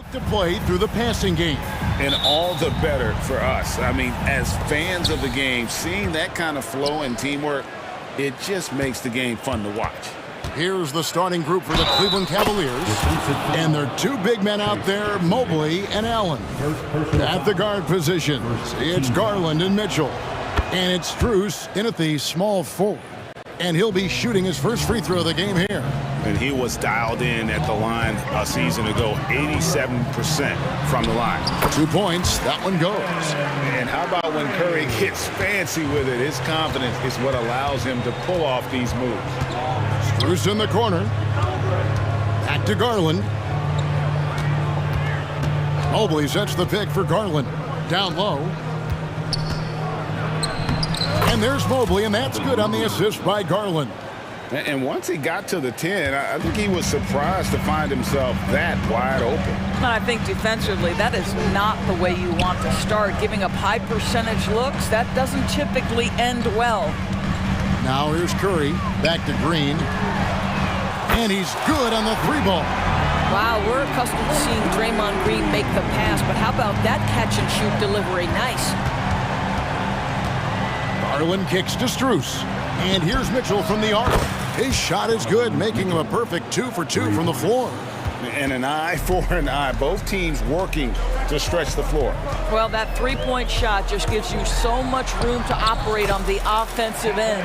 Look to play through the passing game. And all the better for us. I mean, as fans of the game, seeing that kind of flow and teamwork, it just makes the game fun to watch. Here's the starting group for the Cleveland Cavaliers. And their two big men out there, Mobley and Allen. At the guard positions, it's Garland and Mitchell. And it's Strus in at the small forward. And he'll be shooting his first free throw of the game here. And he was dialed in at the line a season ago, 87% from the line. 2 points, that one goes. And how about when Curry gets fancy with it? His confidence is what allows him to pull off these moves. Strus in the corner. Back to Garland. Mobley sets the pick for Garland. Down low. And there's Mobley, and that's good on the assist by Garland. And once he got to the 10, I think he was surprised to find himself that wide open. I think defensively, that is not the way you want to start. Giving up high percentage looks, that doesn't typically end well. Now here's Curry, back to Green. And he's good on the three ball. Wow, we're accustomed to seeing Draymond Green make the pass, but how about that catch and shoot delivery? Nice. Garland kicks to Strus. And here's Mitchell from the arc. His shot is good, making him a perfect 2 for 2 from the floor. And an eye for an eye. Both teams working to stretch the floor. Well, that three-point shot just gives you so much room to operate on the offensive end.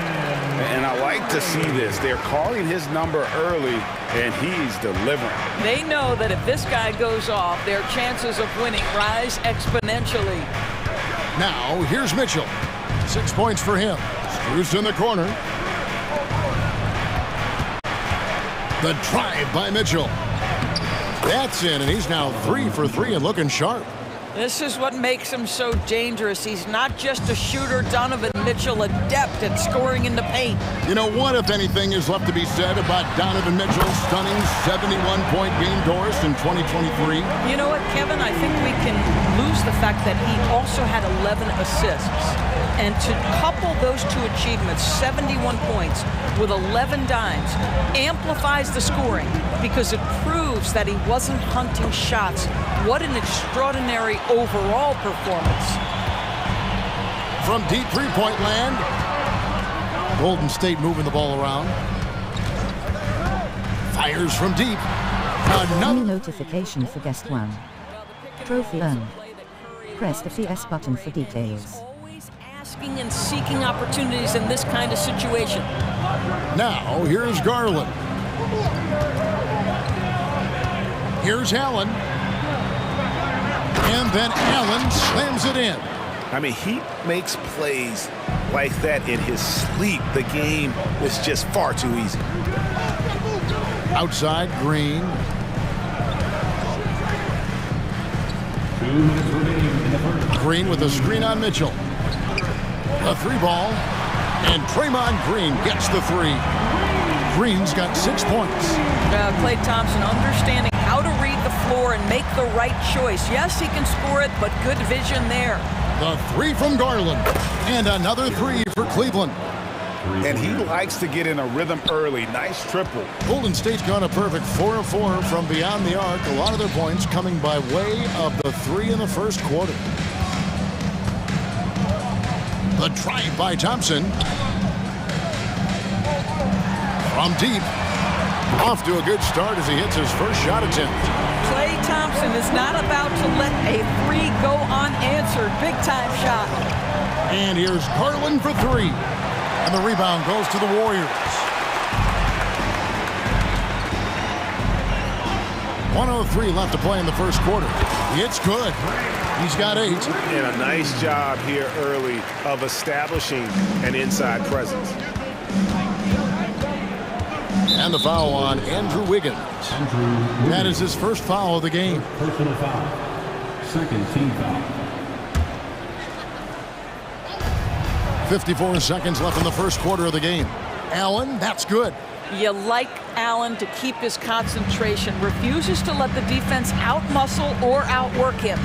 And I like to see this. They're calling his number early, and he's delivering. They know that if this guy goes off, their chances of winning rise exponentially. Now, here's Mitchell. 6 points for him. Strus in the corner. The drive by Mitchell. That's in, and he's now 3 for 3 and looking sharp. This is what makes him so dangerous. He's not just a shooter. Donovan Mitchell, adept at scoring in the paint. You know, what, if anything, is left to be said about Donovan Mitchell's stunning 71-point game, Doris, in 2023? You know what, Kevin? I think we can lose the fact that he also had 11 assists. And to couple those two achievements, 71 points with 11 dimes, amplifies the scoring because it proves that he wasn't hunting shots. What an extraordinary overall performance. From deep three-point land, Golden State moving the ball around. Fires from deep. New notification for guest 1. Trophy earned. Press the CS button for details. Asking and seeking opportunities in this kind of situation. Now, here's Garland. Here's Allen. And then Allen slams it in. I mean, he makes plays like that in his sleep. The game is just far too easy. Outside, Green. 2 minutes remaining in the first. Green with a screen on Mitchell. A three ball. And Draymond Green gets the three. Green's got 6 points. Klay Thompson understanding how to read the floor and make the right choice. Yes, he can score it, but good vision there. The three from Garland. And another three for Cleveland. And he likes to get in a rhythm early. Nice triple. Golden State's gone a perfect 4 of 4 from beyond the arc. A lot of their points coming by way of the three in the first quarter. The drive by Thompson. From deep. Off to a good start as he hits his first shot attempt. Klay Thompson is not about to let a three go unanswered. Big time shot. And here's Garland for three. And the rebound goes to the Warriors. 1:03 left to play in the first quarter. It's good. He's got 8. And a nice job here early of establishing an inside presence. And the foul on Andrew Wiggins. That is his first foul of the game. Personal foul. Second team foul. 54 seconds left in the first quarter of the game. Allen, that's good. You like Allen to keep his concentration. Refuses to let the defense outmuscle or outwork him.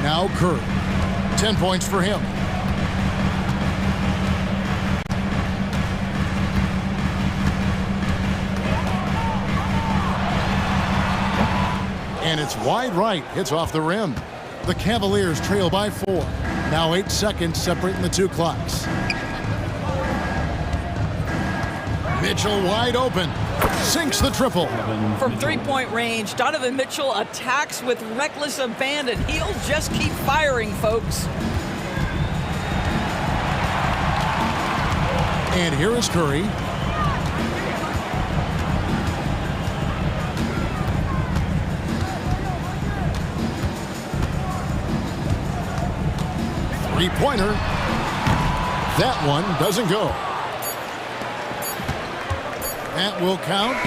Now Curry. 10 points for him. And it's wide right. Hits off the rim. The Cavaliers trail by 4. Now 8 seconds separating the two clocks. Mitchell wide open. Sinks the triple. From three-point range, Donovan Mitchell attacks with reckless abandon. He'll just keep firing, folks. And here is Curry. Three-pointer. That one doesn't go. That will count.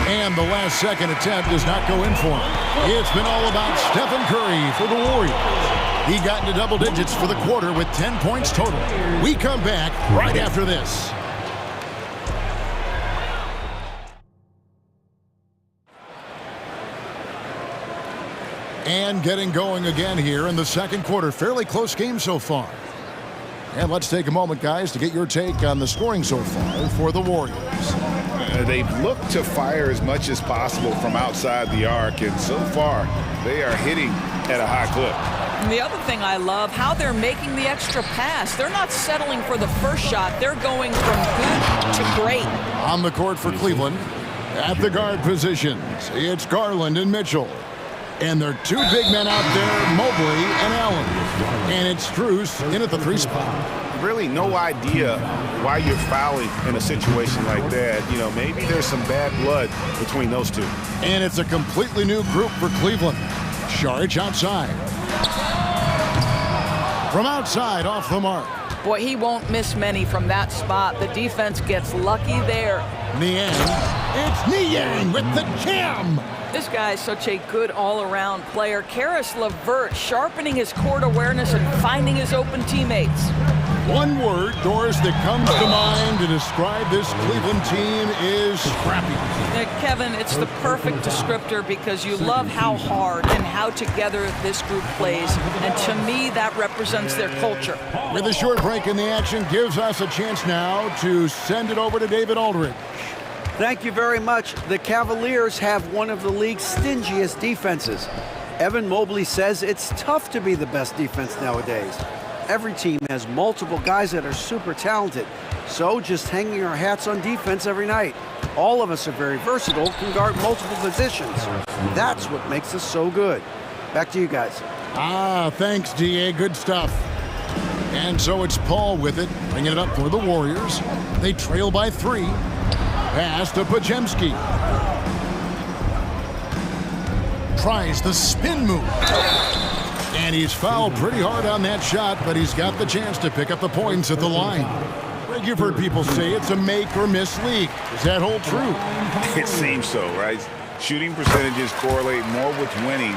And the last second attempt does not go in for him. It's been all about Stephen Curry for the Warriors. He got into double digits for the quarter with 10 points total. We come back right after this. And getting going again here in the second quarter. Fairly close game so far. And let's take a moment, guys, to get your take on the scoring so far for the Warriors. They've looked to fire as much as possible from outside the arc, and so far they are hitting at a high clip. And the other thing I love, how they're making the extra pass. They're not settling for the first shot. They're going from good to great. On the court for Cleveland, at the guard positions, it's Garland and Mitchell. And there are two big men out there, Mobley and Allen. And it's Strus in at the 3 spot. Really no idea why you're fouling in a situation like that. You know, maybe there's some bad blood between those two. And it's a completely new group for Cleveland. Saric outside. From outside, off the mark. Boy, he won't miss many from that spot. The defense gets lucky there. Niang. It's Niang with the jam. This guy is such a good all-around player. Karis LeVert sharpening his court awareness and finding his open teammates. One word, Doris, that comes to mind to describe this Cleveland team is scrappy. Kevin, it's the perfect descriptor because you love how hard and how together this group plays. And to me, that represents their culture. With a short break in the action, gives us a chance now to send it over to David Aldridge. Thank you very much. The Cavaliers have one of the league's stingiest defenses. Evan Mobley says it's tough to be the best defense nowadays. Every team has multiple guys that are super talented, so just hanging our hats on defense every night. All of us are very versatile, can guard multiple positions. That's what makes us so good. Back to you guys. Thanks, DA. Good stuff. And so it's Paul with it, bringing it up for the Warriors. They trail by 3. Pass to Pajemski. Tries the spin move. And he's fouled pretty hard on that shot, but he's got the chance to pick up the points at the line. You've heard people say it's a make or miss league. Does that hold true? It seems so, right? Shooting percentages correlate more with winning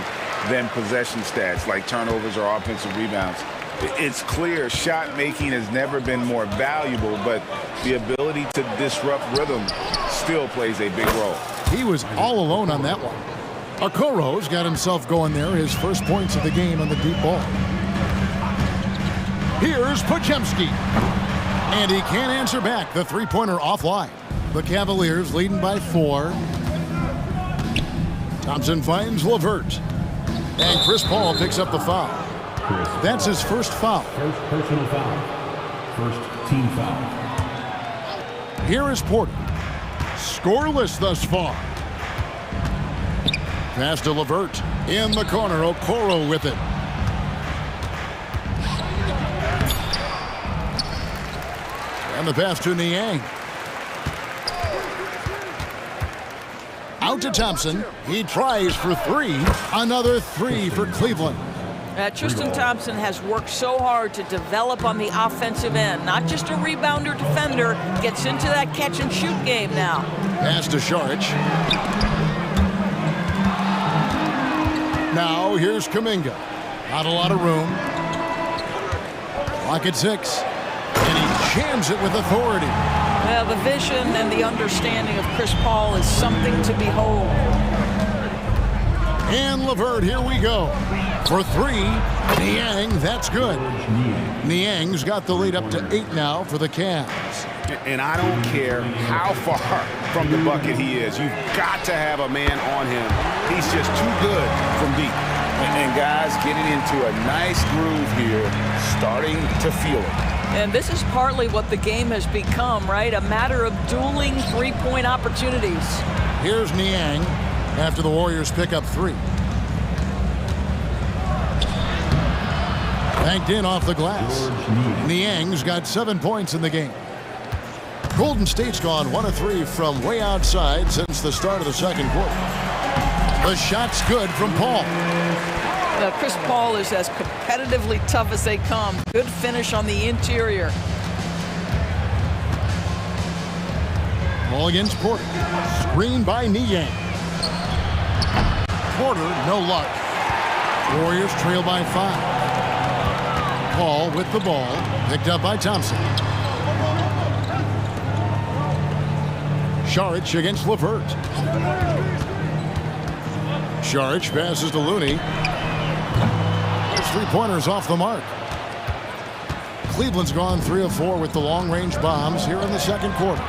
than possession stats like turnovers or offensive rebounds. It's clear shot making has never been more valuable, but the ability to disrupt rhythm still plays a big role. He was all alone on that one. Okoro's got himself going there, his first points of the game on the deep ball. Here's Pajemski. And he can't answer back. The three-pointer offline. The Cavaliers leading by 4. Thompson finds LeVert. And Chris Paul picks up the foul. That's his first foul. First personal foul. First team foul. Here is Porter. Scoreless thus far. Pass to LeVert. In the corner, Okoro with it. And the pass to Niang. Out to Thompson. He tries for 3. Another 3 for Cleveland. Tristan Thompson has worked so hard to develop on the offensive end. Not just a rebounder defender, gets into that catch-and-shoot game now. Pass to Saric. Now here's Kuminga. Not a lot of room. Clock at 6. And he jams it with authority. Well, the vision and the understanding of Chris Paul is something to behold. And LeVert, here we go. For 3, Niang, that's good. Niang's got the lead up to 8 now for the Cavs. And I don't care how far from the bucket he is. You've got to have a man on him. He's just too good from deep. And guys getting into a nice groove here, starting to feel it. And this is partly what the game has become, right? A matter of dueling three-point opportunities. Here's Niang after the Warriors pick up 3. Banked in off the glass. Niang's got 7 points in the game. Golden State's gone 1 of 3 from way outside since the start of the second quarter. The shot's good from Paul. Now, Chris Paul is as competitively tough as they come. Good finish on the interior. Ball against Porter. Screen by Niang. Porter, no luck. Warriors trail by 5. Paul with the ball. Picked up by Thompson. Saric against LeVert. Saric passes to Looney. Those 3-pointers off the mark. Cleveland's gone 3 of 4 with the long-range bombs here in the second quarter.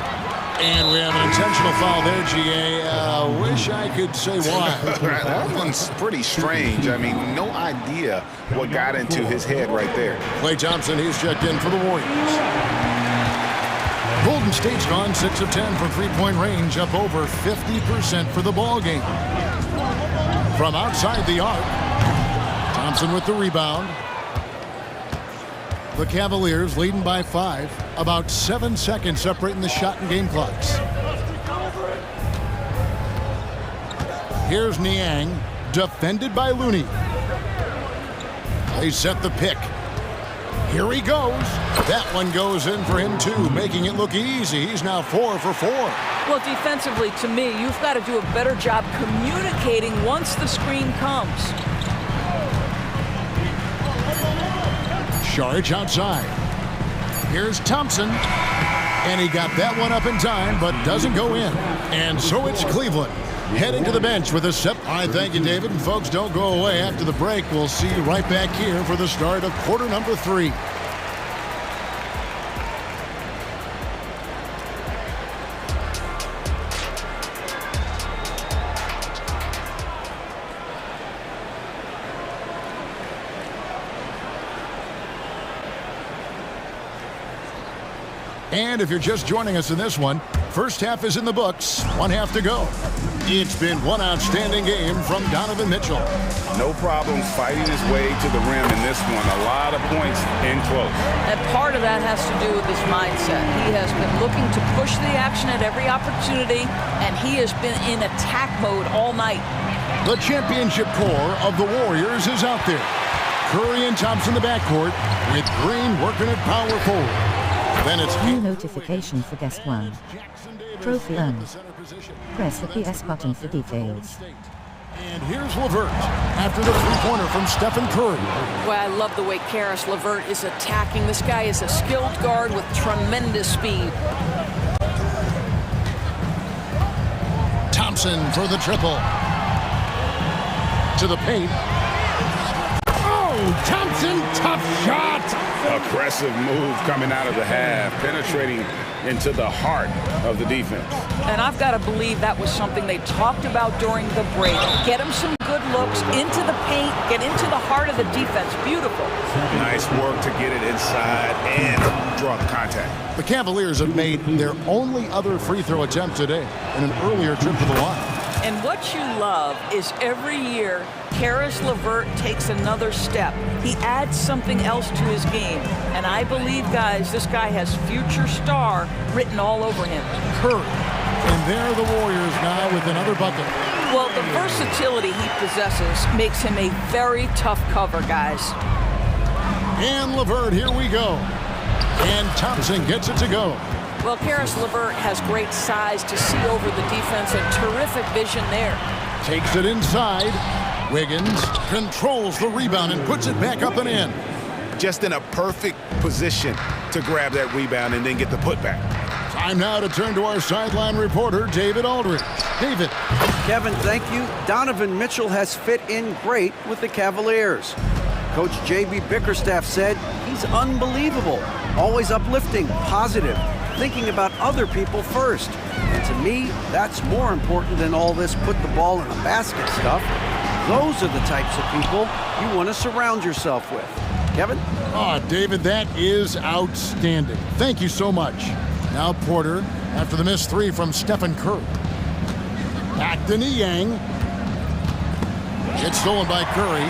And we have an intentional foul there, GA. Wish I could say why. That one's pretty strange. I mean, no idea what got into his head right there. Klay Thompson, he's checked in for the Warriors. Golden State's gone 6 of 10 from three-point range, up over 50% for the ball game. From outside the arc, Thompson with the rebound. The Cavaliers leading by 5, about 7 seconds separating the shot and game clocks. Here's Niang, defended by Looney. They set the pick. Here he goes. That one goes in for him too, making it look easy. He's now 4 for 4. Well, defensively, to me, you've got to do a better job communicating once the screen comes. Saric outside. Here's Thompson. And he got that one up in time, but doesn't go in. And so it's Cleveland heading to the bench with a set. All right, thank you, David. And folks, don't go away. After the break, we'll see you right back here for the start of quarter number 3. And if you're just joining us in this one, first half is in the books, 1 half to go. It's been one outstanding game from Donovan Mitchell. No problem fighting his way to the rim in this one. A lot of points in close. And part of that has to do with his mindset. He has been looking to push the action at every opportunity, and he has been in attack mode all night. The championship core of the Warriors is out there. Curry and Thompson in the backcourt, with Green working at power forward. Then it's New notification for guest 1. Trophy earned. Press the PS button for details. And here's LeVert after the three-pointer from Stephen Curry. Well, I love the way Karis LeVert is attacking. This guy is a skilled guard with tremendous speed. Thompson for the triple. To the paint. Oh, Thompson, tough shot. Aggressive move coming out of the half, penetrating into the heart of the defense. And I've got to believe that was something they talked about during the break. Get him some good looks into the paint, get into the heart of the defense. Beautiful. Nice work to get it inside and draw the contact. The Cavaliers have made their only other free throw attempt today in an earlier trip to the line. And what you love is every year, Karis LeVert takes another step. He adds something else to his game. And I believe, guys, this guy has future star written all over him. Curry. And there are the Warriors now with another bucket. Well, the versatility he possesses makes him a very tough cover, guys. And LeVert, here we go. And Thompson gets it to go. Well, Karis LeVert has great size to see over the defense and terrific vision there. Takes it inside. Wiggins controls the rebound and puts it back up and in. Just in a perfect position to grab that rebound and then get the putback. Time now to turn to our sideline reporter, David Aldridge. David. Kevin, thank you. Donovan Mitchell has fit in great with the Cavaliers. Coach J.B. Bickerstaff said he's unbelievable, always uplifting, positive, thinking about other people first. And to me, that's more important than all this put the ball in a basket stuff. Those are the types of people you want to surround yourself with. Kevin? Oh, David, that is outstanding. Thank you so much. Now Porter, after the missed three from Stephen Curry. Back to Niang. It's stolen by Curry.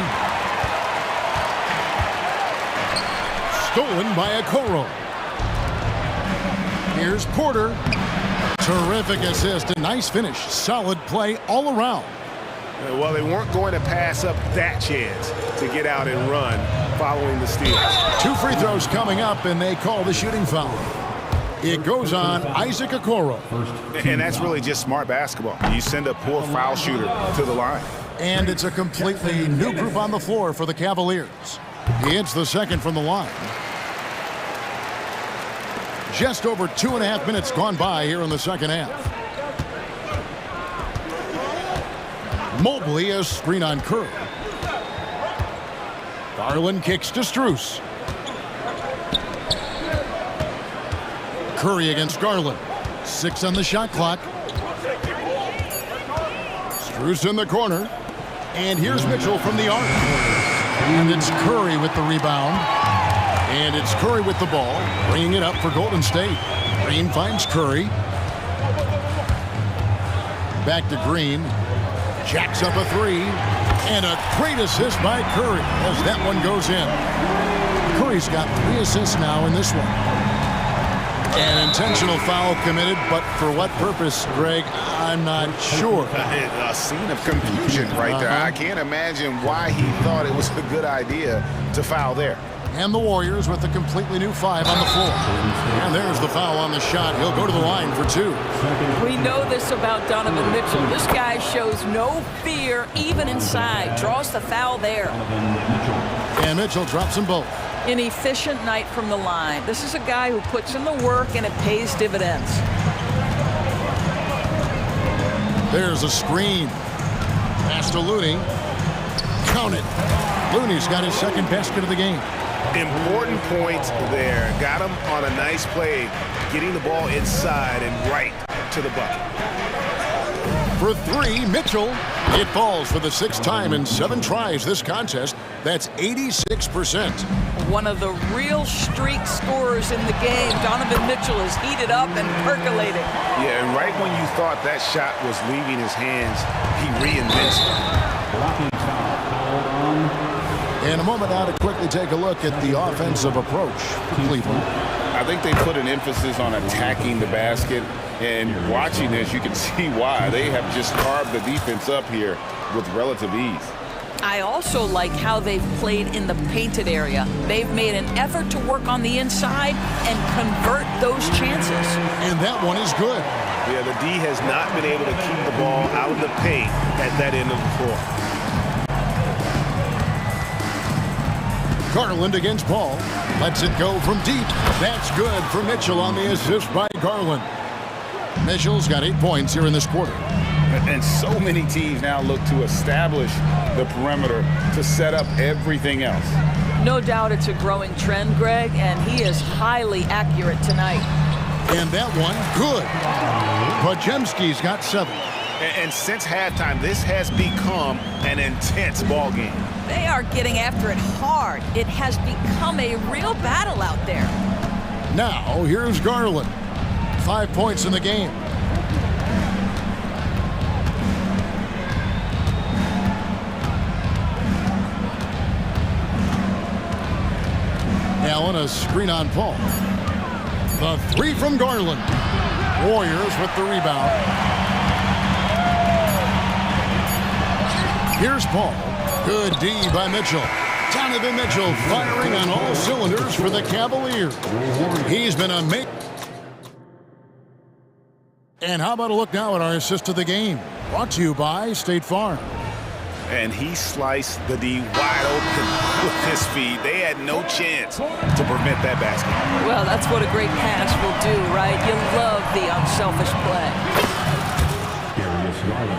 Stolen by Okoro. Here's Porter. Terrific assist. A nice finish. Solid play all around. Well, they weren't going to pass up that chance to get out and run following the steal. 2 free throws coming up, and they call the shooting foul. It goes on Isaac Okoro. And that's really just smart basketball. You send a poor foul shooter to the line. And it's a completely new group on the floor for the Cavaliers. He hits the second from the line. Just over 2.5 minutes gone by here in the second half. Mobley, a screen on Curry. Garland kicks to Strus. Curry against Garland. 6 on the shot clock. Strus in the corner. And here's Mitchell from the arc. And it's Curry with the rebound. And it's Curry with the ball, bringing it up for Golden State. Green finds Curry. Back to Green. Jacks up a three. And a great assist by Curry as that one goes in. Curry's got 3 assists now in this one. An intentional foul committed, but for what purpose, Greg, I'm not sure. A scene of confusion right there. I can't imagine why he thought it was a good idea to foul there. And the Warriors with a completely new 5 on the floor. And there's the foul on the shot. He'll go to the line for 2. We know this about Donovan Mitchell. This guy shows no fear even inside. Draws the foul there. And Mitchell drops them both. An efficient night from the line. This is a guy who puts in the work and it pays dividends. There's a screen. Pass to Looney. Count it. Looney's got his second basket of the game. Important points there. Got him on a nice play, getting the ball inside and right to the bucket. For 3, Mitchell. It falls for the 6th time in 7 tries this contest. That's 86%. One of the real streak scorers in the game. Donovan Mitchell is heated up and percolating. Yeah, and right when you thought that shot was leaving his hands, he reinvents it. In a moment now to quickly take a look at the offensive approach for Cleveland. I think they put an emphasis on attacking the basket, and watching this, you can see why. They have just carved the defense up here with relative ease. I also like how they've played in the painted area. They've made an effort to work on the inside and convert those chances. And that one is good. Yeah, the D has not been able to keep the ball out of the paint at that end of the floor. Garland against Paul. Lets it go from deep. That's good for Mitchell on the assist by Garland. Mitchell's got 8 points here in this quarter. And so many teams now look to establish the perimeter to set up everything else. No doubt it's a growing trend, Greg, and he is highly accurate tonight. And that one, good. Podziemski's got 7. And since halftime, this has become an intense ball game. They are getting after it hard. It has become a real battle out there. Now, here's Garland. 5 points in the game. Allen, a screen on Paul. The 3 from Garland. Warriors with the rebound. Here's Paul. Good D by Mitchell. Donovan Mitchell firing on all cylinders for the Cavaliers. He's been amazing. And how about a look now at our assist of the game? Brought to you by State Farm. And he sliced the D wide open with his feet. They had no chance to prevent that basket. Well, that's what a great pass will do, right? You love the unselfish play.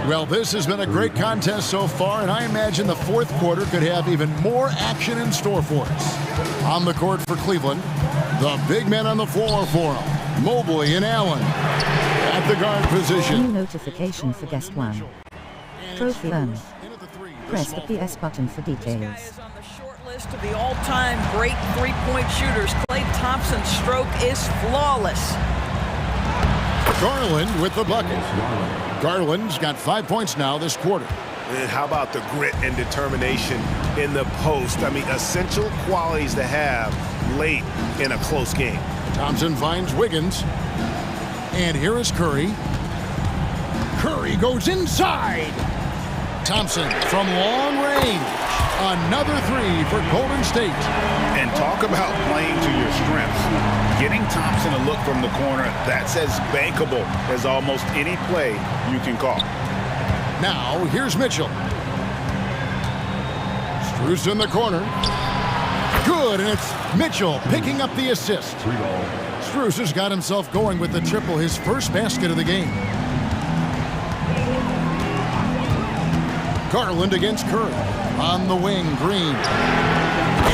Well, this has been a great contest so far, and I imagine the 4th quarter could have even more action in store for us. On the court for Cleveland, the big men on the floor for them. Mobley and Allen at the guard New position. notification for guest one. Trophy earned. Press the PS button for Guy details. is on the short list of the all-time great three-point shooters. Klay Thompson's stroke is flawless. Garland with the bucket. Garland's got 5 points now this quarter. And how about the grit and determination in the post? I mean, essential qualities to have late in a close game. Thompson finds Wiggins. And here is Curry. Curry goes inside. Thompson from long range. Another three for Golden State. And talk about playing to your strengths. Getting Thompson a look from the corner, that's as bankable as almost any play you can call. Now, here's Mitchell. Strus in the corner. Good, and it's Mitchell picking up the assist. Strus has got himself going with the triple, his first basket of the game. Garland against Curry. On the wing, Green.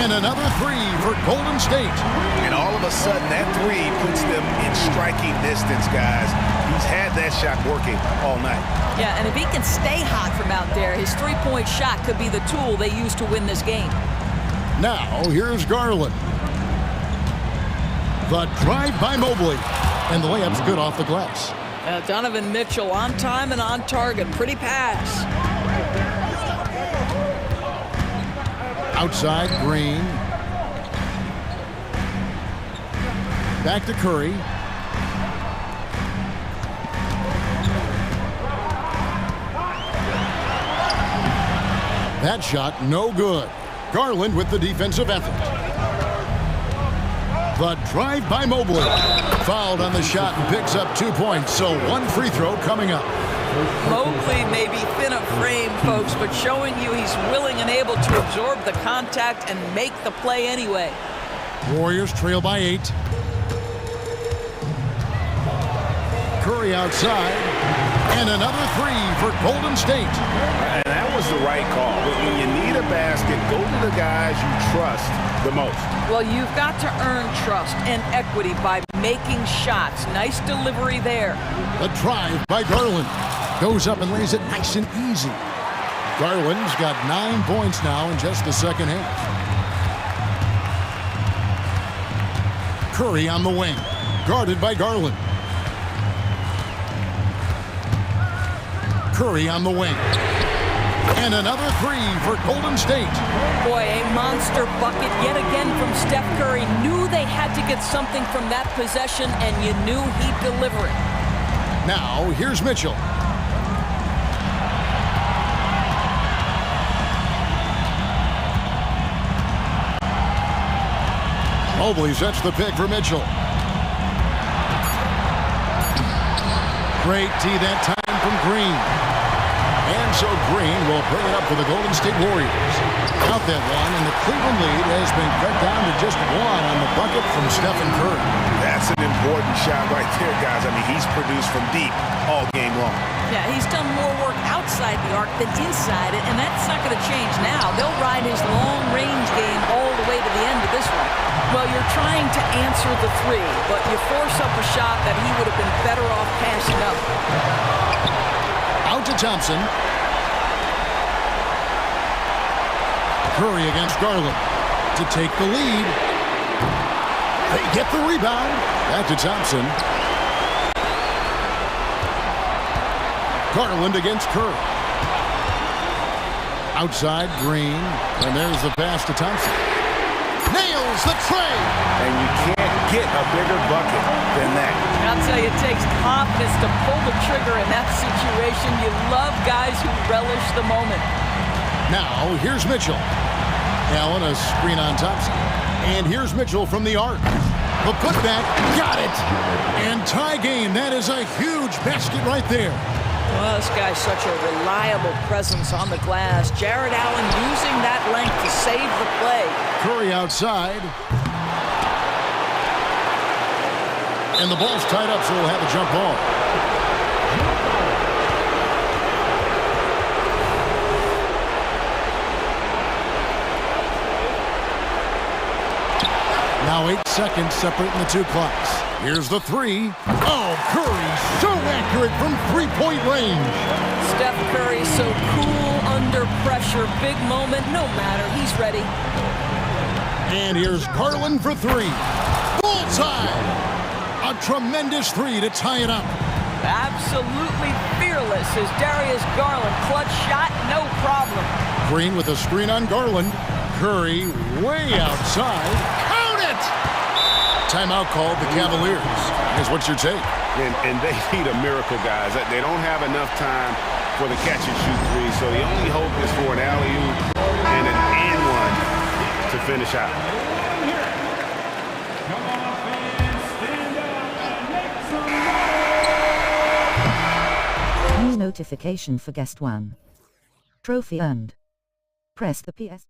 And another three for Golden State. And all of a sudden, that three puts them in striking distance, guys. He's had that shot working all night. Yeah, and if he can stay hot from out there, his three-point shot could be the tool they use to win this game. Now, here's Garland. The drive by Mobley. And the layup's good off the glass. Donovan Mitchell on time and on target. Pretty pass. Outside, Green. Back to Curry. That shot, no good. Garland with the defensive effort. The drive by Mobley. Fouled on the shot and picks up 2 points, so one free throw coming up. Mobley may be thin of frame, folks, but showing you he's willing and able to absorb the contact and make the play anyway. Warriors trail by 8. Curry outside. And another three for Golden State. And that was the right call. When you need a basket, go to the guys you trust the most. Well, you've got to earn trust and equity by making shots. Nice delivery there. The drive by Garland. Goes up and lays it nice and easy. Garland's got 9 points now in just the second half. Curry on the wing. Guarded by Garland. Curry on the wing. And another three for Golden State. Boy, a monster bucket yet again from Steph Curry. Knew they had to get something from that possession, and you knew he'd deliver it. Now, here's Mitchell. Mobley sets the pick for Mitchell. Great tee that time from Green. And so Green will bring it up for the Golden State Warriors. Out that one, and the Cleveland lead has been cut down to just one on the bucket from Stephen Curry. That's an important shot right there, guys. I mean, he's produced from deep all game long. Yeah, he's done more work outside the arc than inside it, and that's not going to change now. They'll ride his long-range game all the way to the end of this one. Well, you're trying to answer the three, but you force up a shot that he would have been better off passing up. Out to Thompson. Curry against Garland to take the lead. They get the rebound. Back to Thompson. Garland against Curry. Outside, Green. And there's the pass to Thompson. Nails the tray. And you can't get a bigger bucket than that. I'll tell you, it takes confidence to pull the trigger in that situation. You love guys who relish the moment. Now, here's Mitchell. Allen, a screen on Thompson. And here's Mitchell from the arc. The putback, got it. And tie game. That is a huge basket right there. Well, this guy's such a reliable presence on the glass. Jared Allen using that length to save the play. Curry outside. And the ball's tied up, so we'll have a jump ball. Now 8 seconds separating the two clocks. Here's the three. Oh, Curry, so accurate from three-point range. Steph Curry so cool under pressure. Big moment, no matter. He's ready. And here's Garland for three. Bullseye! A tremendous three to tie it up. Absolutely fearless is Darius Garland. Clutch shot, no problem. Green with a screen on Garland. Curry way outside. Count it! Timeout called the Cavaliers. Here's what's your take? And they need a miracle, guys. They don't have enough time for the catch-and-shoot three, so the only hope is for an alley-oop and an and one to finish out. New notification for guest 1. Trophy earned. Press the PS.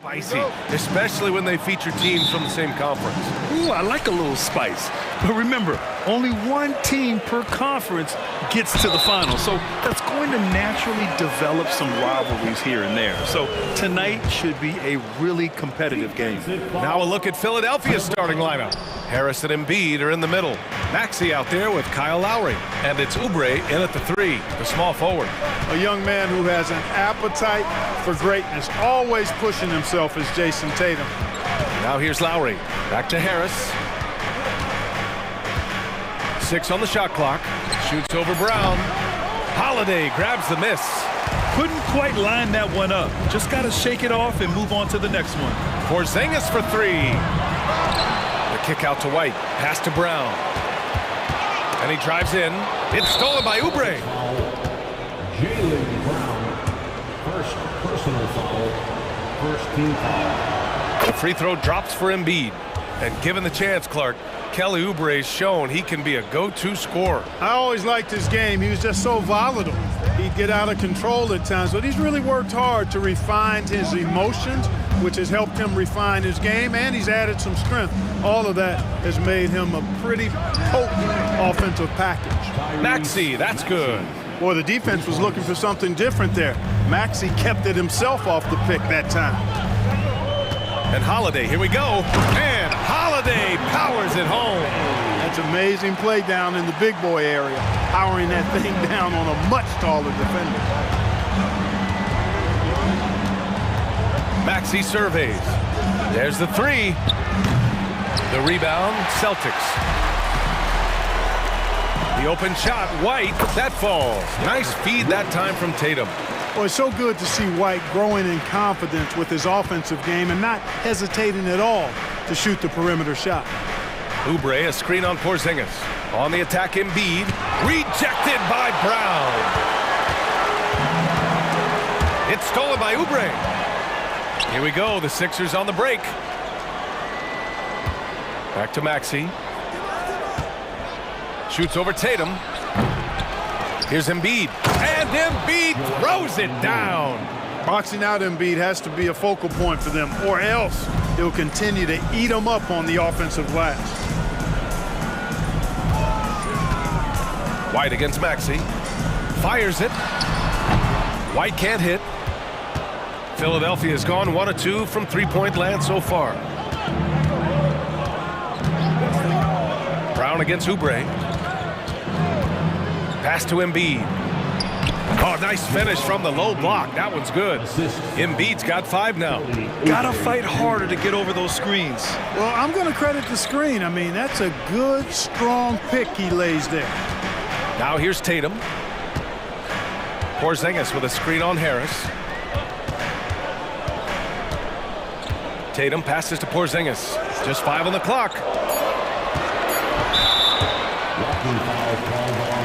Spicy, especially when they feature teams from the same conference. Ooh, I like a little spice. But remember, only one team per conference gets to the final. So that's going to naturally develop some rivalries here and there. So tonight should be a really competitive game. Now a look at Philadelphia's starting lineup. Harris and Embiid are in the middle. Maxey out there with Kyle Lowry. And it's Oubre in at the 3, the small forward. A young man who has an appetite for greatness, always pushing himself is Jason Tatum. Now here's Lowry. Back to Harris. 6 on the shot clock. Shoots over Brown. Holiday grabs the miss. Couldn't quite line that one up. Just got to shake it off and move on to the next one. Porzingis for 3. The kick out to White. Pass to Brown. And he drives in. It's stolen by Oubre. Jaylen Brown, first personal foul, first team foul. The free throw drops for Embiid. And given the chance, Clark, Kelly Oubre's shown he can be a go-to scorer. I always liked his game. He was just so volatile. He'd get out of control at times, but he's really worked hard to refine his emotions, which has helped him refine his game, and he's added some strength. All of that has made him a pretty potent offensive package. Maxey, that's good. Boy, the defense was looking for something different there. Maxey kept it himself off the pick that time. And Holiday, here we go. And Holiday powers it home. That's amazing play down in the big boy area, powering that thing down on a much taller defender. Maxey surveys. There's the 3. The rebound, Celtics. The open shot, White, that falls. Nice feed that time from Tatum. Well, it's so good to see White growing in confidence with his offensive game and not hesitating at all to shoot the perimeter shot. Oubre, a screen on Porzingis. On the attack, Embiid. Rejected by Brown. It's stolen by Oubre. Here we go, the Sixers on the break. Back to Maxey. Shoots over Tatum. Here's Embiid. And Embiid throws it down. Boxing out Embiid has to be a focal point for them, or else he'll continue to eat them up on the offensive glass. White against Maxey. Fires it. White can't hit. Philadelphia has gone 1 of 2 from three-point land so far. Brown against Oubre. Pass to Embiid. Oh, nice finish from the low block. That one's good. Embiid's got 5 now. Gotta fight harder to get over those screens. Well, I'm going to credit the screen. I mean, that's a good, strong pick he lays there. Now here's Tatum. Porzingis with a screen on Harris. Tatum passes to Porzingis. Just 5 on the clock. Walking foul called on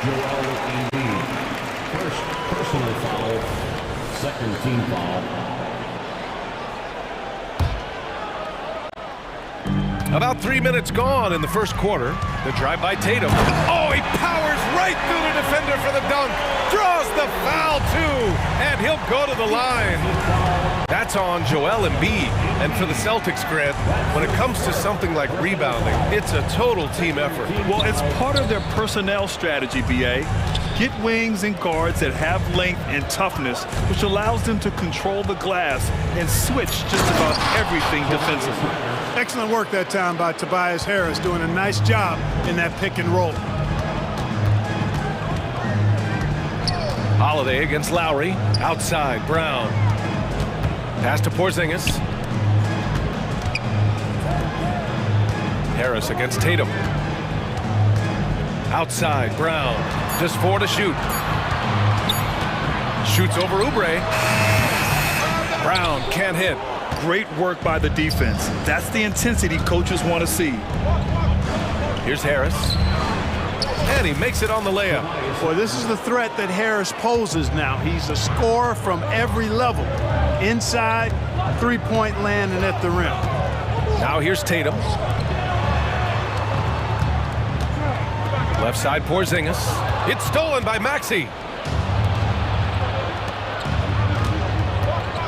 Joel Embiid. First personal foul, second team foul. About 3 minutes gone in the first quarter. The drive by Tatum. Oh, he powers right through the defender for the dunk. Draws the foul, too. And he'll go to the line. That's on Joel Embiid. And for the Celtics, Grant, when it comes to something like rebounding, it's a total team effort. Well, it's part of their personnel strategy, B.A. Get wings and guards that have length and toughness, which allows them to control the glass and switch just about everything defensively. Excellent work that time by Tobias Harris, doing a nice job in that pick and roll. Holiday against Lowry. Outside, Brown. Pass to Porzingis. Harris against Tatum. Outside, Brown. Just 4 to shoot. Shoots over Oubre. Brown can't hit. Great work by the defense. That's the intensity coaches want to see. Here's Harris. And he makes it on the layup. Boy, this is the threat that Harris poses now. He's a scorer from every level. Inside, three-point land, and at the rim. Now here's Tatum. Left side, Porzingis. It's stolen by Maxey.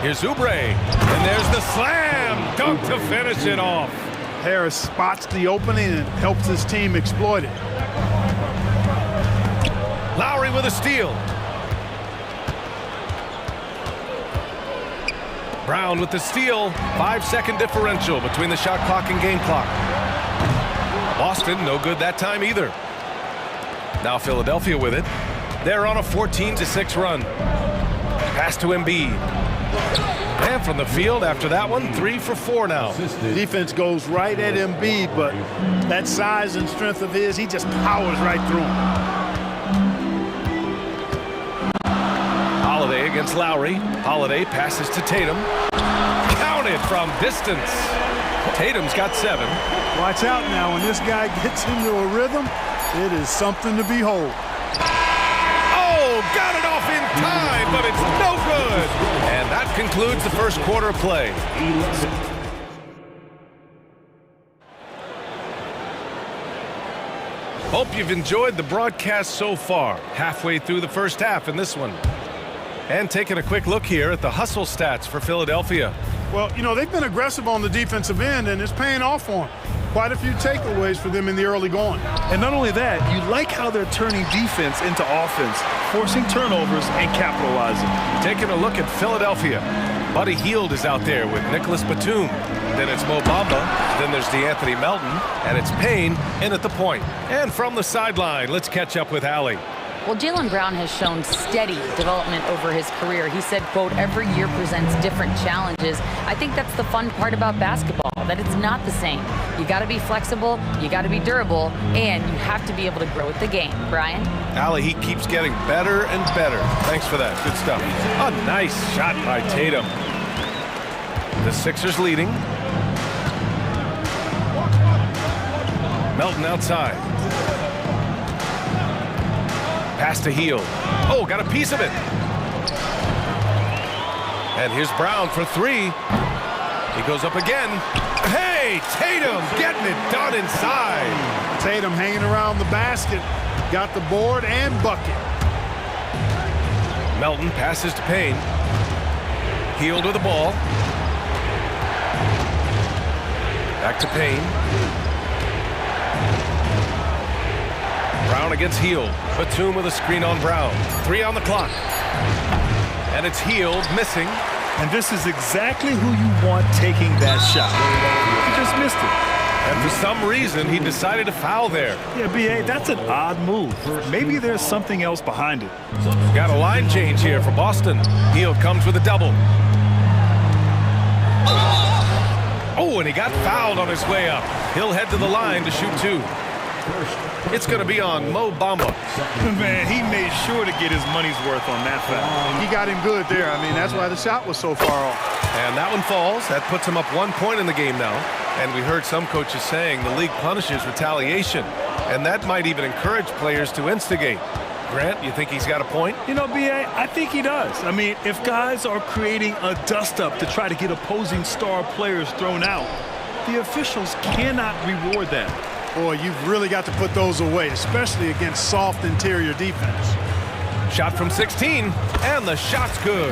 Here's Oubre, and there's the slam dunk to finish it off. Harris spots the opening and helps his team exploit it. Lowry with a steal. Brown with the steal. 5-second differential between the shot clock and game clock. Boston, no good that time either. Now Philadelphia with it. They're on a 14-6 run. Pass to Embiid. And from the field after that one, 3 for 4 now. Defense goes right at Embiid, but that size and strength of his, he just powers right through him. Holiday against Lowry. Holiday passes to Tatum. Counted from distance. Tatum's got 7. Watch out now, when this guy gets into a rhythm, it is something to behold. Oh, got it off in time, but it's no good. And that concludes the first quarter of play. Hope you've enjoyed the broadcast so far. Halfway through the first half in this one. And taking a quick look here at the hustle stats for Philadelphia. Well, you know, they've been aggressive on the defensive end, and it's paying off for them. Quite a few takeaways for them in the early going. And not only that, you like how they're turning defense into offense, forcing turnovers and capitalizing. Taking a look at Philadelphia. Buddy Hield is out there with Nicholas Batum. Then it's Mo Bamba. Then there's DeAnthony Melton. And it's Payne in at the point. And from the sideline, let's catch up with Allie. Well, Jaylen Brown has shown steady development over his career. He said, quote, every year presents different challenges. I think that's the fun part about basketball, that it's not the same. You got to be flexible, you got to be durable, and you have to be able to grow with the game. Brian? Allie, he keeps getting better and better. Thanks for that. Good stuff. A nice shot by Tatum. The Sixers leading. Melton outside. Pass to Hield. Oh, got a piece of it. And here's Brown for 3. He goes up again. Hey, Tatum getting it done inside. Tatum hanging around the basket. Got the board and bucket. Melton passes to Payne. Hield with the ball. Back to Payne. Brown against Hield. Batum with a screen on Brown. 3 on the clock. And it's Hield missing. And this is exactly who you want taking that shot. He just missed it. And for some reason, he decided to foul there. Yeah, B.A., that's an odd move. Maybe there's something else behind it. Got a line change here for Boston. Hield comes with a double. Oh, and he got fouled on his way up. He'll head to the line to shoot 2. It's going to be on Mo Bamba. Man, he made sure to get his money's worth on that foul. He got him good there. I mean, that's why the shot was so far off. And that one falls. That puts him up 1 point in the game now. And we heard some coaches saying the league punishes retaliation. And that might even encourage players to instigate. Grant, you think he's got a point? You know, B.A., I think he does. I mean, if guys are creating a dust-up to try to get opposing star players thrown out, the officials cannot reward that. Boy, you've really got to put those away, especially against soft interior defense. Shot from 16, and the shot's good.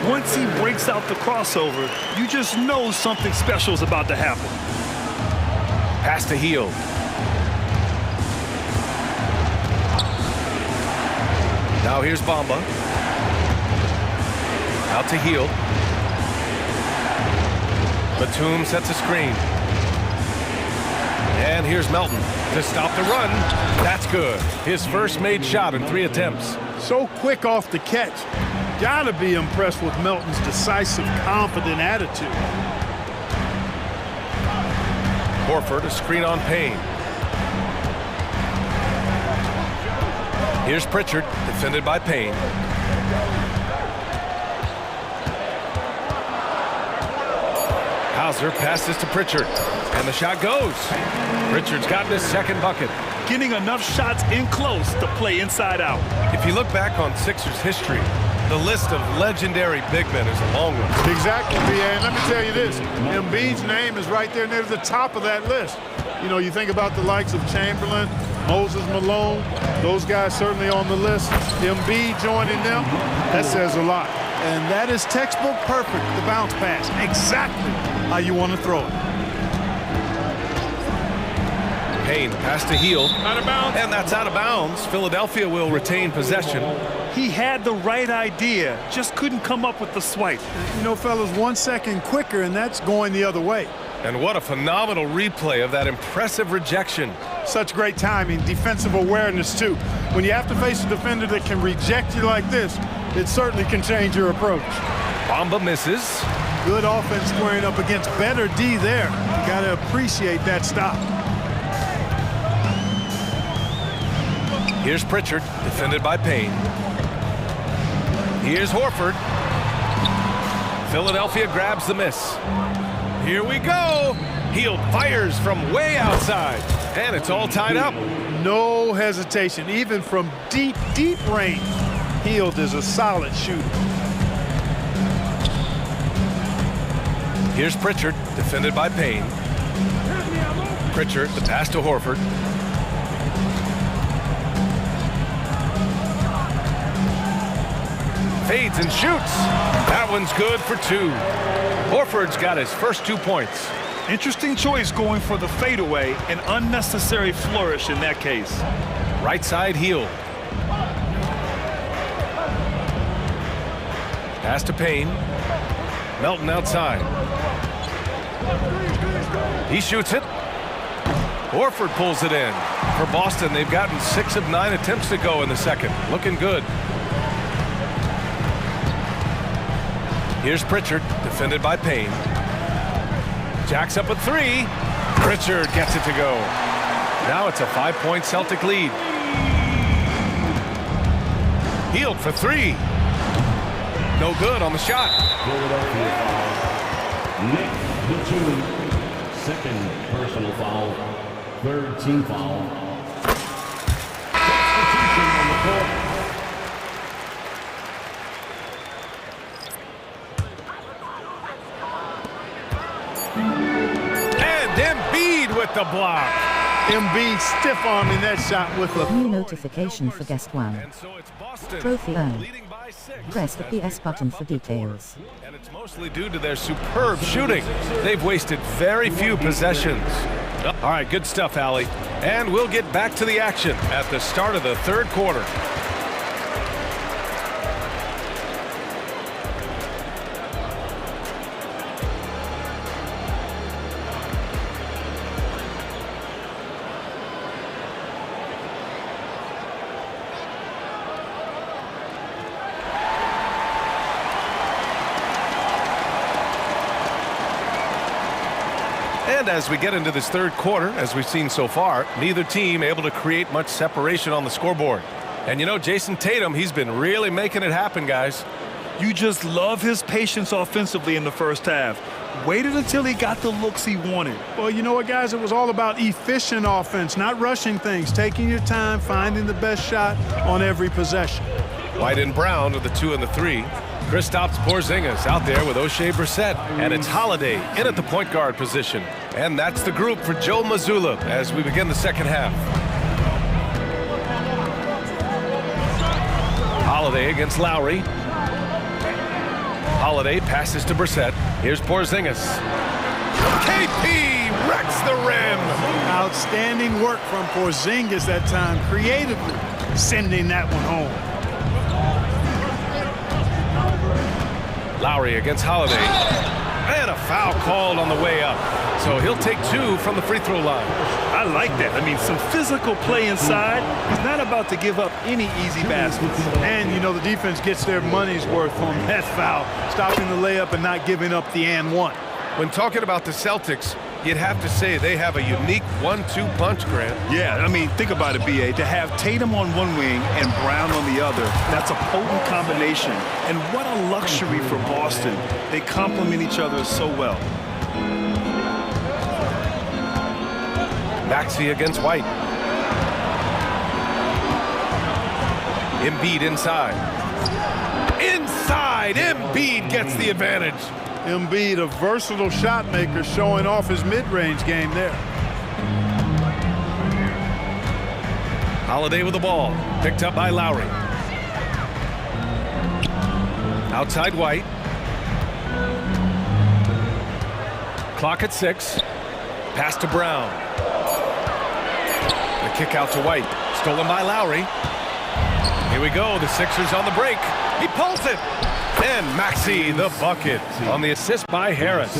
Once he breaks out the crossover, you just know something special is about to happen. Pass to Hield. Now here's Bamba. Out to Hield. Batum sets a screen. And here's Melton to stop the run. That's good. His first made shot in 3 attempts. So quick off the catch. Gotta be impressed with Melton's decisive, confident attitude. Horford, a screen on Payne. Here's Pritchard, defended by Payne. Hauser passes to Pritchard, and the shot goes. Pritchard's gotten his second bucket. Getting enough shots in close to play inside out. If you look back on Sixers history, the list of legendary big men is a long one. Exactly, B.A. And let me tell you this, Embiid's name is right there near the top of that list. You know, you think about the likes of Chamberlain, Moses Malone, those guys certainly on the list. Embiid joining them, that says a lot. And that is textbook perfect, the bounce pass. Exactly how you want to throw it. Payne pass to Hield. Out of bounds. And that's out of bounds. Philadelphia will retain possession. He had the right idea, just couldn't come up with the swipe. You know, fellas, 1 second quicker, and that's going the other way. And what a phenomenal replay of that impressive rejection. Such great timing, defensive awareness, too. When you have to face a defender that can reject you like this, it certainly can change your approach. Bamba misses. Good offense squaring up against better D there. You got to appreciate that stop. Here's Pritchard, defended by Payne. Here's Horford. Philadelphia grabs the miss. Here we go. Hield fires from way outside, and it's all tied up. No hesitation, even from deep, deep range. Hield is a solid shooter. Here's Pritchard, defended by Payne. Pritchard, the pass to Horford. Fades and shoots. That one's good for 2. Horford's got his first 2 points. Interesting choice going for the fadeaway, an unnecessary flourish in that case. Right side Hield. Pass to Payne. Melton outside. He shoots it. Horford pulls it in. For Boston, they've gotten 6 of 9 attempts to go in the second. Looking good. Here's Pritchard, defended by Payne. Jacks up a 3. Pritchard gets it to go. Now it's a 5-point Celtic lead. Hield for 3. No good on the shot. Philadelphia foul. Nick Batum, second personal foul, third team foul. Substitution on the court. And Embiid with the block. Embiid stiff-arming that shot with a... New notification for guest 1. And so it's Boston Trophy earned. leading by 6. Press the PS button for details. And it's mostly due to their superb shooting. They've wasted very few possessions. All right, good stuff, Allie. And we'll get back to the action at the start of the third quarter. And as we get into this third quarter, as we've seen so far, neither team able to create much separation on the scoreboard. And you know, Jason Tatum, he's been really making it happen, guys. You just love his patience offensively in the first half. Waited until he got the looks he wanted. Well, you know what, guys? It was all about efficient offense, not rushing things, taking your time, finding the best shot on every possession. White and Brown are the 2 and the 3. Kristaps Porzingis out there with O'Shea Brissett. And it's Holiday in at the point guard position. And that's the group for Joe Mazzulla as we begin the second half. Holiday against Lowry. Holiday passes to Brissett. Here's Porzingis. KP wrecks the rim. Outstanding work from Porzingis that time, creatively sending that one home. Lowry against Holiday. And a foul called on the way up. So he'll take 2 from the free throw line. I like that. I mean, some physical play inside. He's not about to give up any easy baskets. And, you know, the defense gets their money's worth on that foul, stopping the layup and not giving up the and one. When talking about the Celtics, you'd have to say they have a unique 1-2 punch, Grant. Yeah, I mean, think about it, B.A. To have Tatum on one wing and Brown on the other, that's a potent combination. And what a luxury for Boston. They complement each other so well. Maxey against White. Embiid inside. Inside! Embiid gets the advantage. Embiid, a versatile shot maker, showing off his mid-range game there. Holiday with the ball. Picked up by Lowry. Outside White. Clock at 6. Pass to Brown. The kick out to White. Stolen by Lowry. Here we go. The Sixers on the break. He pulls it. And Maxey the bucket on the assist by Harris.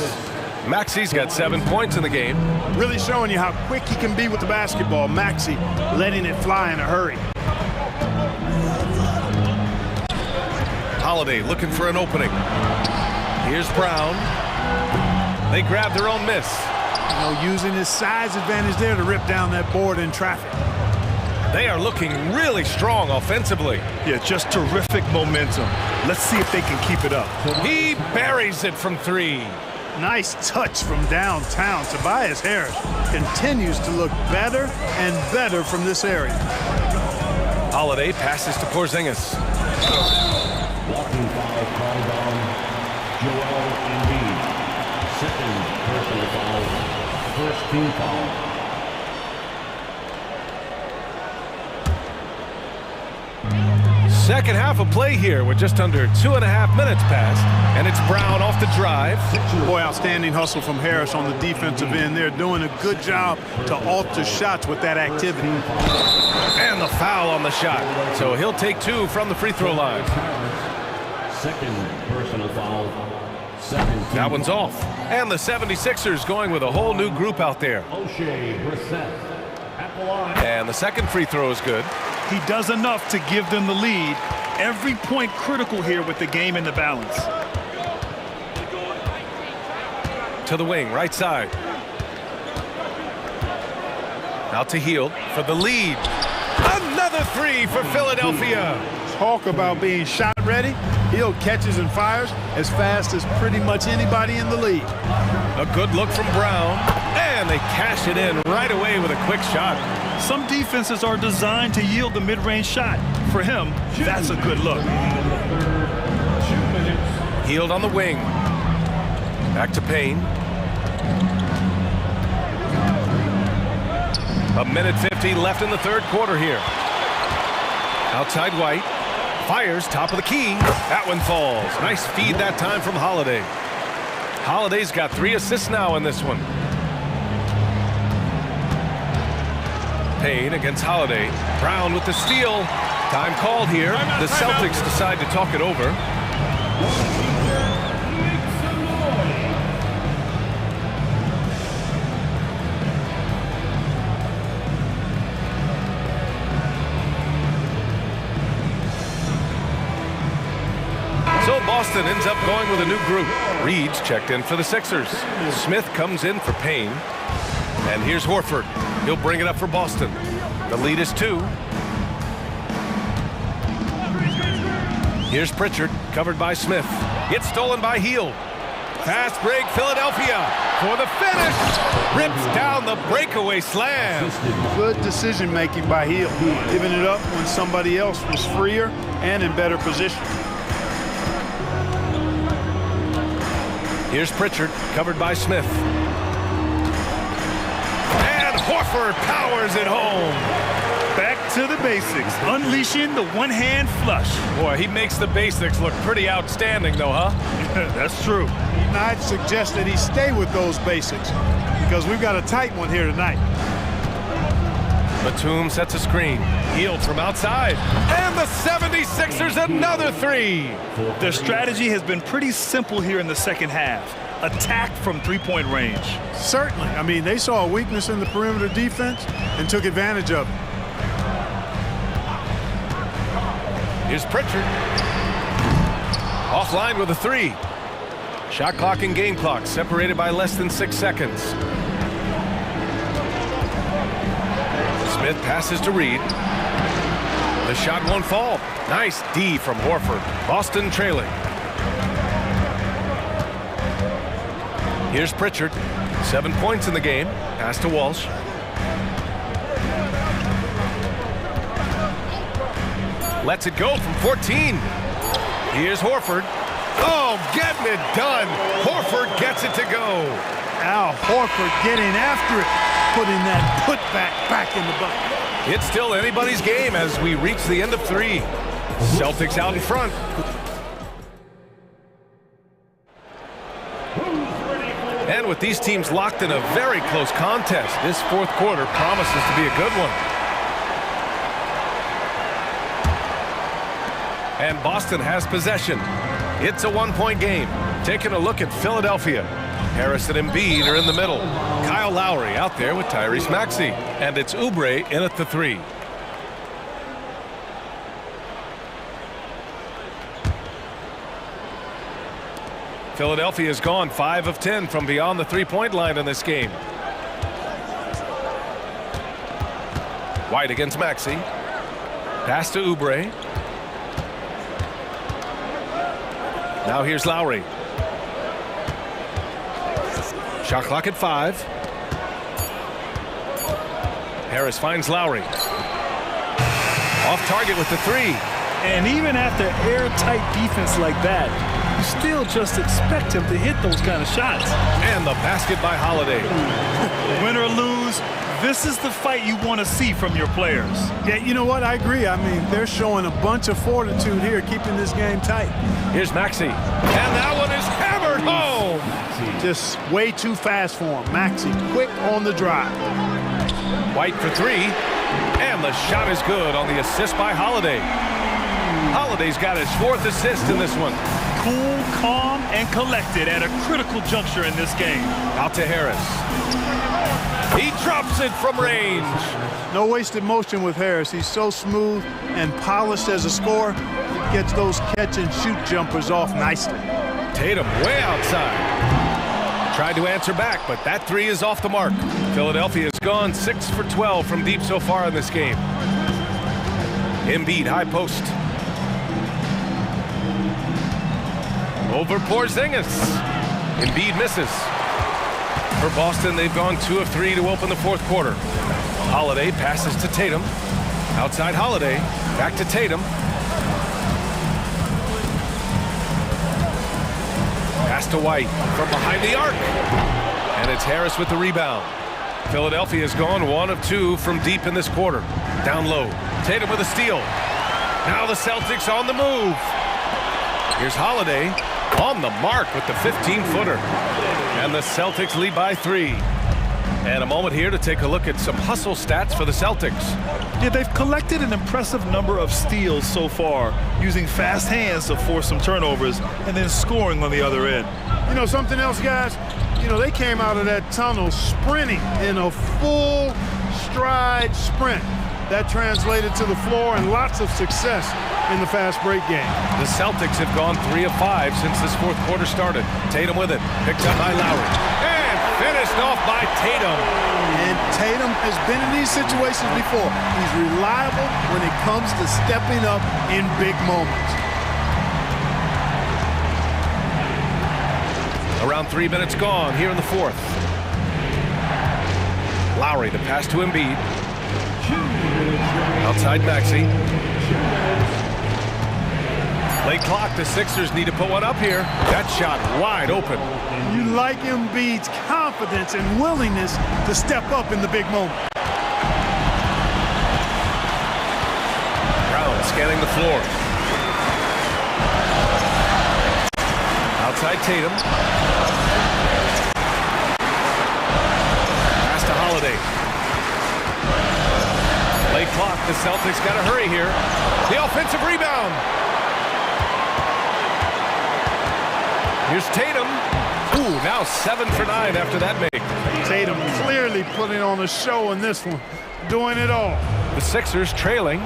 Maxey's got 7 points in the game. Really showing you how quick he can be with the basketball. Maxey letting it fly in a hurry. Holiday looking for an opening. Here's Brown. They grab their own miss. You know, using his size advantage there to rip down that board in traffic. They are looking really strong offensively. Yeah, just terrific momentum. Let's see if they can keep it up. He buries it from 3. Nice touch from downtown. Tobias Harris continues to look better and better from this area. Holiday passes to Porzingis. Blocking foul called on Joel Embiid. Second personal foul. First team foul. Second half of play here with just under 2.5 minutes passed, and it's Brown off the drive. Boy, outstanding hustle from Harris on the defensive end. They're doing a good job to alter shots with that activity. And the foul on the shot. So he'll take 2 from the free throw line. Second personal foul. Second team That one's foul. off. And the 76ers going with a whole new group out there. O'Shea Brissett at the line. And the second free throw is good. He does enough to give them the lead. Every point critical here with the game in the balance. To the wing, right side. Out to Hield for the lead. Another 3 for Philadelphia. Talk about being shot ready. Hield catches and fires as fast as pretty much anybody in the league. A good look from Brown. And they cash it in right away with a quick shot. Some defenses are designed to yield the mid-range shot. For him, that's a good look. Hield on the wing. Back to Payne. A minute 50 left in the third quarter here. Outside White. Fires top of the key. That one falls. Nice feed that time from Holiday. Holiday's got 3 assists now in this one. Payne against Holiday. Brown with the steal. Time called here. The Celtics decide to talk it over. So Boston ends up going with a new group. Reed's checked in for the Sixers. Smith comes in for Payne. And here's Horford. He'll bring it up for Boston. The lead is 2. Here's Pritchard, covered by Smith. It's stolen by Hield. Fast break, Philadelphia for the finish. Rips down the breakaway slam. Good decision making by Hield, giving it up when somebody else was freer and in better position. Here's Pritchard, covered by Smith. Horford powers it home. Back to the basics, unleashing the one-hand flush. Boy, he makes the basics look pretty outstanding, though, huh? That's true. And I'd suggest that he stay with those basics because we've got a tight one here tonight. Batum sets a screen. Hield from outside. And the 76ers another 3. Their strategy has been pretty simple here in the second half. Attack from three-point range. Certainly. I mean, they saw a weakness in the perimeter defense and took advantage of it. Here's Pritchard. Offline with a 3. Shot clock and game clock separated by less than 6 seconds. Smith passes to Reed. The shot won't fall. Nice D from Horford. Boston trailing. Here's Pritchard. 7 points in the game. Pass to Walsh. Lets it go from 14. Here's Horford. Oh, getting it done. Horford gets it to go. Al Horford getting after it, putting that putback back in the bucket. It's still anybody's game as we reach the end of 3. Celtics out in front. with these teams locked in a very close contest, this fourth quarter promises to be a good one. And Boston has possession. It's a one-point game. Taking a look at Philadelphia. Harris and Embiid are in the middle. Kyle Lowry out there with Tyrese Maxey. And it's Oubre in at the 3. Philadelphia has gone 5 of 10 from beyond the three-point line in this game. White against Maxey. Pass to Oubre. Now here's Lowry. Shot clock at 5. Harris finds Lowry. Off target with the 3. And even after airtight defense like that, you still just expect him to hit those kind of shots. And the basket by Holiday. Win or lose, this is the fight you want to see from your players. Yeah, you know what? I agree. I mean, they're showing a bunch of fortitude here, keeping this game tight. Here's Maxey. And that one is hammered home. Just way too fast for him. Maxey, quick on the drive. White for 3. And the shot is good on the assist by Holiday. Holiday's got his 4th assist in this one. Cool, calm, and collected at a critical juncture in this game. Out to Harris. He drops it from range. No wasted motion with Harris. He's so smooth and polished as a scorer. He gets those catch-and-shoot jumpers off nicely. Tatum way outside. Tried to answer back, but that 3 is off the mark. Philadelphia has gone 6 for 12 from deep so far in this game. Embiid, high post. Over Porzingis. Embiid misses. For Boston, they've gone 2 of 3 to open the fourth quarter. Holiday passes to Tatum. Outside Holiday. Back to Tatum. Pass to White from behind the arc. And it's Harris with the rebound. Philadelphia has gone 1 of 2 from deep in this quarter. Down low. Tatum with a steal. Now the Celtics on the move. Here's Holiday on the mark with the 15-footer. And the Celtics lead by 3. And a moment here to take a look at some hustle stats for the Celtics. Yeah, they've collected an impressive number of steals so far, using fast hands to force some turnovers and then scoring on the other end. You know something else, guys? You know, they came out of that tunnel sprinting in a full stride sprint. That translated to the floor and lots of success in the fast break game. The Celtics have gone 3 of 5 since this fourth quarter started. Tatum with it. Picked up by Lowry. And finished off by Tatum. And Tatum has been in these situations before. He's reliable when it comes to stepping up in big moments. Around 3 minutes gone here in the fourth. Lowry, the pass to Embiid. Outside Maxey. Late clock, the Sixers need to put one up here. That shot wide open. You like Embiid's confidence and willingness to step up in the big moment. Brown scanning the floor. Outside Tatum. Pass to Holiday. Late clock, the Celtics got to hurry here. The offensive rebound. Here's Tatum. Ooh, now 7 for 9 after that make. Tatum clearly putting on a show in this one, doing it all. The Sixers trailing.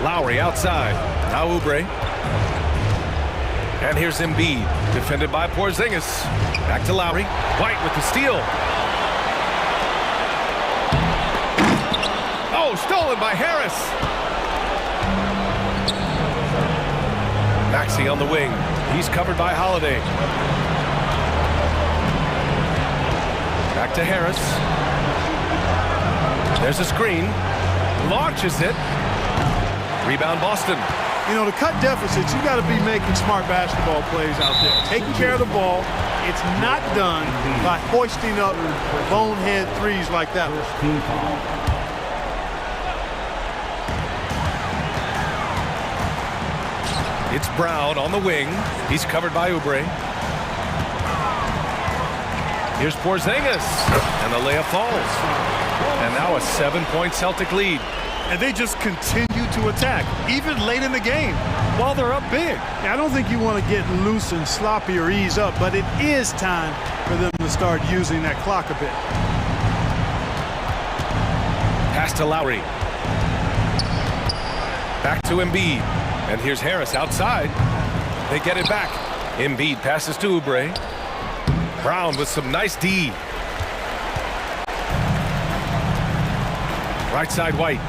Lowry outside. Now Oubre. And here's Embiid, defended by Porzingis. Back to Lowry. White with the steal. Oh, stolen by Harris. Maxey on the wing. He's covered by Holiday. Back to Harris. There's a screen. Launches it. Rebound Boston. You know, to cut deficits, you got to be making smart basketball plays out there. Taking care of the ball. It's not done by hoisting up bonehead threes like that. It's Brown on the wing. He's covered by Oubre. Here's Porzingis, and the layup falls. And now a 7-point Celtic lead. And they just continue to attack, even late in the game, while they're up big. Yeah, I don't think you want to get loose and sloppy or ease up, but it is time for them to start using that clock a bit. Pass to Lowry. Back to Embiid. And here's Harris outside. They get it back. Embiid passes to Oubre. Brown with some nice D. Right side White.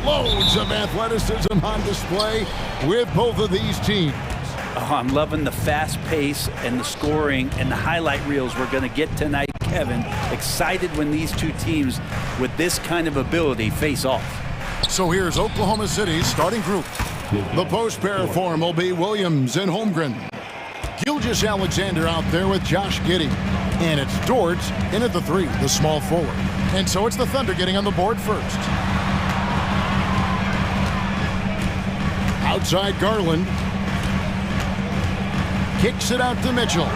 Loads of athleticism on display with both of these teams. Oh, I'm loving the fast pace and the scoring and the highlight reels we're going to get tonight, Kevin. Excited when these two teams with this kind of ability face off. So here's Oklahoma City's starting group. The post pair form will be Williams and Holmgren. Gilgeous-Alexander out there with Josh Giddey. And it's Dort in at the 3, the small forward. And so it's the Thunder getting on the board first. Outside Garland. Kicks it out to Mitchell.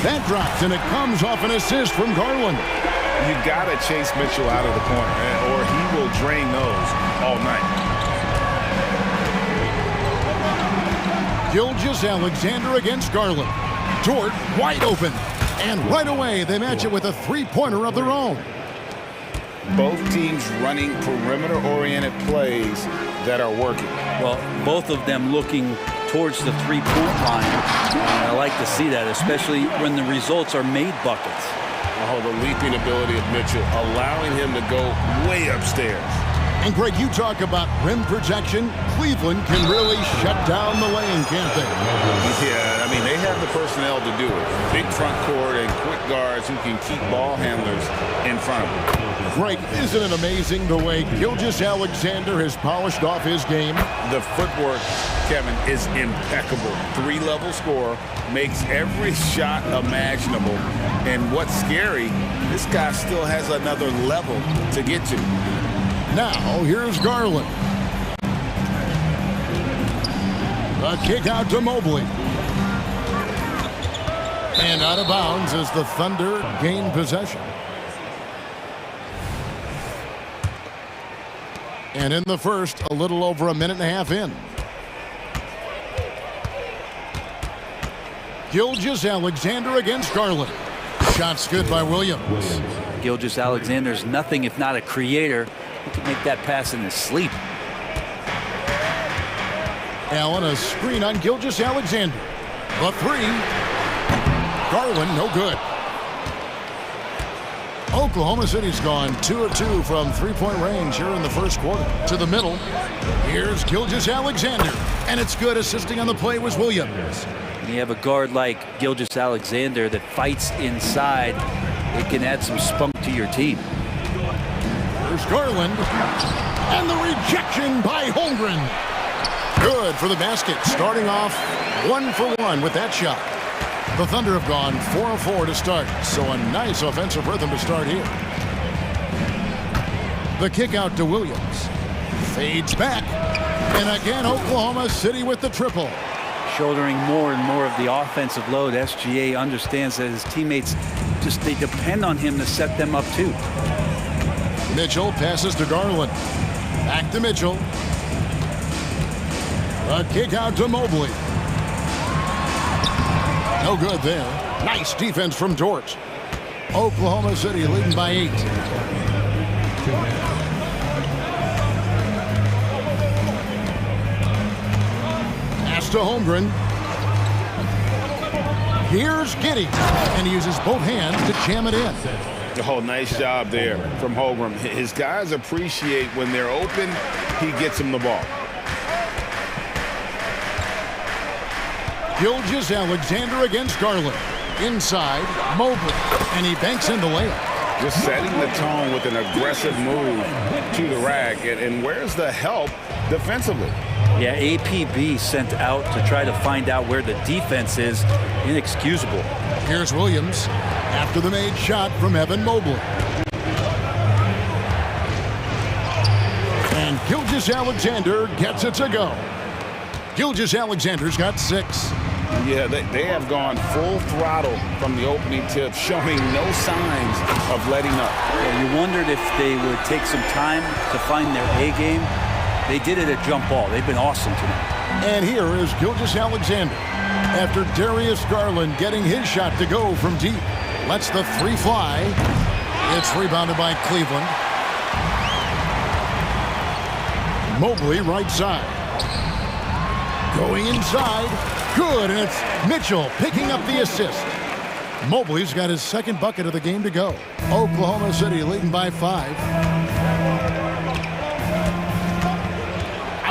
That drops, and it comes off an assist from Garland. You got to chase Mitchell out of the corner, or he will drain those all night. Gilgeous-Alexander against Garland. Dort wide open. And right away, they match it with a three-pointer of their own. Both teams running perimeter-oriented plays that are working. Well, both of them looking towards the three-point line. And I like to see that, especially when the results are made buckets. Oh, the leaping ability of Mitchell, allowing him to go way upstairs. And Greg, you talk about rim protection. Cleveland can really shut down the lane, can't they? Yeah, I mean, they have the personnel to do it. Big front court and quick guards who can keep ball handlers in front of them. Greg, isn't it amazing the way Gilgeous-Alexander has polished off his game? The footwork, Kevin, is impeccable. 3-level scorer, makes every shot imaginable. And what's scary, this guy still has another level to get to. Now, here's Garland. A kick out to Mobley. And out of bounds as the Thunder gain possession. And in the first, a little over a minute and a half in. Gilgeous-Alexander against Garland. Shots good by Williams. Gilgeous-Alexander's nothing if not a creator. He can make that pass in his sleep. Allen, a screen on Gilgeous-Alexander. The 3. Garland, no good. Oklahoma City's gone 2 of 2 from three-point range here in the first quarter. To the middle. Here's Gilgeous-Alexander. And it's good. Assisting on the play was Williams. When you have a guard like Gilgeous-Alexander that fights inside, it can add some spunk to your team. There's Garland. And the rejection by Holmgren. Good for the basket. Starting off 1 for 1 with that shot. The Thunder have gone 4 of 4 to start. So a nice offensive rhythm to start here. The kick out to Williams. Fades back. And again, Oklahoma City with the triple. Shouldering more and more of the offensive load. SGA understands that his teammates they depend on him to set them up too. Mitchell passes to Garland. Back to Mitchell. A kick out to Mobley. No good there. Nice defense from Dort. Oklahoma City leading by 8. Pass to Holmgren. Here's Giddey. And he uses both hands to jam it in. Oh, nice job there from Holmgren. His guys appreciate when they're open, he gets them the ball. Gilgeous-Alexander against Garland. Inside, Mobley. And he banks in the layup. Just setting the tone with an aggressive move to the rack. And where's the help defensively? Yeah, APB sent out to try to find out where the defense is. Inexcusable. Here's Williams after the made shot from Evan Mobley. And Gilgeous-Alexander gets it to go. Gilgeous-Alexander's got 6. Yeah, they have gone full throttle from the opening tip, showing no signs of letting up. Yeah, you wondered if they would take some time to find their A game. They did it at jump ball. They've been awesome tonight. And here is Gilgeous-Alexander after Darius Garland getting his shot to go from deep. Lets the 3 fly. It's rebounded by Cleveland. Mobley right side. Going inside. Good, and it's Mitchell picking up the assist. Mobley's got his second bucket of the game to go. Oklahoma City leading by 5.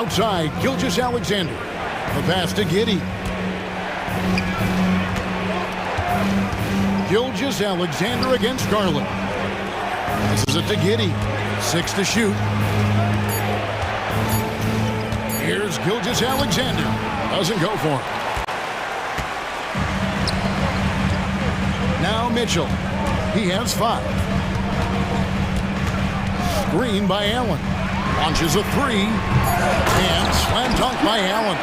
Outside, Gilgeous-Alexander. The pass to Giddey. Gilgeous-Alexander against Garland. This is it to Giddey. 6 to shoot. Here's Gilgeous-Alexander. Doesn't go for it. Now Mitchell. He has 5. Screen by Allen. Launches a 3. And slam dunk by Allen.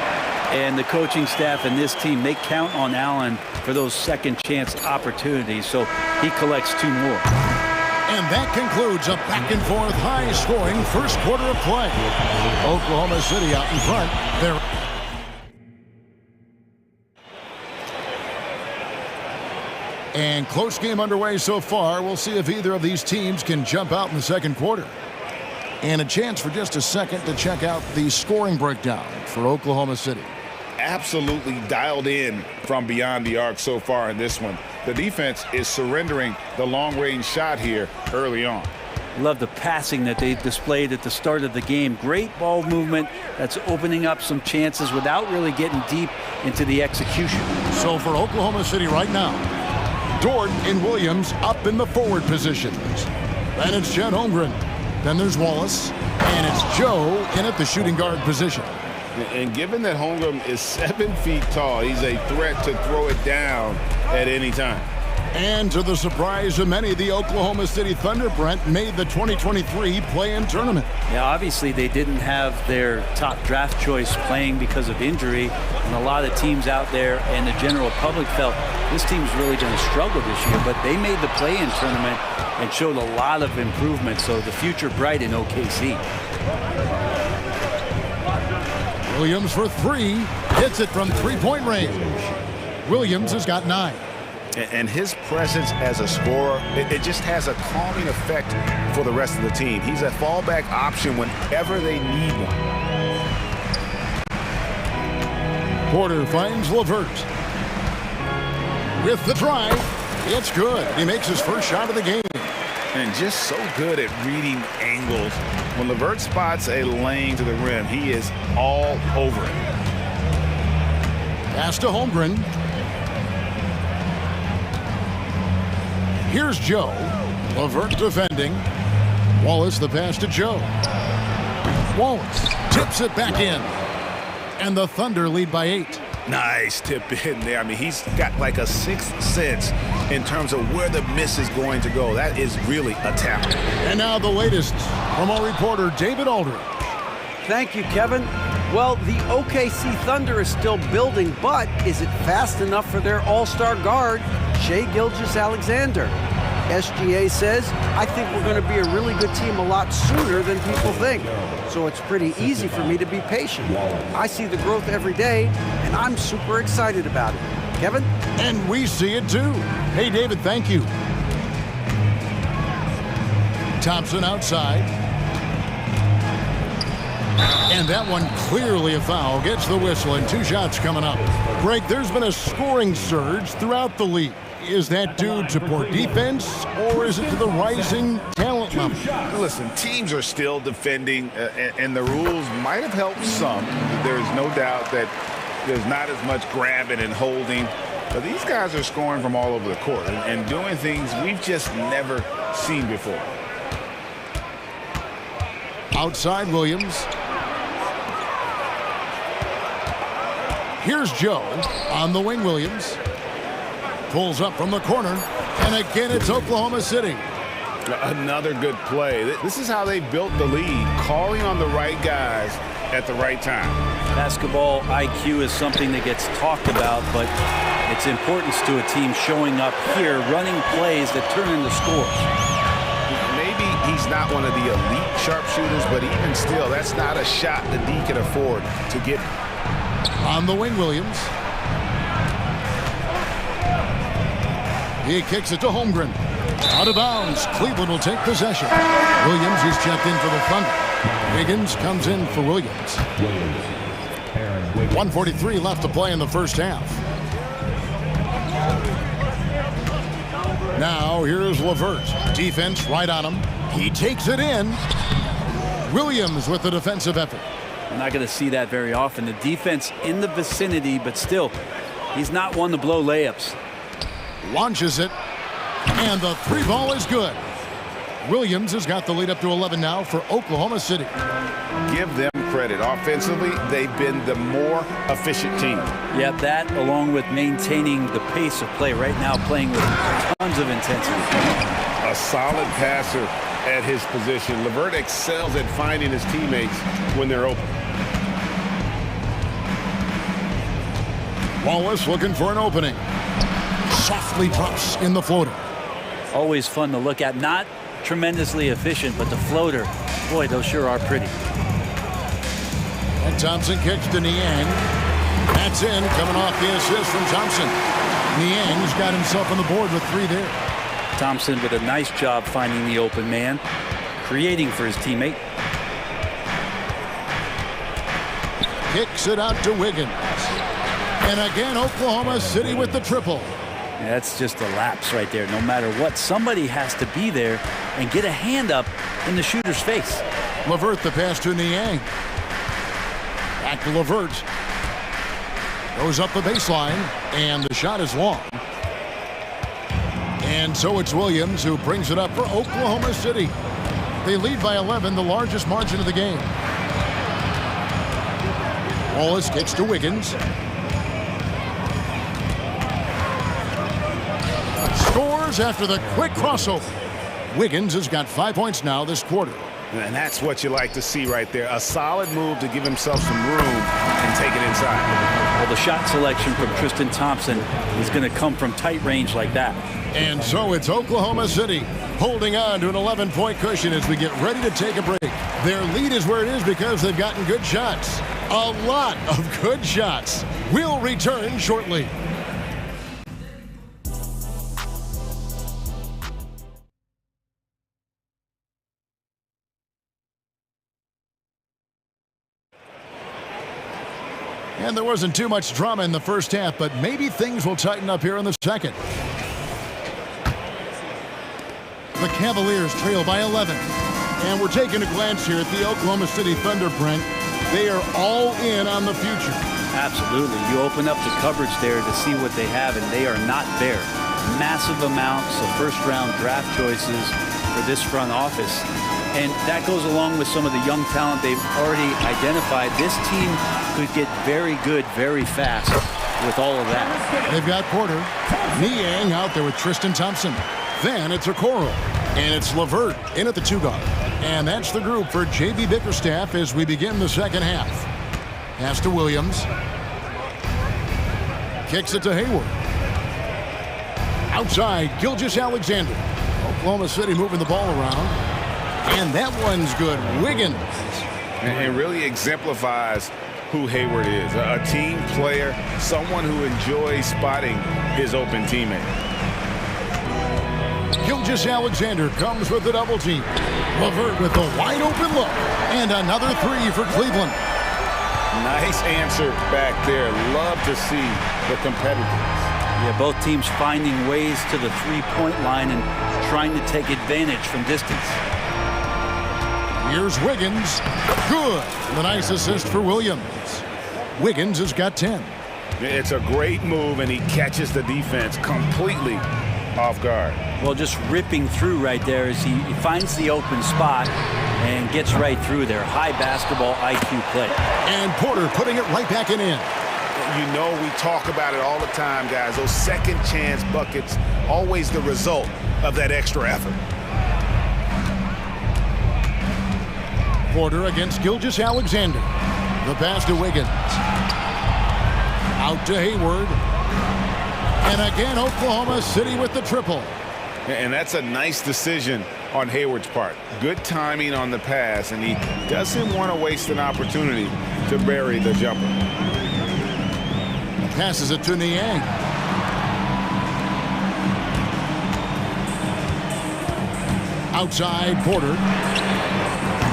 And the coaching staff and this team, they count on Allen for those second chance opportunities. So he collects 2 more. And that concludes a back-and-forth, high-scoring first quarter of play. Oklahoma City out in front. They're and close game underway so far. We'll see if either of these teams can jump out in the second quarter. And a chance for just a second to check out the scoring breakdown for Oklahoma City. Absolutely dialed in from beyond the arc so far in this one. The defense is surrendering the long-range shot here early on. Love the passing that they displayed at the start of the game. Great ball movement that's opening up some chances without really getting deep into the execution. So for Oklahoma City right now, Dort and Williams up in the forward positions. Then it's Chet Holmgren. Then there's Wallace. And it's Joe in at the shooting guard position. And given that Holmgren is 7 feet tall, he's a threat to throw it down at any time. And to the surprise of many, the Oklahoma City Thunder, Brent, made the 2023 play-in tournament. Yeah, obviously they didn't have their top draft choice playing because of injury, and a lot of teams out there and the general public felt this team's really going to struggle this year, but they made the play-in tournament and showed a lot of improvement, so the future bright in OKC. Williams for 3, hits it from three-point range. Williams has got 9. And his presence as a scorer, it just has a calming effect for the rest of the team. He's a fallback option whenever they need one. Porter finds LeVert. With the drive, it's good. He makes his first shot of the game. And just so good at reading angles. When LeVert spots a lane to the rim, he is all over it. Pass to Holmgren. Here's Joe. LeVert defending. Wallace the pass to Joe. Wallace tips it back in. And the Thunder lead by 8. Nice tip in there. I mean, he's got like a sixth sense in terms of where the miss is going to go. That is really a talent. And now the latest from our reporter, David Aldridge. Thank you, Kevin. Well, the OKC Thunder is still building, but is it fast enough for their all-star guard, Shai Gilgeous-Alexander? SGA says, I think we're going to be a really good team a lot sooner than people think. So it's pretty easy for me to be patient. I see the growth every day, and I'm super excited about it. Kevin? And we see it too. Hey, David, thank you. Thompson outside. And that one clearly a foul. Gets the whistle, and 2 shots coming up. Greg, there's been a scoring surge throughout the league. Is that due to poor defense, or is it to the rising talent level? Listen, teams are still defending, and the rules might have helped some. There's no doubt that there's not as much grabbing and holding. But these guys are scoring from all over the court and doing things we've just never seen before. Outside Williams. Here's Joe on the wing. Williams pulls up from the corner, and again it's Oklahoma City. Another good play. This is how they built the lead, calling on the right guys at the right time. Basketball IQ is something that gets talked about, but its importance to a team showing up here, running plays that turn into scores. Maybe he's not one of the elite sharpshooters, but even still, that's not a shot that D can afford to get. On the wing, Williams. He kicks it to Holmgren. Out of bounds. Cleveland will take possession. Williams is checked in for the Thunder. Wiggins comes in for Williams. 1:43 left to play in the first half. Now here's LeVert. Defense right on him. He takes it in. Williams with the defensive effort. We're not going to see that very often. The defense in the vicinity, but still, he's not one to blow layups. Launches it, and the three ball is good. Williams has got the lead up to 11 now for Oklahoma City. Give them credit. Offensively, they've been the more efficient team. Yeah, that along with maintaining the pace of play right now, playing with tons of intensity. A solid passer at his position. LeVert excels at finding his teammates when they're open. Wallace looking for an opening. Softly drops in the floater. Always fun to look at. Not tremendously efficient, but the floater, boy, those sure are pretty. And Thompson kicks to Niang. That's in, coming off the assist from Thompson. Niang's got himself on the board with 3 there. Thompson with a nice job finding the open man, creating for his teammate. Kicks it out to Wiggins. And again, Oklahoma City with the triple. Yeah, that's just a lapse right there. No matter what, somebody has to be there and get a hand up in the shooter's face. LeVert the pass to Niang. Back to LeVert. Goes up the baseline, and the shot is long. And so it's Williams who brings it up for Oklahoma City. They lead by 11, the largest margin of the game. Wallace kicks to Wiggins. Scores after the quick crossover. Wiggins has got 5 points now this quarter. And that's what you like to see right there. A solid move to give himself some room and take it inside. Well, the shot selection from Tristan Thompson is going to come from tight range like that. And so it's Oklahoma City holding on to an 11-point cushion as we get ready to take a break. Their lead is where it is because they've gotten good shots. A lot of good shots. We'll return shortly. And there wasn't too much drama in the first half, but maybe things will tighten up here in the second. The Cavaliers trail by 11. And we're taking a glance here at the Oklahoma City Thunder, Brent. They are all in on the future. Absolutely. You open up the coverage there to see what they have, and they are not there. Massive amounts of first-round draft choices for this front office. And that goes along with some of the young talent they've already identified. This team could get very good very fast with all of that. They've got Porter. Niang out there with Tristan Thompson. Then it's Okoro. And it's LeVert in at the 2-guard. And that's the group for J.B. Bickerstaff as we begin the second half. Pass to Williams. Kicks it to Hayward. Outside, Gilgeous-Alexander. Oklahoma City moving the ball around. And that one's good. Wiggins. And really exemplifies who Hayward is. A team player, someone who enjoys spotting his open teammate. Gilgeous-Alexander comes with the double team. LeVert with a wide open look. And another 3 for Cleveland. Nice answer back there. Love to see the competitiveness. Yeah, both teams finding ways to the three-point line and trying to take advantage from distance. Here's Wiggins. Good. The nice assist for Williams. Wiggins has got 10. It's a great move, and he catches the defense completely off guard. Well, just ripping through right there as he finds the open spot and gets right through there. High basketball IQ play. And Porter putting it right back in. You know, we talk about it all the time, guys. Those second chance buckets, always the result of that extra effort. Porter against Gilgeous-Alexander. The pass to Wiggins. Out to Hayward. And again, Oklahoma City with the triple. And that's a nice decision on Hayward's part. Good timing on the pass, and he doesn't want to waste an opportunity to bury the jumper. Passes it to Niang. Outside, Porter.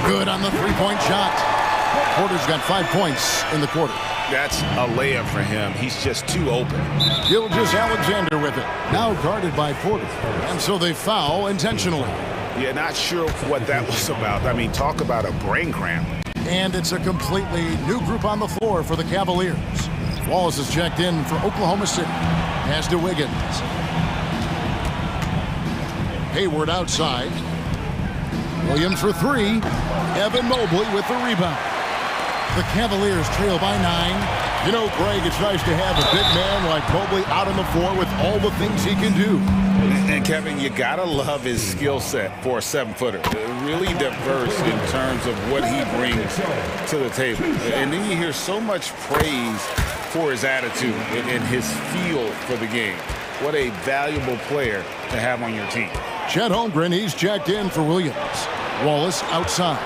Good on the three-point shot. Porter's got 5 points in the quarter. That's a layup for him. He's just too open. Gilgeous-Alexander with it. Now guarded by Porter. And so they foul intentionally. Yeah, not sure what that was about. I mean, talk about a brain cramp. And it's a completely new group on the floor for the Cavaliers. Wallace is checked in for Oklahoma City. Pass to Wiggins. Hayward outside. Williams for three. Evan Mobley with the rebound. The Cavaliers trail by 9. You know, Greg, it's nice to have a big man like Mobley out on the floor with all the things he can do. And Kevin, you gotta love his skill set for a 7-footer. Really diverse in terms of what he brings to the table. And then you hear so much praise for his attitude and his feel for the game. What a valuable player to have on your team. Chet Holmgren, he's checked in for Williams. Wallace outside.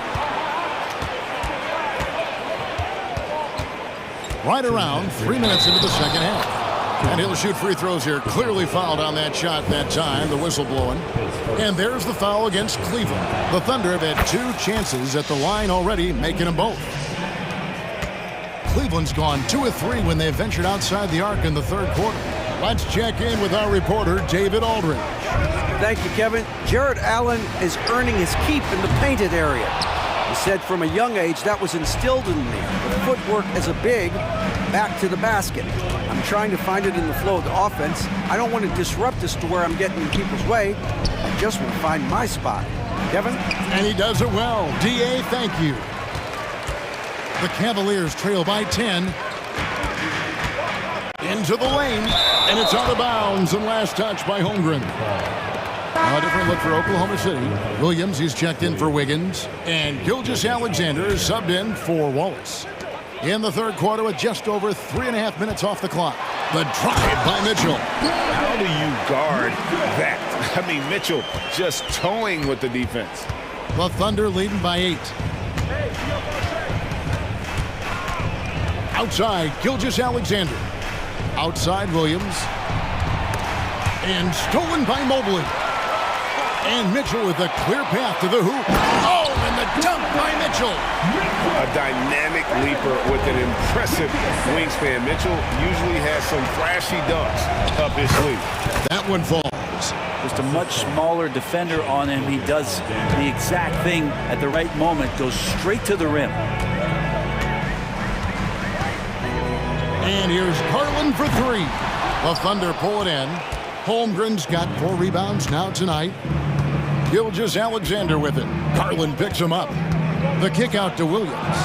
Right around 3 minutes into the second half. And he'll shoot free throws here. Clearly fouled on that shot that time. The whistle blowing. And there's the foul against Cleveland. The Thunder have had 2 chances at the line already, making them both. Cleveland's gone 2 of 3 when they ventured outside the arc in the third quarter. Let's check in with our reporter, David Aldridge. Thank you, Kevin. Jared Allen is earning his keep in the painted area. He said from a young age that was instilled in me. The footwork as a big, back to the basket. I'm trying to find it in the flow of the offense. I don't want to disrupt us to where I'm getting in people's way. I just want to find my spot. Kevin? And he does it well. D.A., thank you. The Cavaliers trail by 10. Into the lane, and it's out of bounds, and last touch by Holmgren. A different look for Oklahoma City. Williams, he's checked in for Wiggins, and Gilgeous-Alexander is subbed in for Wallace. In the third quarter with just over 3.5 minutes off the clock. The drive by Mitchell. How do you guard that? I mean, Mitchell just towing with the defense. The Thunder leading by 8. Outside, Gilgeous-Alexander. Outside, Williams. And stolen by Mobley. And Mitchell with a clear path to the hoop. Oh, and the dunk by Mitchell. A dynamic leaper with an impressive wingspan. Mitchell usually has some flashy dunks up his sleeve. That one falls. Just a much smaller defender on him. He does the exact thing at the right moment. Goes straight to the rim. And here's Garland for 3. The Thunder pull it in. Holmgren's got 4 rebounds now tonight. Gilgeous-Alexander with it. Garland picks him up. The kick out to Williams.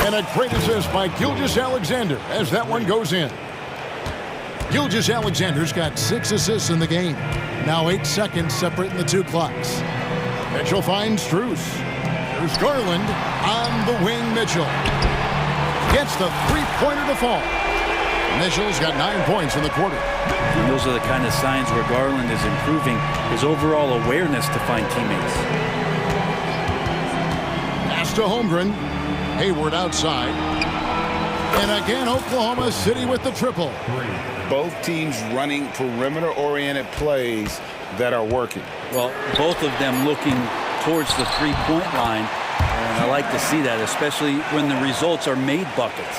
And a great assist by Gilgeous-Alexander as that one goes in. Gilgeous-Alexander's got 6 assists in the game. Now 8 seconds separating the 2 clocks. Mitchell finds Strus. There's Garland on the wing. Mitchell gets the 3-pointer to fall. Mitchell's got 9 points in the quarter. And those are the kind of signs where Garland is improving his overall awareness to find teammates. Pass to Holmgren. Hayward outside. And again, Oklahoma City with the triple. Both teams running perimeter-oriented plays that are working. Well, both of them looking towards the 3-point line. And I like to see that, especially when the results are made buckets.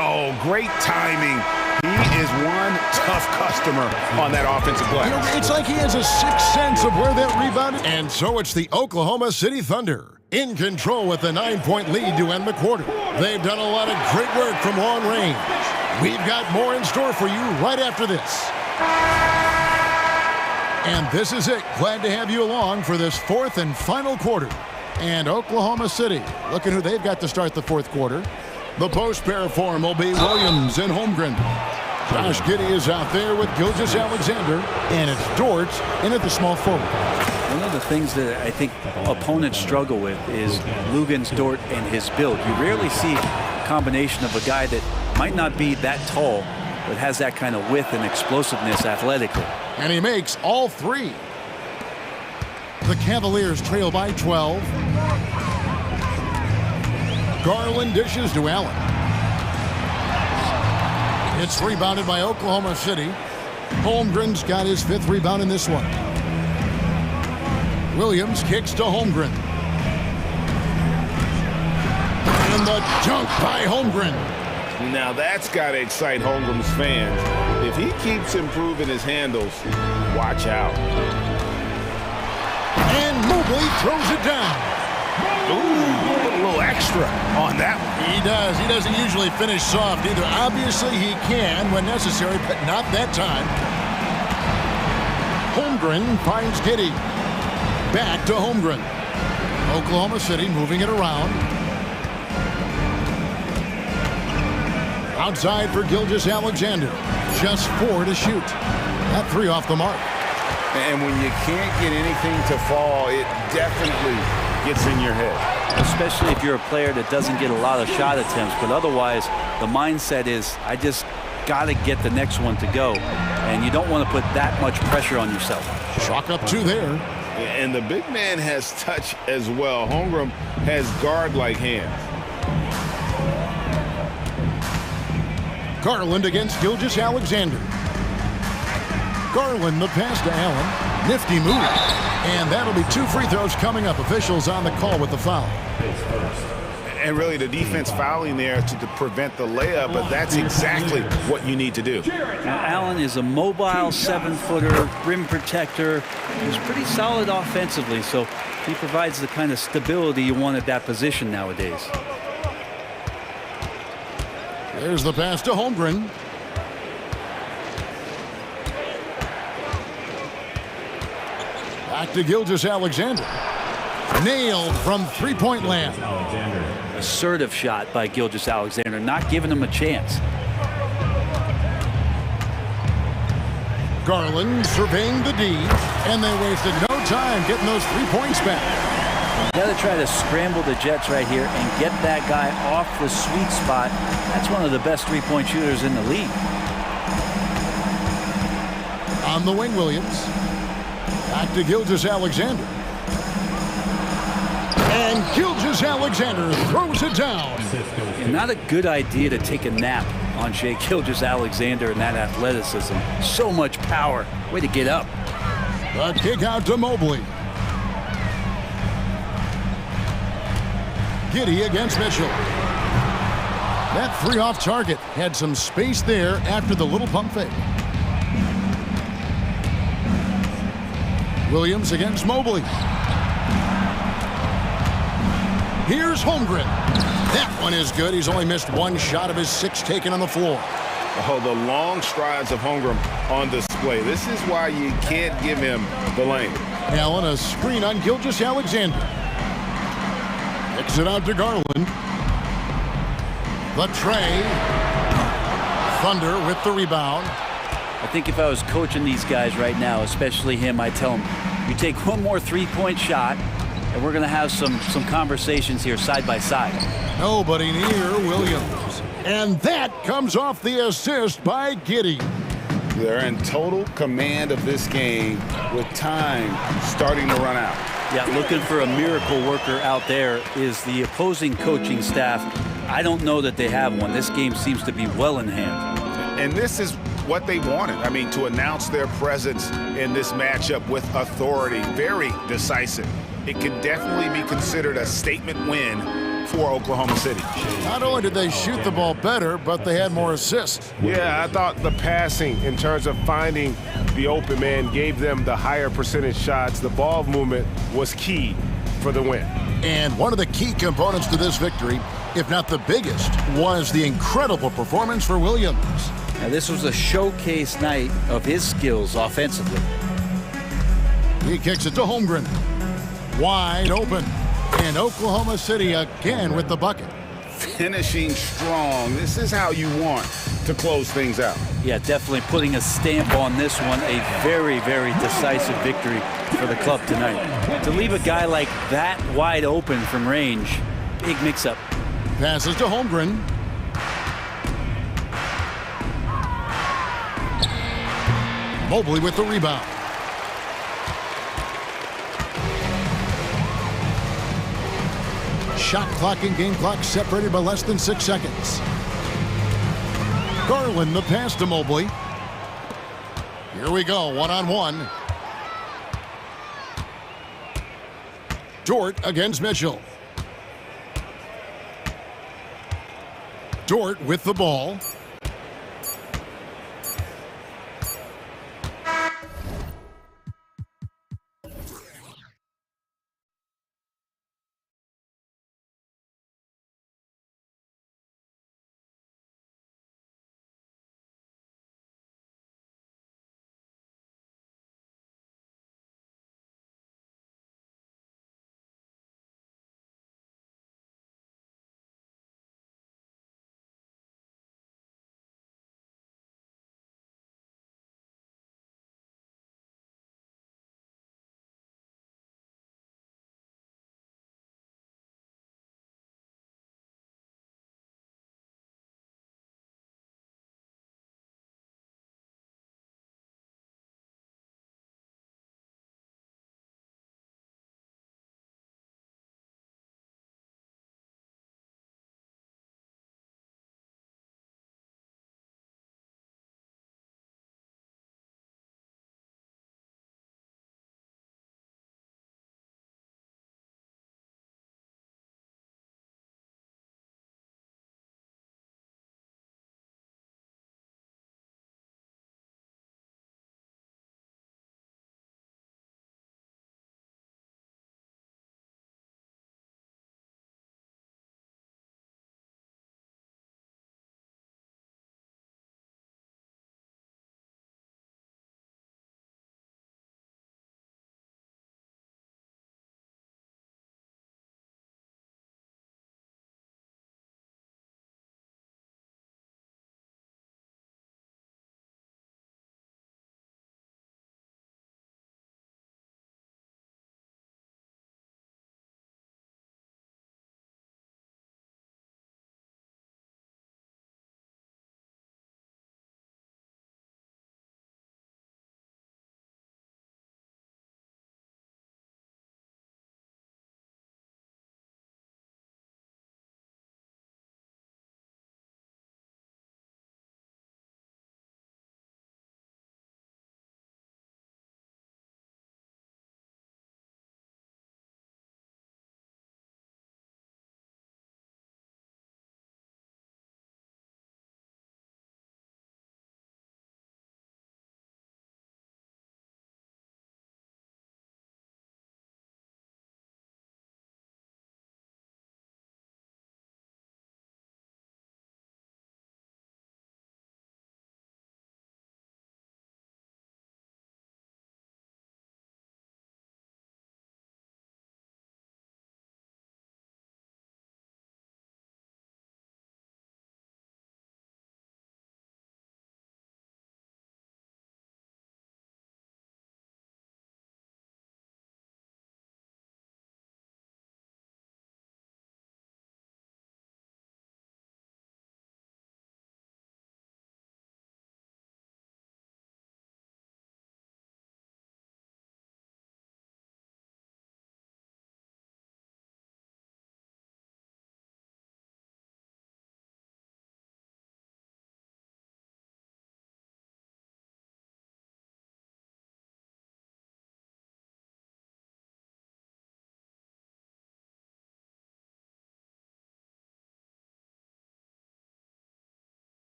Oh, great timing. He is one tough customer on that offensive glass. You know, it's like he has a sixth sense of where that rebound is. And so it's the Oklahoma City Thunder in control with a 9-point lead to end the quarter. They've done a lot of great work from long range. We've got more in store for you right after this. And this is it. Glad to have you along for this 4th and final quarter. And Oklahoma City, looking who they've got to start the 4th quarter. The post pair form will be Williams and Holmgren. Josh Giddey is out there with Gilgeous-Alexander, and it's Dort in at the small forward. One of the things that I think opponents struggle with is Luguentz Dort and his build. You rarely see a combination of a guy that might not be that tall, but has that kind of width and explosiveness athletically. And he makes all 3. The Cavaliers trail by 12. Garland dishes to Allen. It's rebounded by Oklahoma City. Holmgren's got his 5th rebound in this one. Williams kicks to Holmgren. And the dunk by Holmgren. Now that's got to excite Holmgren's fans. If he keeps improving his handles, watch out. And Mobley throws it down. Ooh, put a little extra on that one. He does. He doesn't usually finish soft either. Obviously, he can when necessary, but not that time. Holmgren finds Giddey. Back to Holmgren. Oklahoma City moving it around. Outside for Gilgeous-Alexander. Just 4 to shoot. That 3 off the mark. And when you can't get anything to fall, it definitely gets in your head. Especially if you're a player that doesn't get a lot of shot attempts. But otherwise, the mindset is, I just got to get the next one to go. And you don't want to put that much pressure on yourself. Chalk up 2 there. And the big man has touch as well. Holmgren has guard-like hands. Garland against Gilgeous-Alexander. Garland the pass to Allen. Nifty move. And that'll be 2 free throws coming up. Officials on the call with the foul. And really the defense fouling there to prevent the layup, but that's exactly what you need to do. Now, Allen is a mobile 7-footer, rim protector. He's pretty solid offensively, so he provides the kind of stability you want at that position nowadays. There's the pass to Holmgren. Back to Gilgeous-Alexander. Nailed from three-point land. Assertive shot by Gilgeous-Alexander, not giving him a chance. Garland surveying the D, and they wasted no time getting those 3 points back. You got to try to scramble the Jets right here and get that guy off the sweet spot. That's one of the best 3-point shooters in the league. On the wing, Williams. Back to Gilgeous-Alexander. And Gilgeous-Alexander throws it down. And not a good idea to take a nap on Shai Gilgeous-Alexander and that athleticism. So much power. Way to get up. The kick out to Mobley. Giddey against Mitchell. That 3 off target had some space there after the little pump fake. Williams against Mobley. Here's Holmgren. That one is good. He's only missed 1 shot of his 6 taken on the floor. Oh, the long strides of Holmgren on display. This is why you can't give him the lane. Allen, a screen on Gilgeous-Alexander. Kicks it out to Garland. The tray. Thunder with the rebound. I think if I was coaching these guys right now, especially him, I'd tell him, you take 1 more 3-point shot, and we're going to have some conversations here side by side. Nobody near Williams. And that comes off the assist by Giddey. They're in total command of this game with time starting to run out. Yeah, looking for a miracle worker out there is the opposing coaching staff. I don't know that they have one. This game seems to be well in hand. And this is what they wanted. I mean, to announce their presence in this matchup with authority. Very decisive. It could definitely be considered a statement win for Oklahoma City. Not only did they shoot the ball better, but they had more assists. Yeah, I thought the passing in terms of finding the open man gave them the higher percentage shots. The ball movement was key for the win. And one of the key components to this victory, if not the biggest, was the incredible performance for Williams. Now, this was a showcase night of his skills offensively. He kicks it to Holmgren. Wide open. And Oklahoma City again with the bucket. Finishing strong. This is how you want to close things out. Yeah, definitely putting a stamp on this one. A very, very decisive victory for the club tonight. To leave a guy like that wide open from range, big mix-up. Passes to Holmgren. Mobley with the rebound. Shot clock and game clock separated by less than 6 seconds. Garland the pass to Mobley. Here we go, 1-on-1. Dort against Mitchell. Dort with the ball.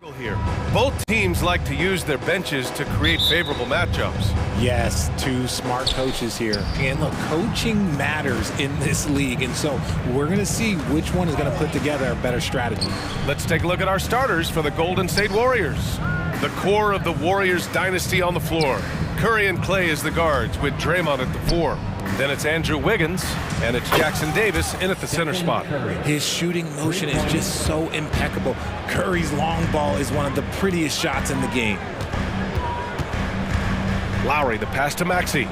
Here. Both teams like to use their benches to create favorable matchups. Yes, two smart coaches here. And look, coaching matters in this league, and so we're going to see which one is going to put together a better strategy. Let's take a look at our starters for the Golden State Warriors. The core of the Warriors dynasty on the floor. Curry and Clay as the guards, with Draymond at the 4. Then it's Andrew Wiggins, and it's Jackson Davis in at the center spot. His shooting motion is just so impeccable. Curry's long ball is one of the prettiest shots in the game. Lowry, the pass to Maxey.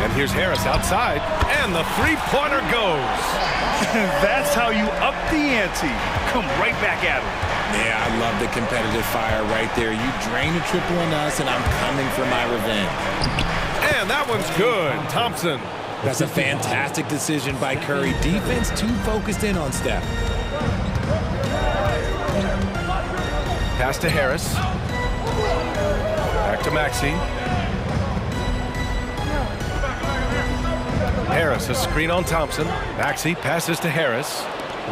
And here's Harris outside, and the three-pointer goes. That's how you up the ante. Come right back at him. Yeah, I love the competitive fire right there. You drain a triple on us, and I'm coming for my revenge. And that one's good. Thompson. That's a fantastic decision by Curry. Defense too focused in on Steph. Pass to Harris. Back to Maxey. Harris, a screen on Thompson. Maxey passes to Harris.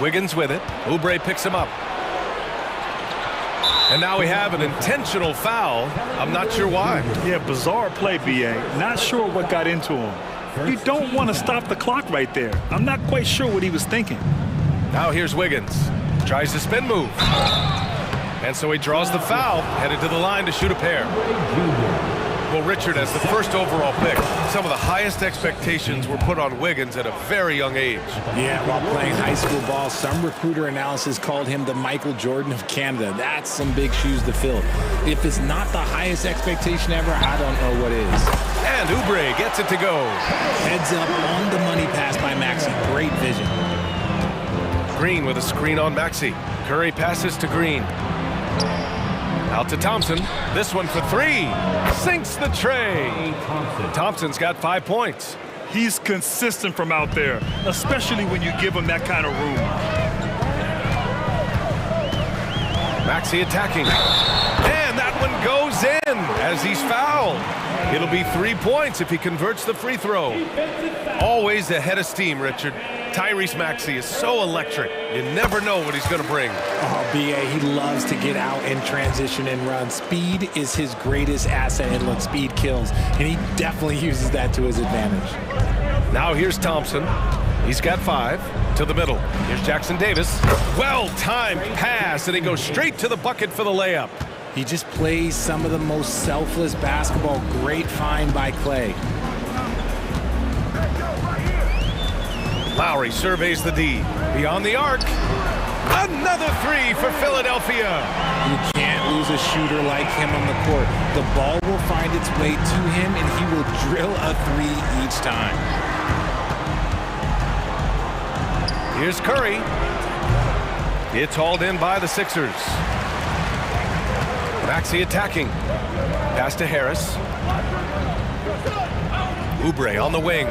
Wiggins with it. Oubre picks him up. And now we have an intentional foul. I'm not sure why. Yeah, bizarre play, B.A. Not sure what got into him. You don't want to stop the clock right there. I'm not quite sure what he was thinking. Now here's Wiggins. Tries the spin move. And so he draws the foul, headed to the line to shoot a pair. Well, Richard, as the first overall pick, some of the highest expectations were put on Wiggins at a very young age. Yeah, while playing high school ball, some recruiter analysis called him the Michael Jordan of Canada. That's some big shoes to fill. If it's not the highest expectation ever, I don't know what is. And Oubre gets it to go. Heads up on the money pass by Maxey. Great vision. Green with a screen on Maxey. Curry passes to Green. Out to Thompson. This one for 3. Sinks the tray. Thompson's got 5 points. He's consistent from out there, especially when you give him that kind of room. Maxey attacking. And that one goes in as he's fouled. It'll be 3 points if he converts the free throw. Always a head of steam, Richard. Tyrese Maxey is so electric. You never know what he's going to bring. Oh, B.A., he loves to get out and transition and run. Speed is his greatest asset, and look, speed kills. And he definitely uses that to his advantage. Now here's Thompson. He's got 5 to the middle. Here's Jackson Davis. Well-timed pass, and he goes straight to the bucket for the layup. He just plays some of the most selfless basketball. Great find by Clay. Lowry surveys the D. Beyond the arc. Another 3 for Philadelphia. You can't lose a shooter like him on the court. The ball will find its way to him, and he will drill a 3 each time. Here's Curry. It's hauled in by the Sixers. Maxey attacking. Pass to Harris. Oubre on the wing.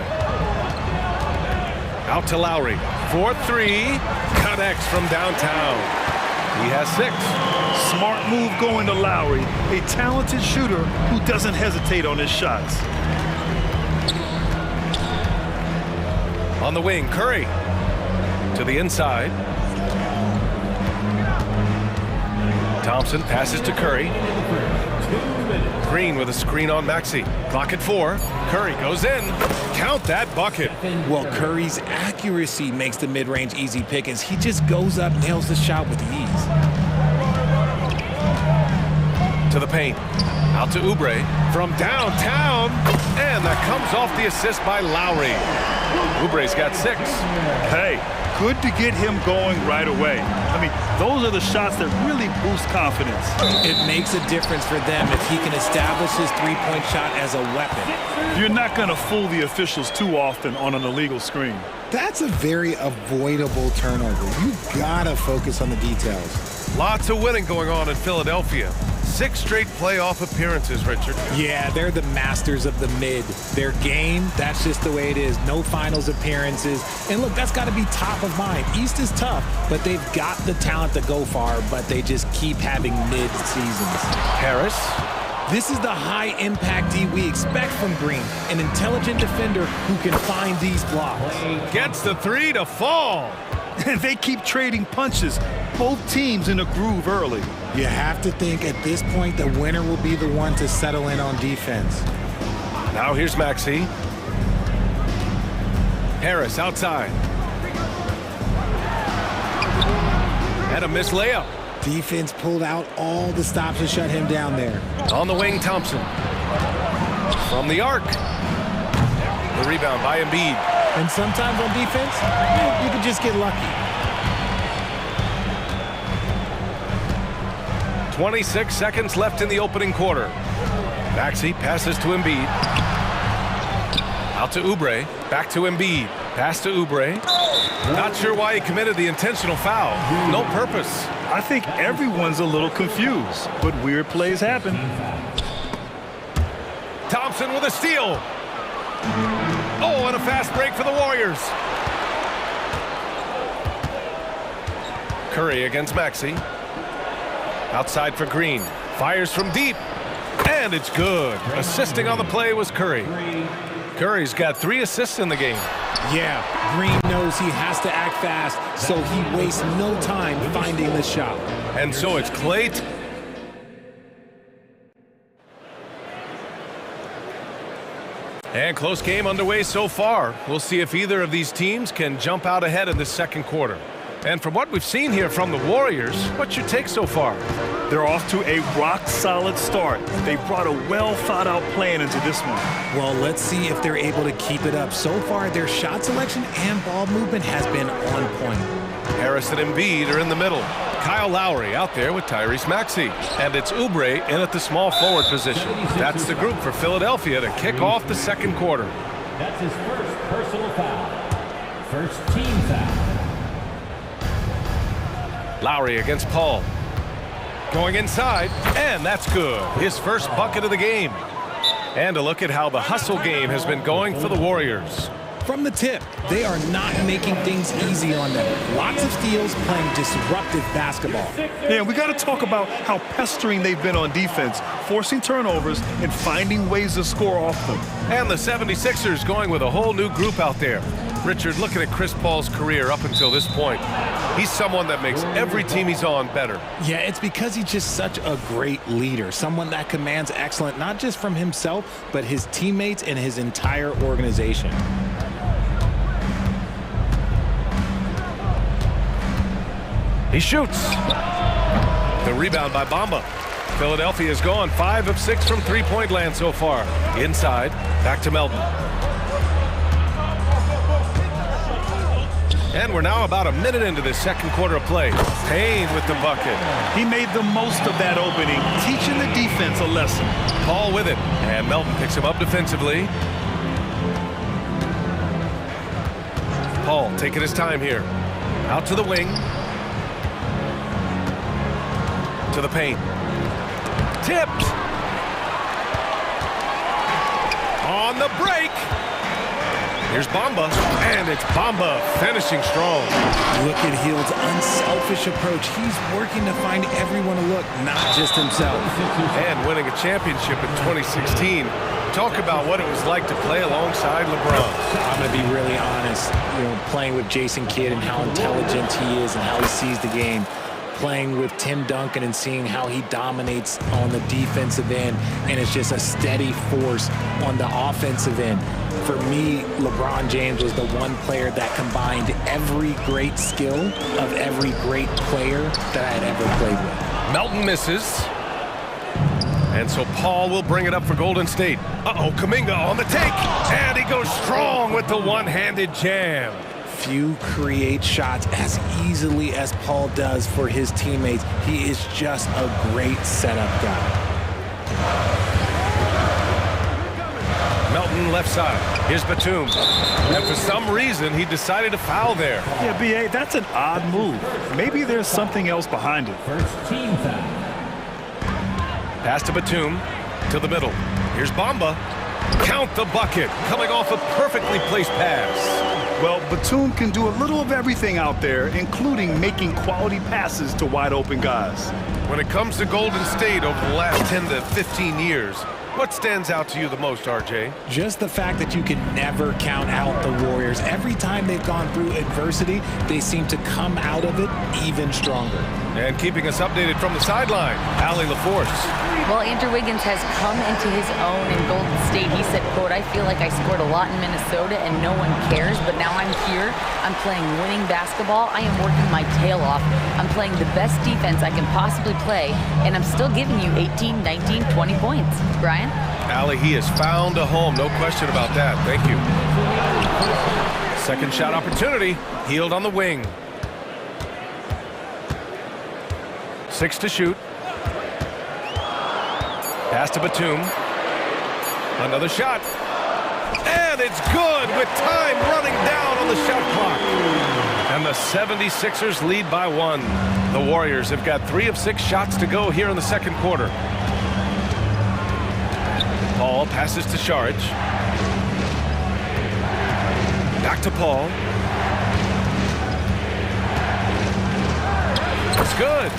Out to Lowry. 4-3. Connects from downtown. He has 6. Smart move going to Lowry. A talented shooter who doesn't hesitate on his shots. On the wing, Curry. To the inside. Thompson passes to Curry. Green with a screen on Maxey. Clock at 4. Curry goes in. Count that bucket. Well, Curry's accuracy makes the mid-range easy pickings. He just goes up, nails the shot with ease. To the paint. Out to Oubre. From downtown. And that comes off the assist by Lowry. Oubre's got 6. Hey, good to get him going right away. I mean, those are the shots that really boost confidence. It makes a difference for them if he can establish his three-point shot as a weapon. You're not going to fool the officials too often on an illegal screen. That's a very avoidable turnover. You gotta focus on the details. Lots of winning going on in Philadelphia. 6 straight playoff appearances, Richard. Yeah, they're the masters of the mid. Their game, that's just the way it is. No finals appearances. And look, that's got to be top of mind. East is tough, but they've got the talent to go far, but they just keep having mid-seasons. Harris. This is the high-impact D we expect from Green, an intelligent defender who can find these blocks. Gets the 3 to fall. And they keep trading punches. Both teams in a groove early. You have to think at this point the winner will be the one to settle in on defense. Now here's Maxey. Harris outside. And a missed layup. Defense pulled out all the stops to shut him down there. On the wing, Thompson. From the arc. The rebound by Embiid. And sometimes on defense, you can just get lucky. 26 seconds left in the opening quarter. Maxey passes to Embiid. Out to Oubre. Back to Embiid. Pass to Oubre. Not sure why he committed the intentional foul. No purpose. I think everyone's a little confused, but weird plays happen. Thompson with a steal. Oh, and a fast break for the Warriors. Curry against Maxey. Outside for Green. Fires from deep. And it's good. Assisting on the play was Curry. Curry's got 3 assists in the game. Yeah, Green knows he has to act fast, so he wastes no time finding the shot. And so it's Clay. And close game underway so far. We'll see if either of these teams can jump out ahead in the second quarter. And from what we've seen here from the Warriors, what's your take so far? They're off to a rock-solid start. They brought a well-thought-out plan into this one. Well, let's see if they're able to keep it up. So far, their shot selection and ball movement has been on point. Harris and Embiid are in the middle. Kyle Lowry out there with Tyrese Maxey. And it's Oubre in at the small forward position. That's the group for Philadelphia to kick off the second quarter. That's his first personal foul. First team foul. Lowry against Paul. Going inside, and that's good. His first bucket of the game. And a look at how the hustle game has been going for the Warriors. From the tip, they are not making things easy on them. Lots of steals, playing disruptive basketball. Yeah, we got to talk about how pestering they've been on defense, forcing turnovers and finding ways to score off them. And the 76ers going with a whole new group out there. Richard, looking at Chris Paul's career up until this point, he's someone that makes every team he's on better. Yeah, it's because he's just such a great leader, someone that commands excellence, not just from himself, but his teammates and his entire organization. He shoots. The rebound by Bamba. Philadelphia has gone 5 of 6 from three-point land so far. Inside, back to Melton. And we're now about a minute into this second quarter of play. Payne with the bucket. He made the most of that opening, teaching the defense a lesson. Paul with it, and Melton picks him up defensively. Paul taking his time here. Out to the wing. To the paint. Tipped. On the break. Here's Bamba, and it's Bamba finishing strong. Look at Hield's unselfish approach. He's working to find everyone to look, not just himself. And winning a championship in 2016. Talk about what it was like to play alongside LeBron. I'm going to be really honest, playing with Jason Kidd and how intelligent he is and how he sees the game. Playing with Tim Duncan and seeing how he dominates on the defensive end, and it's just a steady force on the offensive end. For me, LeBron James was the one player that combined every great skill of every great player that I had ever played with. Melton misses. And so Paul will bring it up for Golden State. Uh-oh, Kuminga on the take. And he goes strong with the one-handed jam. Few create shots as easily as Paul does for his teammates. He is just a great setup guy. Melton left side. Here's Batum. And for some reason, he decided to foul there. Yeah, B.A., that's an odd move. Maybe there's something else behind it. First team foul. Pass to Batum. To the middle. Here's Bamba. Count the bucket. Coming off a perfectly placed pass. Well, Batum can do a little of everything out there, including making quality passes to wide open guys. When it comes to Golden State over the last 10 to 15 years, What stands out to you the most, RJ? Just the fact that you can never count out the Warriors. Every time they've gone through adversity, they seem to come out of it even stronger. And keeping us updated from the sideline, Allie LaForce. Well, Andrew Wiggins has come into his own in Golden State. He said, quote, I feel like I scored a lot in Minnesota and no one cares, but now I'm here. I'm playing winning basketball. I am working my tail off. I'm playing the best defense I can possibly play, and I'm still giving you 18, 19, 20 points. Brian? Allie, he has found a home. No question about that. Thank you. Second shot opportunity. Hield on the wing. 6 to shoot. Pass to Batum. Another shot. And it's good with time running down on the shot clock. And the 76ers lead by 1. The Warriors have got 3 of 6 shots to go here in the second quarter. Paul passes to Saric. Back to Paul. It's good.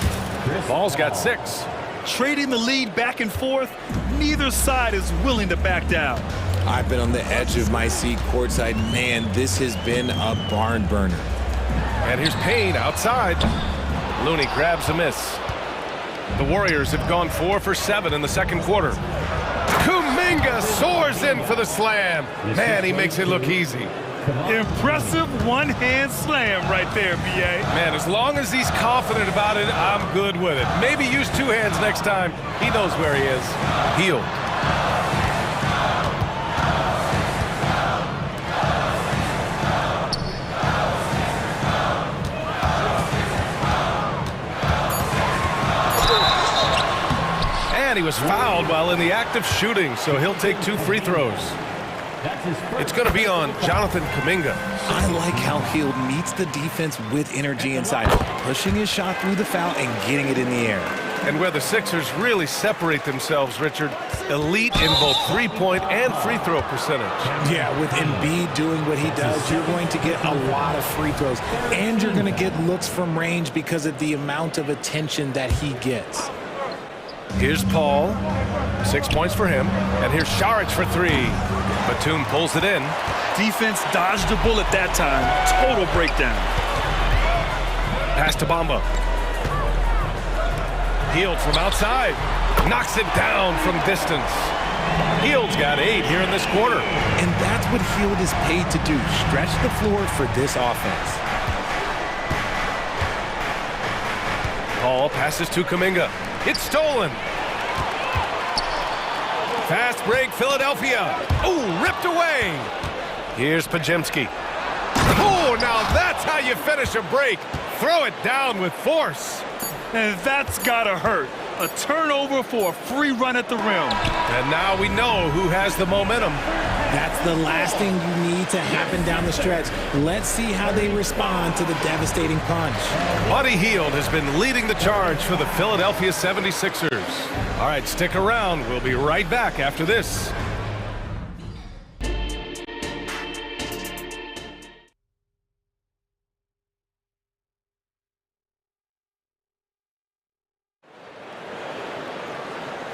Paul's got 6. Trading the lead back and forth, neither side is willing to back down. I've been on the edge of my seat courtside. Man, this has been a barn burner. And here's Payne outside. Looney grabs a miss. The Warriors have gone 4 for 7 in the second quarter. Kuminga soars in for the slam. Man, he makes it look easy. Impressive one-hand slam right there, B.A. Man, as long as he's confident about it, I'm good with it. Maybe use 2 hands next time. He knows where he is. Hield. And he was fouled while in the act of shooting, so he'll take 2 free throws. It's going to be on Jonathan Kuminga. I like how Hield meets the defense with energy inside, pushing his shot through the foul and getting it in the air. And where the Sixers really separate themselves, Richard, elite in both three-point and free throw percentage. Yeah, with Embiid doing what he does, you're going to get a lot of free throws, and you're going to get looks from range because of the amount of attention that he gets. Here's Paul, 6 points for him, and here's Saric for 3. Batum pulls it in. Defense dodged a bullet that time. Total breakdown. Pass to Bamba. Hield from outside. Knocks it down from distance. Hield's got 8 here in this quarter. And that's what Hield is paid to do, stretch the floor for this offense. Paul passes to Kuminga. It's stolen. Fast break, Philadelphia. Oh, ripped away. Here's Pajemski. Oh, now that's how you finish a break. Throw it down with force. And that's gotta hurt. A turnover for a free run at the rim. And now we know who has the momentum. That's the last thing you need to happen down the stretch. Let's see how they respond to the devastating punch. Buddy Hield has been leading the charge for the Philadelphia 76ers. All right, stick around. We'll be right back after this.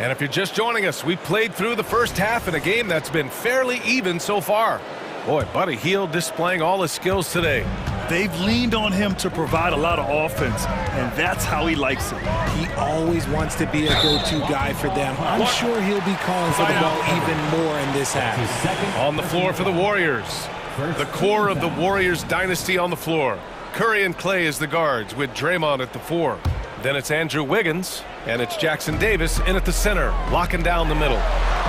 And if you're just joining us, we played through the first half in a game that's been fairly even so far. Boy, Buddy Hield displaying all his skills today. They've leaned on him to provide a lot of offense, and that's how he likes it. He always wants to be a go-to guy for them. I'm sure he'll be calling for the ball even more in this half. On the floor for the Warriors. The core of the Warriors dynasty on the floor. Curry and Clay as the guards with Draymond at the 4. Then it's Andrew Wiggins, and it's Jackson Davis in at the center, locking down the middle.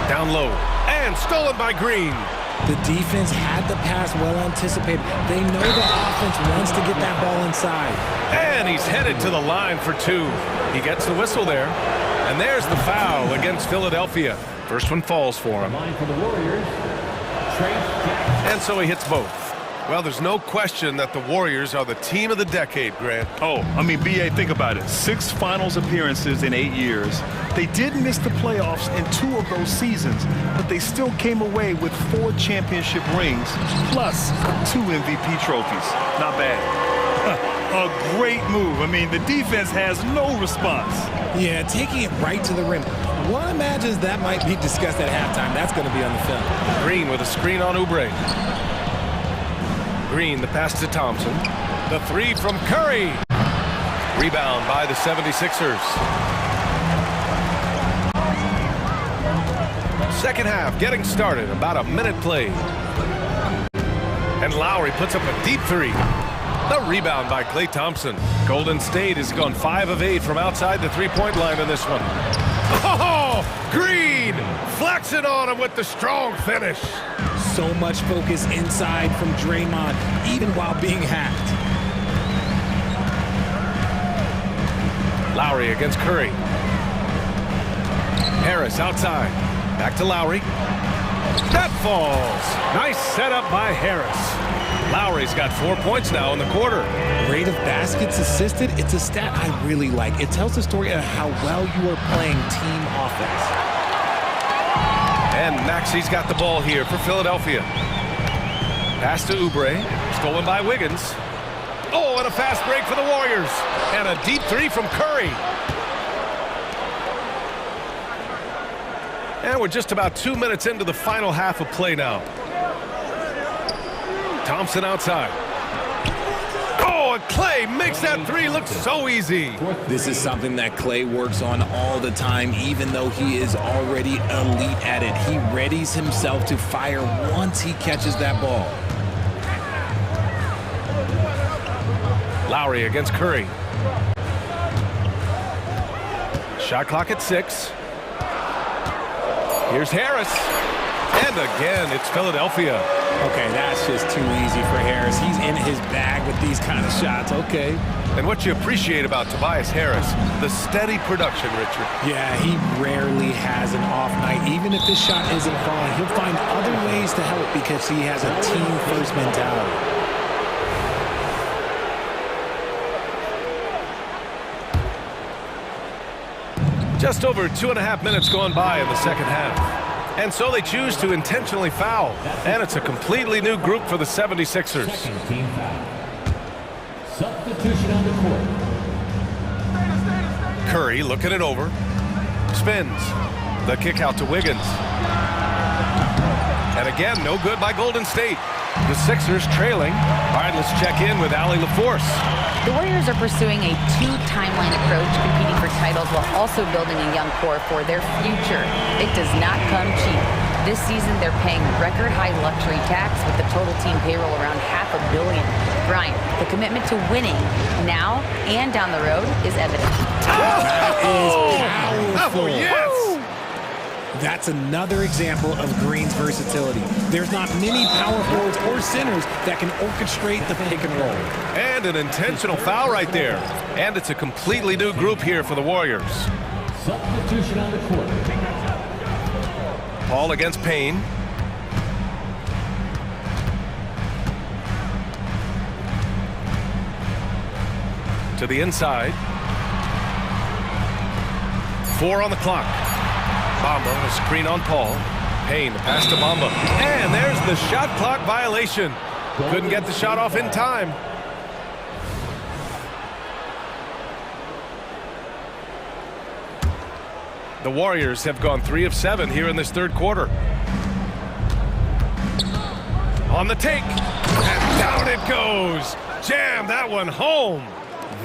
Down low, and stolen by Green. The defense had the pass well anticipated. They know the offense wants to get that ball inside. And he's headed to the line for 2. He gets the whistle there. And there's the foul against Philadelphia. First one falls for him. And so he hits both. Well, there's no question that the Warriors are the team of the decade, Grant. Oh, I mean, B.A., think about it. 6 finals appearances in 8 years. They did miss the playoffs in 2 of those seasons, but they still came away with 4 championship rings, plus 2 MVP trophies. Not bad. A great move. I mean, the defense has no response. Yeah, taking it right to the rim. One imagines that might be discussed at halftime. That's going to be on the film. Green with a screen on Oubre. Green, the pass to Thompson. The three from Curry. Rebound by the 76ers. Second half getting started. About a minute played. And Lowry puts up a deep three. The rebound by Klay Thompson. Golden State has gone 5 of 8 from outside the three-point line in this one. Oh, Green flexing on him with the strong finish. So much focus inside from Draymond, even while being hacked. Lowry against Curry. Harris outside. Back to Lowry. That falls. Nice setup by Harris. Lowry's got 4 points now in the quarter. Rate of baskets assisted, it's a stat I really like. It tells the story of how well you are playing team offense. And Maxi's got the ball here for Philadelphia. Pass to Oubre. Stolen by Wiggins. Oh, and a fast break for the Warriors. And a deep three from Curry. And we're just about 2 minutes into the final half of play now. Thompson outside. Oh, and Klay makes that three look so easy. This is something that Klay works on all the time, even though he is already elite at it. He readies himself to fire once he catches that ball. Lowry against Curry. Shot clock at 6. Here's Harris. And again, it's Philadelphia. Okay, that's just too easy for Harris. He's in his bag with these kind of shots. Okay. And what you appreciate about Tobias Harris, the steady production, Richard. Yeah, he rarely has an off night. Even if his shot isn't falling, he'll find other ways to help because he has a team-first mentality. Just over 2.5 minutes gone by in the second half. And so they choose to intentionally foul. And it's a completely new group for the 76ers. Second team foul. Substitution on the court. Curry looking it over. Spins. The kick out to Wiggins. And again, no good by Golden State. The Sixers trailing. All right, let's check in with Allie LaForce. The Warriors are pursuing a two-timeline approach, competing for titles while also building a young core for their future. It does not come cheap. This season, they're paying record-high luxury tax with the total team payroll around $500 million. Brian, the commitment to winning now and down the road is evident. That is powerful. Oh, yes! That's another example of Green's versatility. There's not many power forwards or centers that can orchestrate the pick and roll. And an intentional foul right there. And it's a completely new group here for the Warriors. Substitution on the court. Paul against Payne. To the inside. 4 on the clock. Bamba, a screen on Paul. Payne, the pass to Bamba. And there's the shot clock violation. Couldn't get the shot off in time. The Warriors have gone 3 of 7 here in this third quarter. On the take. And down it goes. Jam that one home.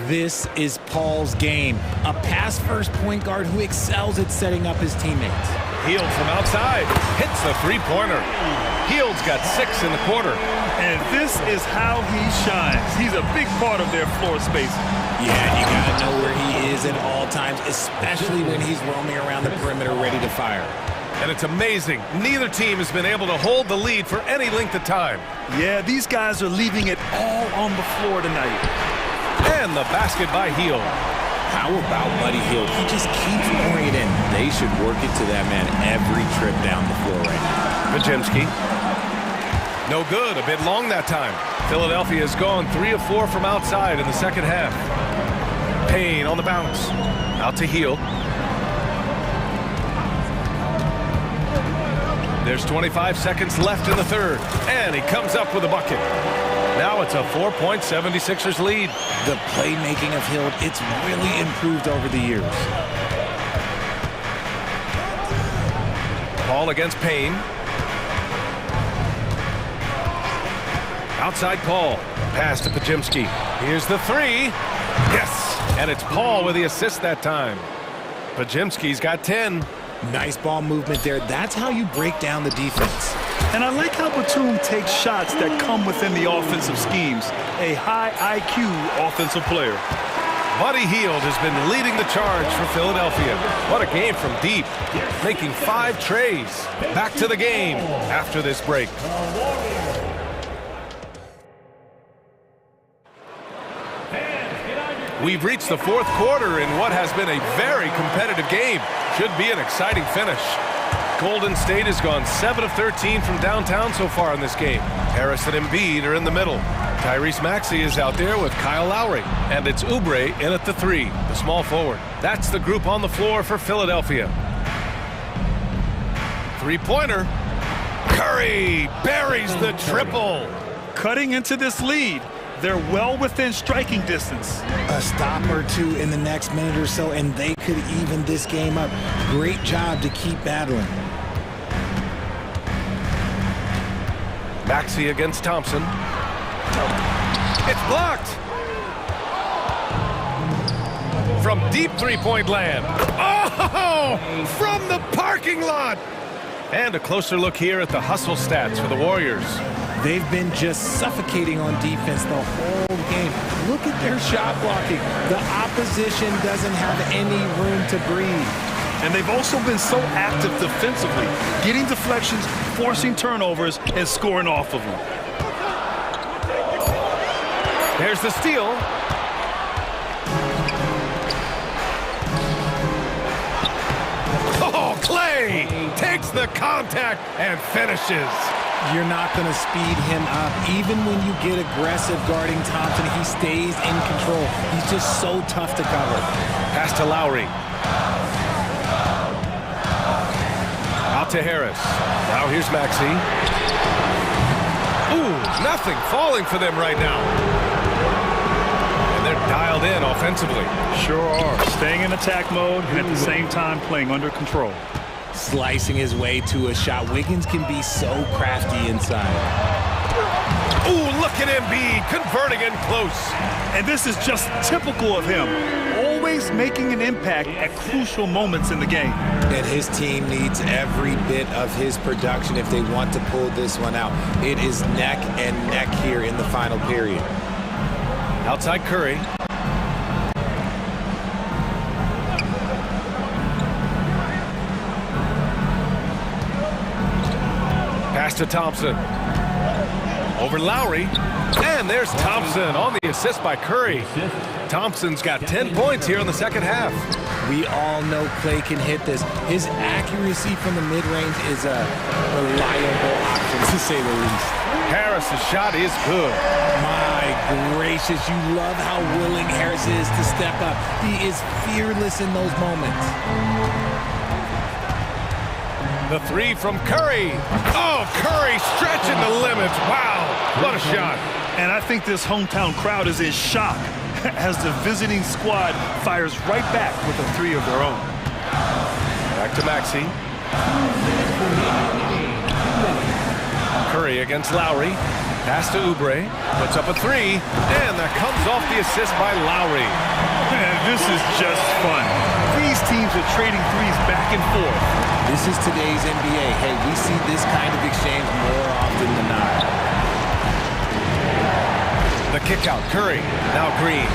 This is Paul's game. A pass-first point guard who excels at setting up his teammates. Hield from outside. Hits the three-pointer. Hield's got 6 in the quarter. And this is how he shines. He's a big part of their floor spacing. Yeah, you gotta know where he is at all times, especially when he's roaming around the perimeter ready to fire. And it's amazing. Neither team has been able to hold the lead for any length of time. Yeah, these guys are leaving it all on the floor tonight. And the basket by Hield. How about Buddy Hield? He just keeps pouring it in. They should work it to that man every trip down the floor right now. Majemski. No good. A bit long that time. Philadelphia has gone 3 of 4 from outside in the second half. Payne on the bounce. Out to Hield. There's 25 seconds left in the third. And he comes up with a bucket. Now it's a 4-point 76ers lead. The playmaking of Hill, it's really improved over the years. Ball against Payne. Outside Paul. Pass to Pajimski. Here's the three. Yes! And it's Paul with the assist that time. Pajimski's got 10. Nice ball movement there. That's how you break down the defense. And I like how Batum takes shots that come within the offensive schemes. A high IQ offensive player. Buddy Hield has been leading the charge for Philadelphia. What a game from deep, making 5 trays. Back to the game after this break. We've reached the 4th quarter in what has been a very competitive game. Should be an exciting finish. Golden State has gone 7 of 13 from downtown so far in this game. Harris and Embiid are in the middle. Tyrese Maxey is out there with Kyle Lowry. And it's Oubre in at the 3, the small forward. That's the group on the floor for Philadelphia. 3-pointer. Curry buries the triple. Cutting into this lead. They're well within striking distance. A stop or two in the next minute or so, and they could even this game up. Great job to keep battling. Maxey against Thompson. It's blocked. From deep 3-point land. Oh, from the parking lot. And a closer look here at the hustle stats for the Warriors. They've been just suffocating on defense the whole game. Look at their shot blocking. The opposition doesn't have any room to breathe. And they've also been so active defensively, getting deflections, forcing turnovers, and scoring off of them. There's the steal. Oh, Clay takes the contact and finishes. You're not going to speed him up. Even when you get aggressive guarding Thompson, he stays in control. He's just so tough to cover. Pass to Lowry. Out to Harris. Now here's Maxey. Ooh, nothing falling for them right now. And they're dialed in offensively. Sure are. Staying in attack mode and at the same time playing under control. Slicing his way to a shot. Wiggins can be so crafty inside. Ooh, look at Embiid converting in close. And this is just typical of him. Always making an impact at crucial moments in the game. And his team needs every bit of his production if they want to pull this one out. It is neck and neck here in the final period. Outside Curry. Pass to Thompson. Over Lowry. And there's Thompson on the assist by Curry. Thompson's got 10 points here in the second half. We all know Clay can hit this. His accuracy from the mid-range is a reliable option, to say the least. Harris's shot is good. My gracious, you love how willing Harris is to step up. He is fearless in those moments. The 3 from Curry. Oh, Curry stretching the limits. Wow, what a shot. And I think this hometown crowd is in shock as the visiting squad fires right back with a 3 of their own. Back to Maxey. Curry against Lowry. Pass to Oubre. Puts up a 3. And that comes off the assist by Lowry. Man, this is just fun. These teams are trading threes back and forth. This is today's NBA. Hey, we see this kind of exchange more often than not. The kick out, Curry. Now Green.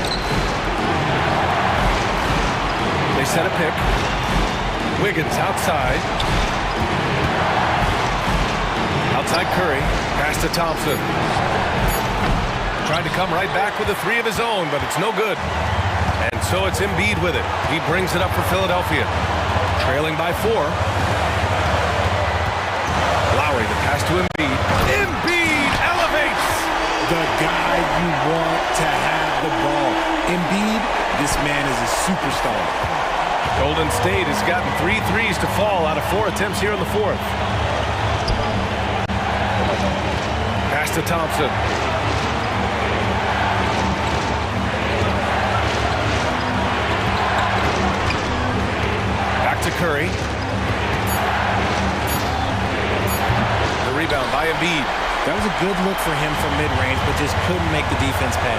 They set a pick. Wiggins outside. Outside Curry. Pass to Thompson. Trying to come right back with a 3 of his own, but it's no good. And so it's Embiid with it. He brings it up for Philadelphia. Trailing by 4. Lowry, the pass to Embiid. Embiid elevates! The guy you want to have the ball. Embiid, this man is a superstar. Golden State has gotten 3 threes to fall out of 4 attempts here in the 4th. Pass to Thompson. Back to Curry. The rebound by Embiid. That was a good look for him from mid-range, but just couldn't make the defense pay.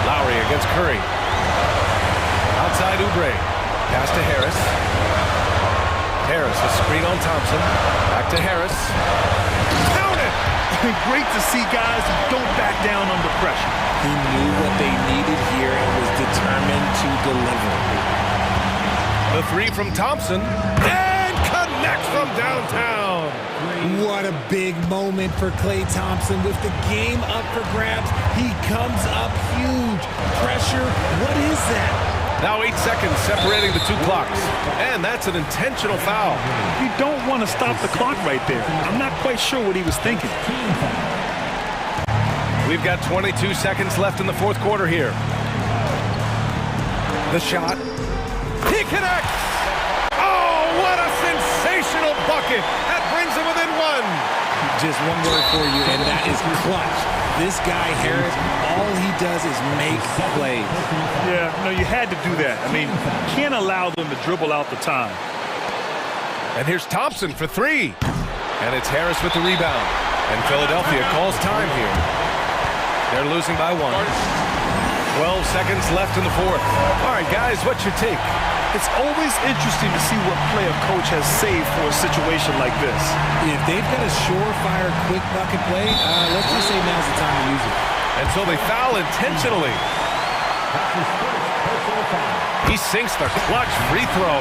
Lowry against Curry. Outside Oubre. Pass to Harris. Harris, a screen on Thompson. Back to Harris. Count it! Great to see guys who don't back down under pressure. He knew what they needed here and was determined to deliver. The three from Thompson. And connects from downtown. What a big moment for Klay Thompson. With the game up for grabs, he comes up huge. Pressure, what is that? Now 8 seconds separating the two clocks. And that's an intentional foul. You don't want to stop the clock right there. I'm not quite sure what he was thinking. We've got 22 seconds left in the fourth quarter here. The shot. He connects! Oh, what a sensational bucket! That brings him within one. Just one word for you, and that is clutch. This guy, Harris, all he does is make plays. Yeah, no, you had to do that. I mean, can't allow them to dribble out the time. And here's Thompson for three. And it's Harris with the rebound. And Philadelphia calls time here. They're losing by one. 12 seconds left in the fourth. All right, guys, what's your take? It's always interesting to see what play a coach has saved for a situation like this. If they've got a surefire, quick bucket play, let's just say now's the time to use it. And so they foul intentionally. He sinks the clutch free throw.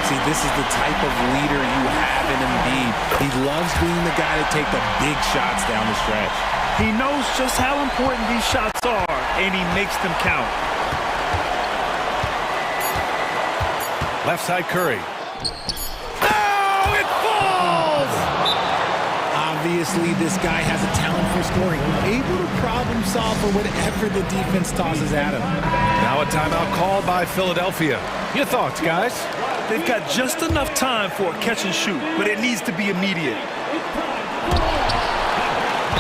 See, this is the type of leader you have in Embiid. He loves being the guy to take the big shots down the stretch. He knows just how important these shots are, and he makes them count. Left side Curry. Oh, it falls! Obviously, this guy has a talent for scoring. Able to problem solve for whatever the defense tosses at him. Now a timeout called by Philadelphia. Your thoughts, guys? They've got just enough time for a catch and shoot, but it needs to be immediate.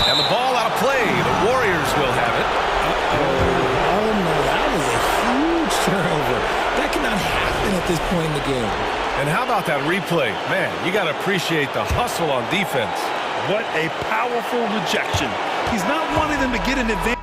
And the ball out of play. The Warriors will have it. Oh, no, that was a huge turnover. That cannot happen at this point in the game. And how about that replay? Man, you got to appreciate the hustle on defense. What a powerful rejection. He's not wanting them to get an advantage.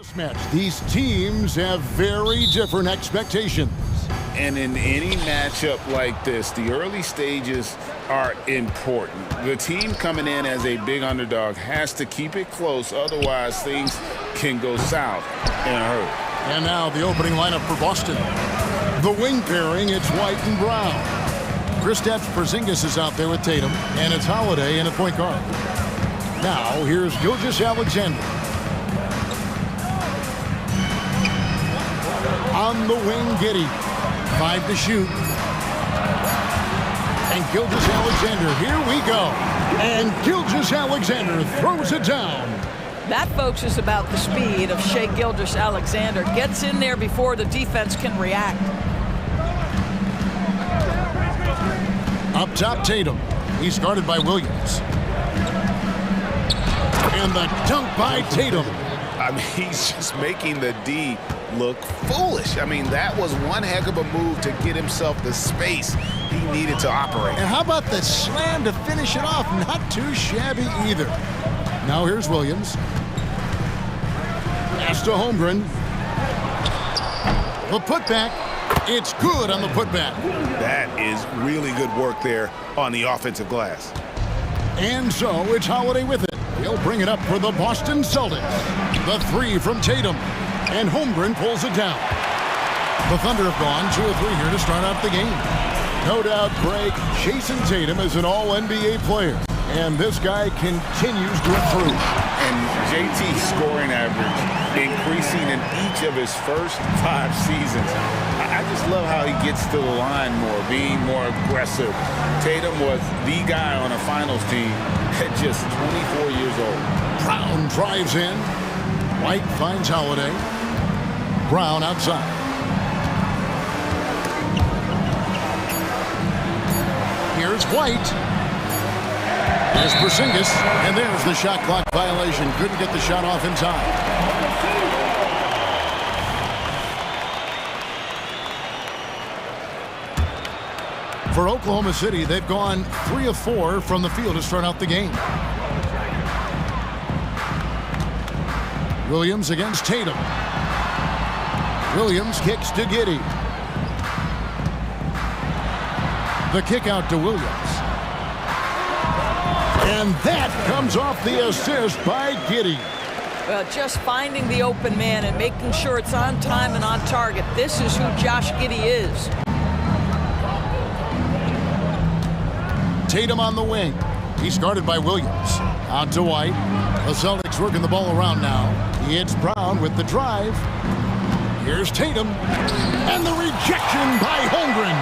This match, these teams have very different expectations. And in any matchup like this, the early stages are important. The team coming in as a big underdog has to keep it close, otherwise things can go south in a hurry. And now the opening lineup for Boston. The wing pairing, it's White and Brown. Kristaps Porzingis is out there with Tatum, and it's Holiday in at point guard. Now, here's Gilgeous-Alexander. On the wing, Giddey. 5 to shoot. And Gilgeous-Alexander, here we go. And Gilgeous-Alexander throws it down. That, folks, is about the speed of Shai Gilgeous-Alexander. Gets in there before the defense can react. Up top, Tatum. He's guarded by Williams. And the dunk by Tatum. I mean, he's just making the D look foolish. I mean, that was one heck of a move to get himself the space he needed to operate. And how about the slam to finish it off? Not too shabby either. Now here's Williams. Pass to Holmgren. The putback. It's good on the putback. That is really good work there on the offensive glass. And so it's Holiday with it. He'll bring it up for the Boston Celtics. The 3 from Tatum. And Holmgren pulls it down. The Thunder have gone 2 of 3 here to start out the game. No doubt, Greg, Jason Tatum is an all-NBA player. And this guy continues to improve. And JT's scoring average increasing in each of his first 5 seasons. I just love how he gets to the line more, being more aggressive. Tatum was the guy on a finals team at just 24 years old. Brown drives in. White finds Holiday. Brown outside. Here's White. There's Porzingis, and there's the shot clock violation. Couldn't get the shot off in time. For Oklahoma City, they've gone 3 of 4 from the field to start out the game. Williams against Tatum. Williams kicks to Giddey. The kick out to Williams. And that comes off the assist by Giddey. Well, just finding the open man and making sure it's on time and on target. This is who Josh Giddey is. Tatum on the wing. He's guarded by Williams. Out to White. The Celtics working the ball around now. It's Brown with the drive. Here's Tatum. And the rejection by Holmgren.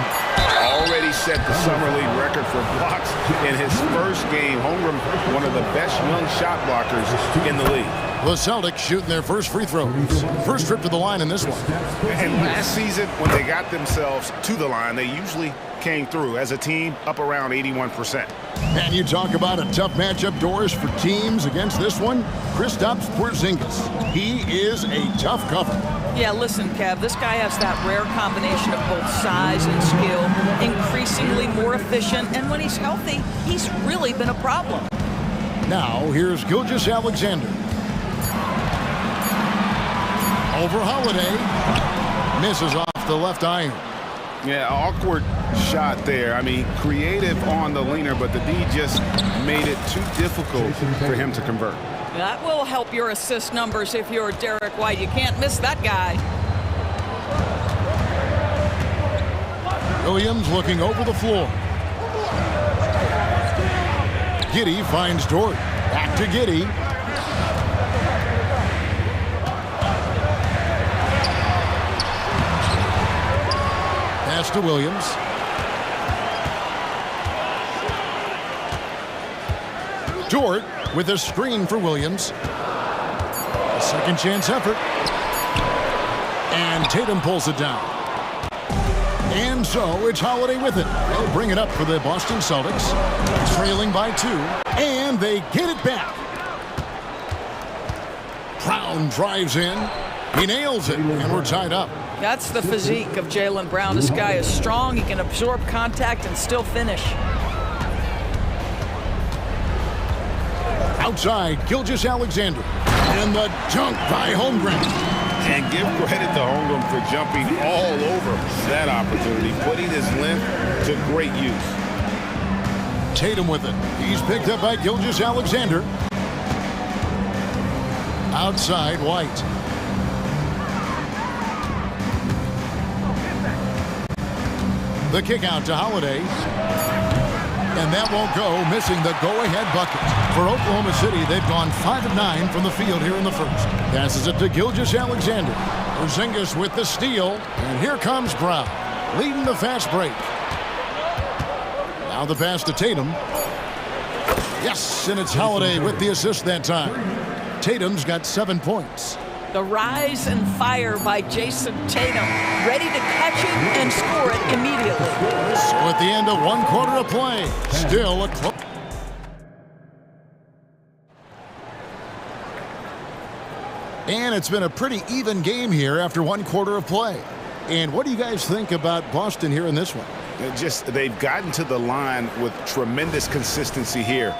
Already set the Summer League record for blocks in his first game. Holmgren, one of the best young shot blockers in the league. The Celtics shooting their first free throws. First trip to the line in this one. And last season, when they got themselves to the line, they usually came through as a team up around 81%. And you talk about a tough matchup, Doris, for teams against this one. Kristaps Porzingis. He is a tough cover. Yeah, listen, Kev, this guy has that rare combination of both size and skill, increasingly more efficient, and when he's healthy, he's really been a problem. Now, here's Gilgeous-Alexander. Over Holiday. Misses off the left iron. Yeah, awkward shot there. I mean, creative on the leaner, but the D just made it too difficult for him to convert. That will help your assist numbers if you're Derek White. You can't miss that guy. Williams looking over the floor. Giddey finds Dort. Back to Giddey. Pass to Williams. Dort with a screen for Williams. A second chance effort. And Tatum pulls it down. And so it's Holiday with it. They'll bring it up for the Boston Celtics. Trailing by 2. And they get it back. Brown drives in. He nails it. And we're tied up. That's the physique of Jaylen Brown. This guy is strong. He can absorb contact and still finish. Outside, Gilgeous-Alexander. And the dunk by Holmgren. And give credit to Holmgren for jumping all over that opportunity, putting his length to great use. Tatum with it. He's picked up by Gilgeous-Alexander. Outside, White. The kick out to Holiday. And that won't go, missing the go-ahead bucket. For Oklahoma City, they've gone 5 of 9 from the field here in the first. Passes it to Gilgeous-Alexander. Porzingis with the steal. And here comes Brown, leading the fast break. Now the pass to Tatum. Yes, and it's Holiday with the assist that time. Tatum's got 7 points. The rise and fire by Jason Tatum, ready to catch it and score it immediately. So at the end of 1 quarter of play, still a close. And it's been a pretty even game here after 1 quarter of play. And what do you guys think about Boston here in this one? They've gotten to the line with tremendous consistency here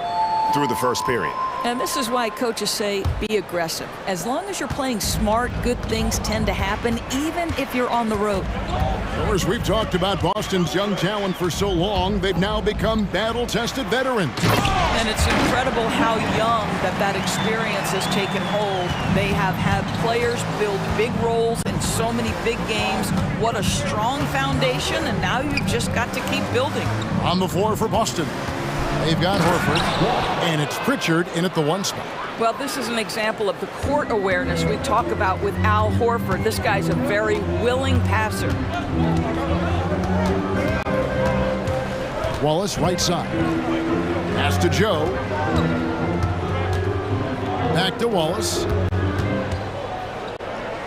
through the first period. And this is why coaches say be aggressive. As long as you're playing smart, good things tend to happen, even if you're on the road. Of course, we've talked about Boston's young talent for so long, they've now become battle-tested veterans. And it's incredible how young that experience has taken hold. They have had players build big roles in so many big games. What a strong foundation, and now you've just got to keep building. On the floor for Boston, they've got Horford, and it's Pritchard in at the 1 spot. Well, this is an example of the court awareness we talk about with Al Horford. This guy's a very willing passer. Wallace, right side. Pass to Joe. Back to Wallace.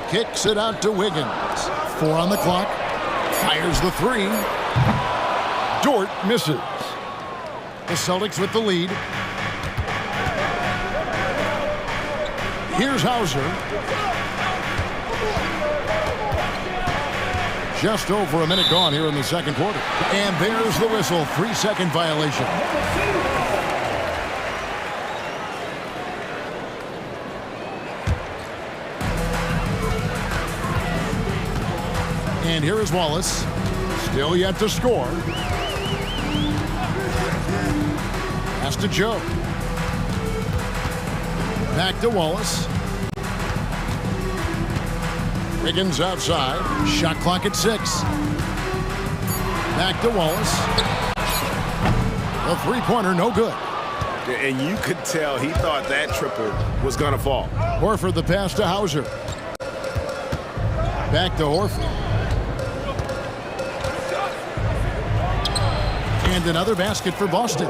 Kicks it out to Wiggins. 4 on the clock. Fires the 3. Dort misses. The Celtics with the lead. Here's Hauser. Just over a minute gone here in the second quarter. And there's the whistle. 3-second violation. And here is Wallace. Still yet to score. Pass to Joe. Back to Wallace. Wiggins outside. Shot clock at 6. Back to Wallace. A 3-pointer, no good. And you could tell he thought that triple was going to fall. Horford the pass to Hauser. Back to Horford. And another basket for Boston.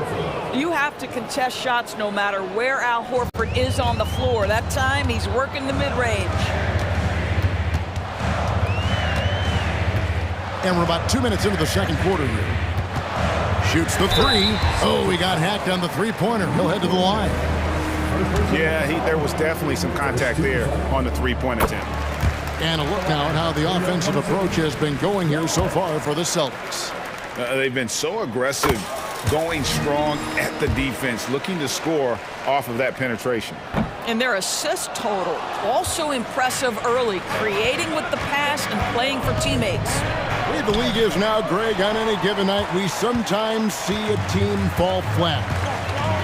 You have to contest shots no matter where Al Horford is on the floor. That time he's working the mid-range. And we're about 2 minutes into the second quarter here. Shoots the 3. Oh, he got hacked on the 3-pointer. He'll head to the line. Yeah, there was definitely some contact there on the 3-point attempt. And a look now at how the offensive approach has been going here so far for the Celtics. They've been so aggressive, going strong at the defense, looking to score off of that penetration. And their assist total, also impressive early, creating with the pass and playing for teammates. The way the league is now, Greg, on any given night, we sometimes see a team fall flat.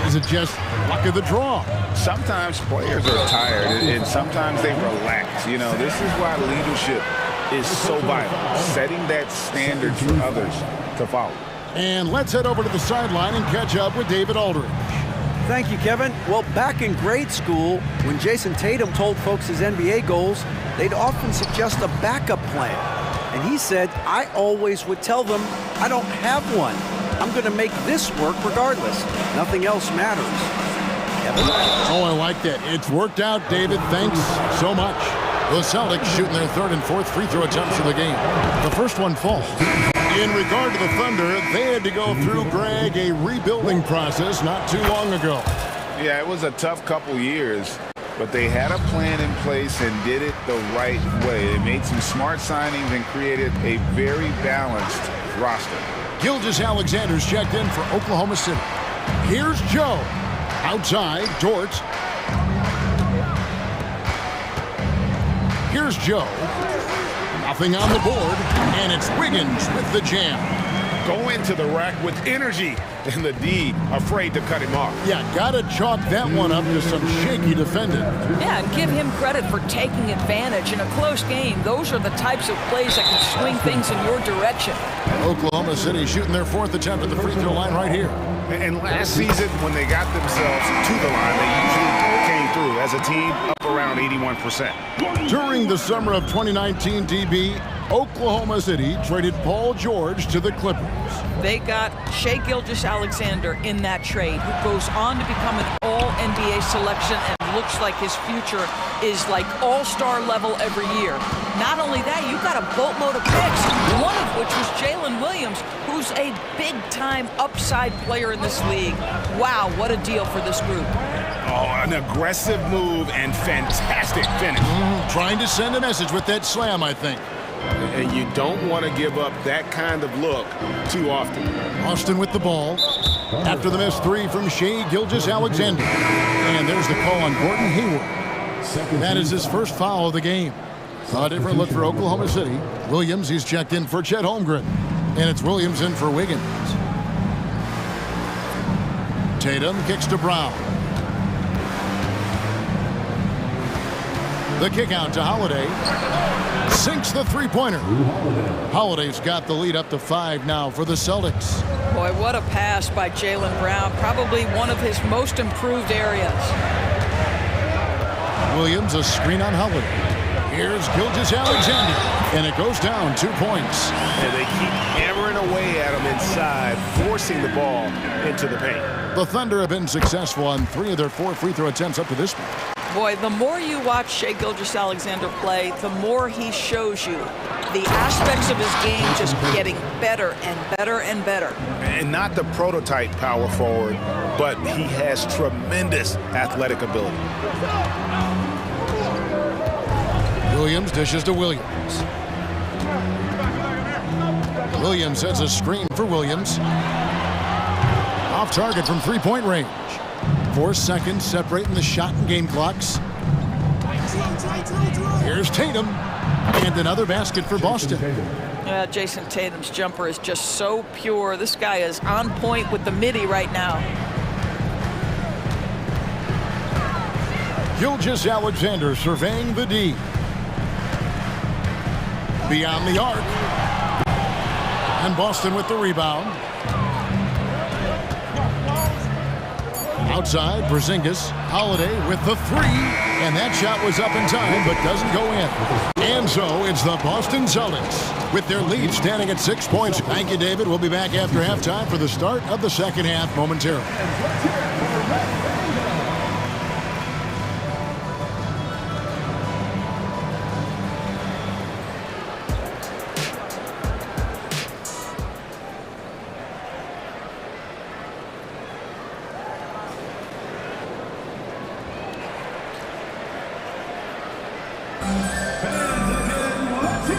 Is it just luck of the draw? Sometimes players are tired, and sometimes they relax. You know, this is why leadership is so vital, setting that standard for others to follow. And let's head over to the sideline and catch up with David Aldridge. Thank you, Kevin. Well, back in grade school, when Jason Tatum told folks his NBA goals, they'd often suggest a backup plan. And he said, I always would tell them, I don't have one. I'm going to make this work regardless. Nothing else matters. Kevin? Oh, I like that. It's worked out, David. Thanks so much. The Celtics shooting their 3rd and 4th free throw attempts of the game. The first one falls. In regard to the Thunder, they had to go through, Greg, a rebuilding process not too long ago. Yeah, it was a tough couple years, but they had a plan in place and did it the right way. They made some smart signings and created a very balanced roster. Gilgeous-Alexander's checked in for Oklahoma City. Here's Joe. Outside, Dort. Here's Joe. Nothing on the board, and it's Wiggins with the jam. Go into the rack with energy, and the D afraid to cut him off. Yeah, gotta chalk that one up to some shaky defending. Yeah, and give him credit for taking advantage in a close game. Those are the types of plays that can swing things in your direction. Oklahoma City shooting their 4th attempt at the free throw line right here. And last season, when they got themselves to the line, they usually came through as a team up around 81%. During the summer of 2019, DB, Oklahoma City traded Paul George to the Clippers. They got Shai Gilgeous-Alexander in that trade, who goes on to become an all-NBA selection and looks like his future is like all-star level every year. Not only that, you got a boatload of picks, one of which was Jalen Williams, who's a big-time upside player in this league. Wow, what a deal for this group. Oh, an aggressive move and fantastic finish. Trying to send a message with that slam, I think. And you don't want to give up that kind of look too often. Austin with the ball. After the missed three from Shai Gilgeous-Alexander. And there's the call on Gordon Hayward. That is his first foul of the game. A different look for Oklahoma City. Williams, he's checked in for Chet Holmgren. And it's Williams in for Wiggins. Tatum kicks to Brown. The kick out to Holiday. Sinks the three-pointer. Holiday's got the lead up to 5 now for the Celtics. Boy, what a pass by Jaylen Brown. Probably one of his most improved areas. Williams, a screen on Holiday. Here's Gilgeous-Alexander. And it goes down 2 points. And they keep hammering away at him inside, forcing the ball into the paint. The Thunder have been successful on 3 of their 4 free throw attempts up to this point. Boy, the more you watch Shai Gilgeous-Alexander play, the more he shows you the aspects of his game just getting better and better and better. And not the prototype power forward, but he has tremendous athletic ability. Williams dishes to Williams. Williams sets a screen for Williams. Off target from three-point range. 4 seconds separating the shot and game clocks. Here's Tatum. And another basket for Boston. Jason Tatum's jumper is just so pure. This guy is on point with the midi right now. Gilgeous-Alexander surveying the D. Beyond the arc. And Boston with the rebound. Outside, Porzingis. Holiday with the 3. And that shot was up in time, but doesn't go in. And so it's the Boston Celtics with their lead standing at 6 points. Thank you, David. We'll be back after halftime for the start of the second half momentarily.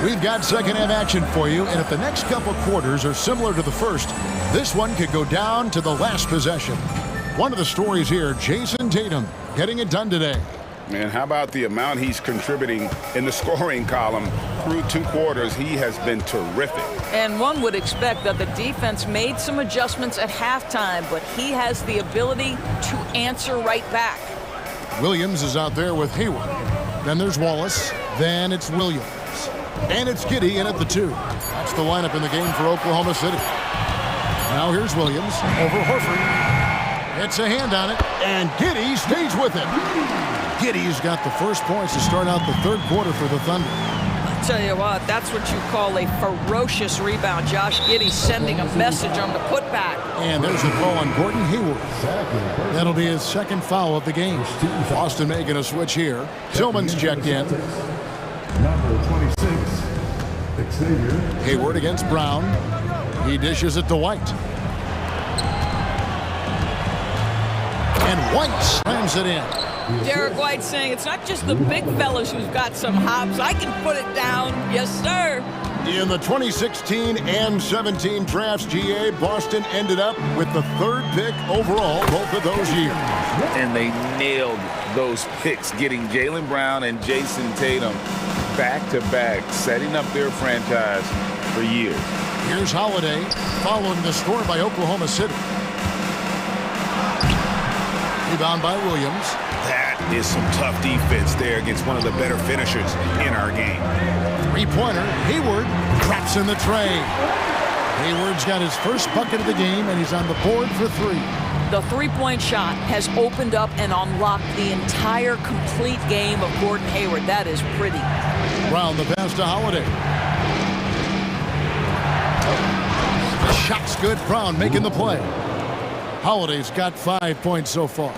We've got second half action for you, and if the next couple quarters are similar to the first, this one could go down to the last possession. One of the stories here, Jason Tatum getting it done today. Man, how about the amount he's contributing in the scoring column through 2 quarters? He has been terrific. And one would expect that the defense made some adjustments at halftime, but he has the ability to answer right back. Williams is out there with Hayward. Then there's Wallace. Then it's Williams. And it's Giddey in at the 2. That's the lineup in the game for Oklahoma City. Now here's Williams over Horford. It's a hand on it, and Giddey stays with it. Giddey's got the first points to start out the third quarter for the Thunder. I'll tell you what, that's what you call a ferocious rebound. Josh Giddey sending a message on the putback. And there's the call on Gordon Hayward. That'll be his second foul of the game. Boston making a switch here. Tillman's checked in. Number 26, Xavier. Hayward against Brown. He dishes it to White. And White slams it in. Derek White saying it's not just the big fellas who've got some hops. I can put it down. Yes, sir. In the 2016 and 17 drafts, GA, Boston ended up with the 3rd pick overall both of those years. And they nailed those picks, getting Jaylen Brown and Jason Tatum back-to-back, setting up their franchise for years. Here's Holiday following the score by Oklahoma City. Rebound by Williams. That is some tough defense there against one of the better finishers in our game. Three-pointer, Hayward traps in the tray. Hayward's got his first bucket of the game, and he's on the board for 3. The three-point shot has opened up and unlocked the entire complete game of Gordon Hayward. That is pretty. Brown, the pass to Holiday. The shot's good. Brown making the play. Holiday's got 5 points so far.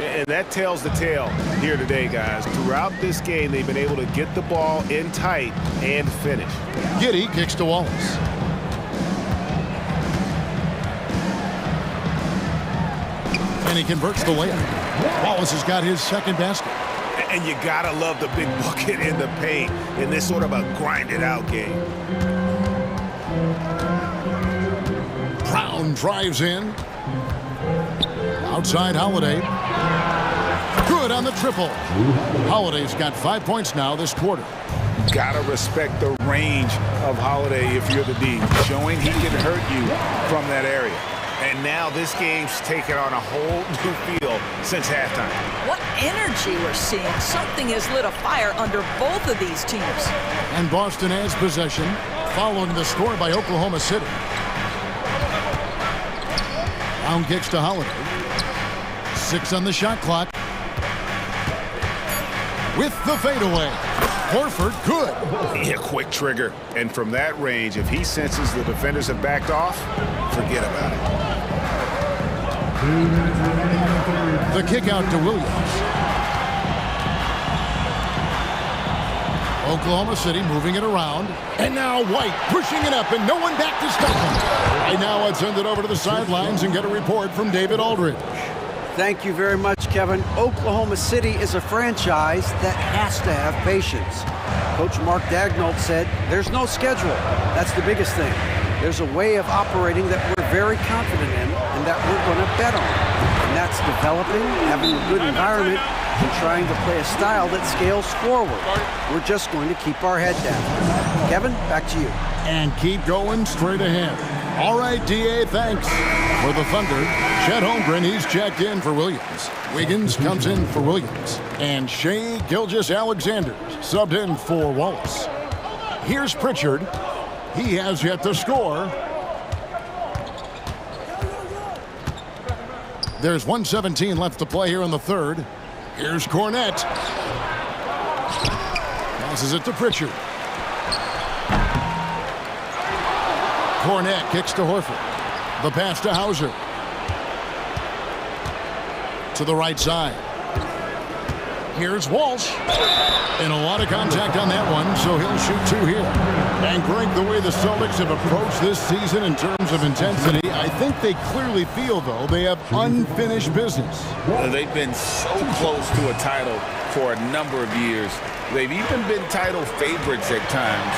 And that tells the tale here today, guys. Throughout this game, they've been able to get the ball in tight and finish. Giddey kicks to Wallace. And he converts the layup. Wallace has got his second basket. And you gotta love the big bucket in the paint in this sort of a grinded-out game. Brown drives in. Outside Holiday. Good on the triple. Holiday's got 5 points now this quarter. Gotta respect the range of Holiday if you're the D, showing he can hurt you from that area. And now this game's taken on a whole new feel since halftime. What energy we're seeing. Something has lit a fire under both of these teams. And Boston has possession following the score by Oklahoma City. Brown kicks to Holiday. 6 on the shot clock. With the fadeaway. Horford, good. Yeah, quick trigger. And from that range, if he senses the defenders have backed off, forget about it. The kick out to Williams. Oklahoma City moving it around. And now White pushing it up and no one back to stop him. Right now I'd send it over to the sidelines and get a report from David Aldridge. Thank you very much, Kevin. Oklahoma City is a franchise that has to have patience. Coach Mark Daigneault said, there's no schedule. That's the biggest thing. There's a way of operating that we're very confident in and that we're going to bet on. And that's developing, having a good environment, and trying to play a style that scales forward. We're just going to keep our head down. Kevin, back to you. And keep going straight ahead. All right, D.A., thanks. For the Thunder, Chet Holmgren, he's checked in for Williams. Wiggins comes in for Williams. And Shai Gilgeous-Alexander subbed in for Wallace. Here's Pritchard. He has yet to score. There's 1:17 left to play here in the third. Here's Cornette. Passes it to Pritchard. Cornette kicks to Horford. The pass to Hauser. To the right side. Here's Walsh. And a lot of contact on that one, so he'll shoot 2 here. And Greg, the way the Celtics have approached this season in terms of intensity, I think they clearly feel, though, they have unfinished business. They've been so close to a title for a number of years. They've even been title favorites at times.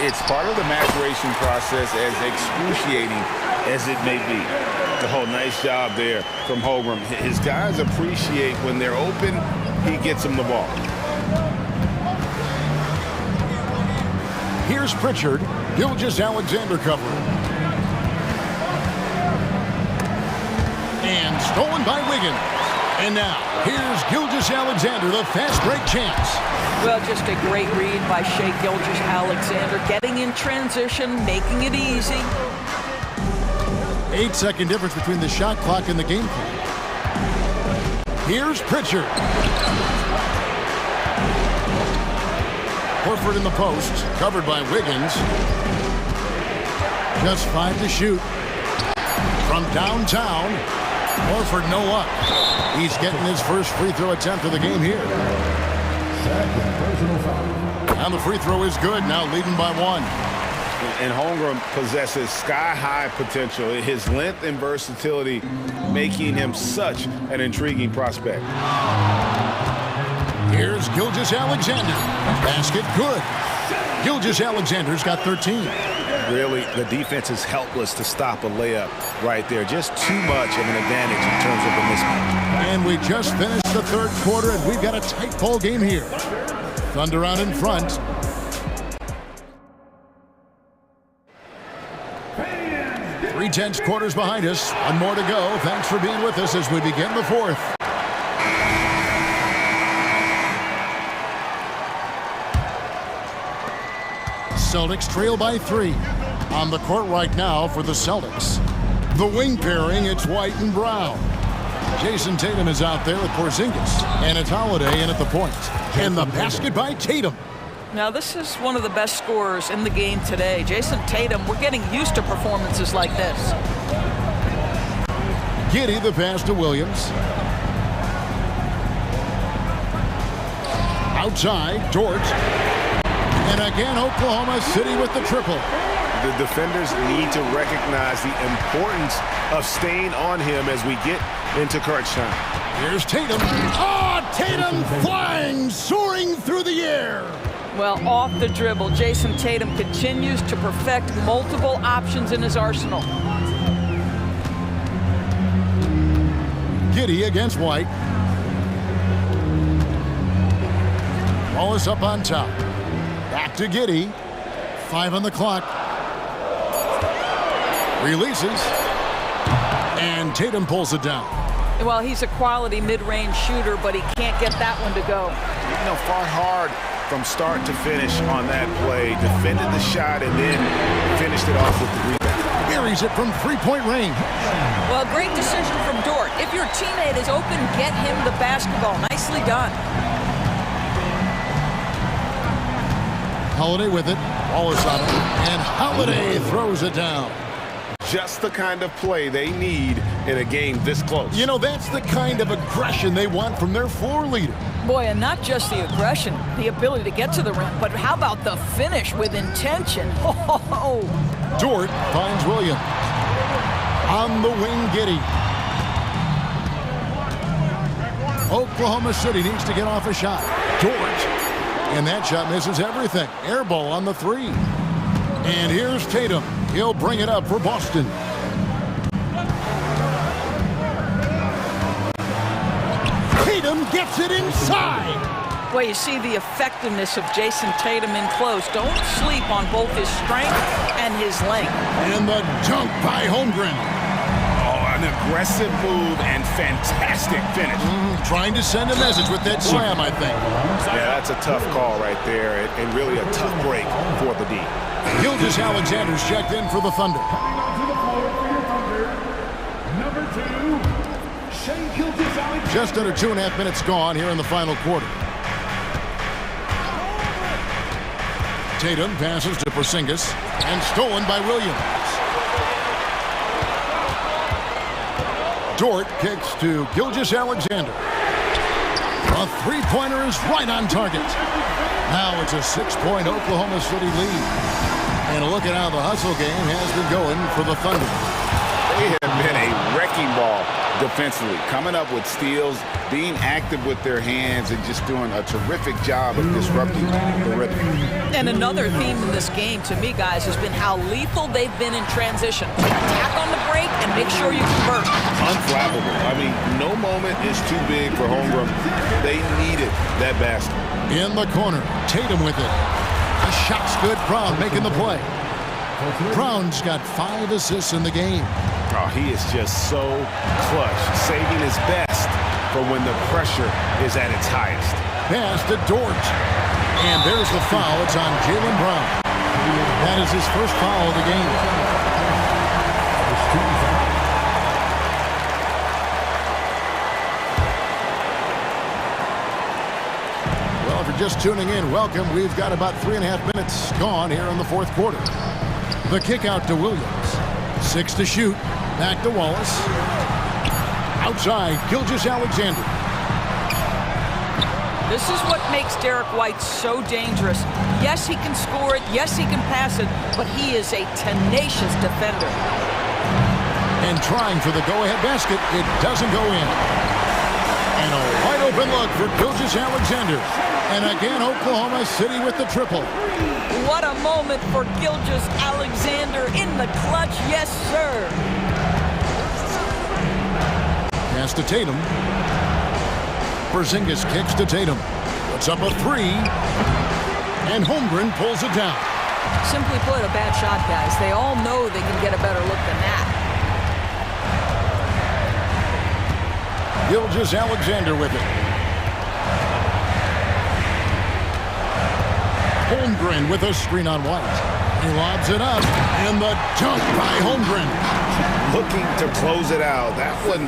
It's part of the maturation process, as excruciating as it may be. Oh, nice job there from Holmgren. His guys appreciate when they're open, he gets them the ball. Here's Pritchard. Gilgeous-Alexander covering. And stolen by Wiggins. And now, here's Gilgeous-Alexander, the fast break chance. Well, just a great read by Shai Gilgeous-Alexander, getting in transition, making it easy. 8-second difference between the shot clock and the game clock. Here's Pritchard. Horford in the post, covered by Wiggins. Just 5 to shoot. From downtown, Horford no luck. He's getting his first free throw attempt of the game here. And the free throw is good, now leading by 1. And Holmgren possesses sky-high potential. His length and versatility making him such an intriguing prospect. Here's Gilgeous-Alexander. Basket good. Gilgeous-Alexander's got 13. Really, the defense is helpless to stop a layup right there. Just too much of an advantage in terms of the mismatch. And we just finished the third quarter, and we've got a tight ball game here. Thunder out in front. Three tense quarters behind us. One more to go. Thanks for being with us as we begin the fourth. Celtics trail by 3. On the court right now for the Celtics. The wing pairing, it's White and Brown. Jason Tatum is out there with Porzingis. And it's Holiday in at the point. And the basket by Tatum. Now, this is one of the best scorers in the game today. Jason Tatum, we're getting used to performances like this. Giddey the pass to Williams. Outside, Dort. And again, Oklahoma City with the triple. The defenders need to recognize the importance of staying on him as we get into crunch time. Here's Tatum. Oh, Tatum flying, soaring through the air. Well, off the dribble, Jason Tatum continues to perfect multiple options in his arsenal. Giddey against White. Wallace up on top. Back to Giddey. 5 on the clock. Releases. And Tatum pulls it down. Well, he's a quality mid-range shooter, but he can't get that one to go. You know, fought hard from start to finish on that play. Defended the shot and then finished it off with the rebound. Buries it from three-point range. Well, great decision from Dort. If your teammate is open, get him the basketball. Nicely done. Holiday with it. Wallace on it. And Holiday throws it down. Just the kind of play they need in a game this close. You know, that's the kind of aggression they want from their floor leader. Boy, and not just the aggression, the ability to get to the rim, but how about the finish with intention? Oh. Dort finds Williams. On the wing, Giddey. Oklahoma City needs to get off a shot. Dort. And that shot misses everything. Air ball on the 3. And here's Tatum. He'll bring it up for Boston. Tatum gets it inside. Well, you see the effectiveness of Jason Tatum in close. Don't sleep on both his strength and his length. And the dunk by Holmgren. Oh, an aggressive move and fantastic finish. Trying to send a message with that slam, I think. Yeah, that's a tough call right there, and really a tough break for the D. Gilgeous-Alexander's checked in for the Thunder. Just under 2.5 minutes gone here in the final quarter. Tatum passes to Porzingis and stolen by Williams. Dort kicks to Gilgeous-Alexander. A three-pointer is right on target. Now it's a 6-point Oklahoma City lead. And look at how the hustle game has been going for the Thunder. They have been a wrecking ball defensively, coming up with steals, being active with their hands, and just doing a terrific job of disrupting the rhythm. And another theme in this game, to me, guys, has been how lethal they've been in transition. Attack on the break and make sure you convert. Unflappable. I mean, no moment is too big for Holmgren. They needed that basket. In the corner, Tatum with it. A shot's good. Brown making the play. Brown's got 5 assists in the game. Oh, he is just so clutch, saving his best for when the pressure is at its highest. Pass to Dort. And there's the foul. It's on Jaylen Brown. That is his first foul of the game. Well, if you're just tuning in, welcome. We've got about 3.5 minutes gone here in the fourth quarter. The kick out to Williams. 6 to shoot. Back to Wallace. Outside, Gilgeous-Alexander. This is what makes Derek White so dangerous. Yes, he can score it. Yes, he can pass it. But he is a tenacious defender. And trying for the go-ahead basket. It doesn't go in. And a wide open look for Gilgeous-Alexander. And again, Oklahoma City with the triple. What a moment for Gilgeous-Alexander in the clutch. Yes, sir. Pass to Tatum. Porzingis kicks to Tatum. Puts up a three. And Holmgren pulls it down. Simply put, a bad shot, guys. They all know they can get a better look than that. Gilgeous-Alexander with it. Holmgren with a screen on White. He lobs it up, and the dunk by Holmgren. Looking to close it out. That one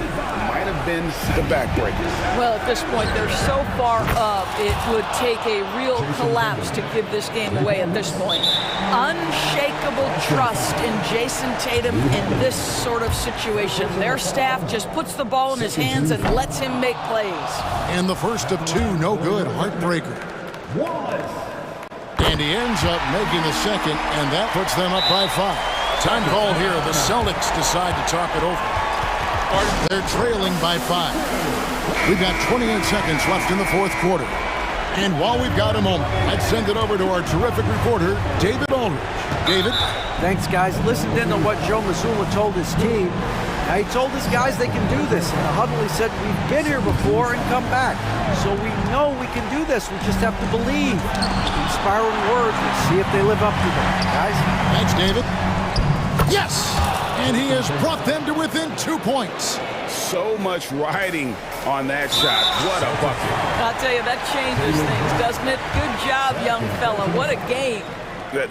might have been the backbreaker. Well, at this point, they're so far up, it would take a real collapse to give this game away at this point. Unshakable trust in Jason Tatum in this sort of situation. Their staff just puts the ball in his hands and lets him make plays. And the first of two, no good, heartbreaker. And he ends up making the second, and that puts them up by 5. Time call here. The Celtics decide to talk it over. They're trailing by 5. We've got 28 seconds left in the fourth quarter. And while we've got a moment, let's send it over to our terrific reporter, David Aldridge. David? Thanks, guys. Listened in to what Joe Mazzulla told his team. Now, he told his guys they can do this. In the huddle, he said, we've been here before and come back. So we know we can do this. We just have to believe. Inspiring words. Let's see if they live up to them. Guys? Thanks, David. Yes! And he has brought them to within 2 points. So much riding on that shot. What a bucket. I'll tell you, that changes things, doesn't it? Good job, young fella. What a game.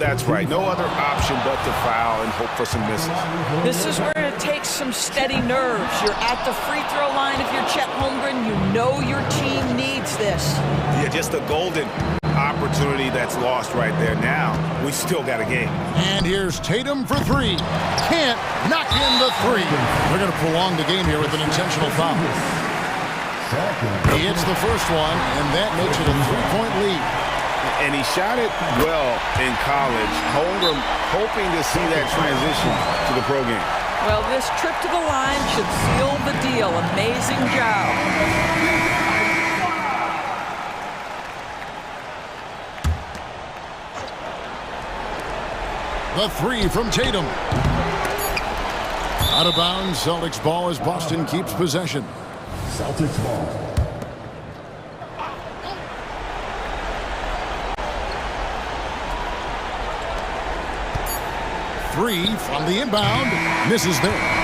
That's right. No other option but to foul and hope for some misses. This is where it takes some steady nerves. You're at the free throw line if you're Chet Holmgren. You know your team needs this. Yeah, just a golden opportunity that's lost right there. Now, we still got a game. And here's Tatum for three. Can't knock in the three. They're going to prolong the game here with an intentional foul. He hits the first one, and that makes it a 3-point lead. And he shot it well in college. Holmgren hoping to see that transition to the pro game. Well, this trip to the line should seal the deal. Amazing job. The three from Tatum. Out of bounds, Celtics ball as Boston keeps possession. Celtics ball. Three from the inbound. Misses there.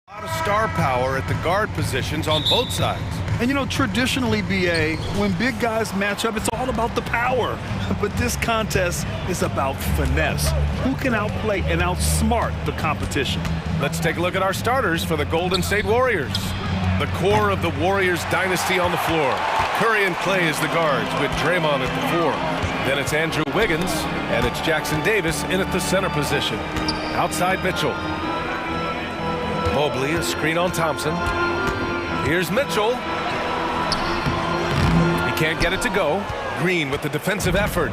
A lot of star power at the guard positions on both sides. And you know, traditionally, BA, when big guys match up, it's all about the power. But this contest is about finesse. Who can outplay and outsmart the competition? Let's take a look at our starters for the Golden State Warriors. The core of the Warriors dynasty on the floor. Curry and Clay as the guards with Draymond at the 4. Then it's Andrew Wiggins, and it's Jackson Davis in at the center position. Outside Mitchell. Mobley, a screen on Thompson. Here's Mitchell. He can't get it to go. Green with the defensive effort.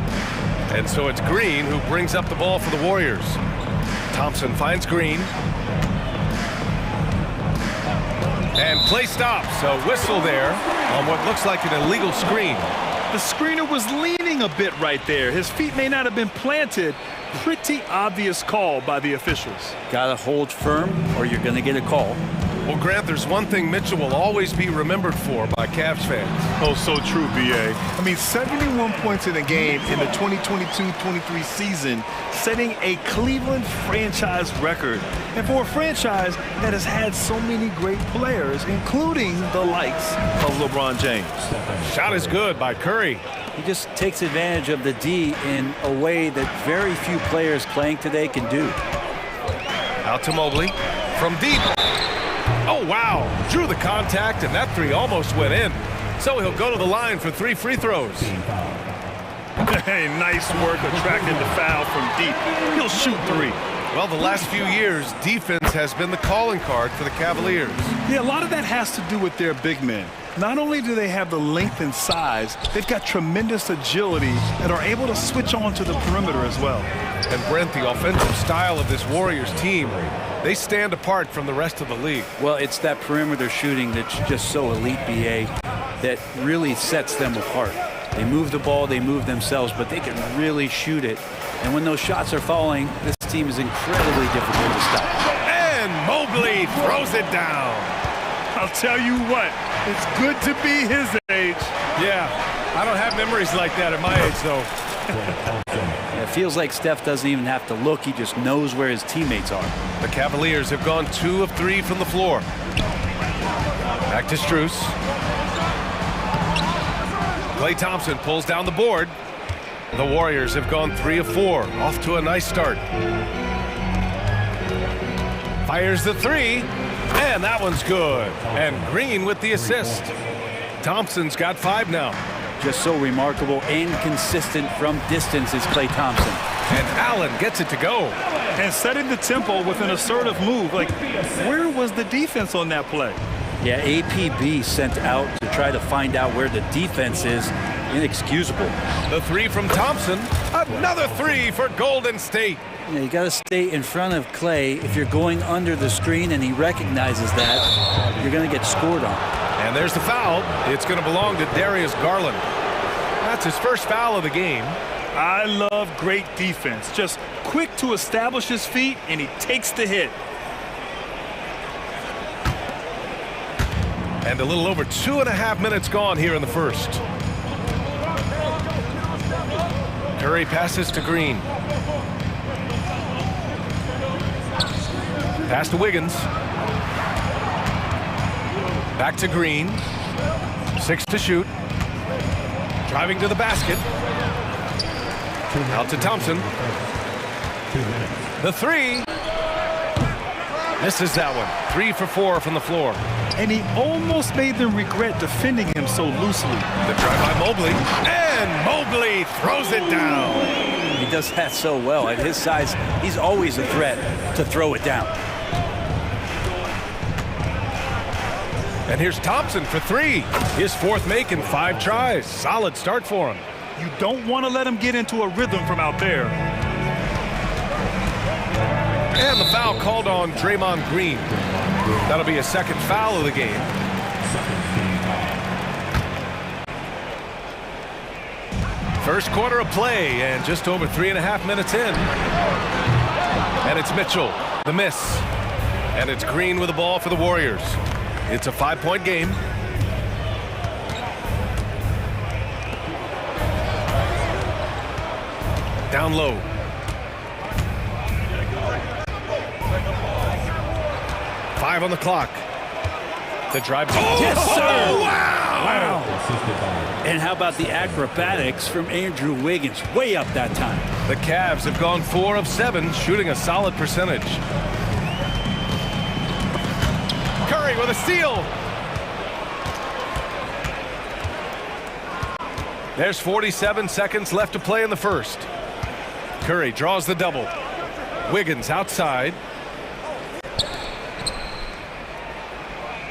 And so it's Green who brings up the ball for the Warriors. Thompson finds Green. And play stops. A whistle there on what looks like an illegal screen. The screener was leaning a bit right there. His feet may not have been planted. Pretty obvious call by the officials. Gotta hold firm or you're gonna get a call. Well, Grant, there's one thing Mitchell will always be remembered for by Cavs fans. Oh, so true, BA. I mean, 71 points in a game in the 2022-23 season, setting a Cleveland franchise record. And for a franchise that has had so many great players, including the likes of LeBron James. Shot is good by Curry. He just takes advantage of the D in a way that very few players playing today can do. Out to Mobley from deep. Oh, wow. Drew the contact, and that three almost went in. So he'll go to the line for 3 free throws. Hey, nice work attracting the foul from deep. He'll shoot 3. Well, the last few years, defense has been the calling card for the Cavaliers. Yeah, a lot of that has to do with their big men. Not only do they have the length and size, they've got tremendous agility and are able to switch on to the perimeter as well. And Brent, the offensive style of this Warriors team, they stand apart from the rest of the league. Well, it's that perimeter shooting that's just so elite, BA, that really sets them apart. They move the ball, they move themselves, but they can really shoot it. And when those shots are falling, this team is incredibly difficult to stop. And Mobley throws it down. I'll tell you what, it's good to be his age. Yeah, I don't have memories like that at my age, though. It feels like Steph doesn't even have to look. He just knows where his teammates are. The Cavaliers have gone 2 of 3 from the floor. Back to Strus. Klay Thompson pulls down the board. The Warriors have gone 3 of 4. Off to a nice start. Fires the 3. And that one's good. And Green with the assist. Thompson's got 5 now. Just so remarkable and consistent from distance is Klay Thompson. And Allen gets it to go. And setting the tempo with an assertive move. Like, where was the defense on that play? Yeah, APB sent out to try to find out where the defense is. Inexcusable. The 3 from Thompson. Another 3 for Golden State. Yeah, you got to stay in front of Klay. If you're going under the screen and he recognizes that, you're going to get scored on. And there's the foul. It's going to belong to Darius Garland. That's his first foul of the game. I love great defense. Just quick to establish his feet, and he takes the hit. And a little over 2.5 minutes gone here in the first. Curry passes to Green. Pass to Wiggins. Back to Green. 6 to shoot. Driving to the basket. Out to Thompson. The 3. Misses that one. 3 for 4 from the floor. And he almost made them regret defending him so loosely. The drive by Mobley. And Mobley throws it down. He does that so well. At his size, he's always a threat to throw it down. And here's Thompson for 3. His 4th make in 5 tries. Solid start for him. You don't want to let him get into a rhythm from out there. And the foul called on Draymond Green. That'll be a second foul of the game. First quarter of play and just over 3.5 minutes in. And it's Mitchell, the miss. And it's Green with the ball for the Warriors. It's a 5-point game. Down low. 5 on the clock. The drive. Yes, sir. Wow. And how about the acrobatics from Andrew Wiggins? Way up that time. The Cavs have gone 4 of 7, shooting a solid percentage. Curry with a steal. There's 47 seconds left to play in the first. Curry draws the double. Wiggins outside.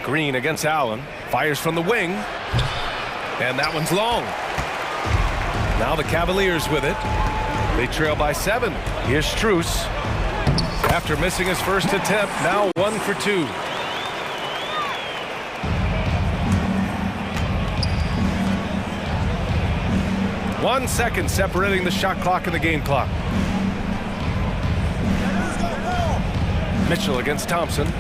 Green against Allen. Fires from the wing. And that one's long. Now the Cavaliers with it. They trail by 7. Here's Strus. After missing his first attempt, now 1 for 2. One second separating the shot clock and the game clock. Mitchell against Thompson.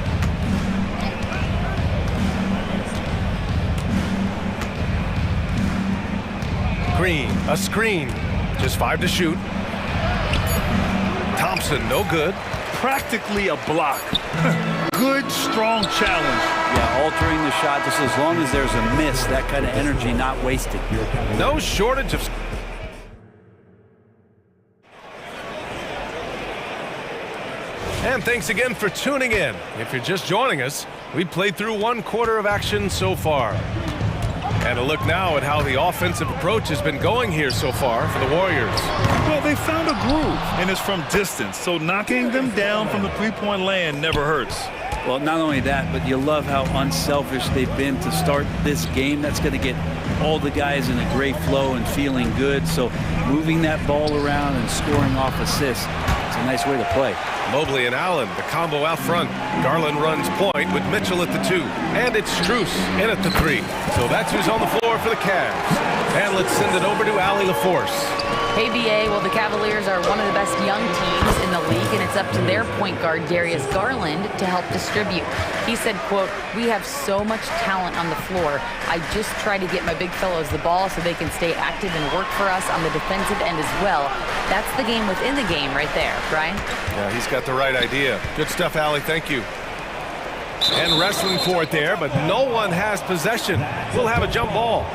Green, a screen. Just 5 to shoot. Thompson, no good. Practically a block. Good, strong challenge. Yeah, altering the shot just as long as there's a miss. That kind of energy not wasted. No shortage of... And thanks again for tuning in. If you're just joining us, we played through 1 quarter of action so far. And a look now at how the offensive approach has been going here so far for the Warriors. Well, they found a groove, and it's from distance, so knocking them down from the three-point land never hurts. Well, not only that, but you love how unselfish they've been to start this game. That's going to get all the guys in a great flow and feeling good. So moving that ball around and scoring off assists, it's a nice way to play. Mobley and Allen, the combo out front. Garland runs point with Mitchell at the 2. And it's Strus in at the 3. So that's who's on the floor for the Cavs. And let's send it over to Allie LaForce. Hey, BA, well, the Cavaliers are one of the best young teams in the league, and it's up to their point guard, Darius Garland, to help distribute. He said, quote, "We have so much talent on the floor. I just try to get my big fellows the ball so they can stay active and work for us on the defensive end as well." That's the game within the game right there, Brian. Yeah, he's got the right idea. Good stuff, Allie. Thank you. And wrestling for it there, but no one has possession. We'll have a jump ball.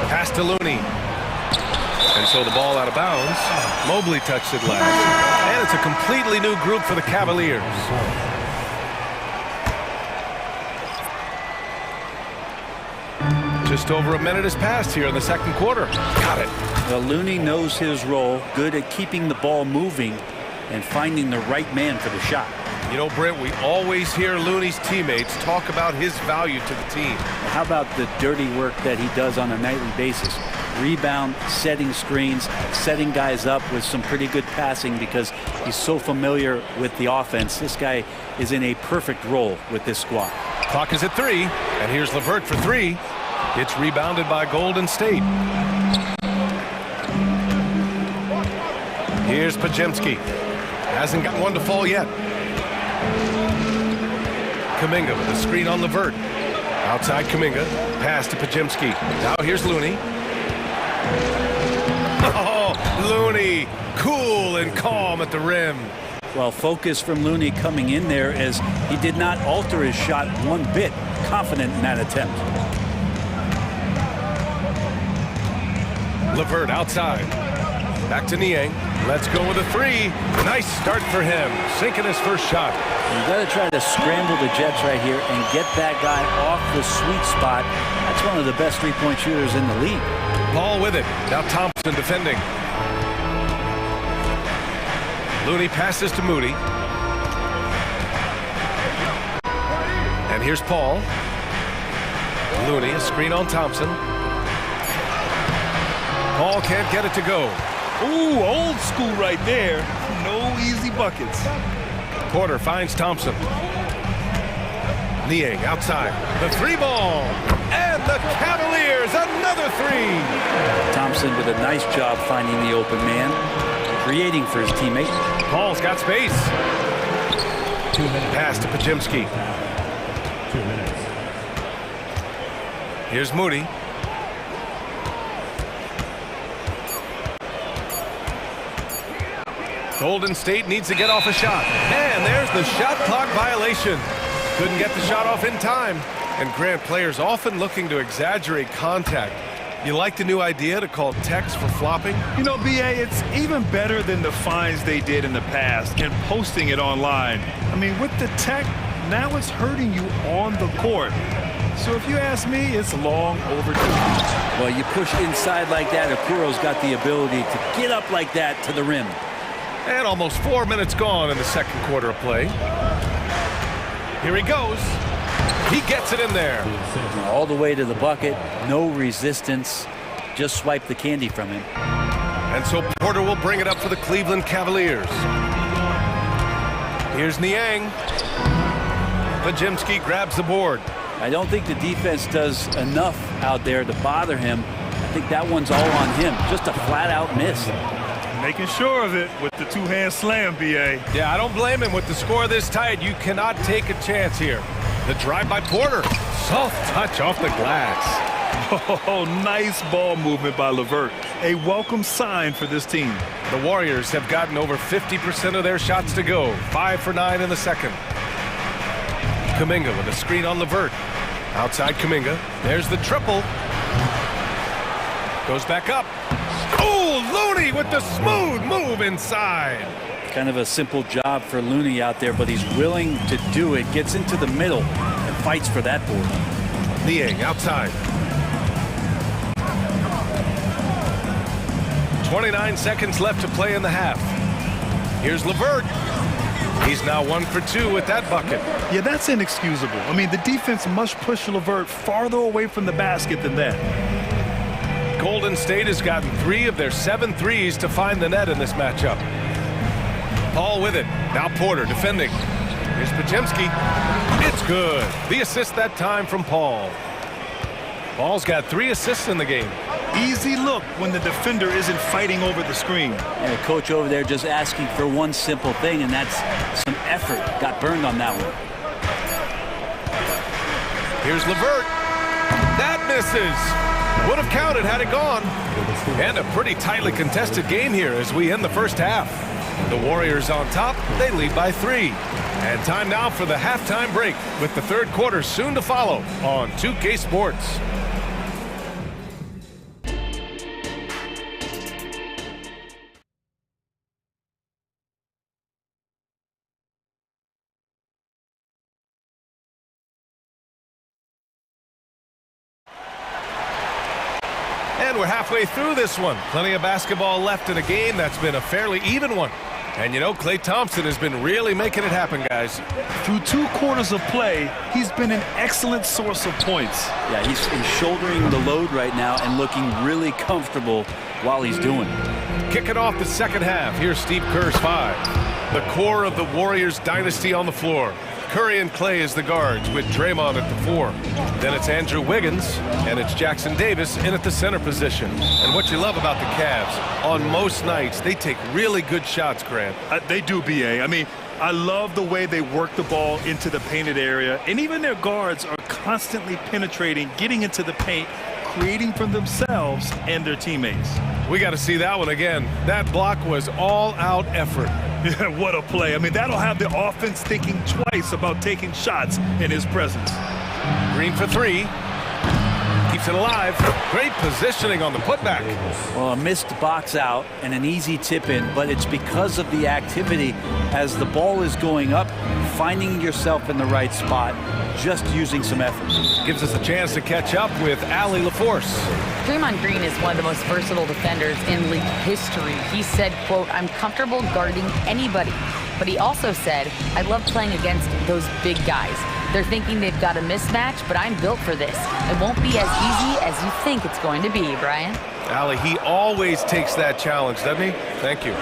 Pass to Looney. And so the ball out of bounds. Mobley touched it last. And it's a completely new group for the Cavaliers. Just over a minute has passed here in the second quarter. Got it. Well, Looney knows his role, good at keeping the ball moving and finding the right man for the shot. You know, Brent, we always hear Looney's teammates talk about his value to the team. How about the dirty work that he does on a nightly basis? Rebound, setting screens, setting guys up with some pretty good passing because he's so familiar with the offense. This guy is in a perfect role with this squad. Clock is at 3, and here's LeVert for 3. It's rebounded by Golden State. Here's Pajemski. Hasn't got one to fall yet. Kuminga with a screen on LeVert. Outside Kuminga. Pass to Pajemski. Now here's Looney. Oh, Looney. Cool and calm at the rim. Well, focus from Looney coming in there as he did not alter his shot one bit. Confident in that attempt. LeVert outside. Back to Niang. Let's go with a 3. Nice start for him. Sinking his first shot. You got to try to scramble the Jets right here and get that guy off the sweet spot. That's one of the best three-point shooters in the league. Paul with it. Now Thompson defending. Looney passes to Moody. And here's Paul. Looney, a screen on Thompson. Paul can't get it to go. Ooh, old school right there. No easy buckets. Porter finds Thompson. Niang outside. The 3 ball. And the Cavaliers, another 3. Thompson with a nice job finding the open man, creating for his teammate. Paul's got space. 2 minutes. Pass to Pajemski. 2 minutes. Here's Moody. Golden State needs to get off a shot. And there's the shot clock violation. Couldn't get the shot off in time. And Grant, players often looking to exaggerate contact. You like the new idea to call techs for flopping? You know, BA, it's even better than the fines they did in the past and posting it online. I mean, with the tech, now it's hurting you on the court. So if you ask me, it's long overdue. Well, you push inside like that, Okuro's got the ability to get up like that to the rim. And almost 4 minutes gone in the second quarter of play. Here he goes. He gets it in there. All the way to the bucket, no resistance, just swipe the candy from him. And so Porter will bring it up for the Cleveland Cavaliers. Here's Niang. Podziemski grabs the board. I don't think the defense does enough out there to bother him. I think that one's all on him. Just a flat-out miss. Making sure of it with the two-hand slam, BA. Yeah, I don't blame him. With the score this tight, you cannot take a chance here. The drive by Porter. Soft touch off the glass. Oh, nice ball movement by LeVert. A welcome sign for this team. The Warriors have gotten over 50% of their shots to go. 5 for 9 in the second. Kuminga with a screen on LeVert. Outside Kuminga. There's the triple. Goes back up. Oh, Looney with the smooth move inside. Kind of a simple job for Looney out there, but he's willing to do it. Gets into the middle and fights for that board. Niang outside. 29 seconds left to play in the half. Here's LeVert. He's now 1 for 2 with that bucket. Yeah, that's inexcusable. I mean, the defense must push LeVert farther away from the basket than that. Golden State has gotten 3 of their 7 threes to find the net in this matchup. Paul with it. Now Porter defending. Here's Podziemski. It's good. The assist that time from Paul. Paul's got 3 assists in the game. Easy look when the defender isn't fighting over the screen. And the coach over there just asking for one simple thing, and that's some effort. Got burned on that one. Here's LeVert. That misses. Would have counted had it gone. And a pretty tightly contested game here as we end the first half. The Warriors on top. They lead by 3. And time now for the halftime break with the third quarter soon to follow on 2K Sports. And we're halfway through this one. Plenty of basketball left in a game that's been a fairly even one. And you know, Klay Thompson has been really making it happen, guys. Through 2 quarters of play, he's been an excellent source of points. Yeah, he's shouldering the load right now and looking really comfortable while he's doing it. Kicking off the second half, here's Steve Kerr's 5. The core of the Warriors dynasty on the floor. Curry and Klay as the guards with Draymond at the 4. Then it's Andrew Wiggins and it's Jackson Davis in at the center position. And what you love about the Cavs, on most nights, they take really good shots, Grant. They do, BA. I mean, I love the way they work the ball into the painted area. And even their guards are constantly penetrating, getting into the paint, creating for themselves and their teammates. We got to see that one again. That block was all-out effort. Yeah, what a play. I mean, that'll have the offense thinking twice about taking shots in his presence. Green for 3. Keeps it alive. Great positioning on the putback. Well, a missed box out and an easy tip in, but it's because of the activity as the ball is going up, finding yourself in the right spot, just using some effort. Gives us a chance to catch up with Allie LaForce. Draymond Green is one of the most versatile defenders in league history. He said, quote, "I'm comfortable guarding anybody." But he also said, "I love playing against those big guys. They're thinking they've got a mismatch, but I'm built for this. It won't be as easy as you think it's going to be," Brian. Allie, he always takes that challenge, doesn't he? Thank you.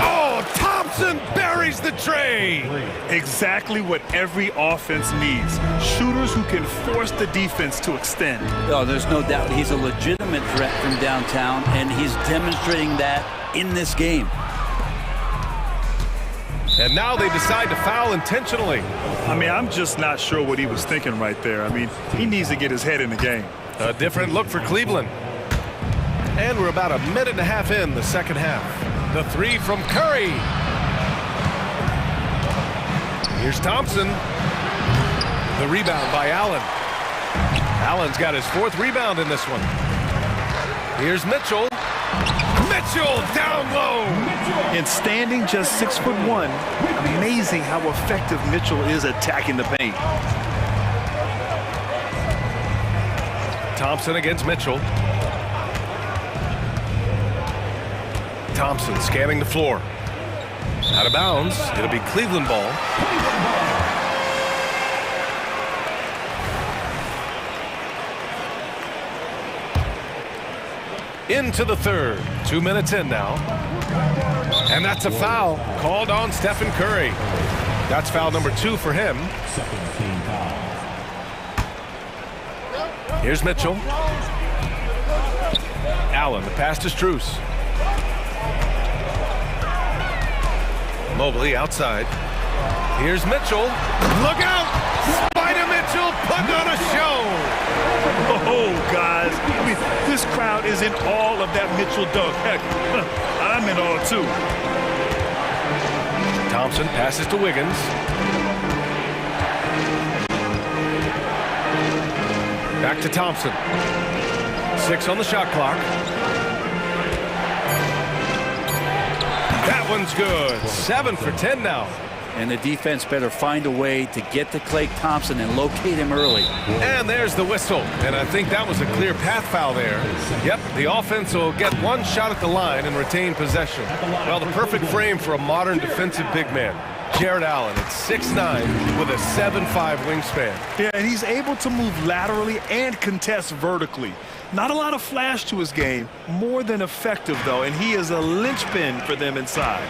Oh, Thompson buries the tray. Exactly what every offense needs. Shooters who can force the defense to extend. Oh, there's no doubt he's a legitimate threat from downtown, and he's demonstrating that in this game. And now they decide to foul intentionally. I mean, I'm just not sure what he was thinking right there. I mean, he needs to get his head in the game. A different look for Cleveland. And we're about a minute and a half in the second half. The three from Curry. Here's Thompson. The rebound by Allen. Allen's got his 4th rebound in this one. Here's Mitchell. Mitchell down low. And standing just 6'1", amazing how effective Mitchell is attacking the paint. Thompson against Mitchell. Thompson scanning the floor. Out of bounds. It'll be Cleveland ball. Into the third. 2 minutes in now. And that's a foul called on Stephen Curry. That's foul number 2 for him. Here's Mitchell. Allen, the pass to Strus. Mobley outside. Here's Mitchell. Look out! Spider Mitchell putting on a show. Oh, guys. I mean, this crowd is in all of that Mitchell dunk. Heck, I'm in all too. Thompson passes to Wiggins. Back to Thompson. 6 on the shot clock. That one's good. 7 for 10 now. And the defense better find a way to get to Klay Thompson and locate him early. And there's the whistle. And I think that was a clear path foul there. Yep, the offense will get one shot at the line and retain possession. Well, the perfect frame for a modern defensive big man. Jared Allen at 6'9" with a 7'5" wingspan. Yeah, and he's able to move laterally and contest vertically. Not a lot of flash to his game, more than effective though, and he is a linchpin for them inside.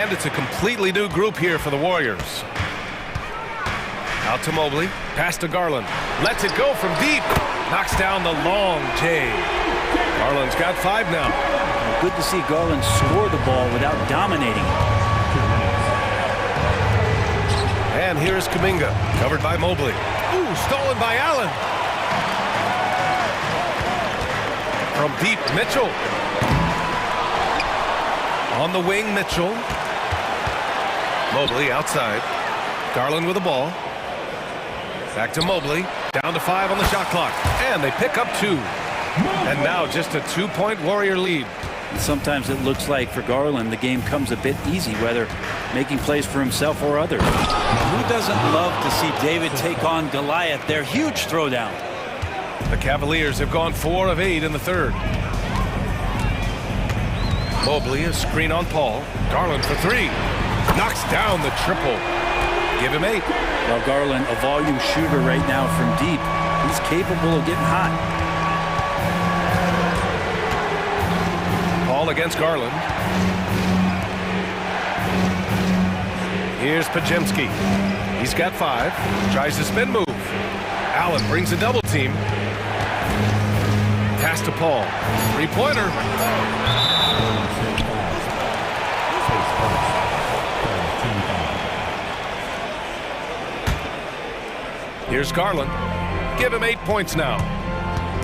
And it's a completely new group here for the Warriors. Out to Mobley, pass to Garland, lets it go from deep, knocks down the long J. Garland's got 5 now. Good to see Garland score the ball without dominating. And here's Kuminga, covered by Mobley. Ooh, stolen by Allen. From deep, Mitchell. On the wing, Mitchell. Mobley outside. Garland with the ball. Back to Mobley. Down to 5 on the shot clock. And they pick up 2. And now just a 2-point Warrior lead. And sometimes it looks like for Garland the game comes a bit easy, whether making plays for himself or others. Who doesn't love to see David take on Goliath? Their huge throwdown. The Cavaliers have gone 4 of 8 in the third. Mobley, a screen on Paul. Garland for 3. Knocks down the triple. Give him 8. Well, Garland, a volume shooter right now from deep. He's capable of getting hot. Paul against Garland. Here's Pajemski. He's got 5. Tries the spin move. Allen brings a double team. Pass to Paul. 3-pointer. Here's Garland. Give him 8 points now.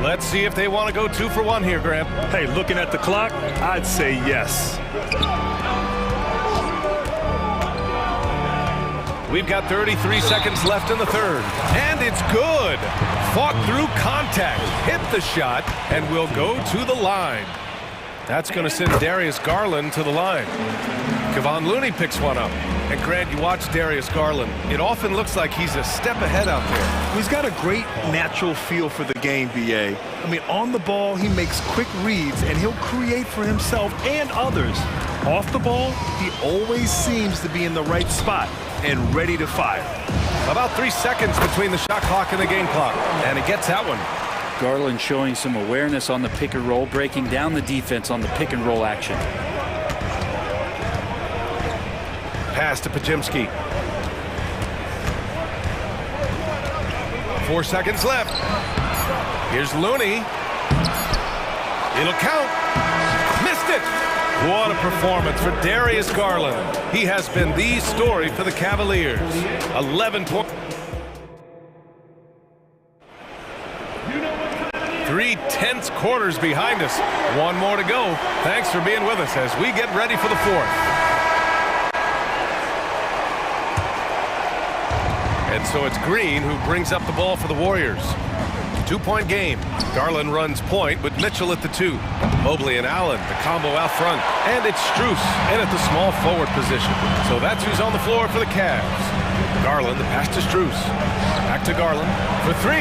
Let's see if they want to go 2 for 1 here, Grant. Hey, looking at the clock, I'd say yes. We've got 33 seconds left in the third. And it's good. Fought through contact. Hit the shot and will go to the line. That's going to send Darius Garland to the line. Kevon Looney picks one up. And Grant, you watch Darius Garland. It often looks like he's a step ahead out there. He's got a great natural feel for the game, BA. I mean, on the ball, he makes quick reads, and he'll create for himself and others. Off the ball, he always seems to be in the right spot and ready to fire. About 3 seconds between the shot clock and the game clock. And he gets that one. Garland showing some awareness on the pick and roll, breaking down the defense on the pick and roll action. Pass to Pajemski. 4 seconds left. Here's Looney. It'll count. Missed it. What a performance for Darius Garland. He has been the story for the Cavaliers. 11 points. 3 3 tense quarters behind us. One more to go. Thanks for being with us as we get ready for the fourth. And so it's Green who brings up the ball for the Warriors. 2-point game. Garland runs point with Mitchell at the 2. Mobley and Allen, the combo out front. And it's Strus in at the small forward position. So that's who's on the floor for the Cavs. Garland, the pass to Strus. Back to Garland for 3.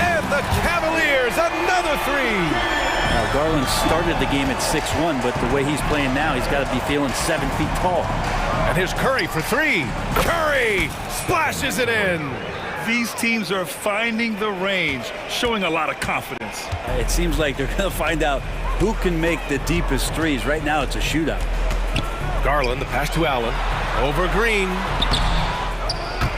And the Cavaliers, another 3. Now, Garland started the game at 6'1", but the way he's playing now, he's got to be feeling 7 feet tall. And here's Curry for 3. Curry splashes it in. These teams are finding the range, showing a lot of confidence. It seems like they're going to find out who can make the deepest threes. Right now, it's a shootout. Garland, the pass to Allen. Over Green.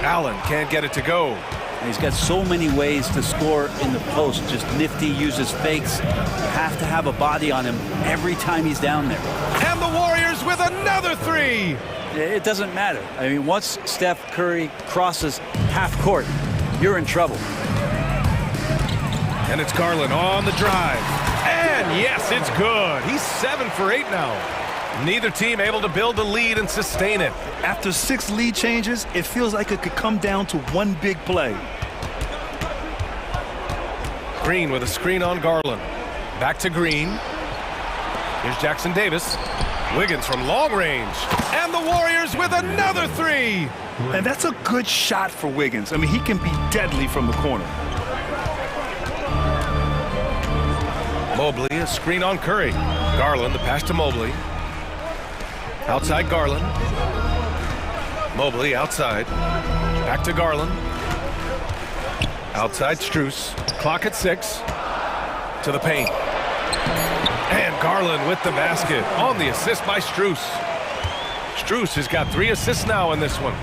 Allen can't get it to go. And he's got so many ways to score in the post. Just nifty, uses fakes. You have to have a body on him every time he's down there. And the Warriors with another 3. It doesn't matter. I mean, once Steph Curry crosses half court, you're in trouble. And it's Garland on the drive. And yes, it's good. He's 7 for 8 now. Neither team able to build a lead and sustain it. After 6 lead changes, it feels like it could come down to one big play. Green with a screen on Garland. Back to Green. Here's Jackson Davis. Wiggins from long range. And the Warriors with another 3. And that's a good shot for Wiggins. I mean, he can be deadly from the corner. Mobley, a screen on Curry. Garland, the pass to Mobley. Outside Garland. Mobley outside. Back to Garland. Outside Strus. Clock at 6. To the paint. And Garland with the basket on the assist by Strus. Strus has got 3 assists now in this one.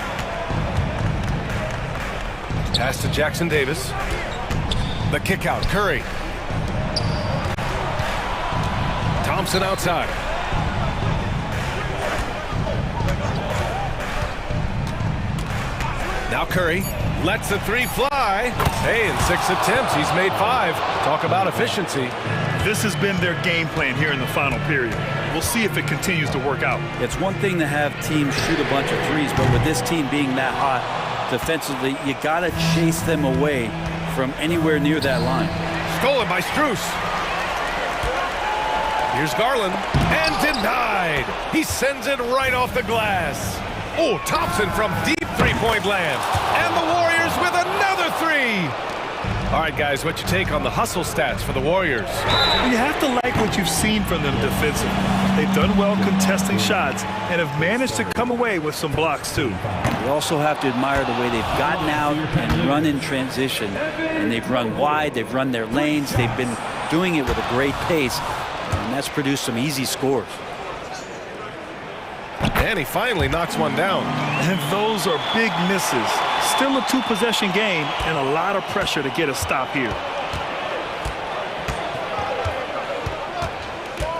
Pass to Jackson Davis. The kick out, Curry. Thompson outside. Now Curry lets the 3 fly. Hey, in 6 attempts, he's made 5. Talk about efficiency. This has been their game plan here in the final period. We'll see if it continues to work out. It's one thing to have teams shoot a bunch of threes, but with this team being that hot defensively, you got to chase them away from anywhere near that line. Stolen by Strus. Here's Garland. And denied. He sends it right off the glass. Oh, Thompson from deep three-point land. And the Warriors with another 3. All right, guys, what's your take on the hustle stats for the Warriors? You have to like what you've seen from them defensively. They've done well contesting shots and have managed to come away with some blocks, too. You also have to admire the way they've gotten out and run in transition. And they've run wide, they've run their lanes, they've been doing it with a great pace, and that's produced some easy scores. And he finally knocks one down. And those are big misses. Still a 2-possession game and a lot of pressure to get a stop here.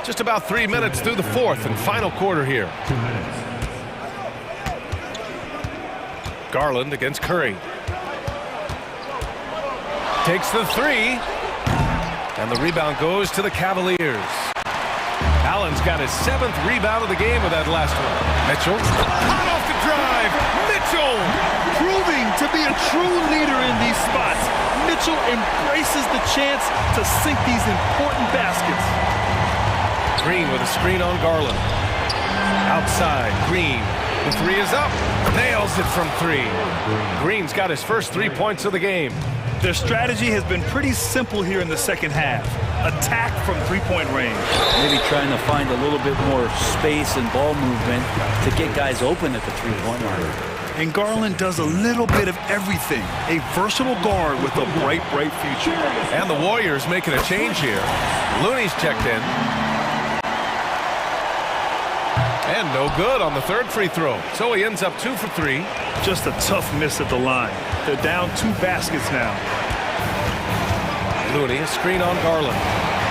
Just about 3 minutes through the fourth and final quarter here. 2 minutes. Garland against Curry. Takes the 3. And the rebound goes to the Cavaliers. Allen's got his 7th rebound of the game with that last one. Mitchell, hot off the drive. Mitchell! Proving to be a true leader in these spots. Mitchell embraces the chance to sink these important baskets. Green with a screen on Garland. Outside, Green. The 3 is up. Nails it from 3. Green's got his first 3 points of the game. Their strategy has been pretty simple here in the second half. Attack from 3-point range. Maybe trying to find a little bit more space and ball movement to get guys open at the 3-point line. And Garland does a little bit of everything. A versatile guard with a bright, bright future. And the Warriors making a change here. Looney's checked in. And no good on the 3rd free throw. So he ends up 2 for 3. Just a tough miss at the line. They're down 2 baskets now. Looney, a screen on Garland.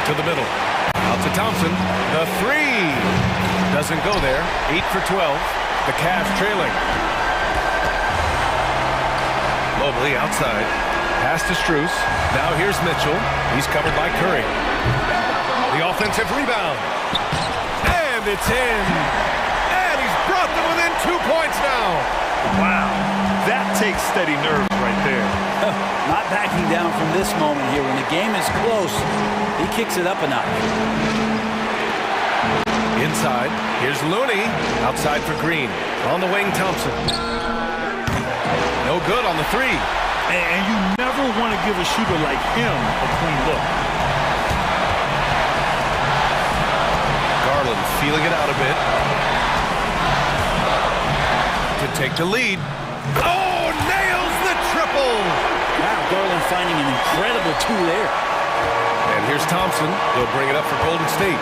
To the middle. Out to Thompson. The 3. Doesn't go there. 8 for 12. The Cavs trailing. Mobley outside. Pass to Strus. Now here's Mitchell. He's covered by Curry. The offensive rebound. And it's in. And he's brought them within 2 points now. Wow. That takes steady nerves right there. Not backing down from this moment here. When the game is close, he kicks it up a notch. Inside, here's Looney. Outside for Green. On the wing, Thompson. No good on the three. And you never want to give a shooter like him a clean look. Garland feeling it out a bit. To take the lead. Oh, nails the triple! Wow, Garland finding an incredible two there. And here's Thompson. He'll bring it up for Golden State.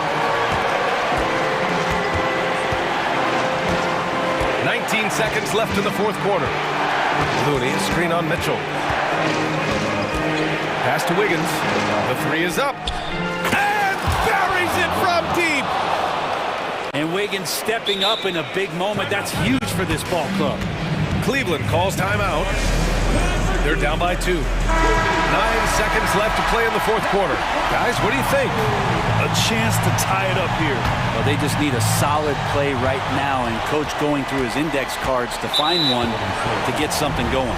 19 seconds left in the fourth quarter. Looney, screen on Mitchell. Pass to Wiggins. The three is up. And buries it from deep. And Wiggins stepping up in a big moment. That's huge for this ball club. Cleveland calls timeout. They're down by 2. 9 seconds left to play in the fourth quarter. Guys, what do you think? A chance to tie it up here. Well, they just need a solid play right now, and Coach going through his index cards to find one to get something going.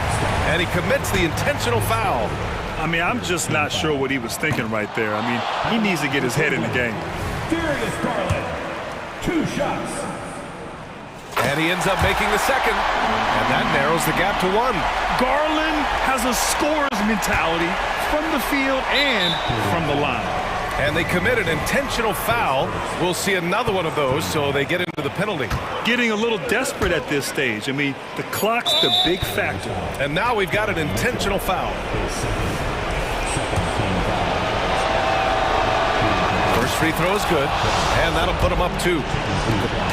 And he commits the intentional foul. I mean, I'm just not sure what he was thinking right there. I mean, he needs to get his head in the game. Darius Garland, 2 shots. And he ends up making the second. And that narrows the gap to 1. Garland has a scorer's mentality from the field and from the line. And they commit an intentional foul. We'll see another one of those, so they get into the penalty. Getting a little desperate at this stage. I mean, the clock's the big factor. And now we've got an intentional foul. First free throw is good, and that'll put him up 2.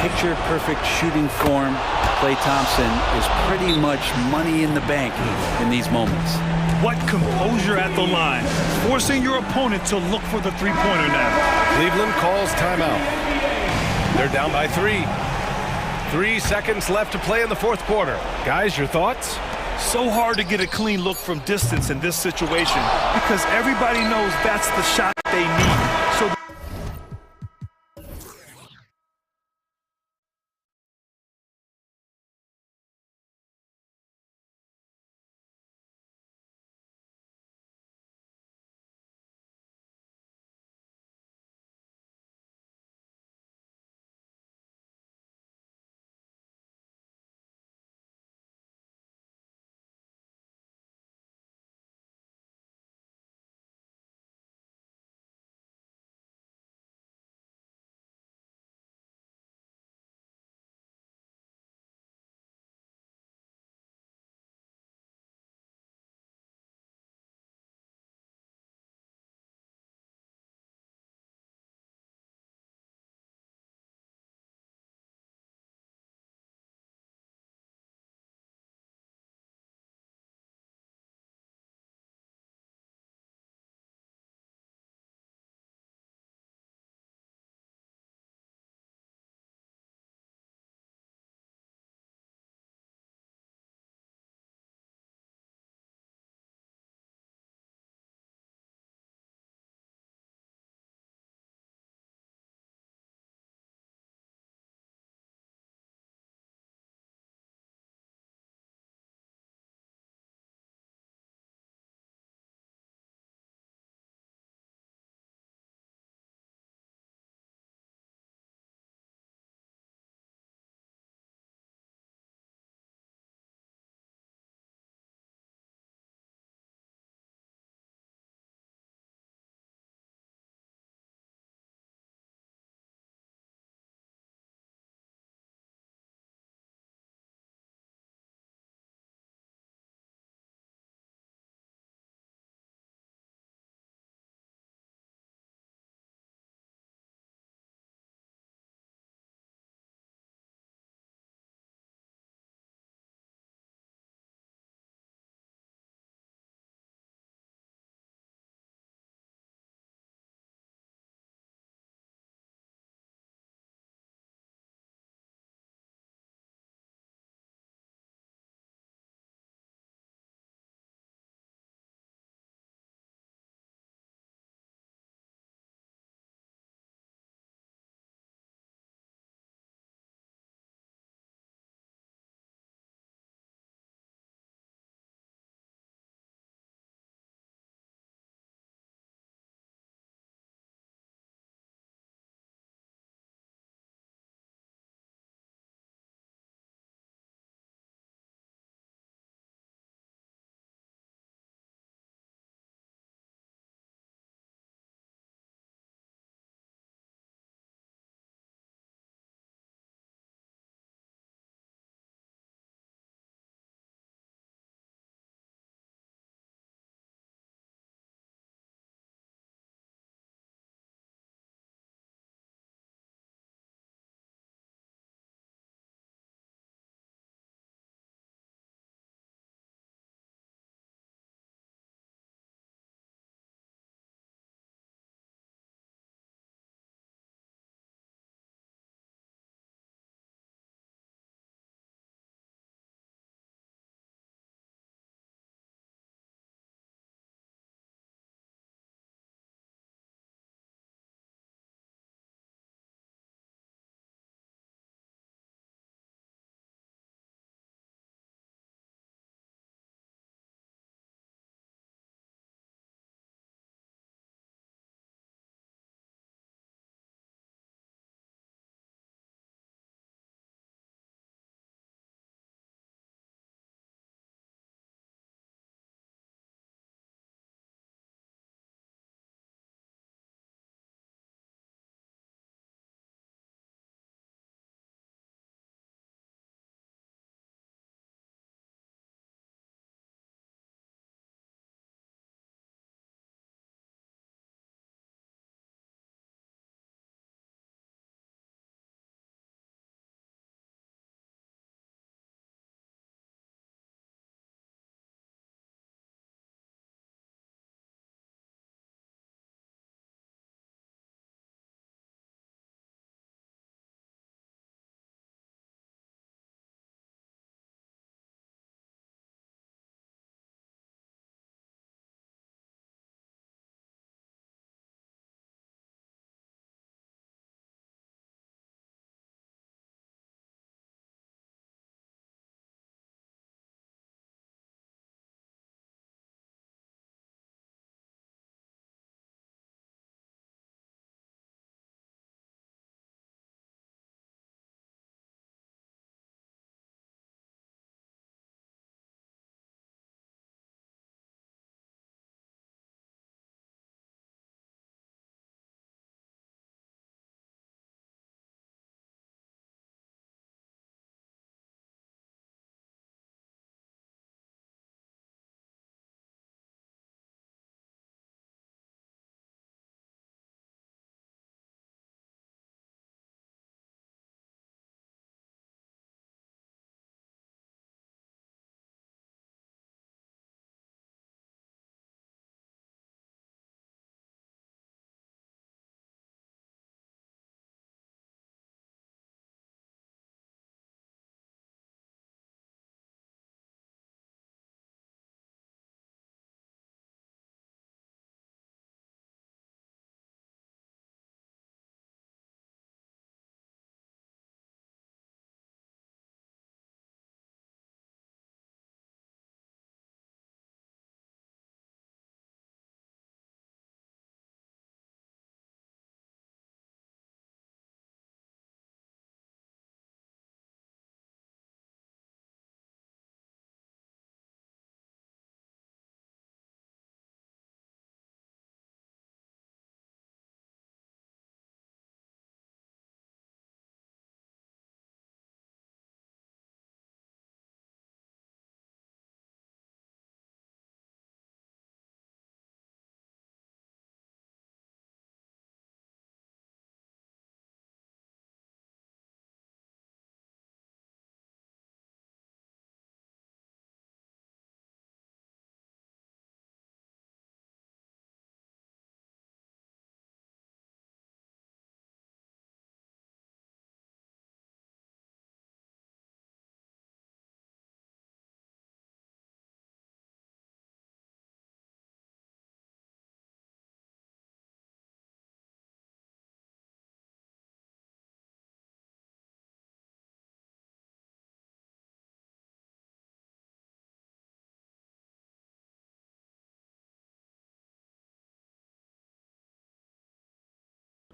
Picture-perfect shooting form. Klay Thompson is pretty much money in the bank in these moments. What composure at the line, forcing your opponent to look for the three-pointer now. Cleveland calls timeout. They're down by 3. 3 seconds left to play in the fourth quarter. Guys, your thoughts? So hard to get a clean look from distance in this situation because everybody knows that's the shot they need. So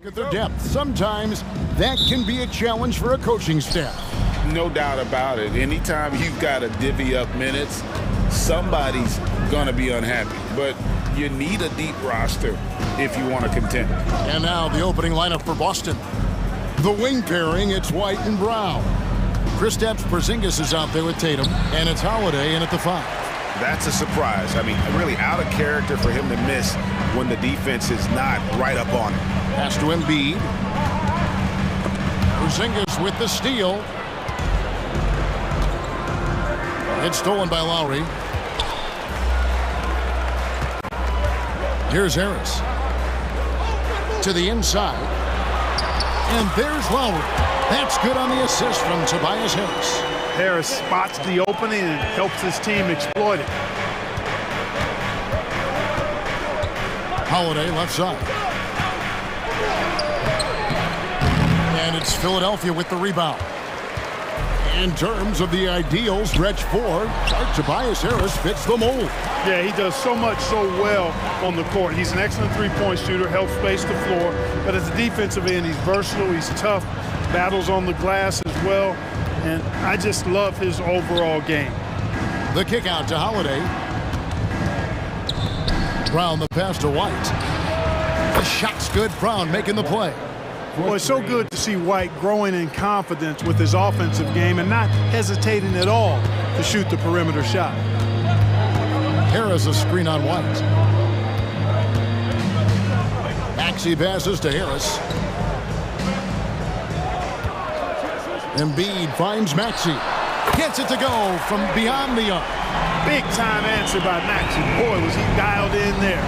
Look at their depth. Sometimes that can be a challenge for a coaching staff. No doubt about it. Anytime you've got to divvy up minutes, somebody's going to be unhappy. But you need a deep roster if you want to contend. And now the opening lineup for Boston. The wing pairing, it's White and Brown. Kristaps Porzingis is out there with Tatum, and it's Holiday in at the 5. That's a surprise. I mean, really out of character for him to miss when the defense is not right up on him. Pass to Embiid. Porzingis with the steal. It's stolen by Lowry. Here's Harris. To the inside. And there's Lowry. That's good on the assist from Tobias Harris. Harris spots the opening and helps his team exploit it. Holiday left side. And it's Philadelphia with the rebound. In terms of the ideal stretch 4, Tobias Harris fits the mold. Yeah, he does so much so well on the court. He's an excellent three-point shooter, helps space the floor. But as a defensive end, he's versatile, he's tough, battles on the glass as well. And I just love his overall game. The kick out to Holiday. Brown the pass to White. The shot's good. Brown making the play. Well, it's so good to see White growing in confidence with his offensive game and not hesitating at all to shoot the perimeter shot. Harris a screen on White. Maxey passes to Harris. Embiid finds Maxey. Gets it to go from beyond the arc. Big time answer by Maxey. Boy, was he dialed in there.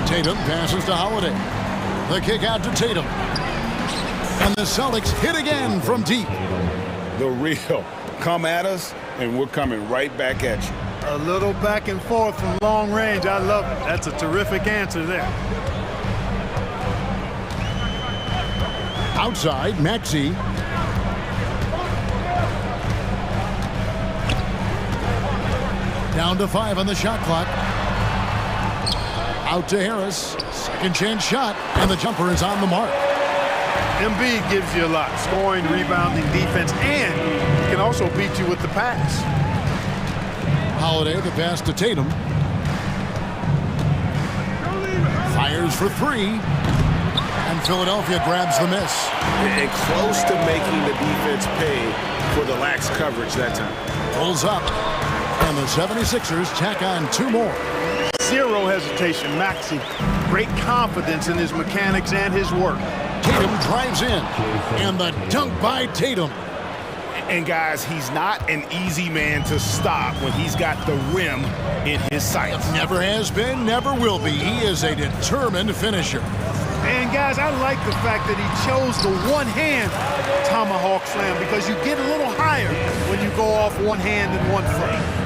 Tatum passes to Holiday. The kick out to Tatum. And the Celtics hit again from deep. The real come at us, and we're coming right back at you. A little back and forth from long range. I love it. That's a terrific answer there. Outside, Maxey. Down to 5 on the shot clock. Out to Harris. Second chance shot, and the jumper is on the mark. Embiid gives you a lot. Scoring, rebounding, defense, and he can also beat you with the pass. Holiday, the pass to Tatum. Fires for 3. And Philadelphia grabs the miss. And close to making the defense pay for the lax coverage that time. Pulls up. And the 76ers tack on 2 more. Zero hesitation. Maxey, great confidence in his mechanics and his work. Tatum drives in. And the dunk by Tatum. And guys, he's not an easy man to stop when he's got the rim in his sights. Never has been, never will be. He is a determined finisher. And guys, I like the fact that he chose the one-hand tomahawk slam because you get a little higher when you go off one hand and one foot.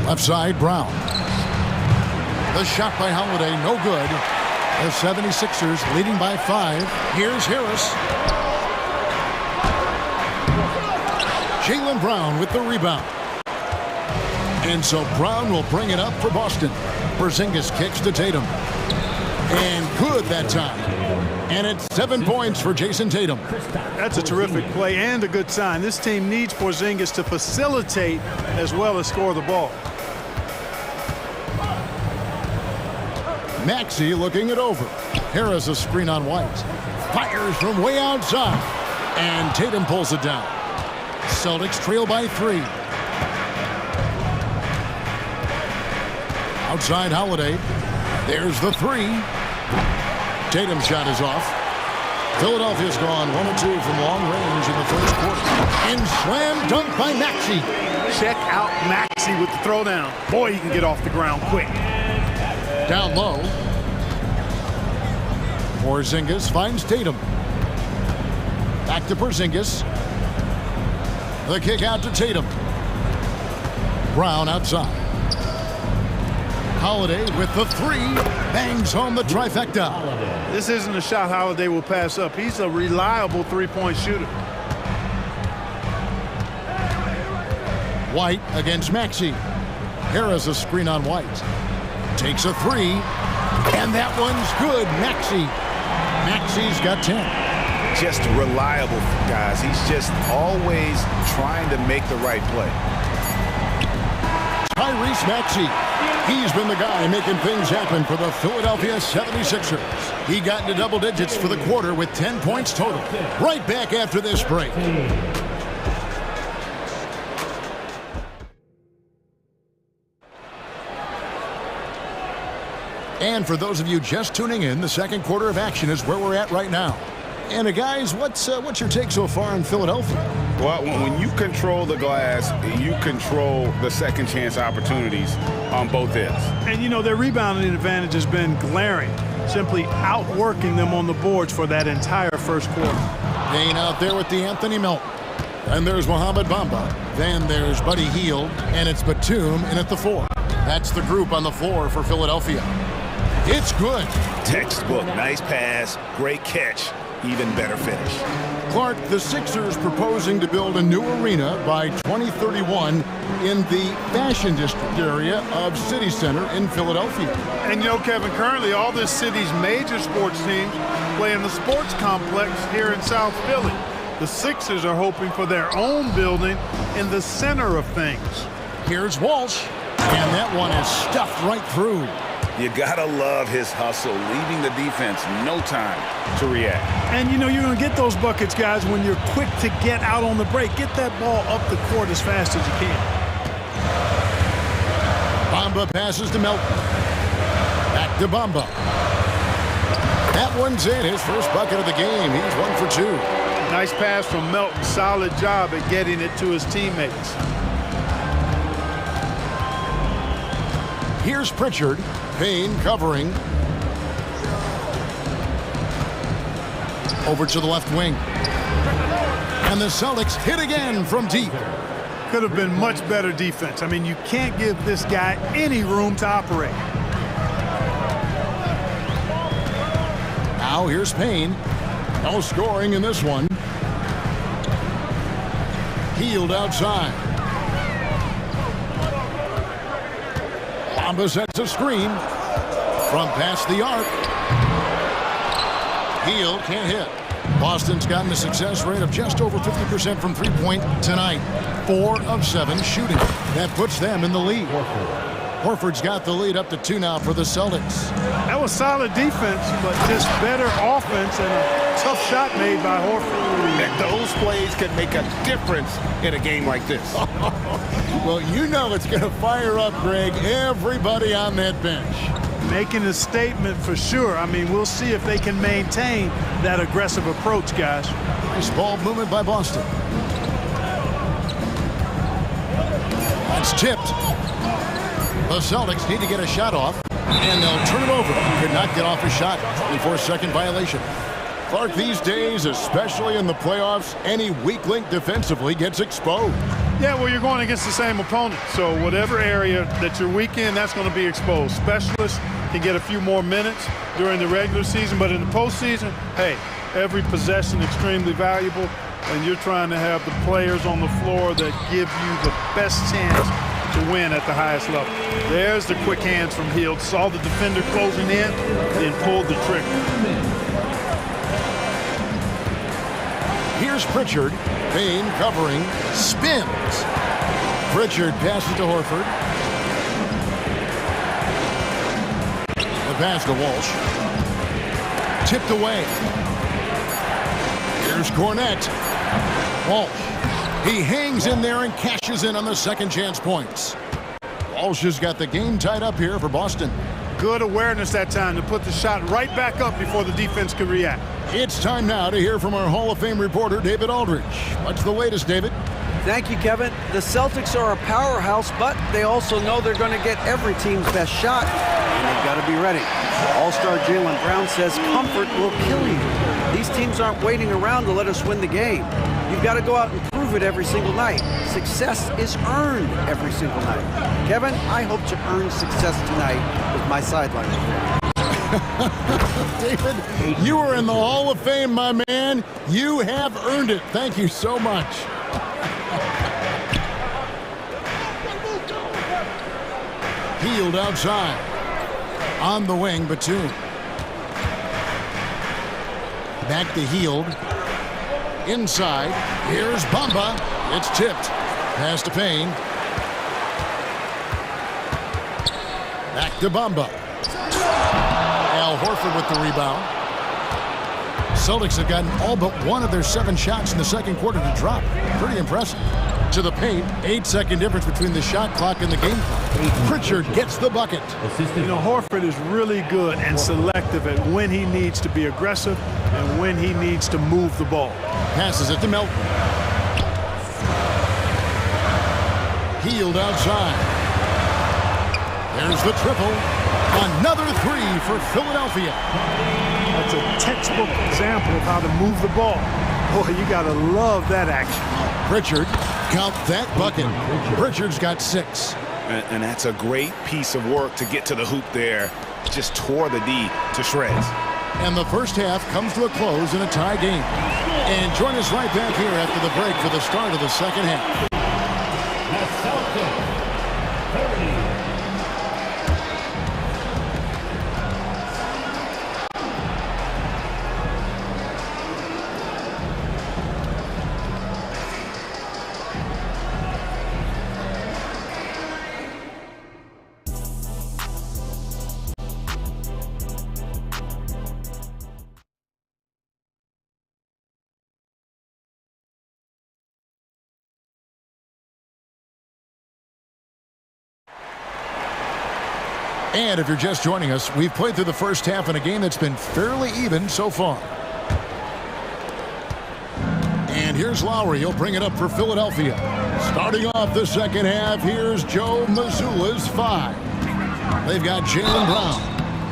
Left side, Brown. The shot by Holiday, no good. The 76ers leading by 5. Here's Harris. Jaylen Brown with the rebound. And so Brown will bring it up for Boston. Porzingis kicks to Tatum. And good that time. And it's 7 points for Jason Tatum. That's a terrific play and a good sign. This team needs Porzingis to facilitate as well as score the ball. Maxey looking it over. Harris a screen on White. Fires from way outside. And Tatum pulls it down. Celtics trail by 3. Outside Holiday. There's the 3. Tatum's shot is off. Philadelphia's gone 1 of 2 from long range in the first quarter. And slam dunk by Maxey. Check out Maxey with the throwdown. Boy, he can get off the ground quick. Down low. Porzingis finds Tatum. Back to Porzingis. The kick out to Tatum. Brown outside. Holiday with the 3. Bangs home the trifecta. This isn't a shot Holiday will pass up. He's a reliable three-point shooter. White against Maxey. Harris a screen on White. Takes a three, and that one's good. Maxi's got 10. Just reliable, guys. He's just always trying to make the right play. Tyrese Maxey. He's been the guy making things happen for the Philadelphia 76ers. He got into double digits for the quarter with 10 points total. Right back after this break. And for those of you just tuning in, the second quarter of action is where we're at right now. And guys, what's your take so far in Philadelphia? Well, when you control the glass, you control the second chance opportunities on both ends. And, you know, their rebounding advantage has been glaring, simply outworking them on the boards for that entire first quarter. Payne out there with the Anthony Melton. Then there's Mohamed Bamba. Then there's Buddy Hield, and it's Batum in at the 4. That's the group on the floor for Philadelphia. It's good. Textbook, nice pass, great catch, even better finish. Clark, the Sixers proposing to build a new arena by 2031 in the Fashion District area of City Center in Philadelphia. And you know, Kevin, currently all this city's major sports teams play in the sports complex here in South Philly. The Sixers are hoping for their own building in the center of things. Here's Walsh, and that one is stuffed right through. You gotta love his hustle, leaving the defense no time to react. And you know, you're gonna get those buckets, guys, when you're quick to get out on the break. Get that ball up the court as fast as you can. Bamba passes to Melton. Back to Bamba. That one's in, his first bucket of the game. He's 1 for 2. Nice pass from Melton. Solid job at getting it to his teammates. Here's Pritchard. Payne covering. Over to the left wing. And the Celtics hit again from deep. Could have been much better defense. I mean, you can't give this guy any room to operate. Now here's Payne. No scoring in this one. Hield outside. Bamba sets a screen from past the arc. Hield can't hit. Boston's gotten a success rate of just over 50% from three-point tonight. 4 of 7 shooting. That puts them in the lead. Horford's got the lead up to 2 now for the Celtics. That was solid defense, but just better offense and a tough shot made by Horford. And those plays can make a difference in a game like this. Well, you know it's going to fire up, Greg, everybody on that bench. Making a statement for sure. I mean, we'll see if they can maintain that aggressive approach, guys. Nice ball movement by Boston. That's tipped. The Celtics need to get a shot off, and they'll turn it over. Could not get off a shot before second violation. Clark, these days, especially in the playoffs, any weak link defensively gets exposed. Yeah, well, you're going against the same opponent. So whatever area that you're weak in, that's going to be exposed. Specialists can get a few more minutes during the regular season, but in the postseason, hey, every possession extremely valuable, and you're trying to have the players on the floor that give you the best chance to win at the highest level. There's the quick hands from Hield. Saw the defender closing in, then pulled the trigger. Here's Pritchard. Payne covering. Spins. Pritchard passes to Horford. The pass to Walsh. Tipped away. Here's Cornette. Walsh. He hangs in there and cashes in on the second chance points. Walsh has got the game tied up here for Boston. Good awareness that time to put the shot right back up before the defense could react. It's time now to hear from our Hall of Fame reporter, David Aldridge. What's the latest, David? Thank you, Kevin. The Celtics are a powerhouse, but they also know they're going to get every team's best shot, and they've got to be ready. All-star Jaylen Brown says comfort will kill you. These teams aren't waiting around to let us win the game. You've got to go out and prove it every single night. Success is earned every single night. Kevin, I hope to earn success tonight with my sideline report. David, you are in the Hall of Fame, my man. You have earned it. Thank you so much. Healed outside. On the wing, Batum. Back to Healed. Inside. Here's Bamba. It's tipped. Pass to Payne. Back to Bamba. Al Horford with the rebound. Celtics have gotten all but one of their 7 shots in the second quarter to drop. Pretty impressive. To the paint, 8-second difference between the shot clock and the game clock. Pritchard gets the bucket. You know, Horford is really good and selective at when he needs to be aggressive and when he needs to move the ball. Passes it to Melton. Healed outside. There's the triple. Another 3 for Philadelphia. That's a textbook example of how to move the ball. Boy, you got to love that action. Pritchard, count that bucket. Pritchard's got 6. And that's a great piece of work to get to the hoop there. Just tore the D to shreds. And the first half comes to a close in a tie game. And join us right back here after the break for the start of the second half. And if you're just joining us, we've played through the first half in a game that's been fairly even so far. And here's Lowry. He'll bring it up for Philadelphia. Starting off the second half, here's Joe Mazzulla's 5. They've got Jaylen Brown.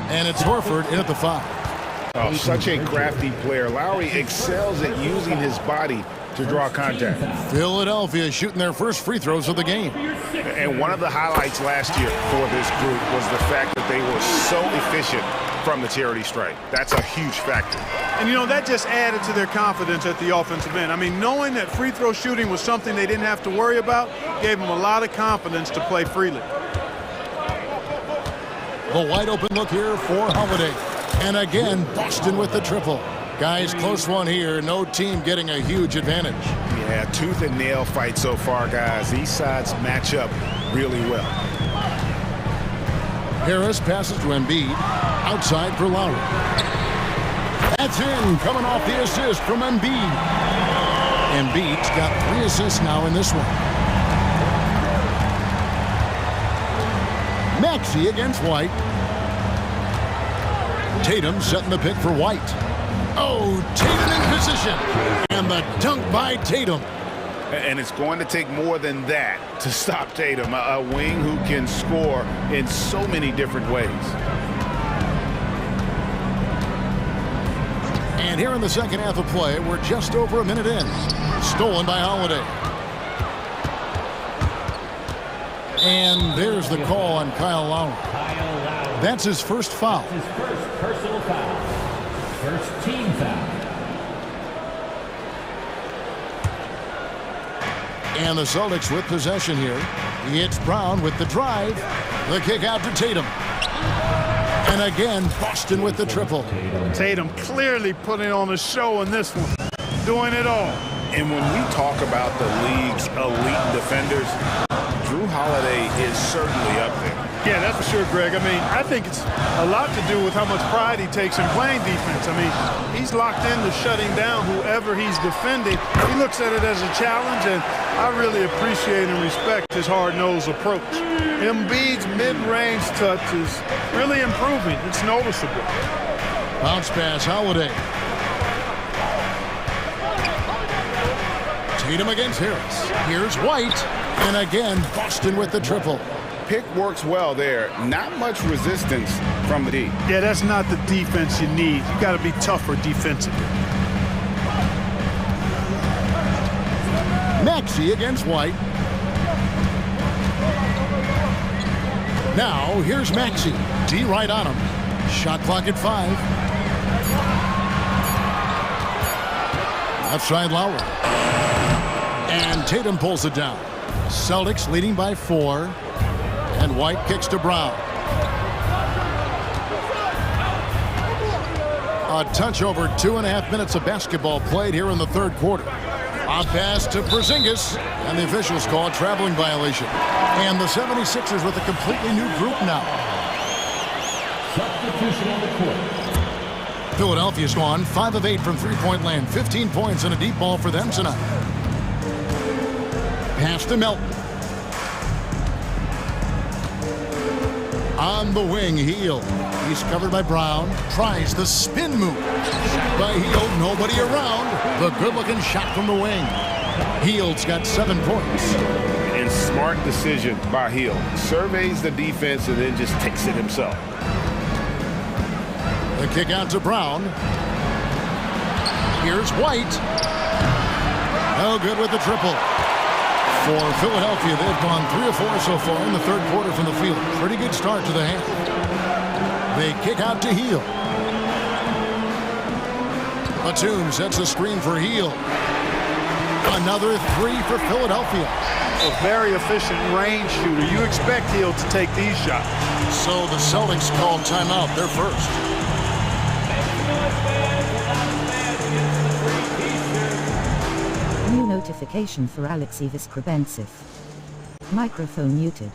And it's Horford in at the 5. Oh, such a crafty player. Lowry excels at using his body to draw contact. Philadelphia shooting their first free throws of the game. And one of the highlights last year for this group was the fact that they were so efficient from the charity stripe. That's a huge factor. And, you know, that just added to their confidence at the offensive end. I mean, knowing that free throw shooting was something they didn't have to worry about gave them a lot of confidence to play freely. The wide open look here for Holiday. And again, Boston with the triple. Guys, close one here. No team getting a huge advantage. Yeah, tooth and nail fight so far, guys. These sides match up really well. Harris passes to Embiid. Outside for Lowry. That's in. Coming off the assist from Embiid. Embiid's got 3 assists now in this one. Maxey against White. Tatum setting the pick for White. Oh, Tatum in position. And the dunk by Tatum. And it's going to take more than that to stop Tatum, a wing who can score in so many different ways. And here in the second half of play, we're just over a minute in. Stolen by Holiday. And there's the call on Kyle Lowry. That's his first foul. His first personal foul. First team foul. And the Celtics with possession here. It's Brown with the drive. The kick out to Tatum. And again, Boston with the triple. Tatum clearly putting on a show in this one. Doing it all. And when we talk about the league's elite defenders, Drew Holiday is certainly up there. Yeah, that's for sure, Greg. I mean, I think it's a lot to do with how much pride he takes in playing defense. I mean, he's locked into shutting down whoever he's defending. He looks at it as a challenge, and I really appreciate and respect his hard-nosed approach. Embiid's mid-range touch is really improving. It's noticeable. Bounce pass, Holiday. Tatum against Harris. Here's White. And again, Boston with the triple. Pick works well there. Not much resistance from the D. Yeah, that's not the defense you need. You got to be tougher defensively. Maxey against White. Now, here's Maxey. D right on him. Shot clock at 5. Left side Lowry. And Tatum pulls it down. Celtics leading by 4. And And White kicks to Brown. A touch over 2.5 minutes of basketball played here in the third quarter. A pass to Porzingis, and the officials call a traveling violation. And the 76ers with a completely new group now. Substitution on the court. Philadelphia's gone 5 of 8 from three-point land. 15 points and a deep ball for them tonight. Pass to Melton. On the wing, Hield. He's covered by Brown. Tries the spin move. By Hield, nobody around. The good-looking shot from the wing. Hield's got 7 points. And smart decision by Hield. Surveys the defense and then just takes it himself. The kick out to Brown. Here's White. No good with the triple. For Philadelphia, they've gone 3 of 4 so far in the third quarter from the field. Pretty good start to the half. They kick out to Hield. Batum sets a screen for Hield. Another 3 for Philadelphia. A very efficient range shooter. You expect Hield to take these shots. So the Celtics called timeout. They're first. New notification for Alexei Viskrobentsev. Microphone muted.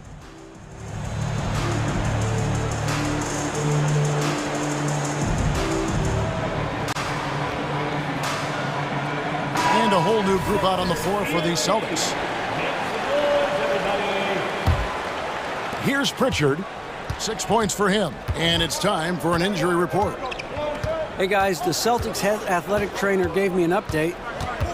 And a whole new group out on the floor for the Celtics. Here's Pritchard. 6 points for him. And it's time for an injury report. Hey guys, the Celtics head athletic trainer gave me an update.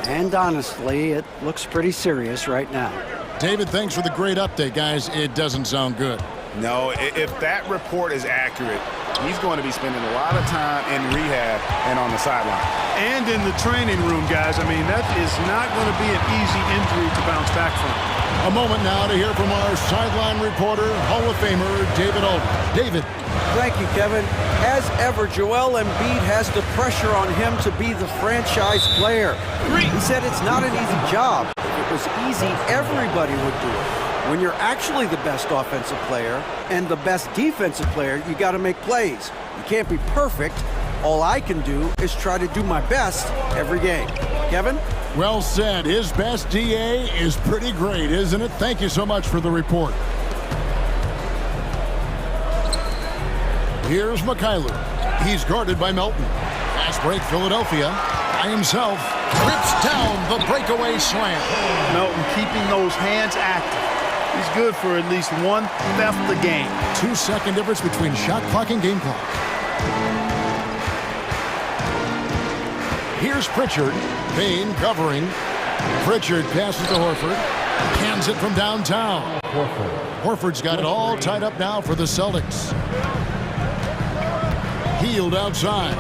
And honestly, it looks pretty serious right now. David, thanks for the great update, guys. It doesn't sound good. No, if that report is accurate, he's going to be spending a lot of time in rehab and on the sideline. And in the training room, guys. I mean, that is not going to be an easy injury to bounce back from. A moment now to hear from our sideline reporter, Hall of Famer, David Aldridge. David. Thank you, Kevin. As ever, Joel Embiid has the pressure on him to be the franchise player. He said it's not an easy job. If it was easy, everybody would do it. When you're actually the best offensive player and the best defensive player, you got to make plays. You can't be perfect. All I can do is try to do my best every game. Kevin? Well said. His best DA is pretty great, isn't it? Thank you so much for the report. Here's Mikhailuk. He's guarded by Melton. Fast break, Philadelphia. By himself, rips down the breakaway slam. Melton keeping those hands active. He's good for at least 1 theft a game. 2-second difference between shot clock and game clock. Here's Pritchard. Payne covering. Pritchard passes to Horford. Hands it from downtown. Horford's got it all tied up now for the Celtics. Hield outside.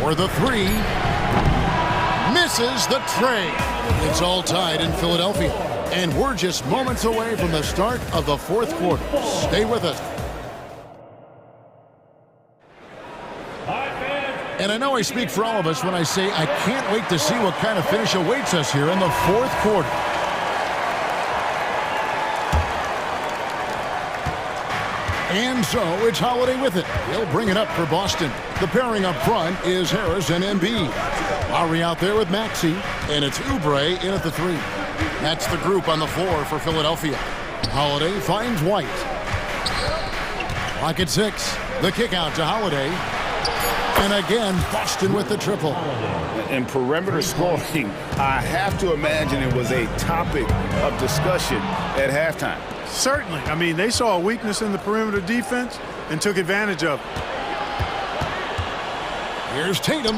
For the 3. Misses the tray. It's all tied in Philadelphia. And we're just moments away from the start of the fourth quarter. Stay with us. And I know I speak for all of us when I say I can't wait to see what kind of finish awaits us here in the fourth quarter. And so it's Holiday with it. He'll bring it up for Boston. The pairing up front is Harris and Embiid. Lowry out there with Maxey, and it's Oubre in at the 3. That's the group on the floor for Philadelphia. Holiday finds White. Clock at 6. The kick out to Holiday. And again, Boston with the triple. And perimeter scoring, I have to imagine it was a topic of discussion at halftime. Certainly. I mean, they saw a weakness in the perimeter defense and took advantage of it. Here's Tatum.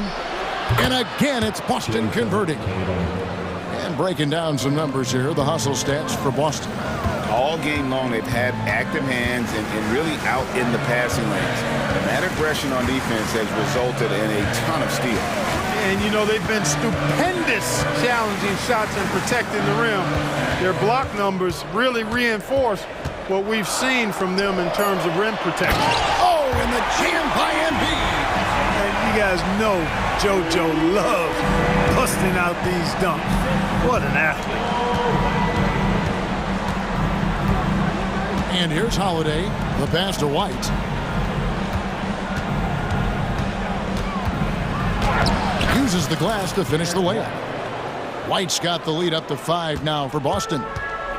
And again, it's Boston converting. And breaking down some numbers here, the hustle stats for Boston. All game long, they've had active hands and really out in the passing lanes. And that aggression on defense has resulted in a ton of steals. And, you know, they've been stupendous challenging shots and protecting the rim. Their block numbers really reinforce what we've seen from them in terms of rim protection. Oh, and the jam by Embiid. And you You guys know JoJo loves busting out these dunks. What an athlete. And here's Holiday, the pass to White. Uses the glass to finish the layup. White's got the lead up to 5 now for Boston.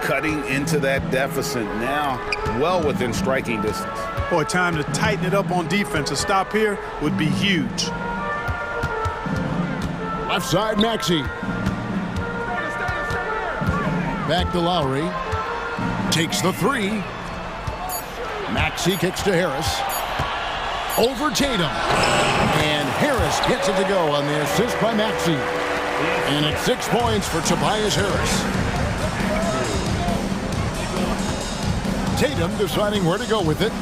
Cutting into that deficit now, well within striking distance. Boy, time to tighten it up on defense. A stop here would be huge. Left side, Maxey. Back to Lowry. Takes the 3. Maxey kicks to Harris. Over Tatum. And Harris gets it to go on the assist by Maxey. And it's 6 points for Tobias Harris. Tatum deciding where to go with it.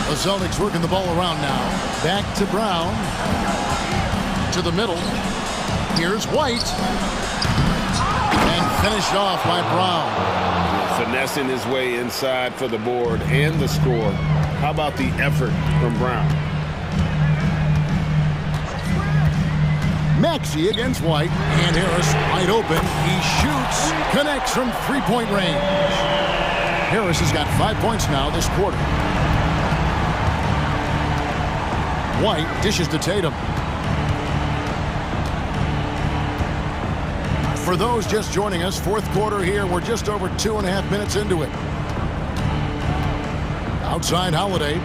The Celtics working the ball around now. Back to Brown. To the middle. Here's White. And finished off by Brown. Finessing his way inside for the board and the score. How about the effort from Brown? Maxey against White. And Harris wide open. He shoots. Connects from three-point range. Harris has got 5 points now this quarter. White dishes to Tatum. For those just joining us, fourth quarter here. We're just over 2.5 minutes into it. Outside Holiday.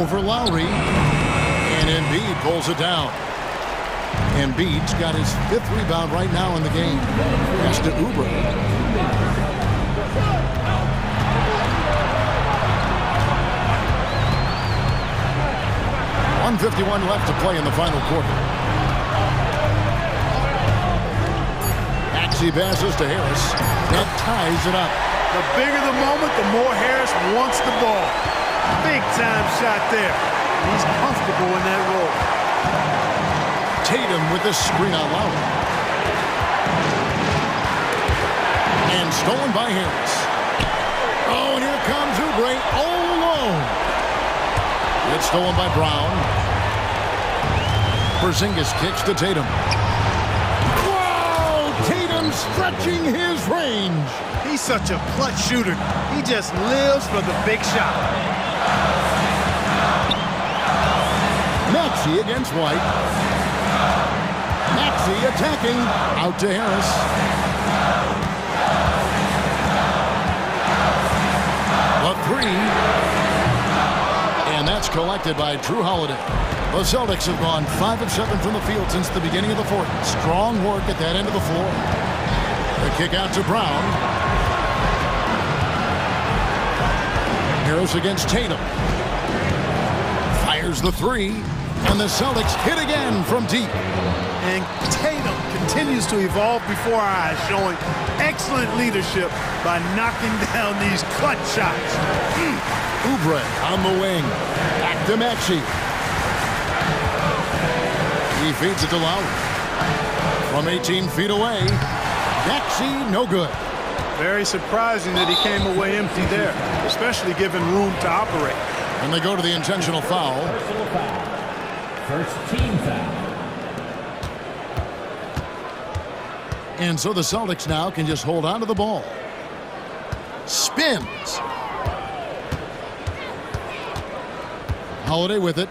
Over Lowry. And Embiid pulls it down. Embiid's got his 5th rebound right now in the game. Pass to Oubre. 1:51 left to play in the final quarter. Maxey passes to Harris. That ties it up. The bigger the moment, the more Harris wants the ball. Big time shot there. He's comfortable in that role. Tatum with the screen on Lowry. And stolen by Harris. Oh, and here comes Oubre all alone. It's stolen by Brown. Porzingis kicks to Tatum. Whoa! Tatum stretching his range. He's such a clutch shooter. He just lives for the big shot. Maxey against White. Maxey attacking. Out to Harris. The 3. And that's collected by Drew Holiday. The Celtics have gone 5 of 7 from the field since the beginning of the fourth. Strong work at that end of the floor. The kick out to Brown. Harris against Tatum. Fires the 3. And the Celtics hit again from deep. And Tatum continues to evolve before our eyes, showing excellent leadership by knocking down these clutch shots. Oubre on the wing. Back to Maxey. He feeds it to Lowry. From 18 feet away. Maxey, no good. Very surprising that he came away empty there, especially given room to operate. And they go to the intentional foul. Personal foul. First team foul. And so the Celtics now can just hold on to the ball. Spins. Holiday with it.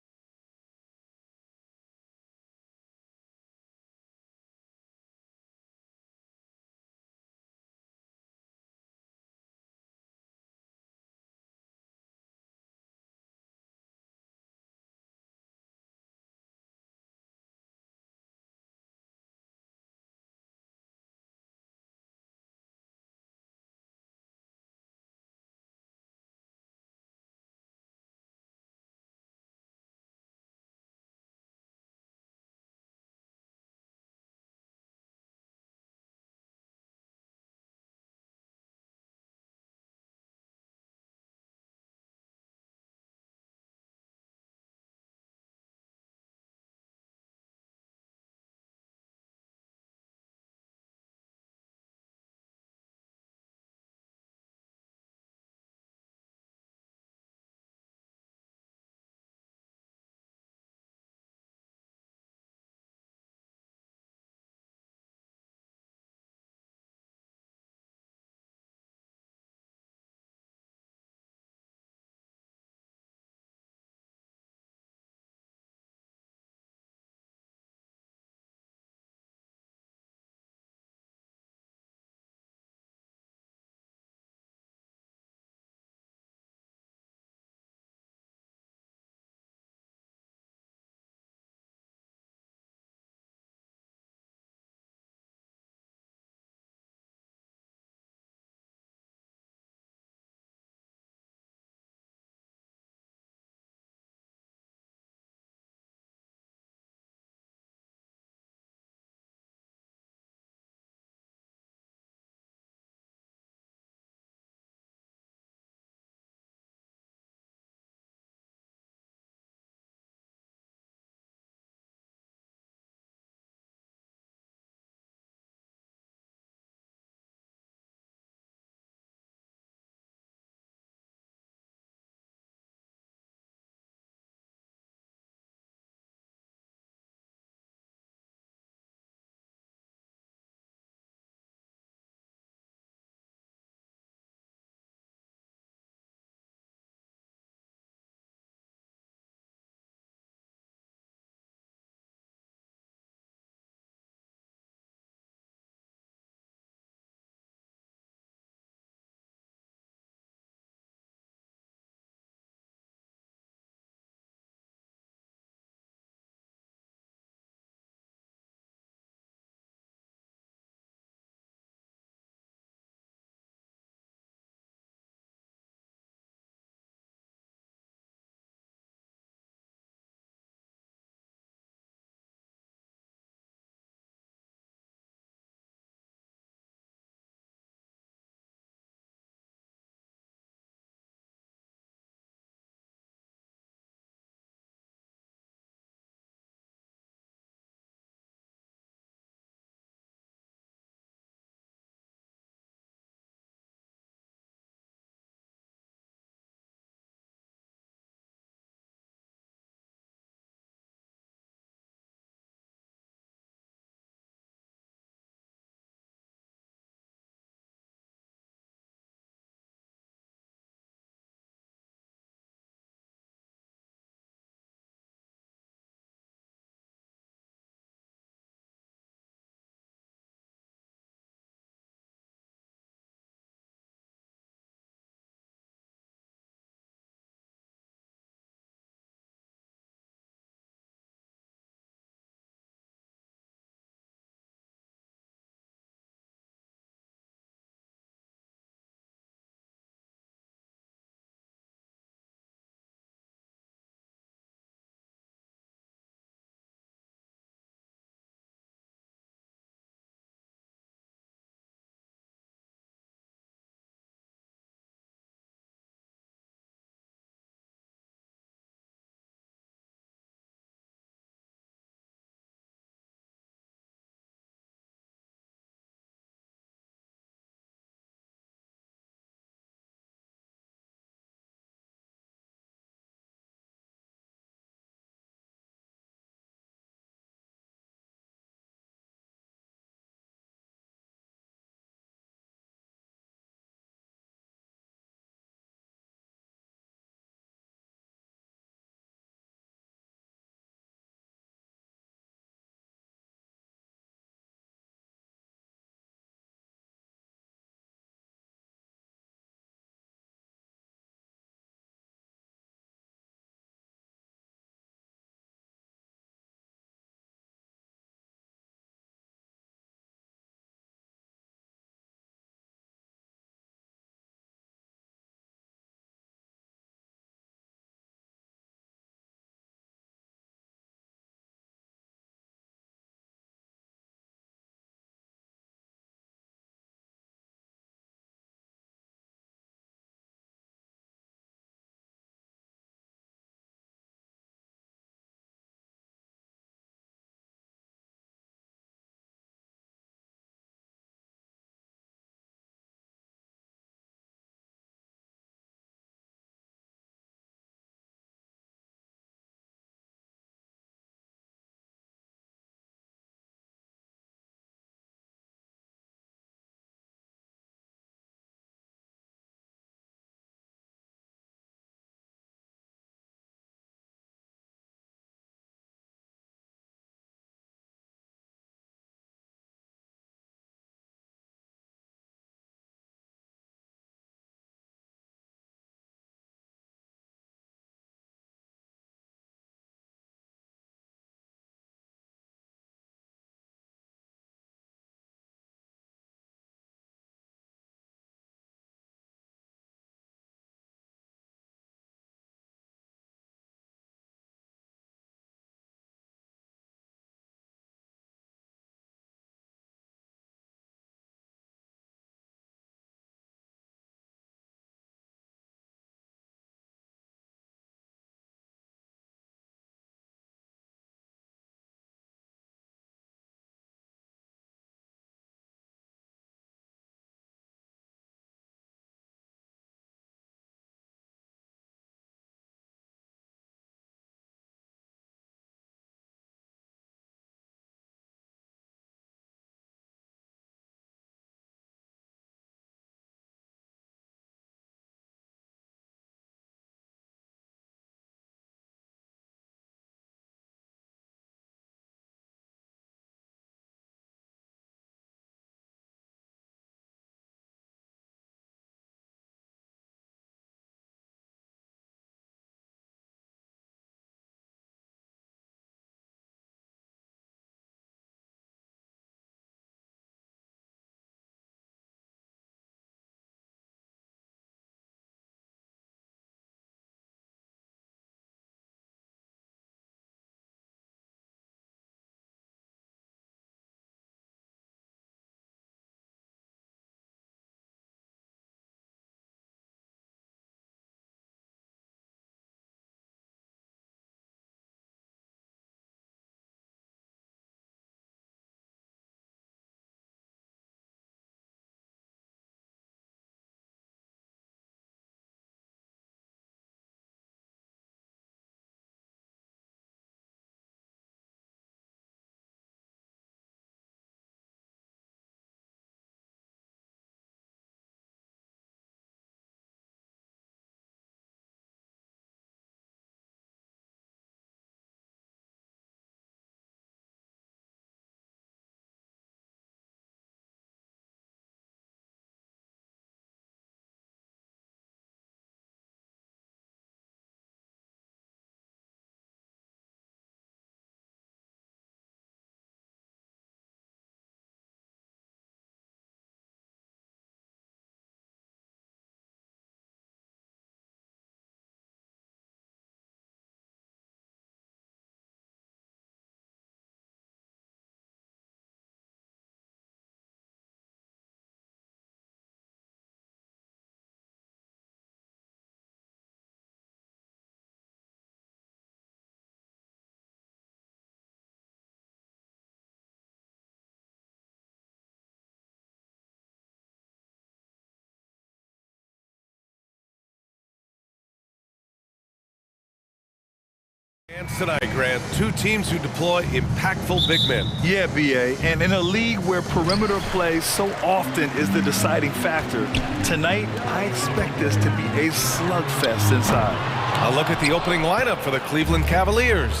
Tonight, Grant, two teams who deploy impactful big men. Yeah, B.A., and in a league where perimeter play so often is the deciding factor, tonight I expect this to be a slugfest inside. A look at the opening lineup for the Cleveland Cavaliers.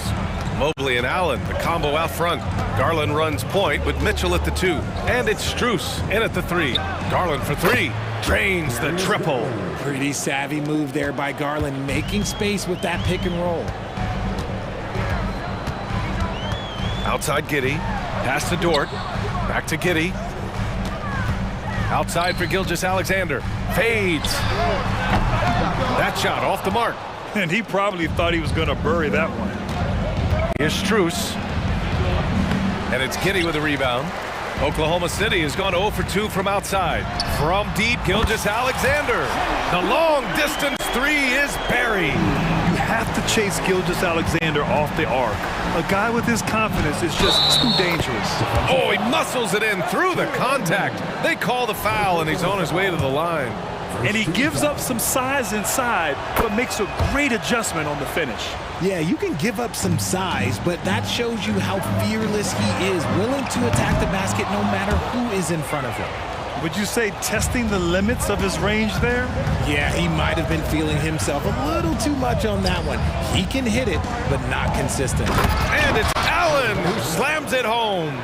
Mobley and Allen, the combo out front. Garland runs point with Mitchell at the 2. And it's Strus in at the 3. Garland for 3. Drains the triple. Pretty savvy move there by Garland, making space with that pick and roll. Outside Giddey. Pass to Dort. Back to Giddey. Outside for Gilgeous-Alexander. Fades. That shot off the mark. And he probably thought he was going to bury that one. Here's Strus. And it's Giddey with a rebound. Oklahoma City has gone 0 for 2 from outside. From deep, Gilgeous-Alexander. The long-distance 3 is buried. You have to chase Gilgeous-Alexander off the arc. A guy with his confidence is just too dangerous. Oh, he muscles it in through the contact. They call the foul, and he's on his way to the line. And he gives up some size inside, but makes a great adjustment on the finish. Yeah, you can give up some size, but that shows you how fearless he is, willing to attack the basket no matter who is in front of him. Would you say testing the limits of his range there? Yeah, he might have been feeling himself a little too much on that one. He can hit it, but not consistent. And it's Allen who slams it home.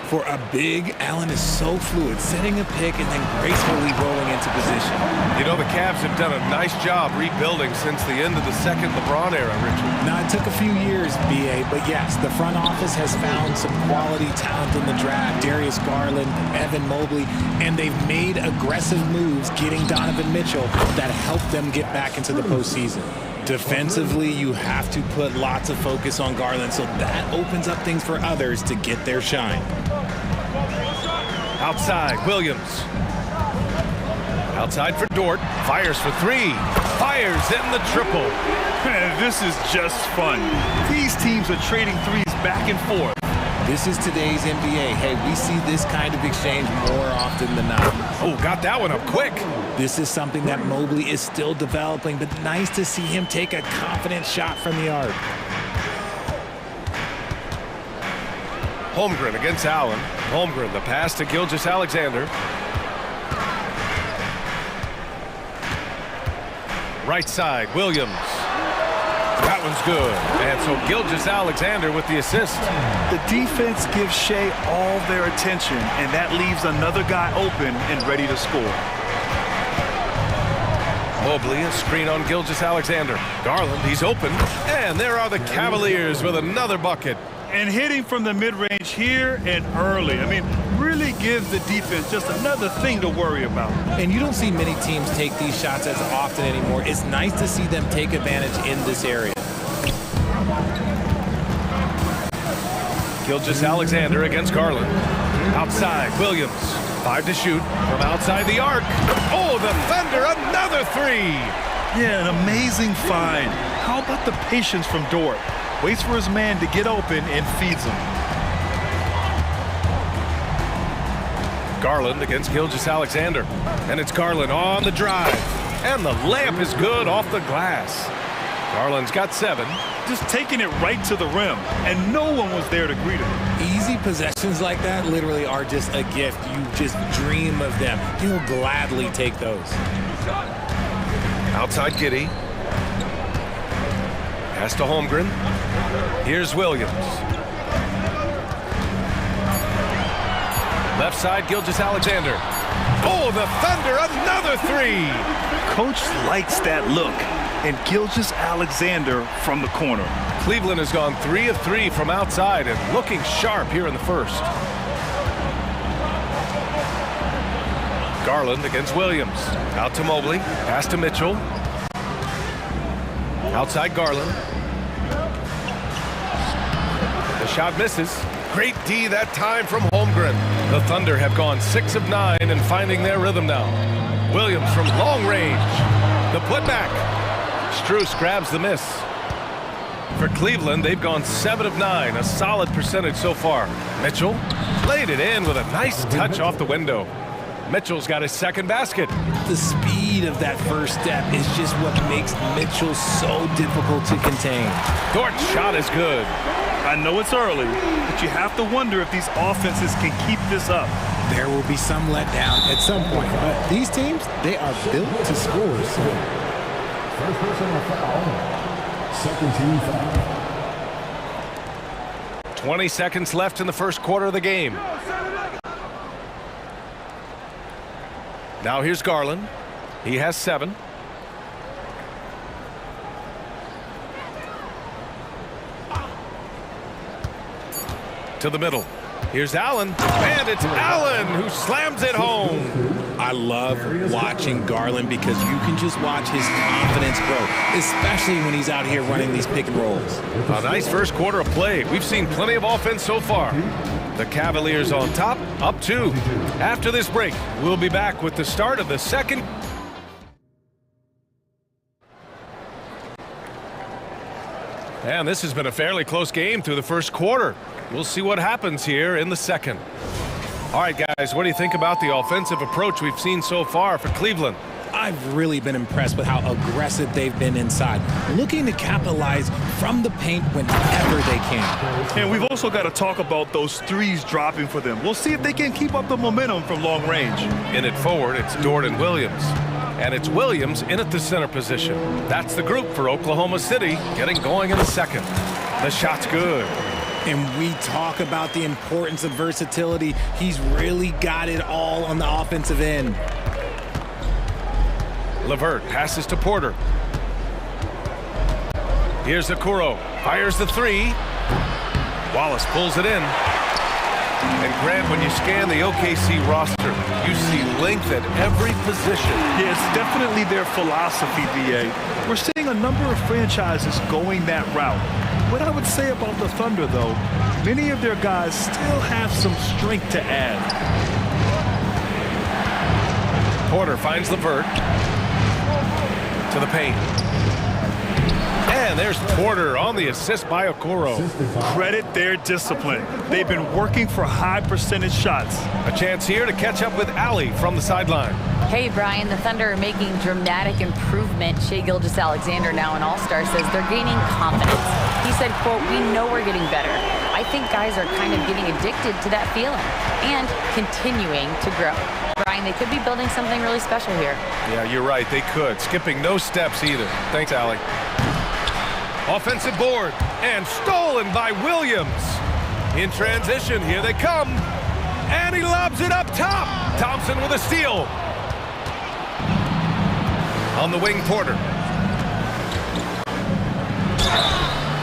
For a big, Allen is so fluid, setting a pick and then gracefully rolling into position. You know, the Cavs have done a nice job rebuilding since the end of the second LeBron era, Richard. Now, it took a few years, B.A., but yes, the front office has found some quality talent in the draft. Darius Garland, Evan Mobley, and they've made aggressive moves getting Donovan Mitchell that helped them get back into the postseason. Defensively, you have to put lots of focus on Garland, so that opens up things for others to get their shine. Outside, Williams. Outside for Dort. Fires for 3. Fires in the triple. Man, this is just fun. These teams are trading threes back and forth. This is today's NBA. Hey, we see this kind of exchange more often than not. Oh, got that one up quick. This is something that Mobley is still developing, but nice to see him take a confident shot from the arc. Holmgren against Allen. Holmgren, the pass to Gilgeous-Alexander. Right side, Williams. That one's good. And so Gilgeous-Alexander with the assist. The defense gives Shea all their attention, and that leaves another guy open and ready to score. Mobley, a screen on Gilgeous-Alexander. Garland, he's open. And there are the Cavaliers with another bucket. And hitting from the mid-range here and early. I mean, really gives the defense just another thing to worry about. And you don't see many teams take these shots as often anymore. It's nice to see them take advantage in this area. Gilgeous-Alexander against Garland. Outside, Williams. 5 to shoot from outside the arc. Oh, the Thunder, another 3. Yeah, an amazing find. How about the patience from Dort? Waits for his man to get open and feeds him. Garland against Gilgeous-Alexander. And it's Garland on the drive. And the layup is good off the glass. Garland's got 7. Just taking it right to the rim, and no one was there to greet him. Easy possessions like that literally are just a gift. You just dream of them. He'll gladly take those. Outside Giddey. Pass to Holmgren. Here's Williams. Left side, Gilgeous-Alexander. Oh, the Thunder, another 3. Coach likes that look. And Gilgeous-Alexander from the corner. Cleveland has gone 3 of 3 from outside and looking sharp here in the first. Garland against Williams. Out to Mobley. Pass to Mitchell. Outside Garland. The shot misses. Great D that time from Holmgren. The Thunder have gone 6 of 9 and finding their rhythm now. Williams from long range. The putback. Strus grabs the miss. For Cleveland, they've gone 7 of 9, a solid percentage so far. Mitchell laid it in with a nice touch off the window. Mitchell's got his second basket. The speed speed of that first step is just what makes Mitchell so difficult to contain. Dort's shot is good. I know it's early, but you have to wonder if these offenses can keep this up. There will be some letdown at some point, but these teams, they are built to score. So. First personal foul. Second team foul. 20 seconds left in the first quarter of the game. Now here's Garland. He has 7. To the middle. Here's Allen, and it's Allen who slams it home. I love watching Garland because you can just watch his confidence grow, especially when he's out here running these pick and rolls. A nice first quarter of play. We've seen plenty of offense so far. The Cavaliers on top, up 2. After this break, we'll be back with the start of the second. And this has been a fairly close game through the first quarter. We'll see what happens here in the second. All right, guys, what do you think about the offensive approach we've seen so far for Cleveland? I've really been impressed with how aggressive they've been inside, looking to capitalize from the paint whenever they can. And we've also got to talk about those threes dropping for them. We'll see if they can keep up the momentum from long range. In it forward, it's Dort and Williams. And it's Williams in at the center position. That's the group for Oklahoma City, getting going in the second. The shot's good. And we talk about the importance of versatility. He's really got it all on the offensive end. LeVert passes to Porter. Here's Okoro. Fires the 3. Wallace pulls it in. And Grant, when you scan the OKC roster, you see length at every position. Yeah, it's definitely their philosophy, BA. We're seeing a number of franchises going that route. What I would say about the Thunder, though, many of their guys still have some strength to add. Porter finds LeVert. To the paint. And there's Porter on the assist by Okoro. Credit their discipline. They've been working for high percentage shots. A chance here to catch up with Allie from the sideline. Hey, Brian, the Thunder are making dramatic improvement. Shai Gilgeous-Alexander, now an all-star, says they're gaining confidence. He said, quote, "We know we're getting better. I think guys are kind of getting addicted to that feeling and continuing to grow." Brian, they could be building something really special here. Yeah, you're right. They could. Skipping no steps either. Thanks, Allie. Offensive board and stolen by Williams. In transition, here they come. And he lobs it up top. Thompson with a steal. On the wing, Porter.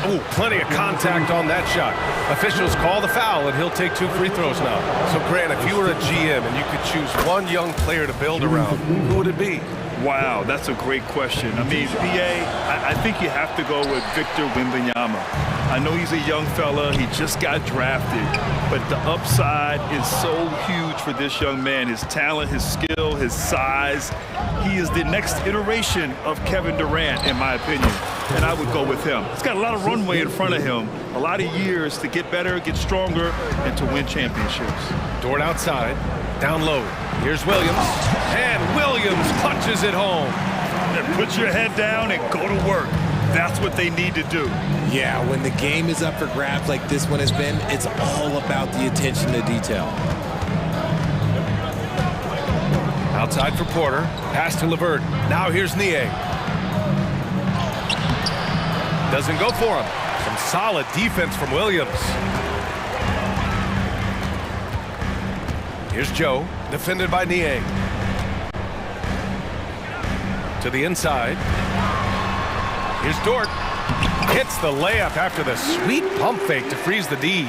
Oh, plenty of contact on that shot. Officials call the foul, and he'll take 2 free throws now. So, Grant, if you were a GM and you could choose one young player to build around, who would it be? Wow, that's a great question. I mean, BA, I think you have to go with Victor Wembanyama. I know he's a young fella. He just got drafted. But the upside is so huge for this young man. His talent, his skill, his size. He is the next iteration of Kevin Durant, in my opinion. And I would go with him. He's got a lot of runway in front of him. A lot of years to get better, get stronger, and to win championships. Dort outside. Down low. Here's Williams. And Williams clutches it home. And put your head down and go to work. That's what they need to do. Yeah, when the game is up for grabs like this one has been, it's all about the attention to detail. Outside for Porter. Pass to LeVert. Now here's Nie. Doesn't go for him. Some solid defense from Williams. Here's Joe, defended by Nie. To the inside. Here's Dort. Hits the layup after the sweet pump fake to freeze the D.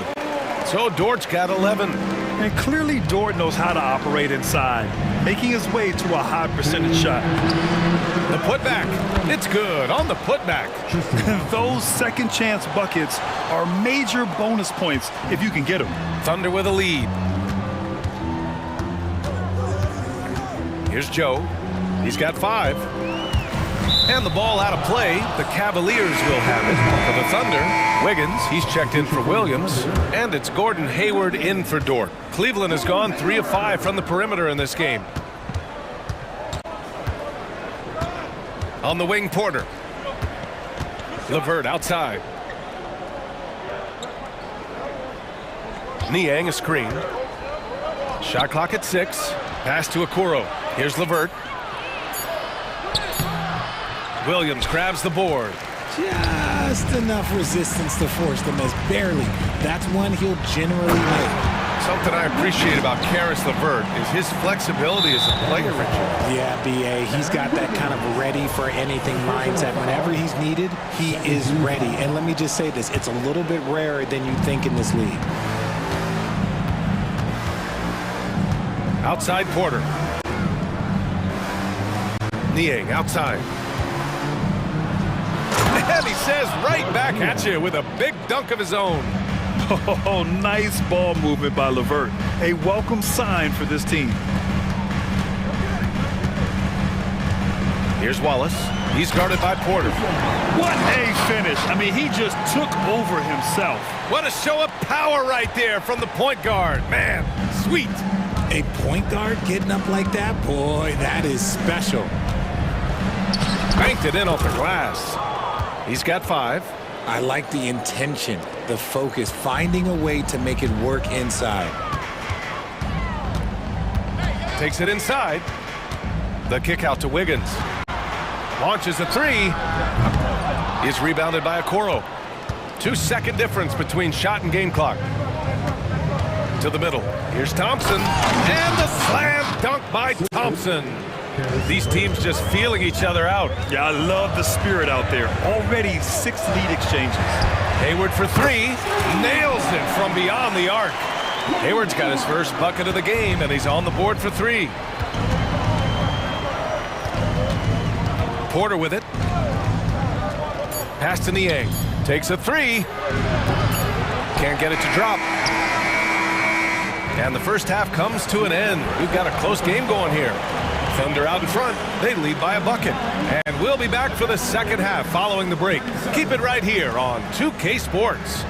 So Dort's got 11. And clearly Dort knows how to operate inside, making his way to a high percentage shot. The putback. It's good on the putback. Those second chance buckets are major bonus points if you can get them. Thunder with a lead. Here's Joe. He's got 5. And the ball out of play. The Cavaliers will have it. For the Thunder, Wiggins, he's checked in for Williams. And it's Gordon Hayward in for Dort. Cleveland has gone 3 of 5 from the perimeter in this game. On the wing, Porter. LeVert outside. Niang a screen. Shot clock at 6. Pass to Okoro. Here's LeVert. Williams grabs the board. Just enough resistance to force the miss. Barely. That's one he'll generally make. Something I appreciate about Caris LeVert is his flexibility as a player, Richard. Yeah, B.A. He's got that kind of ready-for-anything mindset. Whenever he's needed, he is ready. And let me just say this. It's a little bit rarer than you think in this league. Outside Porter. Niang outside. And he says right back at you with a big dunk of his own. Oh, nice ball movement by LeVert. A welcome sign for this team. Here's Wallace. He's guarded by Porter. What a finish. I mean, he just took over himself. What a show of power right there from the point guard. Man, sweet. A point guard getting up like that? Boy, that is special. Banked it in off the glass. He's got 5. I like the intention, the focus, finding a way to make it work inside. Takes it inside. The kick out to Wiggins. Launches a 3. Is rebounded by Okoro. 2-second difference between shot and game clock. To the middle. Here's Thompson. And the slam dunk by Thompson. These teams just feeling each other out. Yeah, I love the spirit out there. Already 6 lead exchanges. Hayward for 3. Nails it from beyond the arc. Hayward's got his first bucket of the game, and he's on the board for 3. Porter with it. Pass to Niang. Takes a 3. Can't get it to drop. And the first half comes to an end. We've got a close game going here. Thunder out in front. They lead by a bucket. And we'll be back for the second half following the break. Keep it right here on 2K Sports.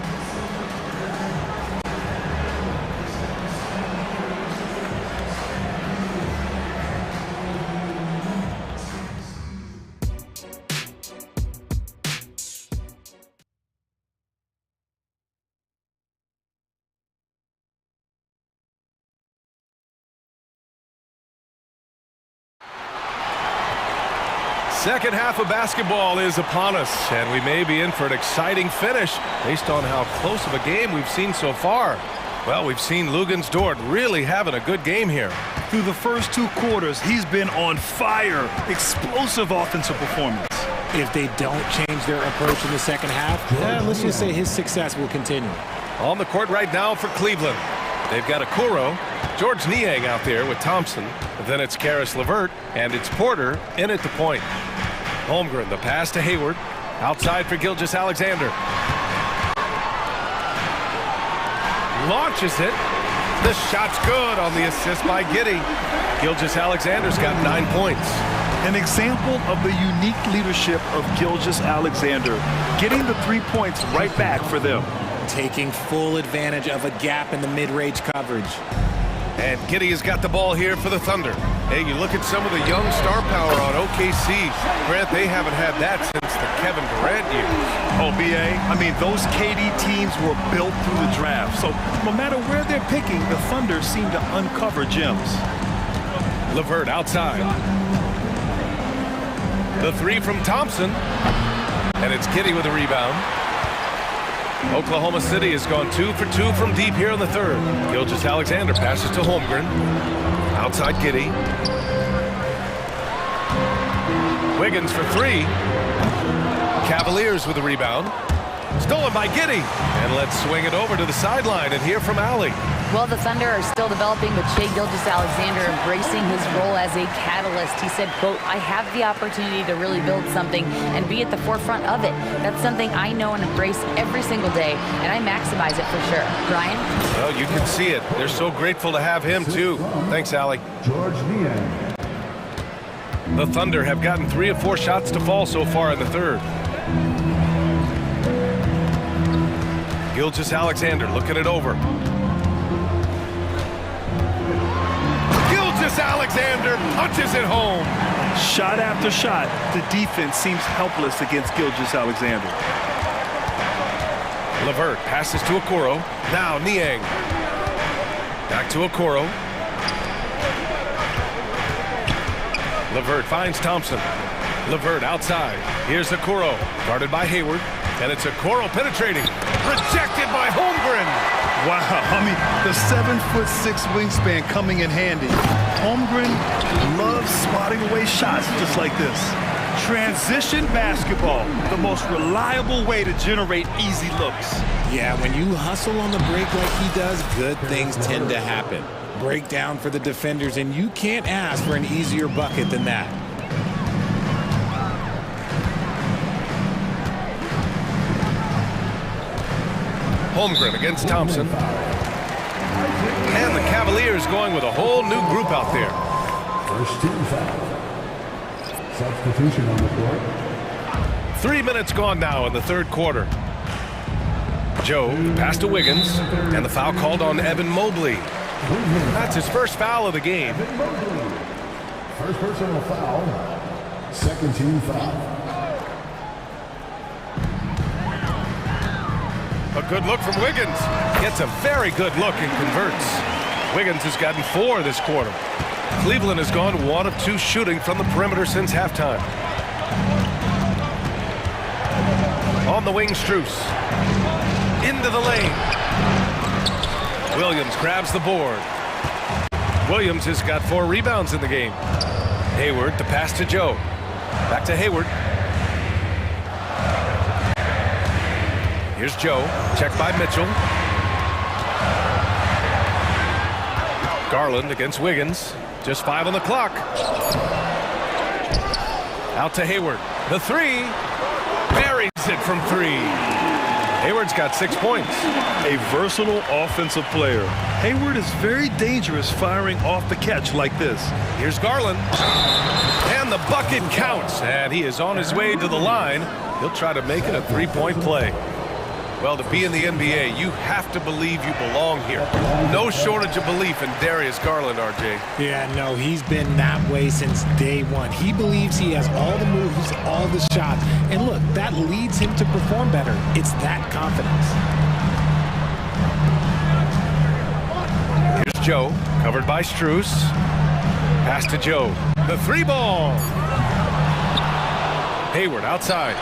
Second half of basketball is upon us, and we may be in for an exciting finish based on how close of a game we've seen so far. Well, we've seen Luguentz-Dort really having a good game here. Through the first 2 quarters, he's been on fire. Explosive offensive performance. If they don't change their approach in the second half, let's just say his success will continue. On the court right now for Cleveland. They've got Okoro, George Niang out there with Thompson. Then it's Caris LeVert, and it's Porter in at the point. Holmgren, the pass to Hayward. Outside for Gilgeous-Alexander. Launches it. The shot's good on the assist by Giddey. Gilgeous-Alexander's got 9 points. An example of the unique leadership of Gilgeous-Alexander, getting the 3 points right back for them. Taking full advantage of a gap in the mid-range coverage. And Giddey has got the ball here for the Thunder. Hey, you look at some of the young star power on OKC. Grant, they haven't had that since the Kevin Durant years. Oh, B.A., I mean, those KD teams were built through the draft. So no matter where they're picking, the Thunder seem to uncover gems. LeVert outside. The 3 from Thompson. And it's Giddey with a rebound. Oklahoma City has gone 2 for 2 from deep here in the third. Gilgeous-Alexander passes to Holmgren. Outside Giddey. Wiggins for 3. Cavaliers with a rebound. Stolen by Giddey. And let's swing it over to the sideline and hear from Allie. Well, the Thunder are still developing, but Shai Gilgeous-Alexander embracing his role as a catalyst. He said, quote, I have the opportunity to really build something and be at the forefront of it. That's something I know and embrace every single day, and I maximize it for sure. Brian? Well, you can see it. They're so grateful to have him, too. Thanks, Allie. George Niang. The Thunder have gotten 3 of 4 shots to fall so far in the third. Gilgeous-Alexander looking it over. Gilgeous-Alexander punches it home. Shot after shot, the defense seems helpless against Gilgeous-Alexander. LeVert passes to Okoro. Now Niang. Back to Okoro. LeVert finds Thompson. LeVert outside. Here's Okoro. Guarded by Hayward. And it's Okoro penetrating. Rejected by Holmgren. Wow, I mean, the 7'6" wingspan coming in handy. Holmgren loves swatting away shots just like this. Transition basketball, the most reliable way to generate easy looks. Yeah, when you hustle on the break like he does, good things tend to happen. Breakdown for the defenders, and you can't ask for an easier bucket than that. Holmgren against Thompson. And the Cavaliers going with a whole new group out there. First team foul. Substitution on the court. 3 minutes gone now in the third quarter. Joe pass to Wiggins, and the foul called on Evan Mobley. That's his first foul of the game. First personal foul. Second team foul. A good look from Wiggins. Gets a very good look and converts. Wiggins has gotten 4 this quarter. Cleveland has gone 1 of 2 shooting from the perimeter since halftime. On the wing, Strus. Into the lane. Williams grabs the board. Williams has got 4 rebounds in the game. Hayward, the pass to Joe. Back to Hayward. Here's Joe, checked by Mitchell. Garland against Wiggins. Just 5 on the clock. Out to Hayward. The 3. Buries it from 3. Hayward's got 6 points. A versatile offensive player. Hayward is very dangerous firing off the catch like this. Here's Garland. And the bucket counts. And he is on his way to the line. He'll try to make it a 3-point play. Well, to be in the NBA, you have to believe you belong here. No shortage of belief in Darius Garland, RJ. Yeah, no, he's been that way since day one. He believes he has all the moves, all the shots. And look, that leads him to perform better. It's that confidence. Here's Joe, covered by Strus. Pass to Joe. The 3-ball. Hayward outside.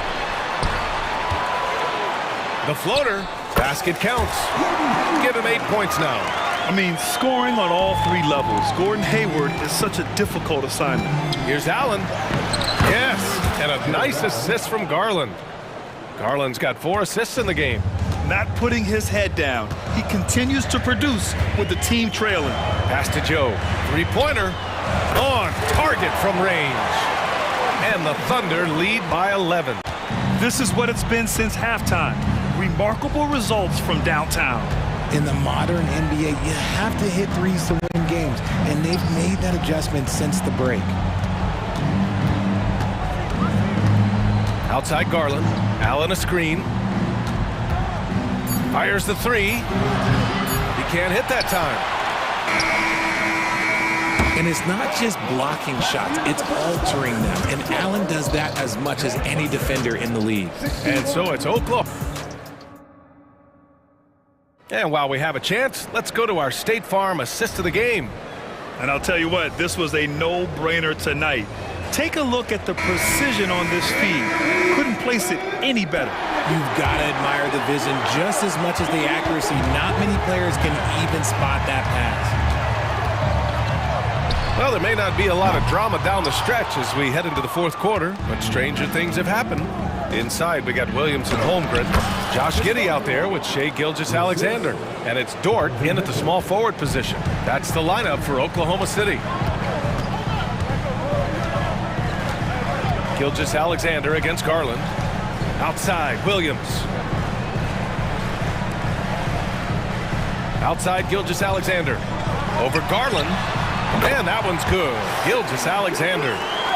The floater. Basket counts. Give him 8 points now. I mean, scoring on all 3 levels. Gordon Hayward is such a difficult assignment. Here's Allen. Yes, and a nice assist from Garland. Garland's got 4 assists in the game. Not putting his head down. He continues to produce with the team trailing. Pass to Joe. 3-pointer. On target from range. And the Thunder lead by 11. This is what it's been since halftime. Remarkable results from downtown. In the modern NBA, you have to hit threes to win games, and they've made that adjustment since the break. Outside Garland. Allen a screen. Fires the 3. He can't hit that time. And it's not just blocking shots, it's altering them. And Allen does that as much as any defender in the league. And so it's Oklahoma. And while we have a chance, let's go to our State Farm assist of the game. And I'll tell you what, this was a no-brainer tonight. Take a look at the precision on this feed. Couldn't place it any better. You've got to admire the vision just as much as the accuracy. Not many players can even spot that pass. Well, there may not be a lot of drama down the stretch as we head into the fourth quarter, but stranger things have happened. Inside, we got Williams and Holmgren. Josh Giddey out there with Shai Gilgeous-Alexander. And it's Dort in at the small forward position. That's the lineup for Oklahoma City. Gilgeous-Alexander against Garland. Outside, Williams. Outside, Gilgeous-Alexander. Over Garland. And that one's good. Gilgeous-Alexander.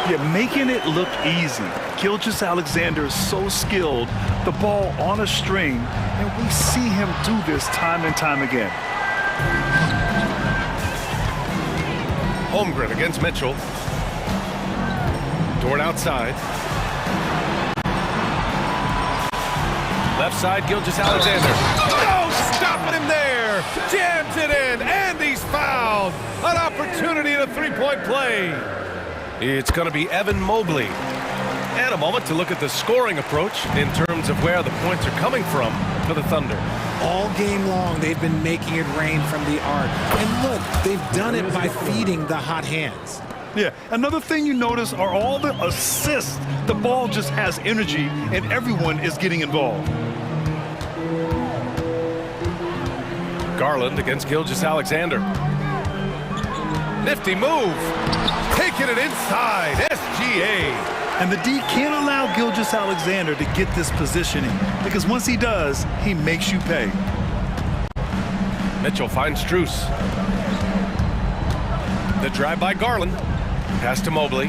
Yeah, making it look easy. Gilgeous-Alexander is so skilled. The ball on a string, and we see him do this time and time again. Holmgren against Mitchell. Dort outside. Left side, Gilgeous-Alexander. No, stopping him there. Jams it in, and he's fouled. An opportunity to three-point play. It's going to be Evan Mobley. And a moment to look at the scoring approach in terms of where the points are coming from for the Thunder. All game long, they've been making it rain from the arc. And look, they've done it by feeding the hot hands. Yeah, another thing you notice are all the assists. The ball just has energy, and everyone is getting involved. Garland against Gilgeous-Alexander. Nifty move. Taking it inside. SGA. And the D can't allow Gilgeous-Alexander to get this positioning, because once he does, he makes you pay. Mitchell finds Strus. The drive by Garland. Pass to Mobley.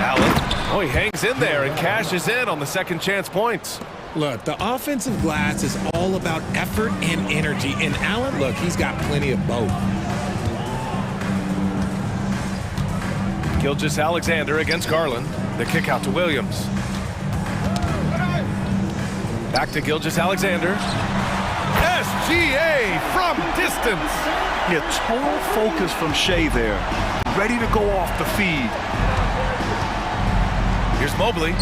Allen. Oh, he hangs in there and cashes in on the second chance points. Look, the offensive glass is all about effort and energy. And Allen, look, he's got plenty of both. Gilgeous-Alexander against Garland. The kick out to Williams. Back to Gilgeous-Alexander. SGA from distance. Yeah, total focus from Shea there. Ready to go off the feed. Here's Mobley.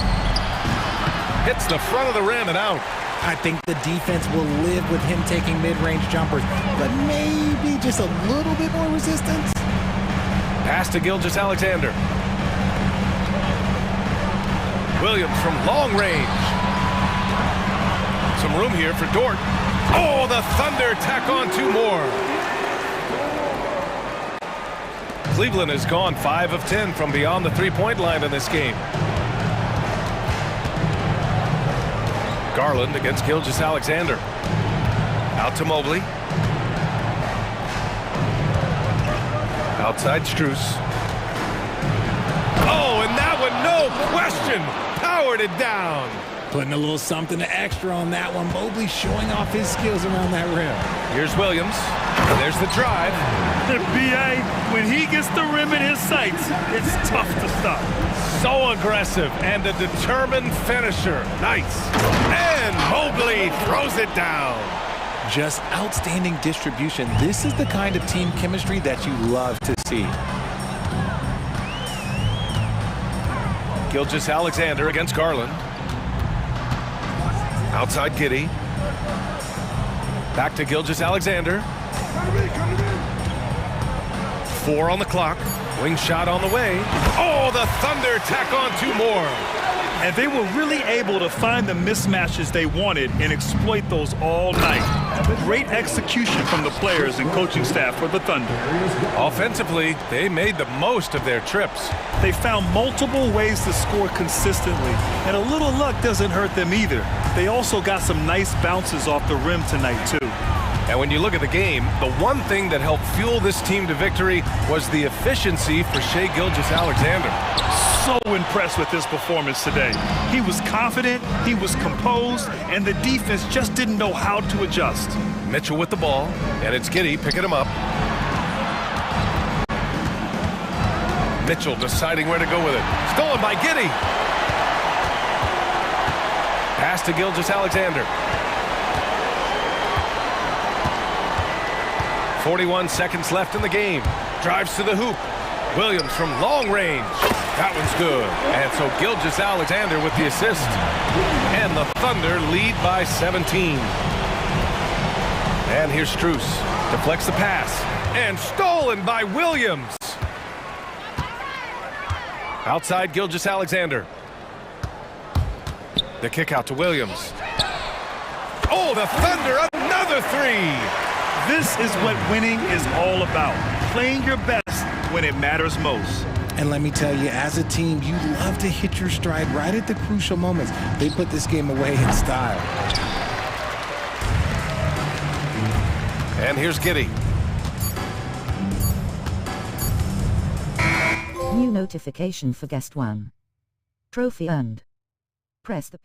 Hits the front of the rim and out. I think the defense will live with him taking mid-range jumpers, but maybe just a little bit more resistance. Pass to Gilgeous-Alexander. Williams from long range. Some room here for Dort. Oh, the Thunder tack on two more. Cleveland has gone 5 of 10 from beyond the three-point line in this game. Garland against Gilgeous-Alexander. Out to Mobley. Outside Strus. Oh, and that one, no question, powered it down. Putting a little something extra on that one. Mobley showing off his skills around that rim. Here's Williams. There's the drive. The BA, when he gets the rim in his sights, it's tough to stop. So aggressive and a determined finisher. Nice. And Mobley throws it down. Just outstanding distribution. This is the kind of team chemistry that you love to see. Gilgeous-Alexander against Garland. Outside Giddey. Back to Gilgeous-Alexander. 4 on the clock. Wing shot on the way. Oh, the Thunder tack on two more. And they were really able to find the mismatches they wanted and exploit those all night. Great execution from the players and coaching staff for the Thunder. Offensively, they made the most of their trips. They found multiple ways to score consistently, and a little luck doesn't hurt them either. They also got some nice bounces off the rim tonight, too. And when you look at the game, the one thing that helped fuel this team to victory was the efficiency for Shai Gilgeous-Alexander. So impressed with his performance today. He was confident, he was composed, and the defense just didn't know how to adjust. Mitchell with the ball, and it's Giddey picking him up. Mitchell deciding where to go with it. Stolen by Giddey. Pass to Gilgeous-Alexander. 41 seconds left in the game. Drives to the hoop. Williams from long range. That one's good. And so Gilgeous-Alexander with the assist. And the Thunder lead by 17. And here's Strus. Deflects the pass. And stolen by Williams. Outside Gilgeous-Alexander. The kick out to Williams. Oh, the Thunder, another three. This is what winning is all about. Playing your best when it matters most. And let me tell you, as a team, you love to hit your stride right at the crucial moments. They put this game away in style. And here's Giddey. New notification for guest 1. Trophy earned. Press the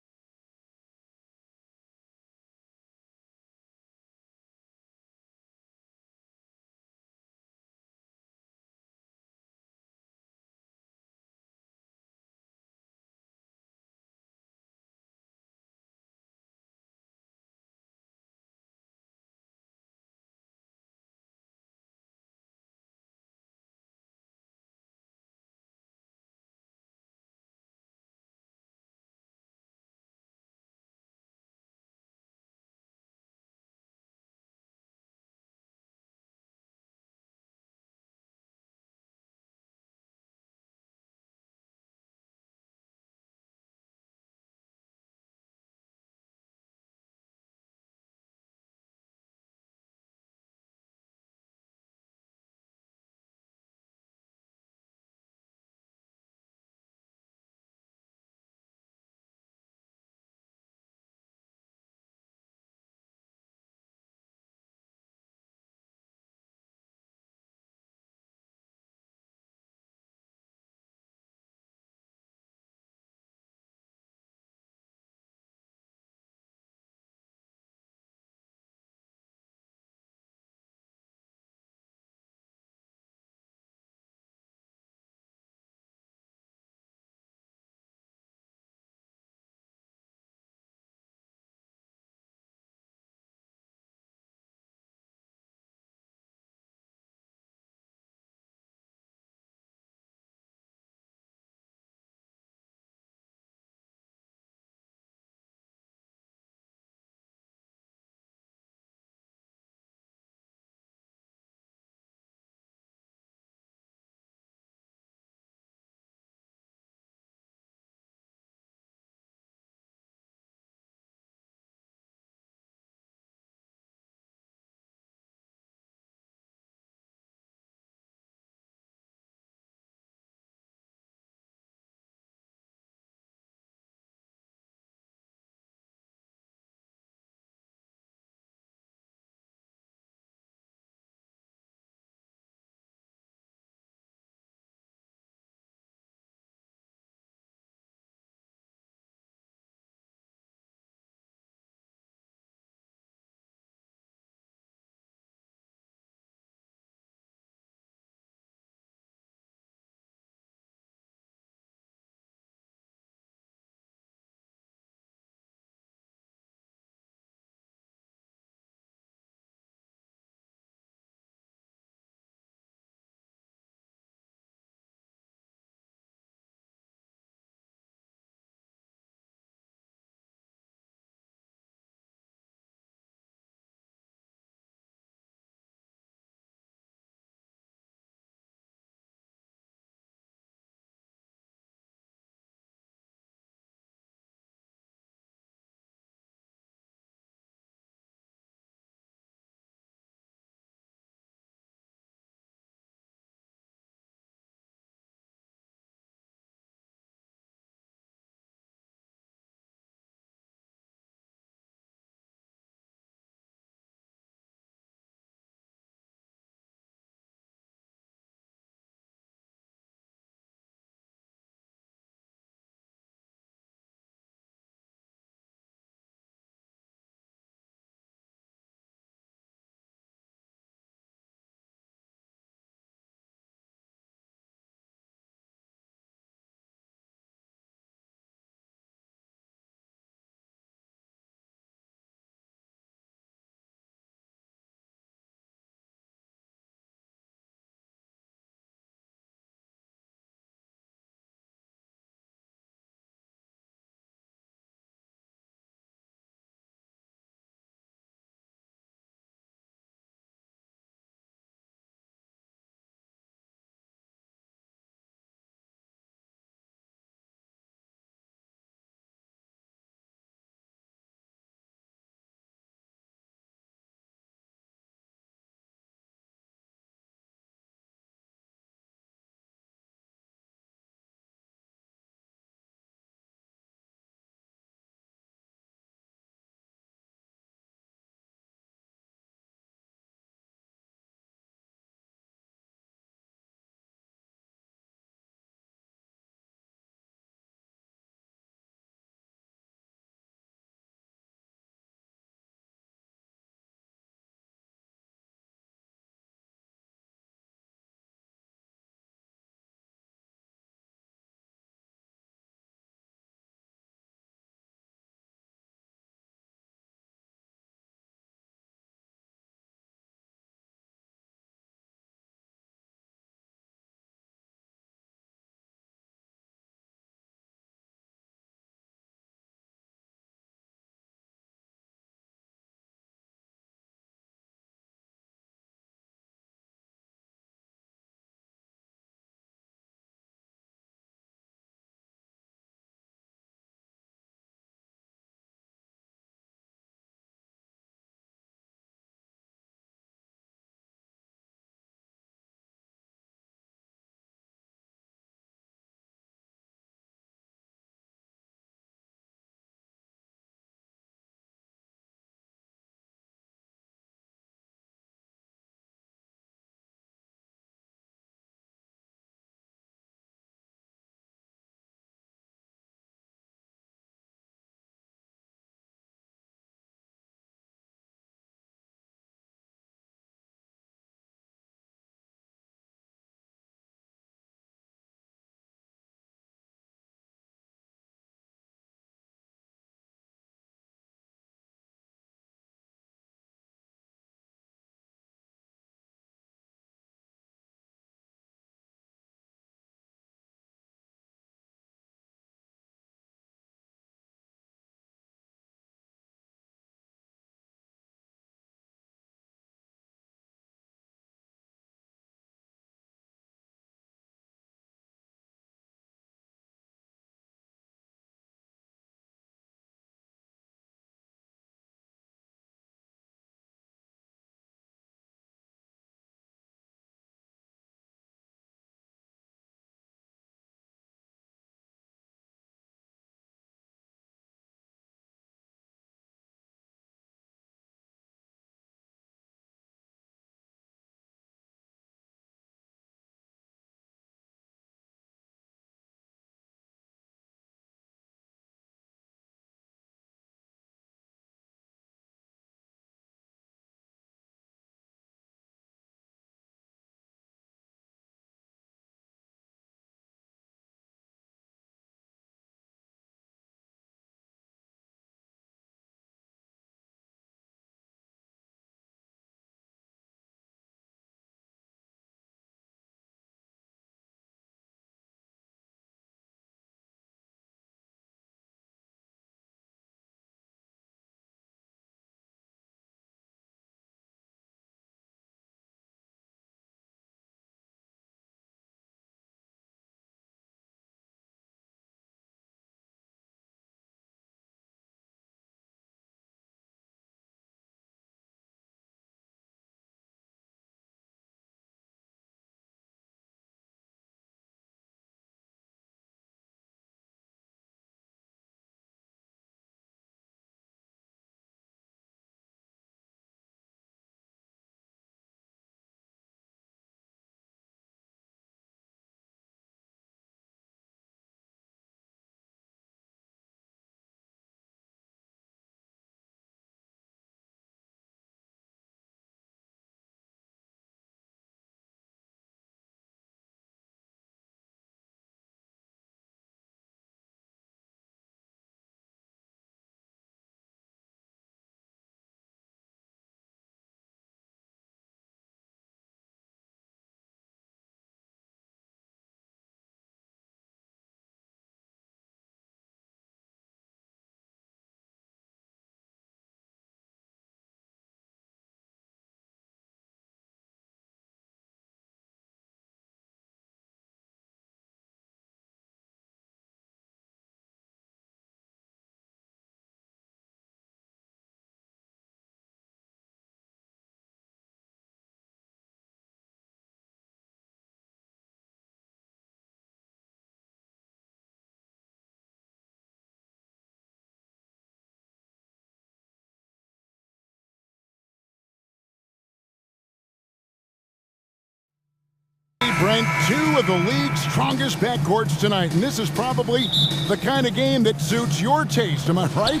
Brent, two of the league's strongest backcourts tonight, and this is probably the kind of game that suits your taste. Am I right?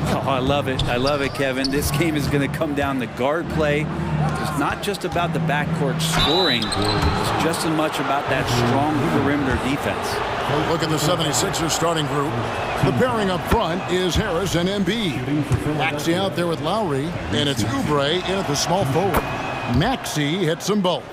Oh, I love it. I love it, Kevin. This game is going to come down to guard play. It's not just about the backcourt scoring. It's just as much about that strong perimeter defense. Look at the 76ers starting group. The pairing up front is Harris and Embiid. Maxey out there with Lowry, and it's Oubre in at the small forward. Maxey hits them both.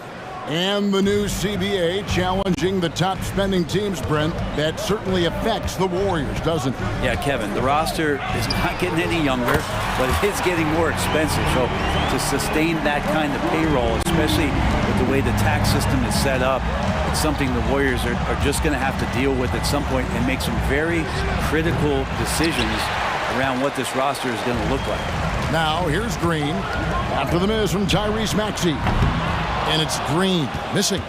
And the new CBA challenging the top spending teams, Brent. That certainly affects the Warriors, doesn't it? Yeah, Kevin, the roster is not getting any younger, but it's getting more expensive. So to sustain that kind of payroll, especially with the way the tax system is set up, it's something the Warriors are just going to have to deal with at some point and make some very critical decisions around what this roster is going to look like. Now, here's Green. After the miss from Tyrese Maxey. And it's Green missing.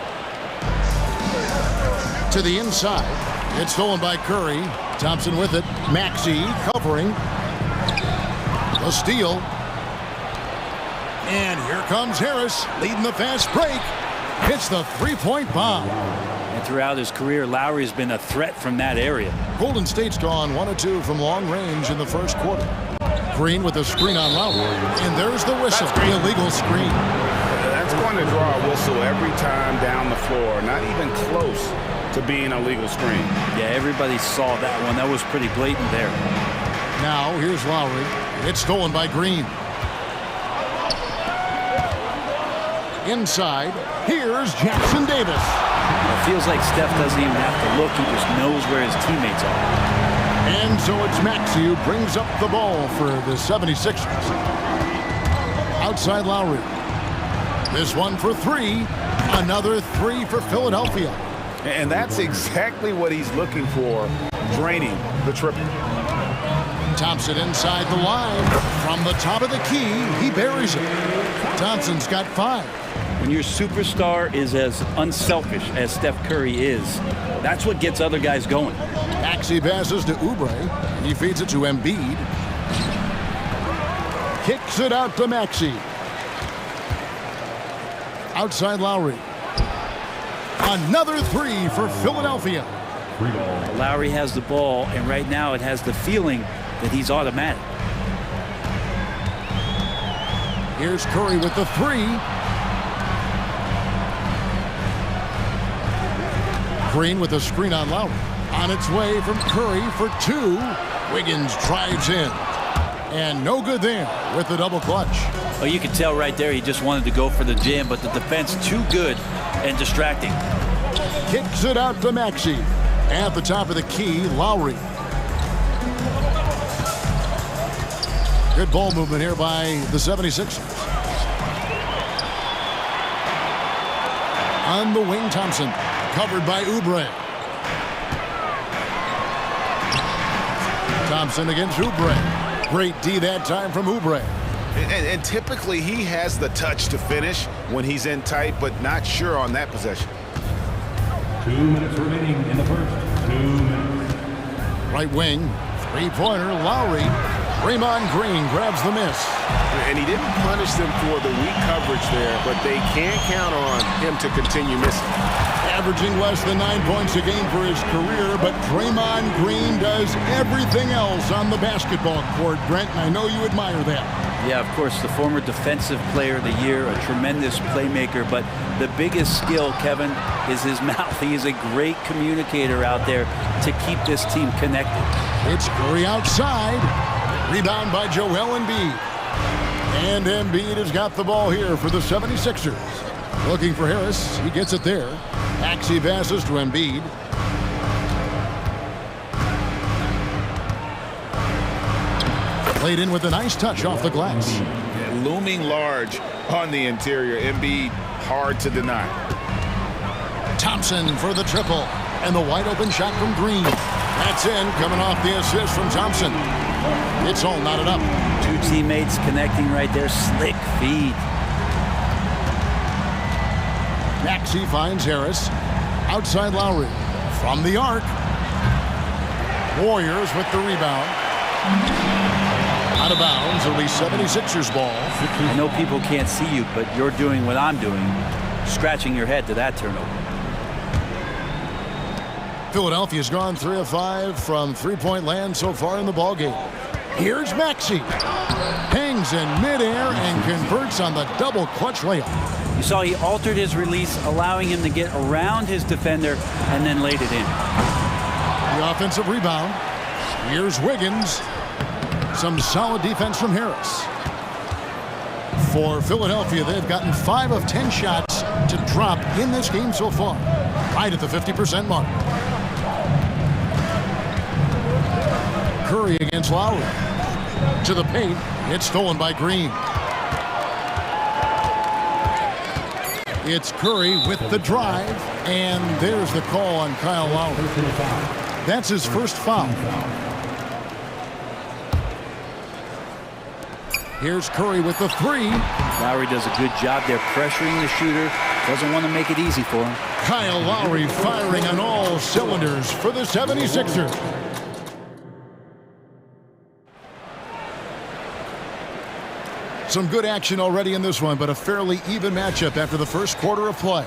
To the inside. It's stolen by Curry. Thompson with it. Maxey covering. The steal. And here comes Harris leading the fast break. Hits the three-point bomb. And throughout his career, Lowry's been a threat from that area. Golden State's gone 1 of 2 from long range in the first quarter. Green with a screen on Lowry. And there's the whistle. The illegal screen. That's going to draw a whistle every time down the floor. Not even close to being a legal screen. Yeah, everybody saw that one. That was pretty blatant there. Now, here's Lowry. It's stolen by Green. Inside, here's Jackson Davis. It feels like Steph doesn't even have to look. He just knows where his teammates are. And so it's Maxey who brings up the ball for the 76ers. Outside Lowry. This one for three. Another three for Philadelphia. And that's exactly what he's looking for, draining the triple. Thompson inside the line. From the top of the key, he buries it. Thompson's got 5. When your superstar is as unselfish as Steph Curry is, that's what gets other guys going. Maxey passes to Oubre. He feeds it to Embiid. Kicks it out to Maxey. Outside Lowry. Another three for Philadelphia. Lowry has the ball, and right now it has the feeling that he's automatic. Here's Curry with the 3. Green with a screen on Lowry. On its way from Curry for 2. Wiggins drives in. And no good there with the double clutch. Oh, you can tell right there he just wanted to go for the jam, but the defense too good and distracting. Kicks it out to Maxey. At the top of the key, Lowry. Good ball movement here by the 76ers. On the wing, Thompson. Covered by Oubre. Thompson against Oubre. Great D that time from Oubre. And typically he has the touch to finish when he's in tight, but not sure on that possession. 2 minutes remaining in the first. 2 minutes. Right wing, three-pointer, Lowry. Draymond Green grabs the miss. And he didn't punish them for the weak coverage there, but they can't count on him to continue missing. Averaging less than 9 points a game for his career, but Draymond Green does everything else on the basketball court, Brent, and I know you admire that. Yeah, of course, the former defensive player of the year, a tremendous playmaker, but the biggest skill, Kevin, is his mouth. He is a great communicator out there to keep this team connected. It's Curry outside. Rebound by Joel Embiid. And Embiid has got the ball here for the 76ers. Looking for Harris. He gets it there. Maxey passes to Embiid. Played in with a nice touch off the glass. Looming large on the interior. Embiid, hard to deny. Thompson for the triple. And the wide open shot from Green. That's in, coming off the assist from Thompson. It's all knotted up. 2 teammates connecting right there. Slick feed. Maxey finds Harris. Outside Lowry. From the arc. Warriors with the rebound. Out of bounds. It'll be 76ers ball. I know people can't see you, but you're doing what I'm doing. Scratching your head to that turnover. Philadelphia's gone 3 of 5 from three-point land so far in the ballgame. Here's Maxey. Hangs in midair and converts on the double clutch layup. You saw he altered his release, allowing him to get around his defender and then laid it in. The offensive rebound. Here's Wiggins. Some solid defense from Harris. For Philadelphia, they've gotten 5 of 10 shots to drop in this game so far, right at the 50% mark. Curry against Lowry. To the paint. It's stolen by Green. It's Curry with the drive, and there's the call on Kyle Lowry. That's his first foul. Here's Curry with the three. Lowry does a good job there pressuring the shooter. Doesn't want to make it easy for him. Kyle Lowry firing on all cylinders for the 76ers. Some good action already in this one, but a fairly even matchup after the first quarter of play.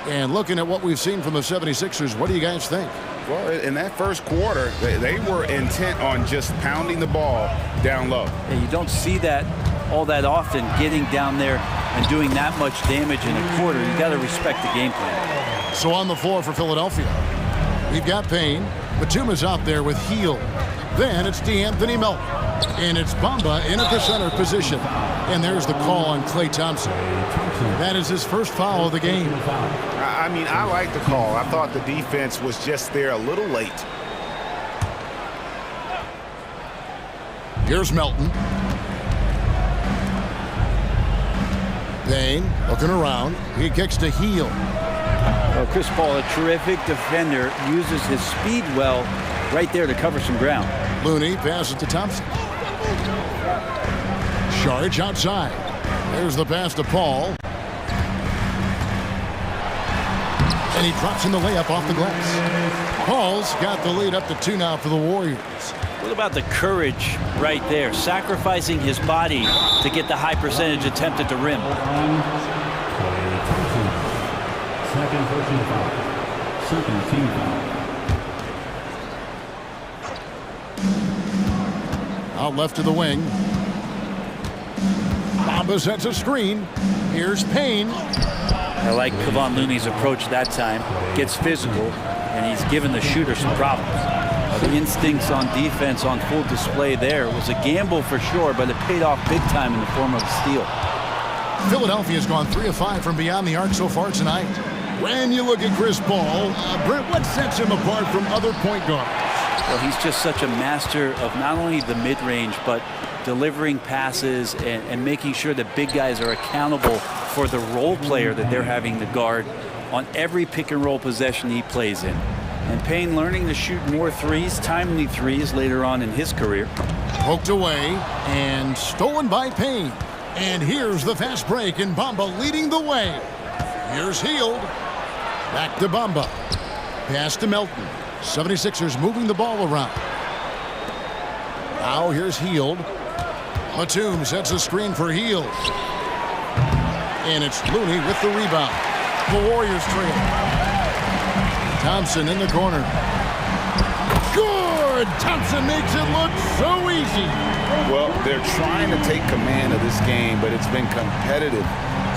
And looking at what we've seen from the 76ers, what do you guys think? Well, in that first quarter, they were intent on just pounding the ball down low. Yeah, you don't see that all that often, getting down there and doing that much damage in a quarter. You got to respect the game plan. So on the floor for Philadelphia, we've got Payne. Batuma's out there with Hield. Then it's DeAnthony Melton. And it's Bamba in at the center position. And there's the call on Klay Thompson. That is his first foul of the game. I mean, I like the call. I thought the defense was just there a little late. Here's Melton. Payne looking around. He kicks to Hield. Well, Chris Paul, a terrific defender, uses his speed well right there to cover some ground. Looney passes to Thompson. Sharge outside. There's the pass to Paul. And he drops in the layup off the glass. Paul's got the lead up to 2 now for the Warriors. What about the courage right there? Sacrificing his body to get the high percentage attempt at the rim. Second personal foul. Second team foul. Out left to the wing. Bamba sets a screen. Here's Payne. I like Kevon Looney's approach that time. Gets physical, and he's given the shooter some problems. The instincts on defense on full display there. It was a gamble for sure, but it paid off big time in the form of a steal. Philadelphia's gone 3 of 5 from beyond the arc so far tonight. When you look at Chris Paul, Brent, what sets him apart from other point guards? Well, he's just such a master of not only the mid-range, but delivering passes and making sure that big guys are accountable for the role player that they're having to guard on every pick and roll possession he plays in. And Payne learning to shoot more threes, timely threes later on in his career. Poked away and stolen by Payne. And here's the fast break, and Bamba leading the way. Here's Hield. Back to Bamba. Pass to Melton. 76ers moving the ball around. Now here's Hield. Batum sets a screen for Hield. And it's Looney with the rebound. The Warriors trail. Thompson in the corner. Good! Thompson makes it look so easy. Well, they're trying to take command of this game, but it's been competitive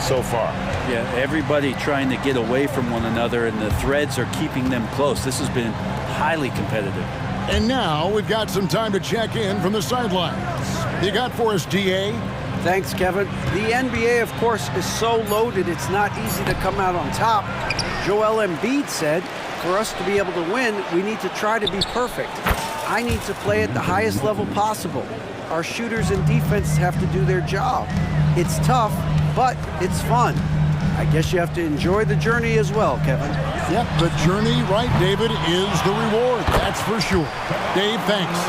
so far. Yeah, everybody trying to get away from one another, and the threads are keeping them close. This has been highly competitive. And now we've got some time to check in from the sidelines. You got for us, DA? Thanks, Kevin. The NBA, of course, is so loaded, it's not easy to come out on top. Joel Embiid said, for us to be able to win, we need to try to be perfect. I need to play at the highest level possible. Our shooters and defense have to do their job. It's tough, but it's fun. I guess you have to enjoy the journey as well, Kevin. Yep, the journey, right, David, is the reward. That's for sure. Dave, thanks.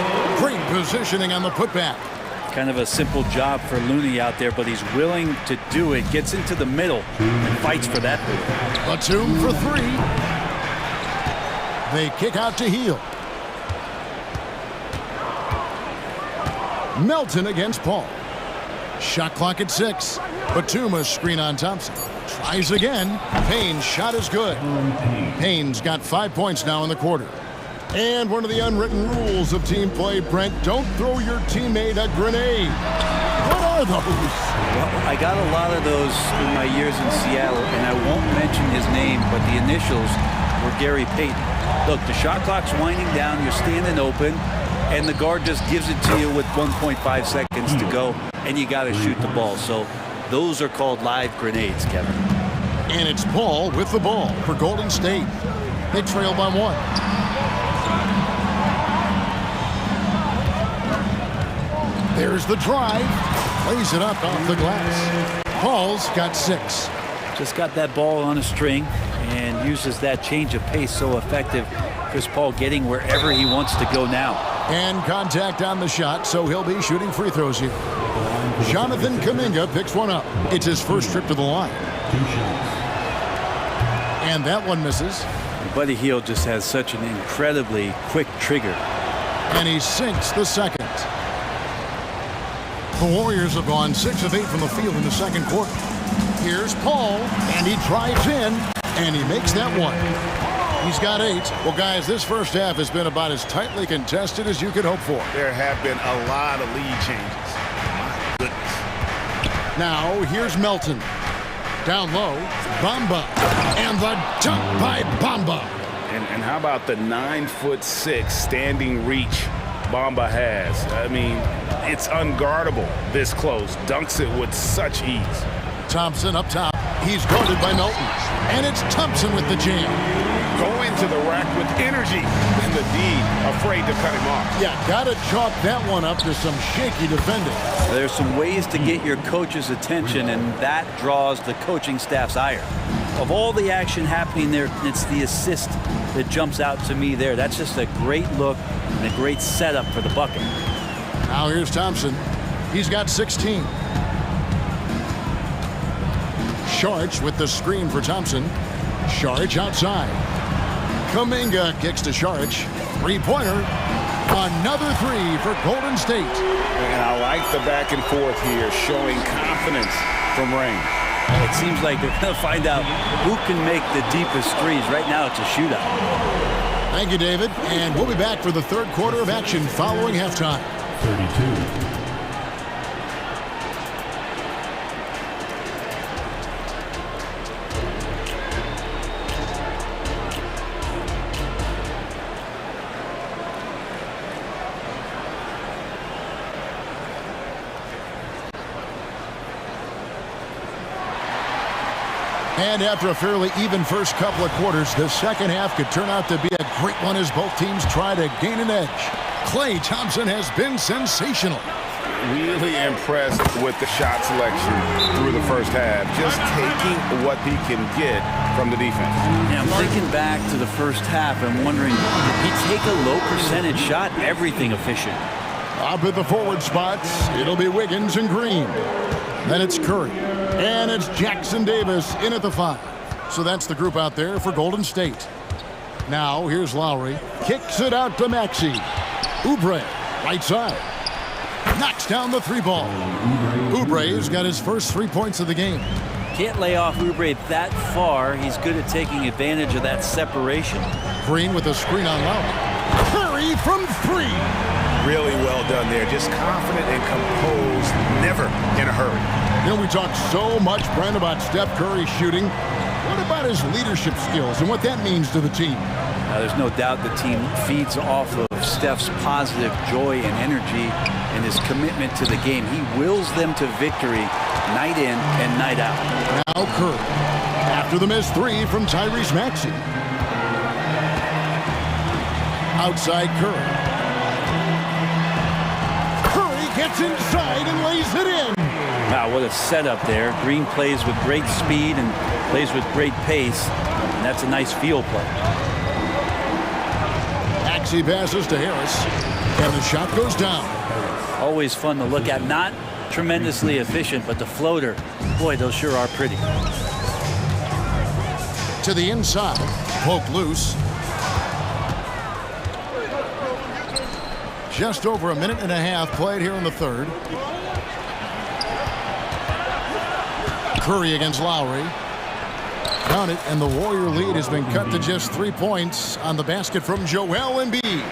Great positioning on the putback. Kind of a simple job for Looney out there, but he's willing to do it. Gets into the middle and fights for that. Batum for 3. They kick out to Hield. Melton against Paul. Shot clock at 6. Batuma's screen on Thompson. Tries again. Payne's shot is good. Payne's got 5 points now in the quarter. And one of the unwritten rules of team play, Brent, don't throw your teammate a grenade. What are those? Well, I got a lot of those in my years in Seattle, and I won't mention his name, but the initials were Gary Payton. Look, the shot clock's winding down, you're standing open, and the guard just gives it to you with 1.5 seconds to go, and you got to shoot the ball. So those are called live grenades, Kevin. And it's Paul with the ball for Golden State. They trail by 1. There's the drive. Plays it up off the glass. Paul's got 6. Just got that ball on a string and uses that change of pace so effective. Chris Paul getting wherever he wants to go now. And contact on the shot, so he'll be shooting free throws here. Jonathan Kuminga picks one up. It's his first trip to the line. And that one misses. Buddy Hield just has such an incredibly quick trigger. And he sinks the second. The Warriors have gone 6 of 8 from the field in the second quarter. Here's Paul, and he drives in, and he makes that one. He's got 8. Well, guys, this first half has been about as tightly contested as you could hope for. There have been a lot of lead changes. My goodness. Now, here's Melton. Down low, Bamba, and the dunk by Bamba. And how about the 9'6" standing reach Bamba has? I mean, it's unguardable this close. Dunks it with such ease. Thompson up top. He's guarded by Melton. And it's Thompson with the jam. Going to the rack with energy. And the D afraid to cut him off. Yeah, gotta chalk that one up to some shaky defending. There's some ways to get your coach's attention, and that draws the coaching staff's ire. Of all the action happening there, it's the assist that jumps out to me there. That's just a great look and a great setup for the bucket. Now here's Thompson. He's got 16. Sharch with the screen for Thompson. Sharch outside. Kuminga kicks to Sharch. 3-pointer. Another 3 for Golden State. And I like the back and forth here, showing confidence from Rain. It seems like they're going to find out who can make the deepest threes. Right now, it's a shootout. Thank you, David. And we'll be back for the third quarter of action following halftime. 32. And after a fairly even first couple of quarters, the second half could turn out to be a great one as both teams try to gain an edge. Klay Thompson has been sensational. Really impressed with the shot selection through the first half. Just taking what he can get from the defense. Yeah, I'm thinking back to the first half. I'm wondering, did he take a low percentage shot? Everything efficient. Up at the forward spots, it'll be Wiggins and Green. Then it's Curry. And it's Jackson Davis in at the 5. So that's the group out there for Golden State. Now here's Lowry. Kicks it out to Maxey. Oubre, right side. Knocks down the 3-ball. Oubre's got his first 3 points of the game. Can't lay off Oubre that far. He's good at taking advantage of that separation. Green with a screen on Lowry. Curry from 3. Really well done there. Just confident and composed. Never in a hurry. You know, we talk so much, Brent, about Steph Curry shooting. What about his leadership skills and what that means to the team? There's no doubt the team feeds off of Steph's positive joy and energy and his commitment to the game. He wills them to victory night in and night out. Now Curry. After the missed 3 from Tyrese Maxey. Outside Curry. Curry gets inside and lays it in. Wow, what a setup there. Green plays with great speed and plays with great pace. And that's a nice field play. Maxey passes to Harris. And the shot goes down. Always fun to look at. Not tremendously efficient, but the floater, boy, those sure are pretty. To the inside. Poked loose. Just over a minute and a half played here in the third. Curry against Lowry. Count it, and the Warrior lead has been cut to just 3 points on the basket from Joel Embiid.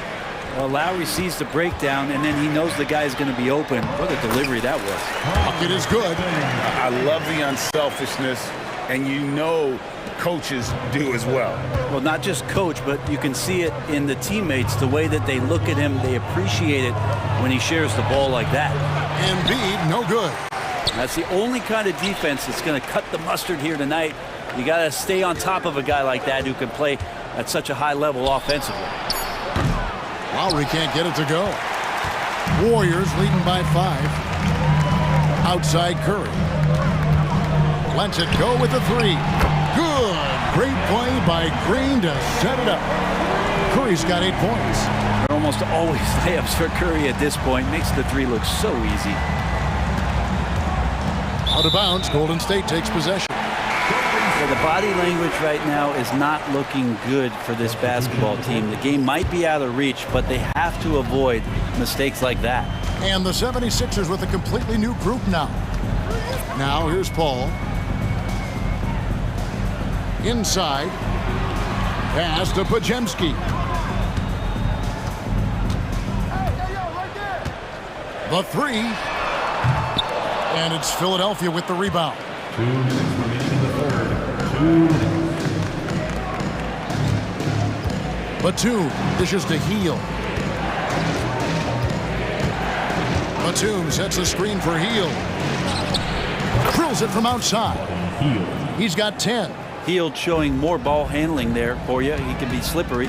Well, Lowry sees the breakdown, and then he knows the guy's going to be open. What a delivery that was. Bucket is good. I love the unselfishness, and you know coaches do as well. Well, not just coach, but you can see it in the teammates, the way that they look at him. They appreciate it when he shares the ball like that. Embiid, no good. That's the only kind of defense that's going to cut the mustard here tonight. You got to stay on top of a guy like that who can play at such a high level offensively. Lowry can't get it to go. Warriors leading by 5. Outside Curry. Lets it go with the 3. Good. Great play by Green to set it up. Curry's got 8 points. They're almost always layups for Curry at this point. Makes the 3 look so easy. Out of bounds, Golden State takes possession. Well, the body language right now is not looking good for this basketball team. The game might be out of reach, but they have to avoid mistakes like that. And the 76ers with a completely new group now. Now here's Paul. Inside. Pass to Pajemski. The 3. And it's Philadelphia with the rebound. 2 minutes remaining in the third. 2 minutes. Batum dishes to Heel. Batum sets the screen for Heel. Drills it from outside. He's got 10. Heel showing more ball handling there for you. He can be slippery.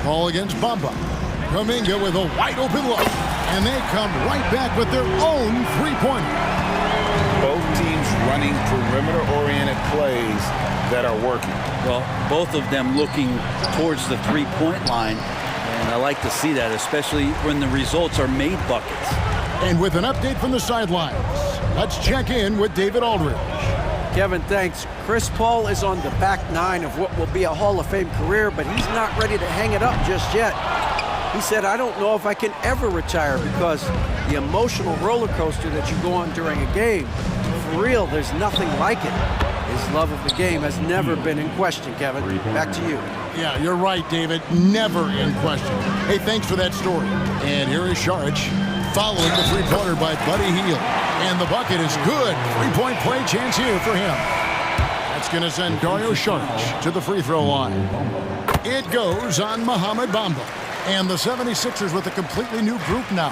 Ball against Bamba. Kuminga with a wide open look. And they come right back with their own 3-pointer. Both teams running perimeter-oriented plays that are working. Well, both of them looking towards the 3-point line. And I like to see that, especially when the results are made buckets. And with an update from the sidelines, let's check in with David Aldridge. Kevin, thanks. Chris Paul is on the back 9 of what will be a Hall of Fame career, but he's not ready to hang it up just yet. He said, I don't know if I can ever retire because the emotional roller coaster that you go on during a game, for real, there's nothing like it. His love of the game has never been in question, Kevin. Back to you. Yeah, you're right, David. Never in question. Hey, thanks for that story. And here is Saric following the 3-pointer by Buddy Hield. And the bucket is good. 3-point play chance here for him. That's going to send Dario Saric to the free throw line. It goes on Mohamed Bamba. And the 76ers with a completely new group now.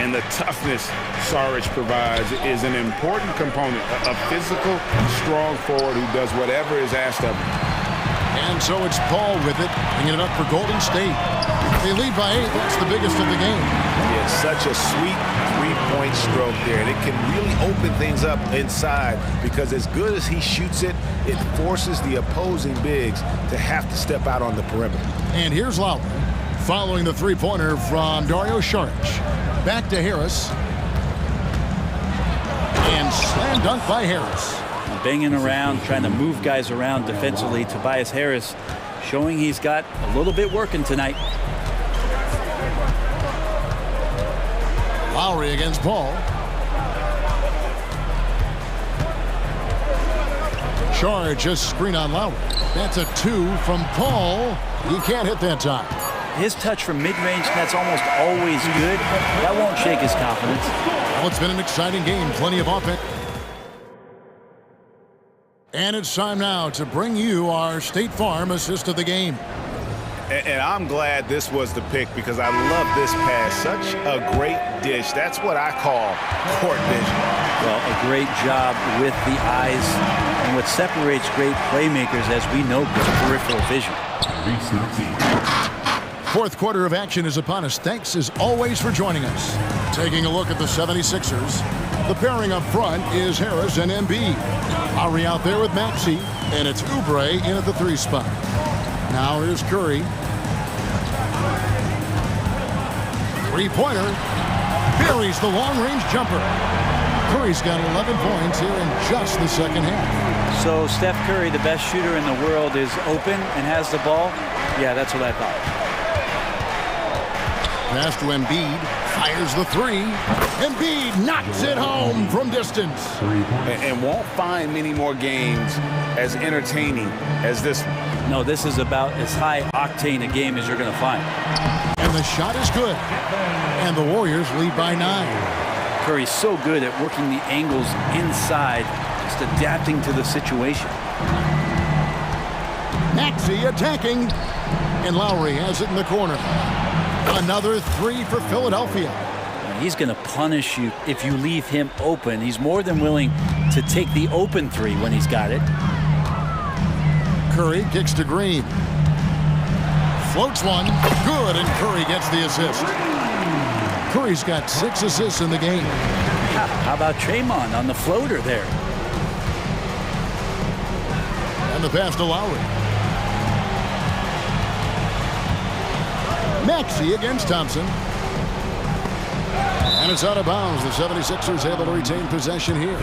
And the toughness Saric provides is an important component. A physical, strong forward who does whatever is asked of him. And so it's Paul with it, bringing it up for Golden State. They lead by 8. That's the biggest of the game. It's such a sweet 3-point stroke there. And it can really open things up inside because as good as he shoots it, it forces the opposing bigs to have to step out on the perimeter. And here's Lowry following the 3-pointer from Dario Saric. Back to Harris. And slam dunk by Harris. Banging around, trying to move guys around defensively. Tobias Harris showing he's got a little bit working tonight. Lowry against Paul. Saric just screen on Lowry. That's a 2 from Paul. He can't hit that time. His touch from mid-range, that's almost always good. That won't shake his confidence. Well, it's been an exciting game. Plenty of offense. And it's time now to bring you our State Farm assist of the game. And I'm glad this was the pick because I love this pass. Such a great dish. That's what I call court vision. Well, a great job with the eyes. And what separates great playmakers, as we know, is peripheral vision. Fourth quarter of action is upon us. Thanks as always for joining us. Taking a look at the 76ers. The pairing up front is Harris and Embiid. Lowry out there with Maxey, and it's Oubre in at the 3 spot. Now here's Curry. 3-pointer. Buries the long-range jumper. Curry's got 11 points here in just the second half. So Steph Curry, the best shooter in the world, is open and has the ball? Yeah, that's what I thought. pass to Embiid. Fires the three. Embiid knocks it home from distance. And won't find many more games as entertaining as this one. No, this is about as high octane a game as you're going to find. And the shot is good. And the Warriors lead by 9. Curry's so good at working the angles inside, just adapting to the situation. Maxey attacking. And Lowry has it in the corner. Another three for Philadelphia. He's going to punish you if you leave him open. He's more than willing to take the open three when he's got it. Curry kicks to Green. Floats one. Good, and Curry gets the assist. Curry's got 6 assists in the game. How about Draymond on the floater there? And the pass to Lowry. Maxey against Thompson. And it's out of bounds. The 76ers able to retain possession here.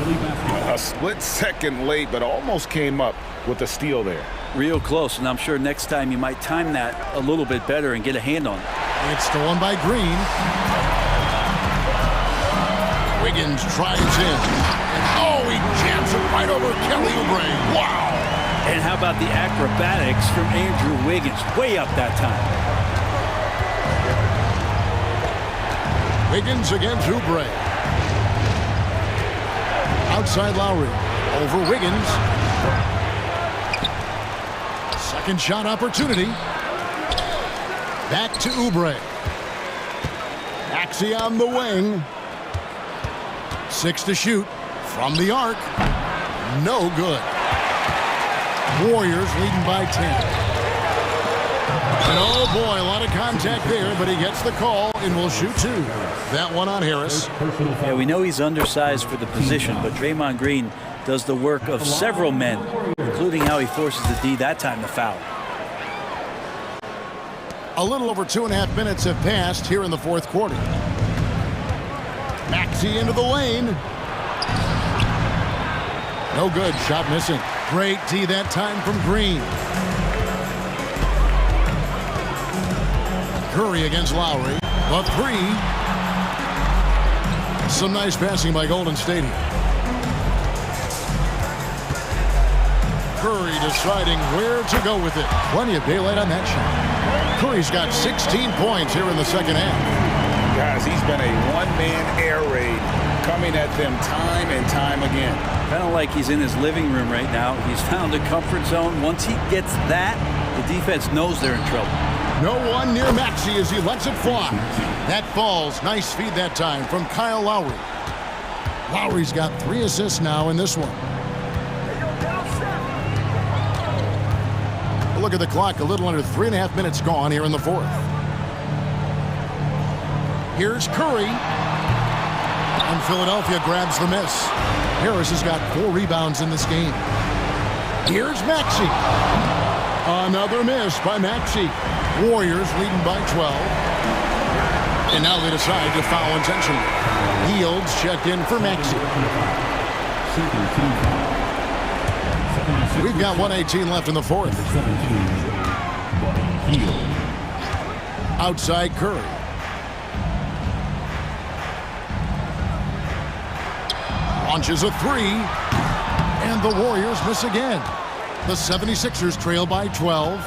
A split second late, but almost came up with a steal there. Real close, and I'm sure next time you might time that a little bit better and get a hand on it. It's stolen by Green. Wiggins tries in. Oh, he jams it right over Kelly Oubre. Wow. And how about the acrobatics from Andrew Wiggins? Way up that time. Wiggins against Oubre. Outside Lowry. Over Wiggins. Second shot opportunity. Back to Oubre. Maxey on the wing. 6 to shoot. From the arc. No good. Warriors leading by 10. And oh boy, a lot of contact there, but he gets the call and will shoot 2. That one on Harris. Yeah, we know he's undersized for the position, but Draymond Green does the work of several men, including how he forces the D that time to foul. A little over 2.5 minutes have passed here in the fourth quarter. Maxey into the lane. No good, shot missing. Great D that time from Green. Curry against Lowry. A three. Some nice passing by Golden State. Curry deciding where to go with it. Plenty of daylight on that shot. Curry's got 16 points here in the second half. Guys, he's been a one-man air raid coming at them time and time again. Kind of like he's in his living room right now. He's found a comfort zone. Once he gets that, the defense knows they're in trouble. No one near Maxey as he lets it fly. That falls. Nice feed that time from Kyle Lowry. Lowry's got 3 assists now in this one. Look at the clock. A little under 3.5 minutes gone here in the fourth. Here's Curry. And Philadelphia grabs the miss. Harris has got 4 rebounds in this game. Here's Maxey. Another miss by Maxey. Warriors leading by 12. And now they decide to foul intentionally. Yields checked in for Maxey. We've got 1:18 left in the fourth. Outside Curry. Launches a three. And the Warriors miss again. The 76ers trail by 12.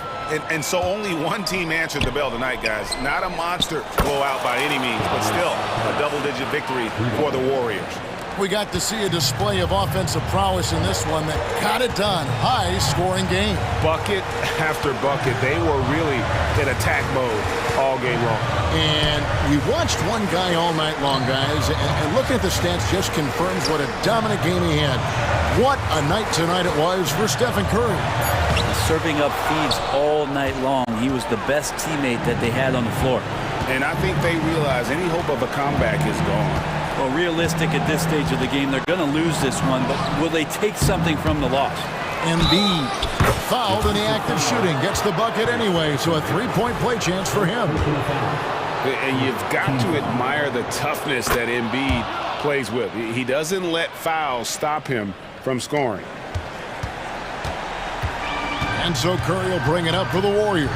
And so only one team answered the bell tonight, guys. Not a monster blowout by any means, but still a double-digit victory for the Warriors. We got to see a display of offensive prowess in this one that got it done. High-scoring game. Bucket after bucket. They were really in attack mode all game long. And we watched one guy all night long, guys, and looking at the stats just confirms what a dominant game he had. What a night tonight it was for Stephen Curry. Serving up feeds all night long. He was the best teammate that they had on the floor. And I think they realize any hope of a comeback is gone. Well, realistic at this stage of the game, they're going to lose this one, but will they take something from the loss? Embiid fouled in the act of shooting. Gets the bucket anyway, so a 3-point play chance for him. And you've got to admire the toughness that Embiid plays with. He doesn't let fouls stop him from scoring. And so Curry will bring it up for the Warriors.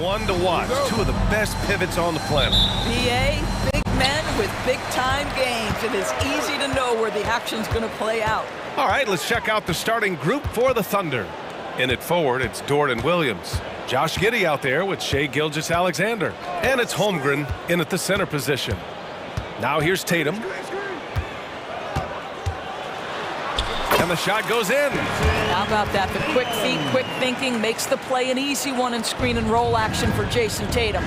one to watch. Two of the best pivots on the planet. BA, big men with big-time games. It is easy to know where the action's going to play out. All right, let's check out the starting group for the Thunder. In at forward, it's Jordan Williams. Josh Giddey out there with Shai Gilgeous-Alexander. And it's Holmgren in at the center position. Now here's Tatum. And the shot goes in. How about that? The quick feet, quick thinking makes the play an easy one in screen and roll action for Jason Tatum.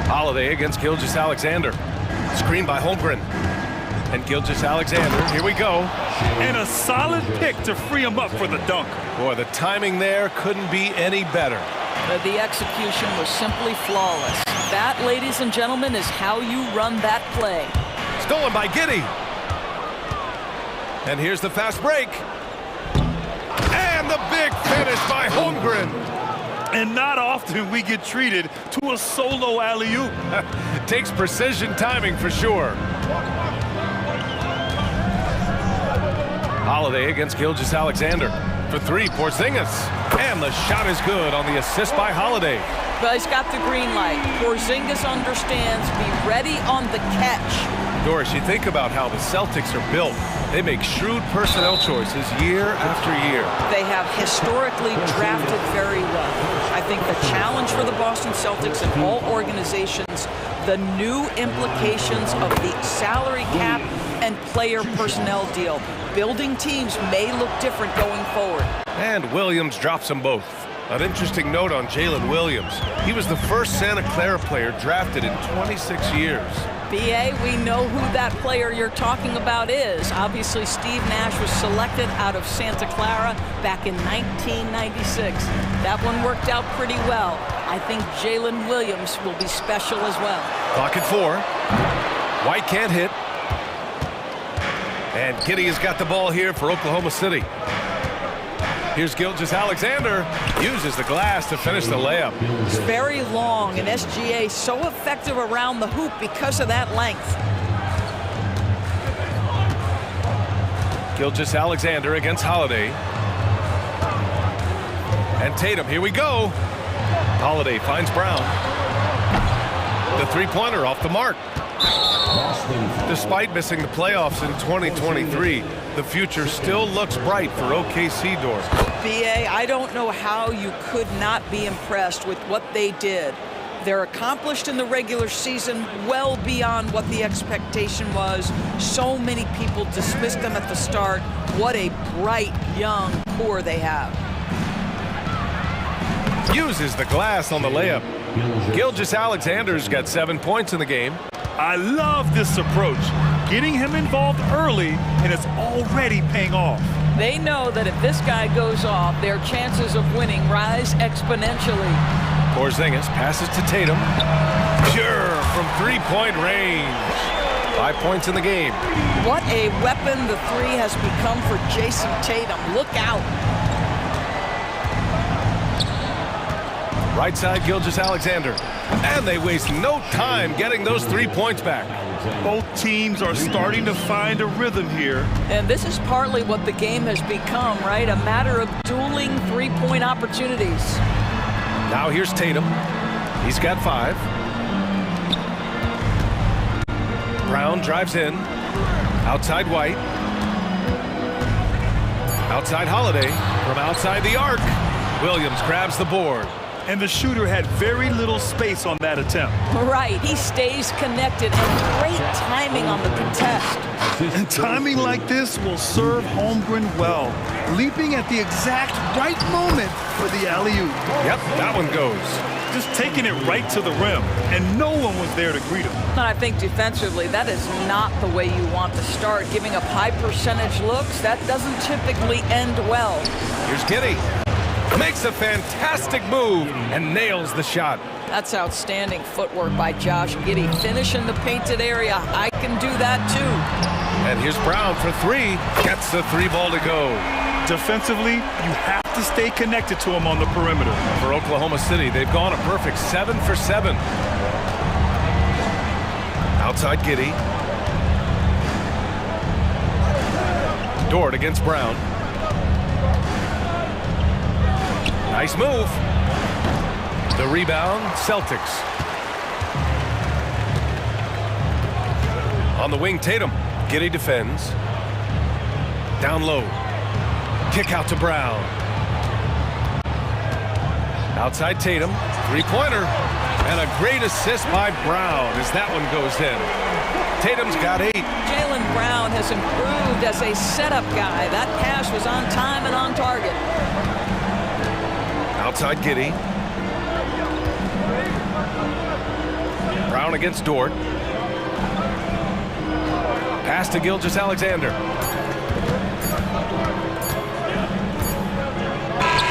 Holiday against Gilgeous-Alexander. Screen by Holmgren. And Gilgeous-Alexander, here we go. And a solid pick to free him up for the dunk. Boy, the timing there couldn't be any better. The execution was simply flawless. That, ladies and gentlemen, is how you run that play. Stolen by Giddey. And here's the fast break. And the big finish by Holmgren. And not often we get treated to a solo alley-oop. Takes precision timing for sure. Holiday against Gilgeous-Alexander. For three, Porzingis. And the shot is good on the assist by Holiday. But he's got the green light. Porzingis understands, be ready on the catch. Doris, you think about how the Celtics are built. They make shrewd personnel choices year after year. They have historically drafted very well. I think the challenge for the Boston Celtics and all organizations, the new implications of the salary cap and player personnel deal. Building teams may look different going forward. And Williams drops them both. An interesting note on Jalen Williams. He was the first Santa Clara player drafted in 26 years. BA, we know who that player you're talking about is. Obviously, Steve Nash was selected out of Santa Clara back in 1996. That one worked out pretty well. I think Jalen Williams will be special as well. Clock at 4. White can't hit. And Giddey has got the ball here for Oklahoma City. Here's Gilgeous-Alexander. Uses the glass to finish the layup. It's very long, and SGA so effective around the hoop because of that length. Gilgeous-Alexander against Holiday. And Tatum, here we go. Holiday finds Brown. The three-pointer off the mark. Despite missing the playoffs in 2023, the future still looks bright for OKC, Doris. BA, I don't know how you could not be impressed with what they did. They're accomplished in the regular season well beyond what the expectation was. So many people dismissed them at the start. What a bright, young core they have. Uses the glass on the layup. Gilgeous-Alexander's got 7 points in the game. I love this approach. Getting him involved early, and it's already paying off. They know that if this guy goes off, their chances of winning rise exponentially. Porzingis passes to Tatum. Pure from three-point range. 5 points in the game. What a weapon the three has become for Jason Tatum. Look out. Right side, Gilgeous-Alexander. And they waste no time getting those 3 points back. Both teams are starting to find a rhythm here. And this is partly what the game has become, right? A matter of dueling three-point opportunities. Now here's Tatum. He's got 5. Brown drives in. Outside White. Outside Holiday. From outside the arc. Williams grabs the board. And the shooter had very little space on that attempt. Right, he stays connected, and great timing on the contest. And timing like this will serve Holmgren well, leaping at the exact right moment for the alley-oop. Yep, that one goes. Just taking it right to the rim, and no one was there to greet him. And I think defensively, that is not the way you want to start. Giving up high percentage looks, that doesn't typically end well. Here's Giddey. Makes a fantastic move and nails the shot. That's outstanding footwork by Josh Giddey. Finish in the painted area. I can do that too. And here's Brown for 3. Gets the 3 ball to go. Defensively, you have to stay connected to him on the perimeter. For Oklahoma City, they've gone a perfect 7 for 7. Outside Giddey. Dort against Brown. Nice move. The rebound, Celtics. On the wing, Tatum. Giddey defends. Down low. Kick out to Brown. Outside Tatum. Three-pointer. And a great assist by Brown as that one goes in. Tatum's got 8. Jaylen Brown has improved as a setup guy. That pass was on time and on target. Outside Giddey. Brown against Dort. Pass to Gilgeous-Alexander.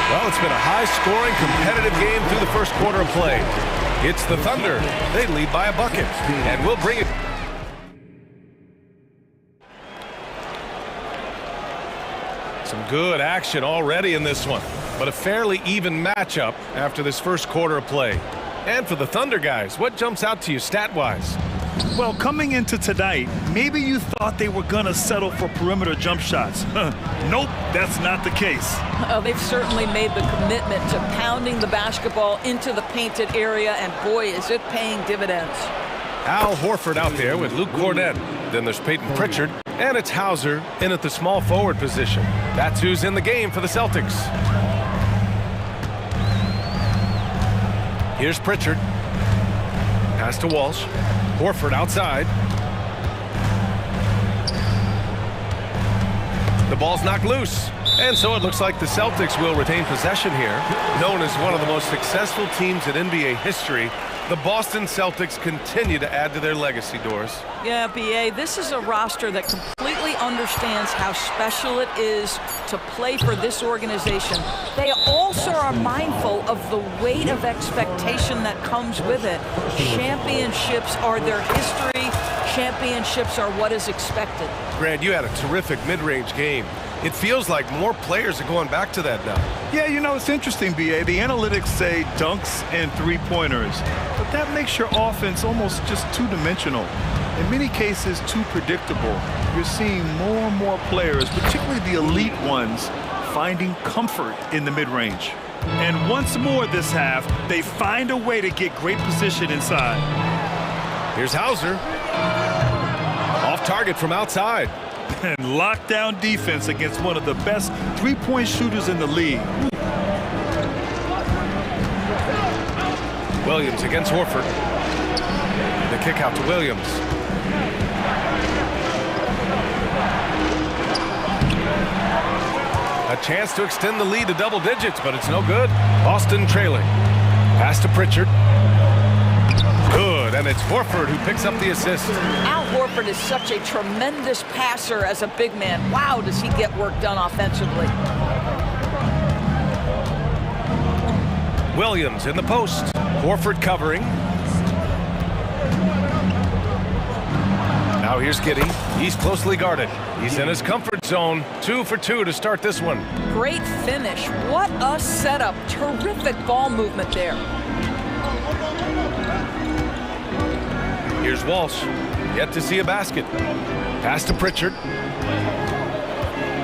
Well, it's been a high-scoring, competitive game through the first quarter of play. It's the Thunder. They lead by a bucket, and we'll bring it. Some good action already in this one, but a fairly even matchup after this first quarter of play. And for the Thunder guys, what jumps out to you stat-wise? Well, coming into tonight, maybe you thought they were going to settle for perimeter jump shots. Nope, that's not the case. They've certainly made the commitment to pounding the basketball into the painted area, and boy, is it paying dividends. Al Horford out there with Luke Cornett. Then there's Peyton Pritchard, and it's Hauser in at the small forward position. That's who's in the game for the Celtics. Here's Pritchard. Pass to Walsh. Horford outside. The ball's knocked loose. And so it looks like the Celtics will retain possession here. Known as one of the most successful teams in NBA history, the Boston Celtics continue to add to their legacy, Doris. Yeah, B.A., this is a roster that completely understands how special it is to play for this organization. They also are mindful of the weight of expectation that comes with it. Championships are their history. Championships are what is expected. Grant, you had a terrific mid-range game. It feels like more players are going back to that now. Yeah, you know, it's interesting, B.A. The analytics say dunks and three-pointers, but that makes your offense almost just two-dimensional. In many cases, too predictable. You're seeing more and more players, particularly the elite ones, finding comfort in the mid-range. And once more this half, they find a way to get great position inside. Here's Hauser. Off target from outside. And lockdown defense against one of the best three-point shooters in the league. Williams against Horford. The kick out to Williams. A chance to extend the lead to double digits, but it's no good. Boston trailing. Pass to Pritchard. Good, and it's Horford who picks up the assist. Al Horford is such a tremendous passer as a big man. Wow, does he get work done offensively. Williams in the post. Horford covering. Now here's Giddey. He's closely guarded. He's in his comfort zone. 2 for 2 to start this one. Great finish. What a setup. Terrific ball movement there. Here's Walsh. Yet to see a basket. Pass to Pritchard.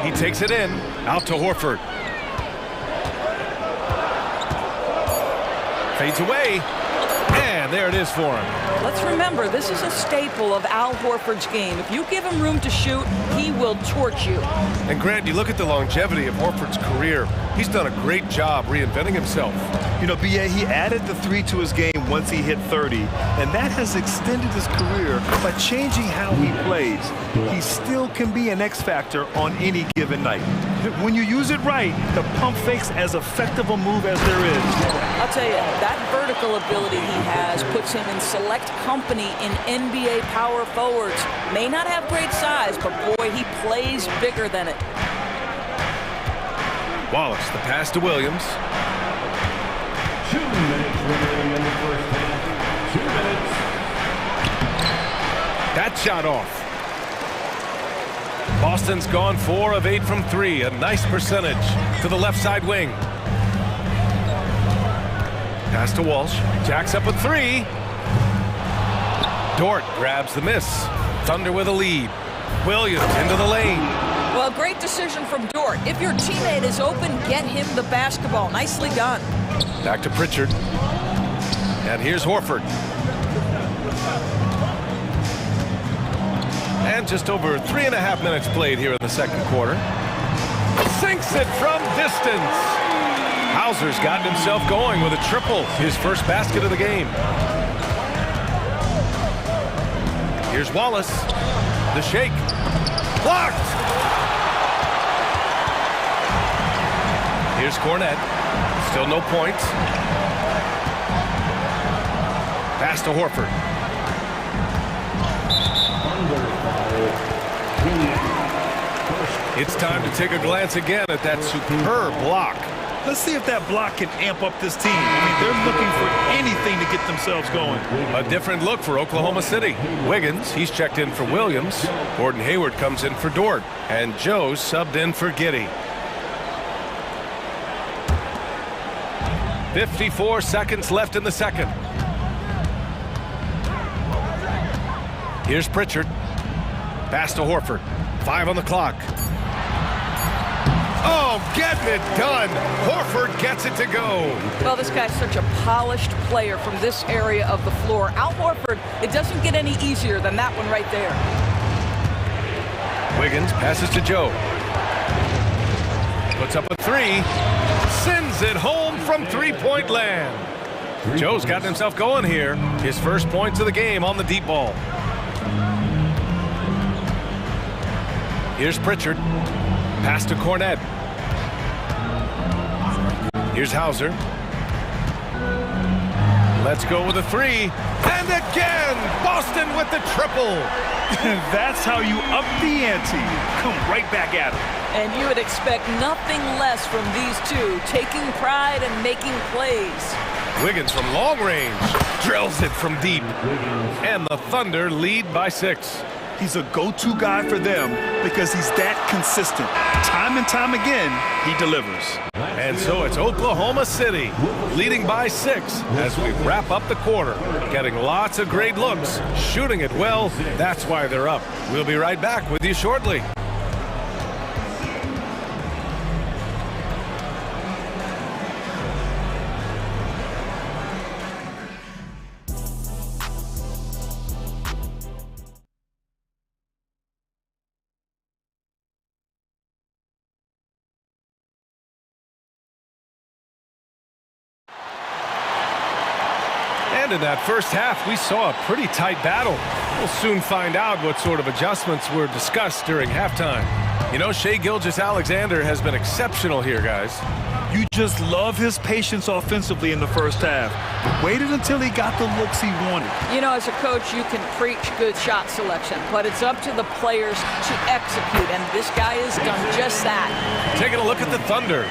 He takes it in. Out to Horford. Fades away. And there it is for him. Let's remember, this is a staple of Al Horford's game. If you give him room to shoot, he will torch you. And Grant, you look at the longevity of Horford's career. He's done a great job reinventing himself. You know, B.A., he added the three to his game once he hit 30, and that has extended his career by changing how he plays. He still can be an X factor on any given night. When you use it right, the pump fake's as effective a move as there is. I'll tell you, that vertical ability he has puts him in select company in NBA power forwards. May not have great size, but boy, he plays bigger than it. Wallace, the pass to Williams. 2 minutes remaining in the first half. 2 minutes. That shot off. Boston's gone 4 of 8 from 3. A nice percentage to the left side wing. Pass to Walsh. Jacks up a 3. Dort grabs the miss. Thunder with a lead. Williams into the lane. Well, great decision from Dort. If your teammate is open, get him the basketball. Nicely done. Back to Pritchard. And here's Horford. And just over 3.5 minutes played here in the second quarter. Sinks it from distance. Hauser's gotten himself going with a triple, his first basket of the game. Here's Wallace. The shake. Blocked! Here's Cornette. Still no points. Pass to Horford. It's time to take a glance again at that superb block. Let's see if that block can amp up this team. I mean, they're looking for anything to get themselves going. A different look for Oklahoma City. Wiggins, he's checked in for Williams. Gordon Hayward comes in for Dort. And Joe subbed in for Giddey. 54 seconds left in the second. Here's Pritchard. Pass to Horford. 5 on the clock. Oh, getting it done. Horford gets it to go. Well, this guy's such a polished player from this area of the floor. Al Horford, it doesn't get any easier than that one right there. Wiggins passes to Joe. Puts up a 3. Sends it home from three-point land. Joe's gotten himself going here. His first points of the game on the deep ball. Here's Pritchard. Pass to Cornette. Here's Hauser. Let's go with a 3. And again, Boston with the triple. That's how you up the ante. Come right back at it. And you would expect nothing less from these two, taking pride and making plays. Wiggins from long range drills it from deep. And the Thunder lead by 6. He's a go-to guy for them because he's that consistent. Time and time again, he delivers. And so it's Oklahoma City leading by 6 as we wrap up the quarter. Getting lots of great looks, shooting it well. That's why they're up. We'll be right back with you shortly. And in that first half, we saw a pretty tight battle. We'll soon find out what sort of adjustments were discussed during halftime. You know, Shai Gilgeous-Alexander has been exceptional here, guys. You just love his patience offensively in the first half. Waited until he got the looks he wanted. You know, as a coach, you can preach good shot selection, but it's up to the players to execute, and this guy has done just that. Taking a look at the Thunder.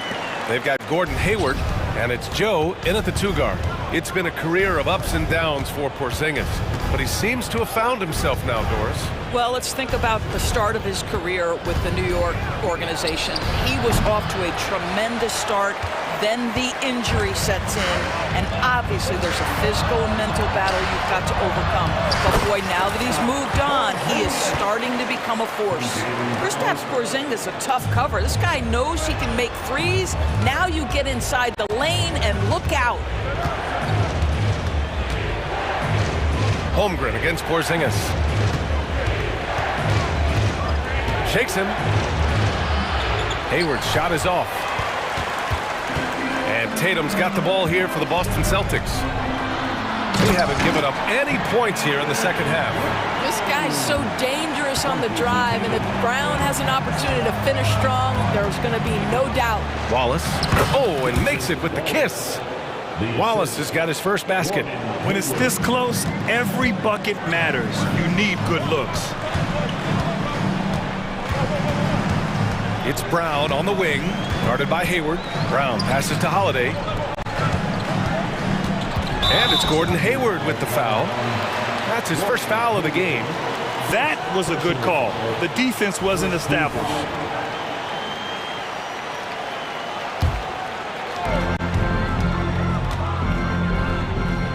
They've got Gordon Hayward, and it's Joe in at the 2-guard. It's been a career of ups and downs for Porzingis, but he seems to have found himself now, Doris. Well, let's think about the start of his career with the New York organization. He was off to a tremendous start. Then the injury sets in, and obviously there's a physical and mental battle you've got to overcome. But boy, now that he's moved on, he is starting to become a force. Kristaps Porzingis, a tough cover. This guy knows he can make threes. Now you get inside the lane and look out. Holmgren against Porzingis. Shakes him. Hayward's shot is off. And Tatum's got the ball here for the Boston Celtics. They haven't given up any points here in the second half. This guy's so dangerous on the drive, and if Brown has an opportunity to finish strong, there's going to be no doubt. Wallace. Oh, and makes it with the kiss. Wallace has got his first basket. When it's this close, every bucket matters. You need good looks. It's Brown on the wing, guarded by Hayward. Brown passes to Holiday. And it's Gordon Hayward with the foul. That's his first foul of the game. That was a good call. The defense wasn't established.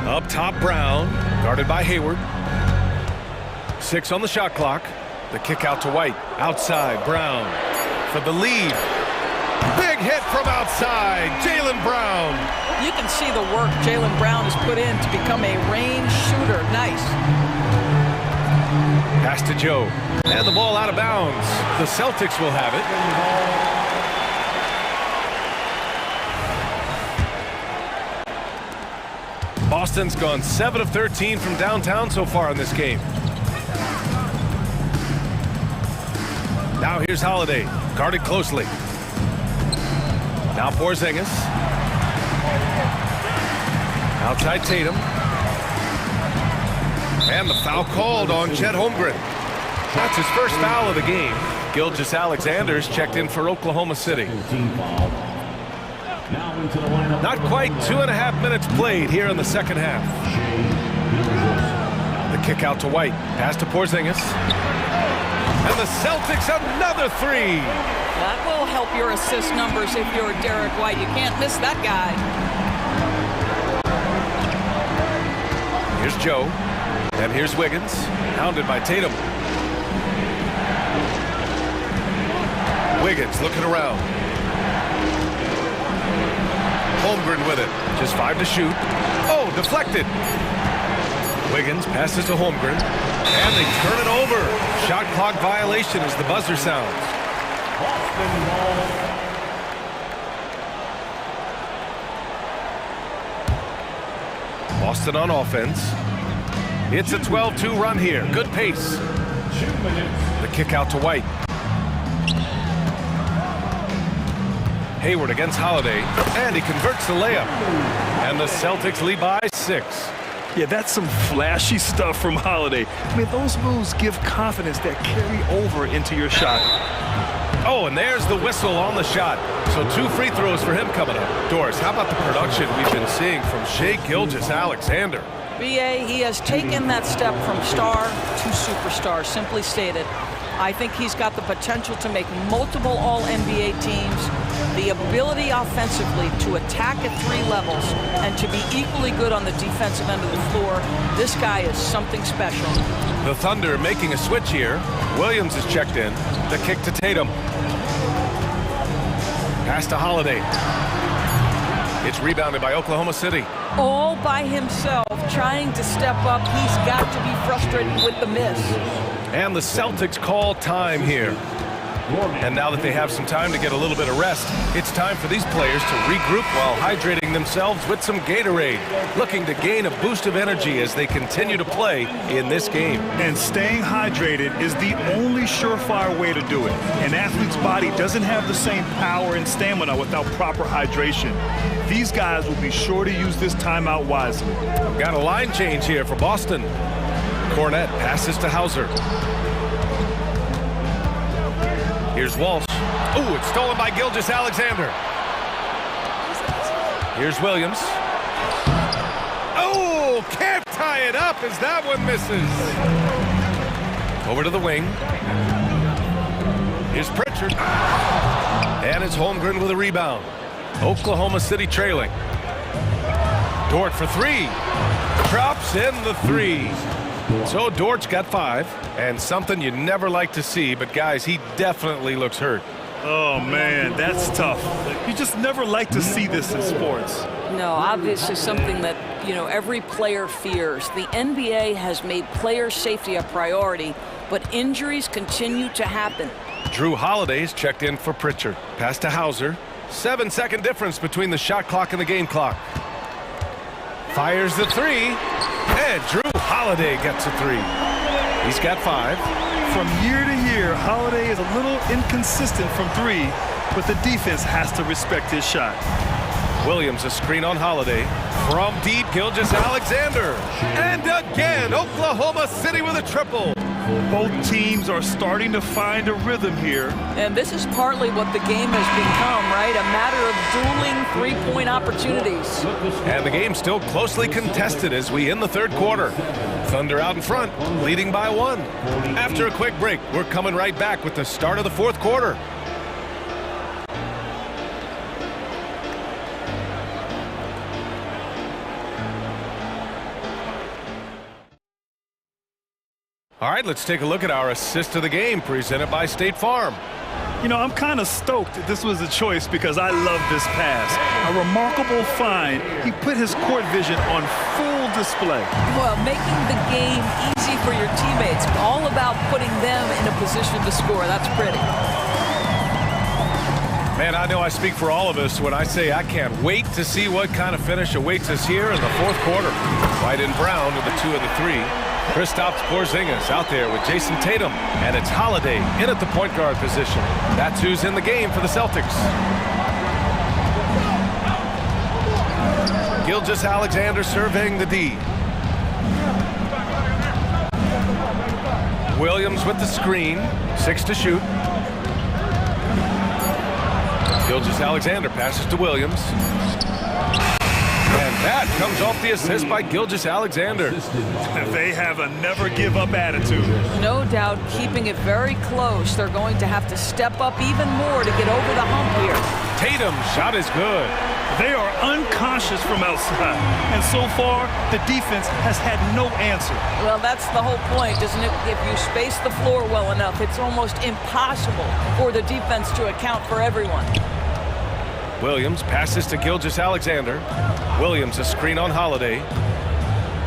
Up top, Brown, guarded by Hayward. 6 on the shot clock. The kick out to White. Outside, Brown. for the lead. Big hit from outside, Jaylen Brown. You can see the work Jaylen Brown has put in to become a range shooter. Nice. Pass to Joe, and the ball out of bounds. The Celtics will have it. Boston's gone 7 of 13 from downtown so far in this game. Now here's Holiday, guarded closely. Now Porzingis. Outside Tatum. And the foul called on Chet Holmgren. That's his first foul of the game. Gilgeous-Alexander's checked in for Oklahoma City. Not quite 2.5 minutes played here in the second half. The kick out to White. Pass to Porzingis. And the Celtics another three. That will help your assist numbers if you're Derek White. You can't miss that guy. Here's Joe. And here's Wiggins. Hounded by Tatum. Wiggins looking around. Holmgren with it. Just 5 to shoot. Oh, deflected. Wiggins passes to Holmgren. And they turn it over. Shot clock violation as the buzzer sounds. Boston on offense. It's a 12-2 run here. Good pace. The kick out to White. Hayward against Holiday, and he converts the layup. And the Celtics lead by 6. Yeah, that's some flashy stuff from Holiday. I mean, those moves give confidence that carry over into your shot. Oh, and there's the whistle on the shot. So 2 free throws for him coming up. Doris, how about the production we've been seeing from Shai Gilgeous-Alexander? BA, he has taken that step from star to superstar, simply stated. I think he's got the potential to make multiple All-NBA teams, the ability offensively to attack at 3 levels, and to be equally good on the defensive end of the floor. This guy is something special. The Thunder making a switch here. Williams is checked in. The kick to Tatum. Pass to Holiday. It's rebounded by Oklahoma City. All by himself, trying to step up. He's got to be frustrated with the miss. And the Celtics call time here. And now that they have some time to get a little bit of rest, it's time for these players to regroup while hydrating themselves with some Gatorade, looking to gain a boost of energy as they continue to play in this game. And staying hydrated is the only surefire way to do it. An athlete's body doesn't have the same power and stamina without proper hydration. These guys will be sure to use this timeout wisely. Got a line change here for Boston. Cornette passes to Hauser. Here's Walsh. Ooh, it's stolen by Gilgeous-Alexander. Here's Williams. Oh, can't tie it up as that one misses. Over to the wing. Here's Pritchard. And it's Holmgren with a rebound. Oklahoma City trailing. Dort for 3. Drops in the 3. So Dort's got 5, and something you never like to see, but guys, he definitely looks hurt. Oh man, that's tough. You just never like to see this in sports. No, obviously something that, you know, every player fears. The NBA has made player safety a priority, but injuries continue to happen. Drew Holiday's checked in for Pritchard. Pass to Hauser. 7-second difference between the shot clock and the game clock. Fires the 3, and Drew Holiday gets a 3. He's got 5. From year to year, Holiday is a little inconsistent from 3, but the defense has to respect his shot. Williams a screen on Holiday. From deep, Gilgeous-Alexander. And again, Oklahoma City with a triple. Both teams are starting to find a rhythm here. And this is partly what the game has become, right? A matter of dueling three-point opportunities. And the game's still closely contested as we end the third quarter. Thunder out in front, leading by 1. After a quick break, we're coming right back with the start of the fourth quarter. All right, let's take a look at our assist of the game presented by State Farm. You know, I'm kind of stoked that this was a choice because I love this pass. A remarkable find. He put his court vision on full display. Well, making the game easy for your teammates. All about putting them in a position to score. That's pretty. Man, I know I speak for all of us when I say I can't wait to see what kind of finish awaits us here in the fourth quarter. White and Brown to the 2 and the 3. Kristaps Porzingis out there with Jason Tatum, and it's Holiday in at the point guard position. That's who's in the game for the Celtics. Gilgeous-Alexander surveying the D. Williams with the screen, 6 to shoot. Gilgeous-Alexander passes to Williams. And that comes off the assist by Gilgeous-Alexander. They have a never-give-up attitude. No doubt, keeping it very close. They're going to have to step up even more to get over the hump here. Tatum's shot is good. They are unconscious from outside. And so far, the defense has had no answer. Well, that's the whole point, isn't it? If you space the floor well enough, it's almost impossible for the defense to account for everyone. Williams passes to Gilgeous-Alexander. Williams a screen on Holiday.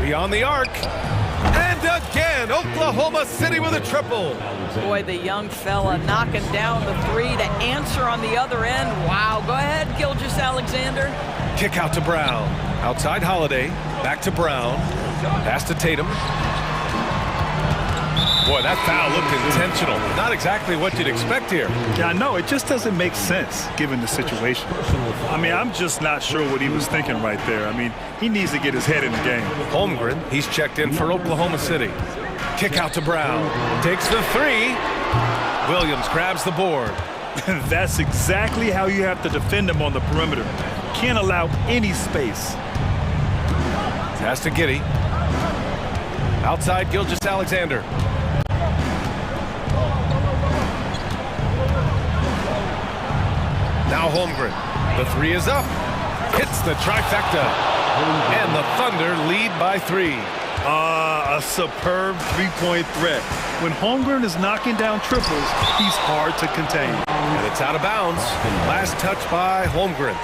Beyond the arc. And again, Oklahoma City with a triple. Boy, the young fella knocking down the 3 to answer on the other end. Wow, go ahead, Gilgeous-Alexander. Kick out to Brown. Outside Holiday. Back to Brown. Pass to Tatum. Boy, that foul looked intentional. Not exactly what you'd expect here. Yeah, I know. It just doesn't make sense given the situation. I mean, I'm just not sure what he was thinking right there. I mean, he needs to get his head in the game. Holmgren, he's checked in for Oklahoma City. Kick out to Brown. Takes the 3. Williams grabs the board. That's exactly how you have to defend him on the perimeter. Can't allow any space. Pass to Giddey. Outside Gilgeous-Alexander. Now Holmgren. The 3 is up. Hits the trifecta. And the Thunder lead by 3. A superb three-point threat. When Holmgren is knocking down triples, he's hard to contain. And it's out of bounds. Last touch by Holmgren.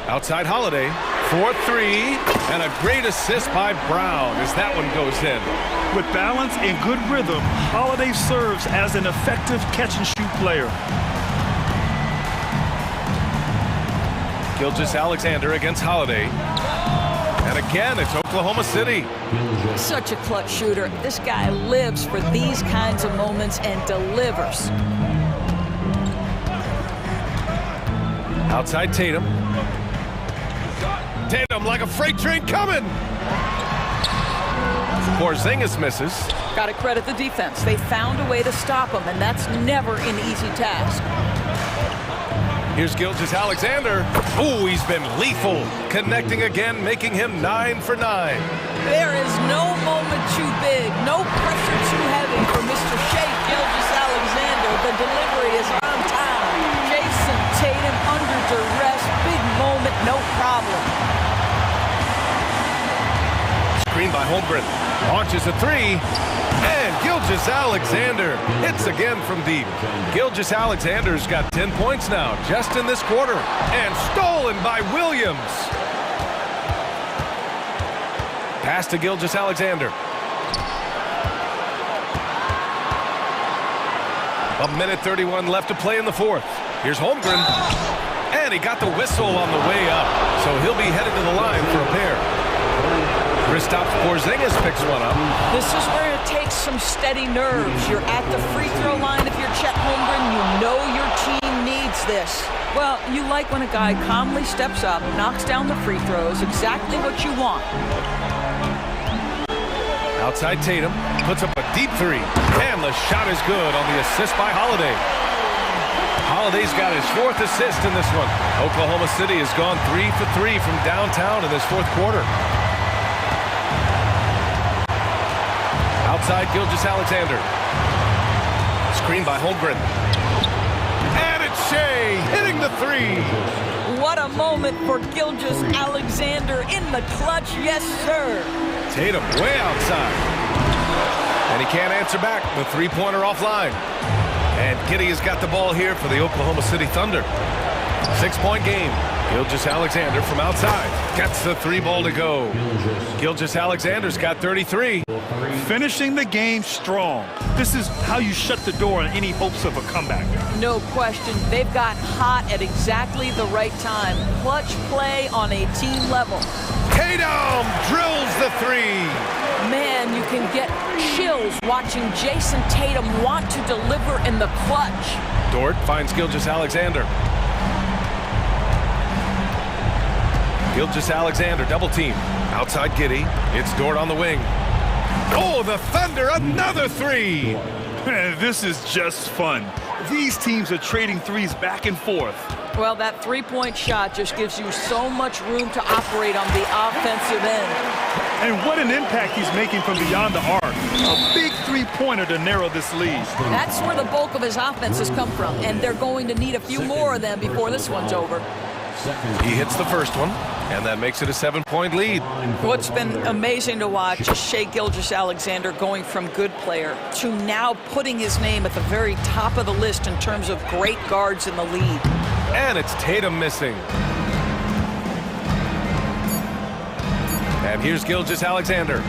Outside Holiday. 4-3. And a great assist by Brown as that one goes in. With balance and good rhythm, Holiday serves as an effective catch-and-shoot player. Gilgeous-Alexander against Holiday. And again, it's Oklahoma City. Such a clutch shooter. This guy lives for these kinds of moments and delivers. Outside Tatum. Tatum like a freight train coming. Porzingis misses. Got to credit the defense. They found a way to stop him, and that's never an easy task. Here's Gilgeous-Alexander. Ooh, he's been lethal. Connecting again, making him 9 for 9. There is no moment too big, no pressure too heavy for Mr. Shea Gilgeous-Alexander. The delivery is on time. Jason Tatum under duress. Big moment, no problem. Screen by Holmgren. Launches a 3. And Gilgeous-Alexander hits again from deep. Gilgeous-Alexander's got 10 points now, just in this quarter. And stolen by Williams. Pass to Gilgeous-Alexander. A minute 31 left to play in the fourth. Here's Holmgren. And he got the whistle on the way up. So he'll be headed to the line for a pair. Kristaps Porzingis picks one up. This is where it takes some steady nerves. You're at the free throw line if you're Chet Holmgren. You know your team needs this. Well, you like when a guy calmly steps up, knocks down the free throws, exactly what you want. Outside Tatum, puts up a deep 3. And the shot is good on the assist by Holiday. Holiday's got his 4th assist in this one. Oklahoma City has gone 3 for 3 from downtown in this fourth quarter. Outside Gilgeous-Alexander. Screen by Holmgren. And it's Shea hitting the 3. What a moment for Gilgeous-Alexander in the clutch, yes sir. Tatum way outside. he can't answer back. The three-pointer offline. And Giddey has got the ball here for the Oklahoma City Thunder. 6-point game. Gilgeous-Alexander from outside. Gets the three ball to go. Gilgeous-Alexander's got 33. Finishing the game strong. This is how you shut the door on any hopes of a comeback. No question. They've got hot at exactly the right time. Clutch play on a team level. Tatum drills the three. Man, you can get chills watching Jason Tatum want to deliver in the clutch. Dort finds Gilgeous-Alexander. Gilgeous-Alexander double team. Outside Giddey. It's Dort on the wing. Oh, the Thunder, another three. Man, this is just fun. These teams are trading threes back and forth. Well, that three-point shot just gives you so much room to operate on the offensive end. And what an impact he's making from beyond the arc. A big three-pointer to narrow this lead. That's where the bulk of his offenses come from, and they're going to need a few more of them before this one's over. He hits the first one, and that makes it a 7-point lead. What's been amazing to watch is Shai Gilgeous-Alexander going from good player to now putting his name at the very top of the list in terms of great guards in the league. And it's Tatum missing. And here's Gilgeous-Alexander.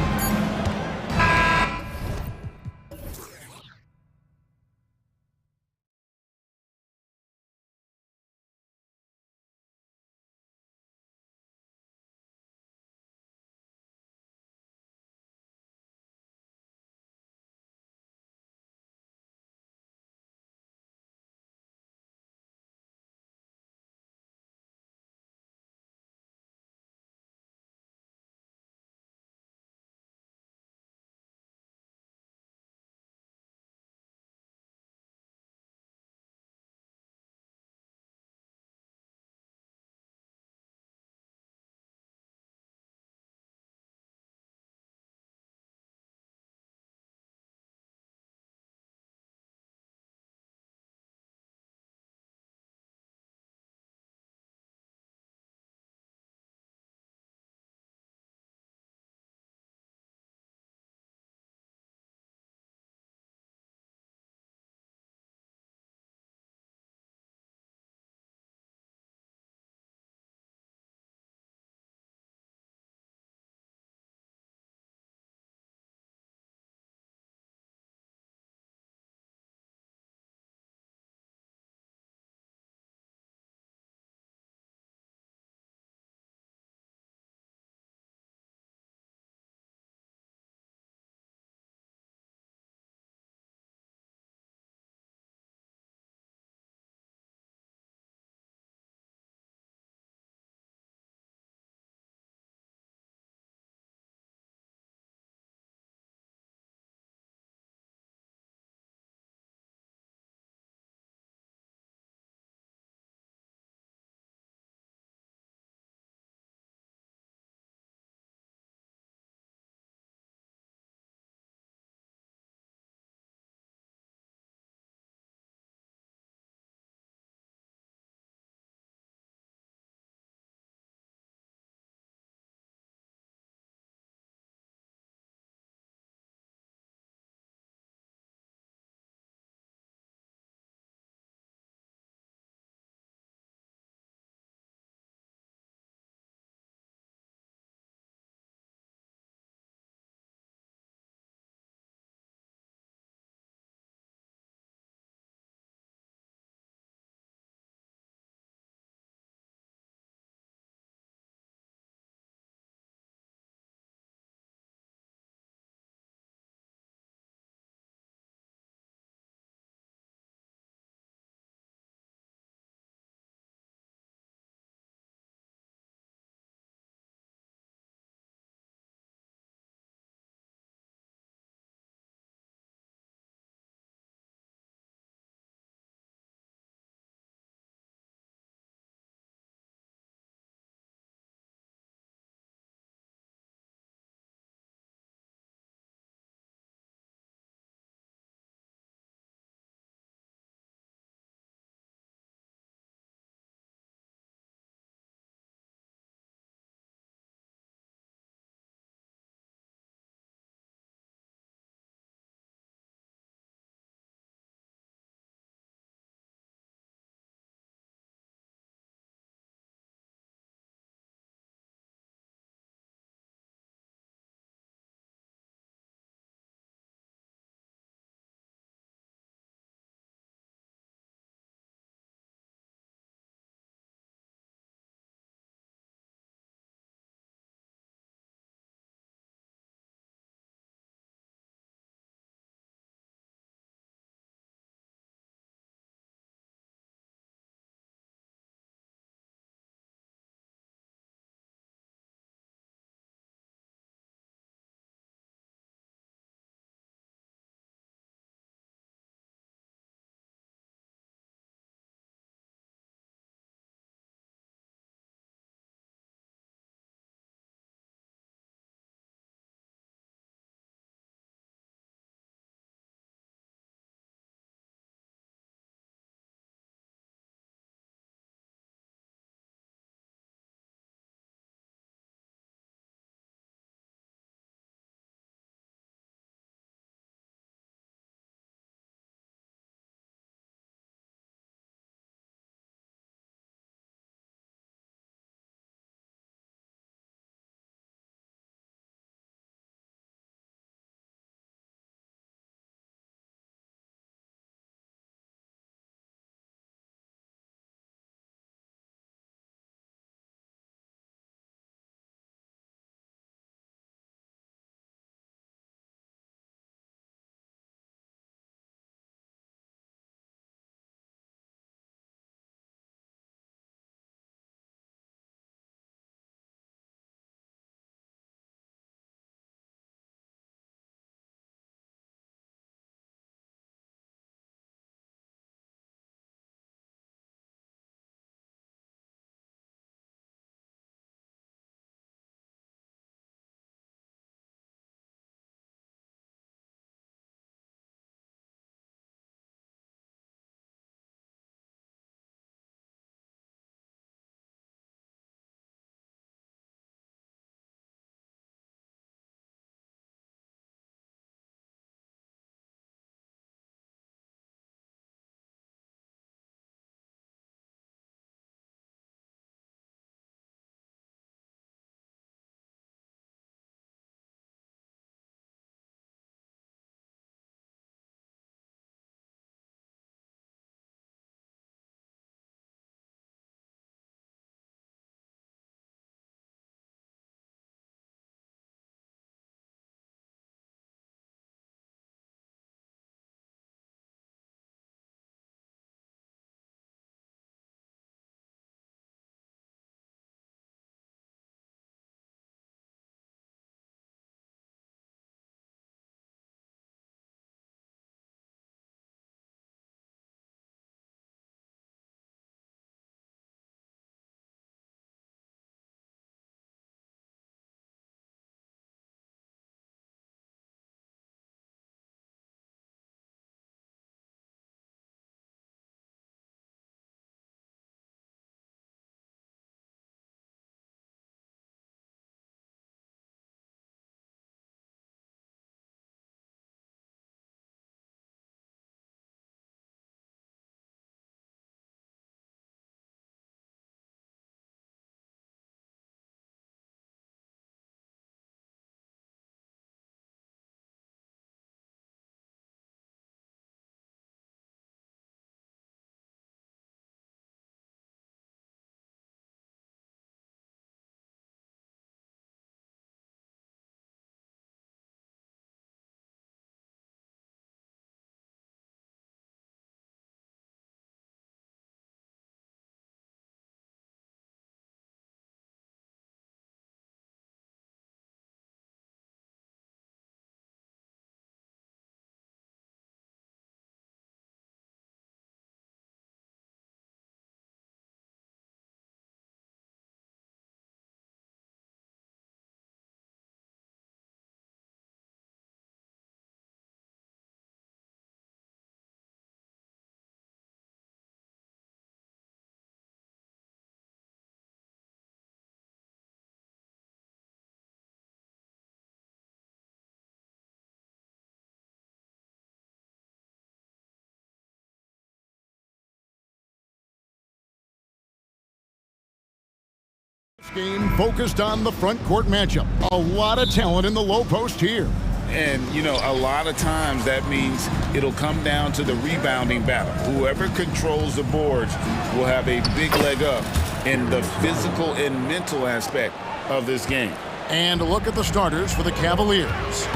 Game focused on the front court matchup. A lot of talent in the low post here. And, you know, a lot of times that means it'll come down to the rebounding battle. Whoever controls the boards will have a big leg up in the physical and mental aspect of this game. And a look at the starters for the Cavaliers.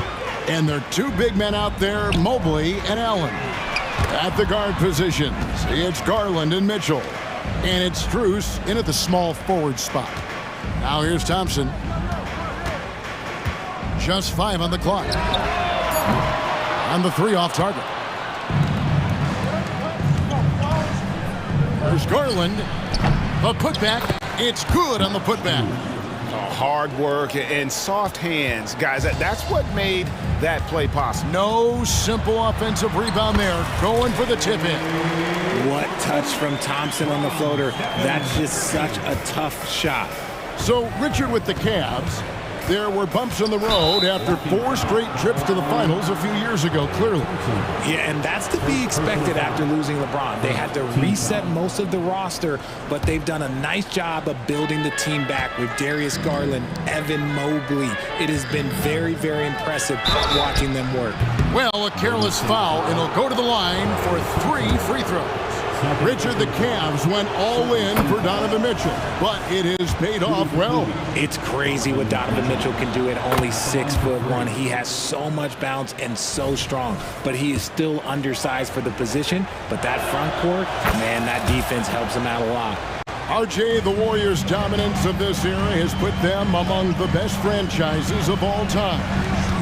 And there are two big men out there, Mobley and Allen. At the guard positions, it's Garland and Mitchell. And it's Strus in at the small forward spot. Now here's Thompson. Just 5 on the clock. On the 3 off target. There's Garland. The putback. It's good on the putback. Hard work and soft hands, guys. That's what made that play possible. No simple offensive rebound there. Going for the tip in. What touch from Thompson on the floater. That's just such a tough shot. So, Richard, with the Cavs, there were bumps on the road after 4 straight trips to the finals a few years ago, clearly. Yeah, and that's to be expected after losing LeBron. They had to reset most of the roster, but they've done a nice job of building the team back with Darius Garland, Evan Mobley. It has been very, very impressive watching them work. Well, a careless foul, and he'll go to the line for 3 free throws. Richard, the Cavs went all in for Donovan Mitchell, but it has paid off well. It's crazy what Donovan Mitchell can do at only 6'1". He has so much bounce and so strong, but he is still undersized for the position. But that front court, man, that defense helps him out a lot. RJ, the Warriors' dominance of this era has put them among the best franchises of all time.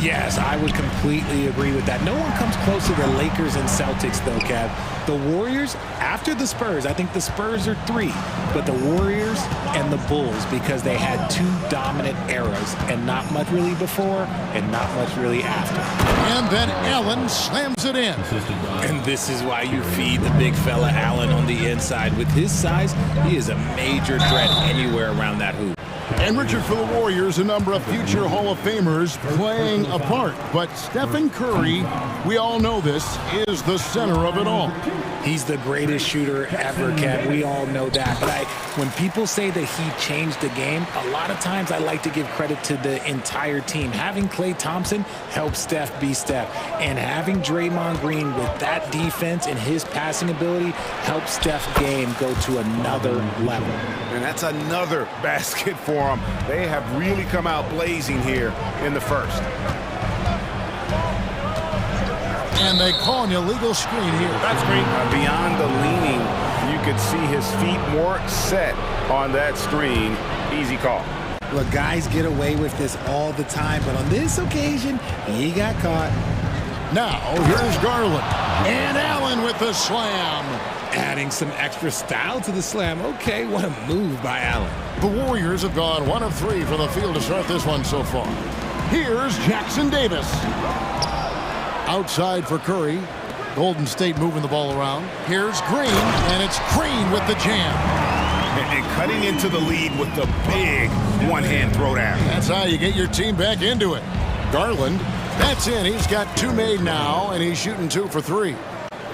Yes, I would completely agree with that. No one comes close to the Lakers and Celtics, though, Kev. The Warriors, after the Spurs, I think the Spurs are 3, but the Warriors and the Bulls, because they had 2 dominant eras, and not much really before, and not much really after. And then Allen slams it in. And this is why you feed the big fella Allen on the inside. With his size, he is a major threat anywhere around that hoop. And Richard, for the Warriors, a number of future Hall of Famers playing a part. But Stephen Curry, we all know this, is the center of it all. He's the greatest shooter ever, Kev. We all know that. But when people say that he changed the game, a lot of times I like to give credit to the entire team. Having Klay Thompson helped Steph be Steph. And having Draymond Green with that defense and his passing ability helped Steph's game go to another level. And that's another basket for them. They have really come out blazing here in the first. And they call an illegal screen here. That screen. Beyond the leaning, you could see his feet more set on that screen. Easy call. Look, guys get away with this all the time, but on this occasion, he got caught. Now, here's Garland. And Allen with the slam. Adding some extra style to the slam. Okay, what a move by Allen. The Warriors have gone 1 of 3 from the field to start this one so far. Here's Jackson Davis. Outside for Curry. Golden State moving the ball around. Here's Green, and it's Green with the jam. And cutting into the lead with the big one-hand throwdown. That's how you get your team back into it. Garland, that's in. He's got 2 made now, and he's shooting 2 for 3.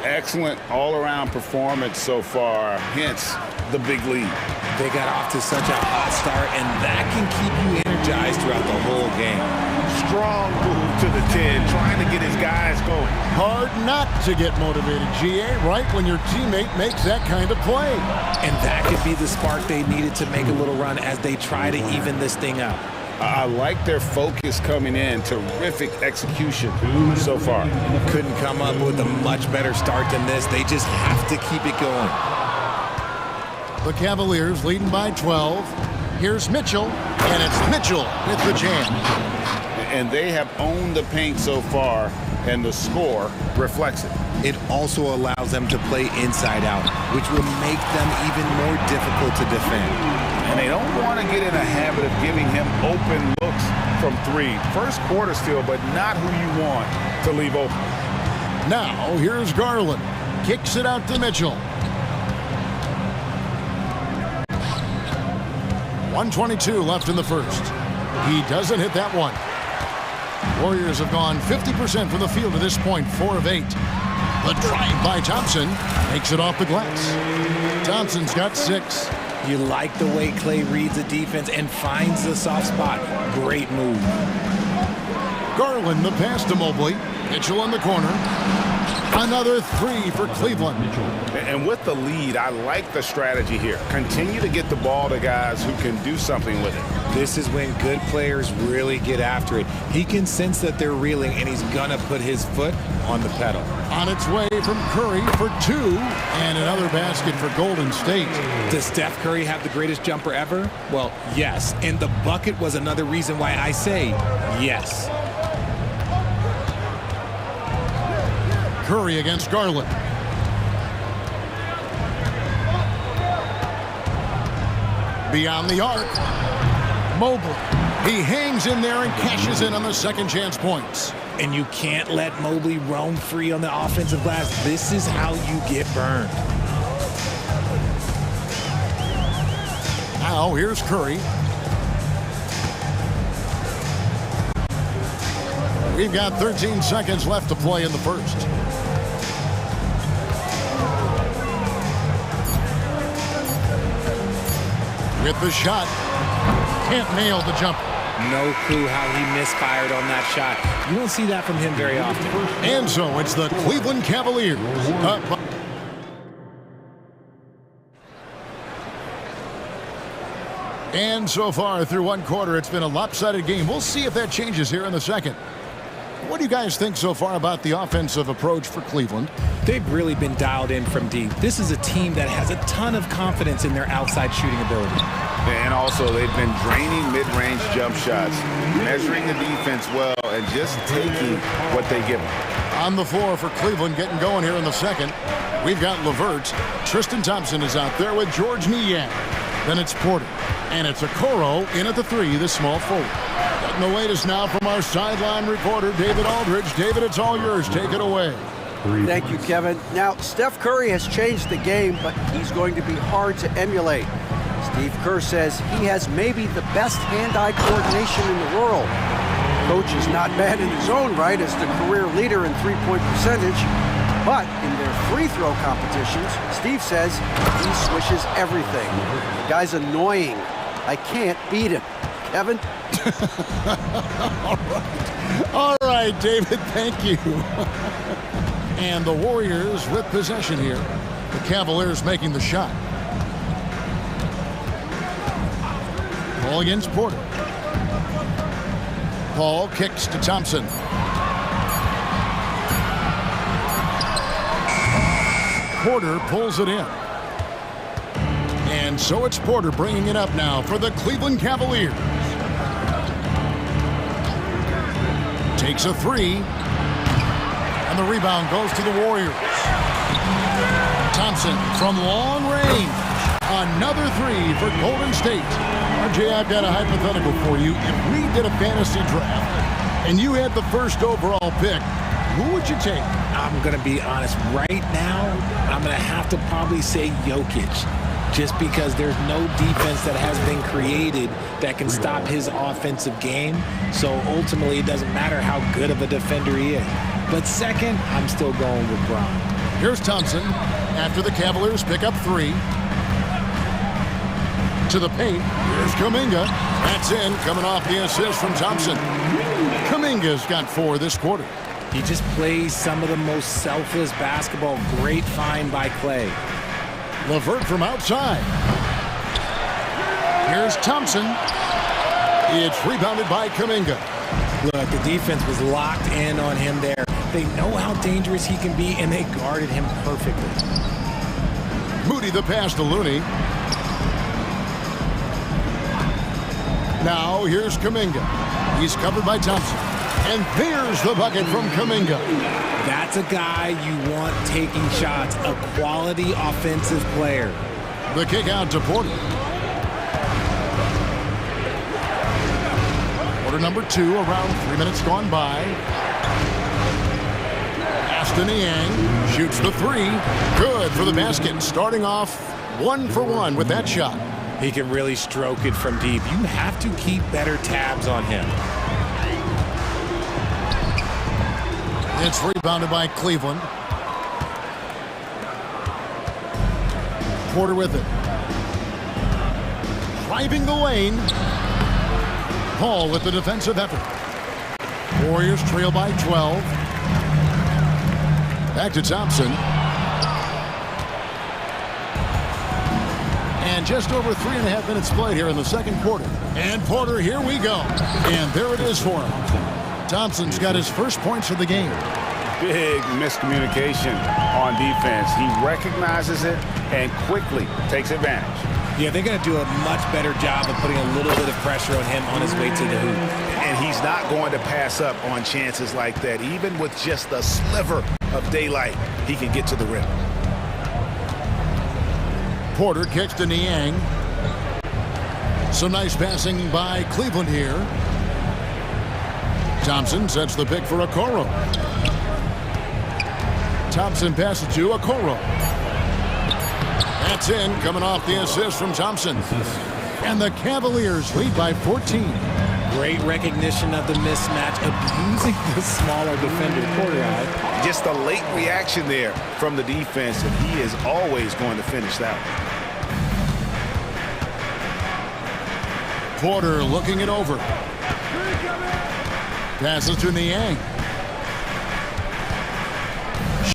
Excellent all-around performance so far, hence the big lead. They got off to such a hot start, and that can keep you energized throughout the whole game. Strong move to the 10, trying to get his guys going. Hard not to get motivated, GA, right when your teammate makes that kind of play. And that could be the spark they needed to make a little run as they try to even this thing up. I like their focus coming in. Terrific execution so far. Couldn't come up with a much better start than this. They just have to keep it going. The Cavaliers leading by 12. Here's Mitchell, and it's Mitchell with the jam. And they have owned the paint so far, and the score reflects it. It also allows them to play inside out, which will make them even more difficult to defend. And they don't want to get in a habit of giving him open looks from 3. First quarter still, but not who you want to leave open. Now, here's Garland. Kicks it out to Mitchell. 1:22 left in the first. He doesn't hit that one. Warriors have gone 50% from the field to this point, 4 of 8. The drive by Thompson makes it off the glass. Thompson's got 6. You like the way Clay reads the defense and finds the soft spot. Great move. Garland, the pass to Mobley. Mitchell in the corner. Another three for Cleveland. And with the lead, I like the strategy here. Continue to get the ball to guys who can do something with it. This is when good players really get after it. He can sense that they're reeling, and he's gonna put his foot on the pedal. On its way from Curry for two, and another basket for Golden State. Does Steph Curry have the greatest jumper ever? Well, yes. And the bucket was another reason why I say yes. Curry against Garland. Beyond the arc. Mobley. He hangs in there and cashes in on the second chance points. And you can't let Mobley roam free on the offensive glass. This is how you get burned. Now here's Curry. We've got 13 seconds left to play in the first. With the shot. Can't nail the jumper. No clue how he misfired on that shot. You don't see that from him very often. And so it's the Cleveland Cavaliers up. And so far through one quarter, it's been a lopsided game. We'll see if that changes here in the second. What do you guys think so far about the offensive approach for Cleveland? They've really been dialed in from deep. This is a team that has a ton of confidence in their outside shooting ability. And also, they've been draining mid-range jump shots, measuring the defense well, and just taking what they give them. On the floor for Cleveland, getting going here in the second. We've got LeVert. Tristan Thompson is out there with George Niang. Then it's Porter. And it's Okoro in at the three, the small forward. Getting the latest now from our sideline reporter, David Aldridge. David, it's all yours. Take it away. Thank you, Kevin. Now, Steph Curry has changed the game, but he's going to be hard to emulate. Steve Kerr says he has maybe the best hand-eye coordination in the world. Coach is not bad in his own right as the career leader in three-point percentage, but in their free throw competitions, Steve says he swishes everything. The guy's annoying. I can't beat him. Kevin? All right, David, thank you. And the Warriors with possession here. The Cavaliers making the shot. Ball against Porter. Paul kicks to Thompson. Porter pulls it in. And so it's Porter bringing it up now for the Cleveland Cavaliers. Takes a three. And the rebound goes to the Warriors. Thompson from long range. Another three for Golden State. RJ, I've got a hypothetical for you. If we did a fantasy draft and you had the first overall pick, who would you take? I'm going to be honest. Right now, I'm going to have to probably say Jokic. Just because there's no defense that has been created that can stop his offensive game. So ultimately, it doesn't matter how good of a defender he is. But second, I'm still going with Brown. Here's Thompson after the Cavaliers pick up three. To the paint. Here's Kuminga. That's in, coming off the assist from Thompson. Kuminga's got four this quarter. He just plays some of the most selfless basketball. Great find by Clay. LeVert from outside. Here's Thompson. It's rebounded by Kuminga. Look, the defense was locked in on him there. They know how dangerous he can be, and they guarded him perfectly. Moody the pass to Looney. Now here's Kuminga. He's covered by Thompson. And there's the bucket from Kuminga. That's a guy you want taking shots, a quality offensive player. The kick out to Porter. Quarter number 2, around 3 minutes gone by. Aston Niang shoots the 3. Good for the basket. Starting off 1 for 1 with that shot. He can really stroke it from deep. You have to keep better tabs on him. It's rebounded by Cleveland. Porter with it. driving the lane. Paul with the defensive effort. Warriors trail by 12. Back to Thompson. And just over 3.5 minutes played here in the second quarter. And Porter, here we go. And there it is for him. Thompson's got his first points of the game. Big miscommunication on defense. He recognizes it and quickly takes advantage. Yeah, they're going to do a much better job of putting a little bit of pressure on him on his way to the hoop. And he's not going to pass up on chances like that. Even with just a sliver of daylight, he can get to the rim. Porter kicks to Niang. Some nice passing by Cleveland here. Thompson sets the pick for Okoro. Thompson passes to Okoro. That's in, coming off the assist from Thompson. And the Cavaliers lead by 14. Great recognition of the mismatch, abusing the smaller defender, Porter. Just a late reaction there from the defense, and he is always going to finish that one. Porter looking it over. Passes to Niang.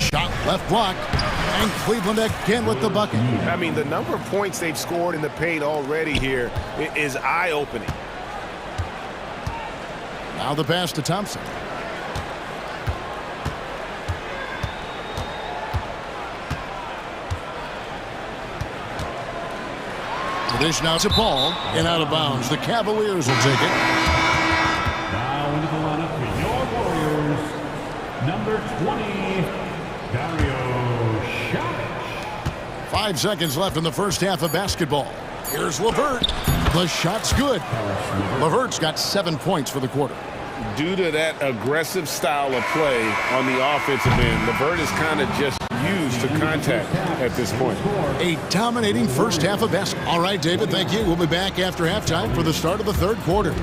Shot left block. And Cleveland again with the bucket. I mean, the number of points they've scored in the paint already here is eye-opening. Now the pass to Thompson. The dish now to Paul, and out of bounds. The Cavaliers will take it. Now into the lineup for your Warriors, number 20, Dario Saric. 5 seconds left in the first half of basketball. Here's LeVert. The shot's good. LeVert's got 7 points for the quarter. Due to that aggressive style of play on the offensive end, LeVert is kind of just used to contact at this point. A dominating first half of basketball. All right, David, thank you. We'll be back after halftime for the start of the third quarter.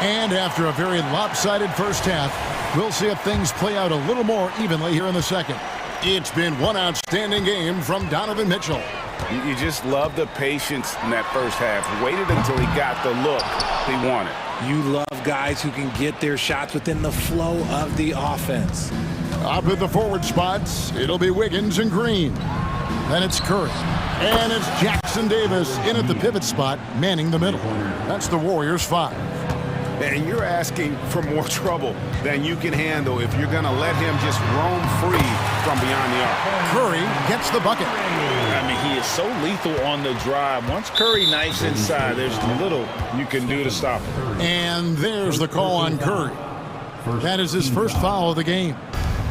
And after a very lopsided first half, we'll see if things play out a little more evenly here in the second. It's been one outstanding game from Donovan Mitchell. You just love the patience in that first half. Waited until he got the look he wanted. You love guys who can get their shots within the flow of the offense. Up at the forward spots, it'll be Wiggins and Green. Then it's Curry. And it's Jackson Davis in at the pivot spot, manning the middle. That's the Warriors 5. And you're asking for more trouble than you can handle if you're going to let him just roam free from beyond the arc. Curry gets the bucket. I mean, he is so lethal on the drive. Once Curry knifes inside, there's little you can do to stop him. And there's the call on Curry. That is his first foul of the game.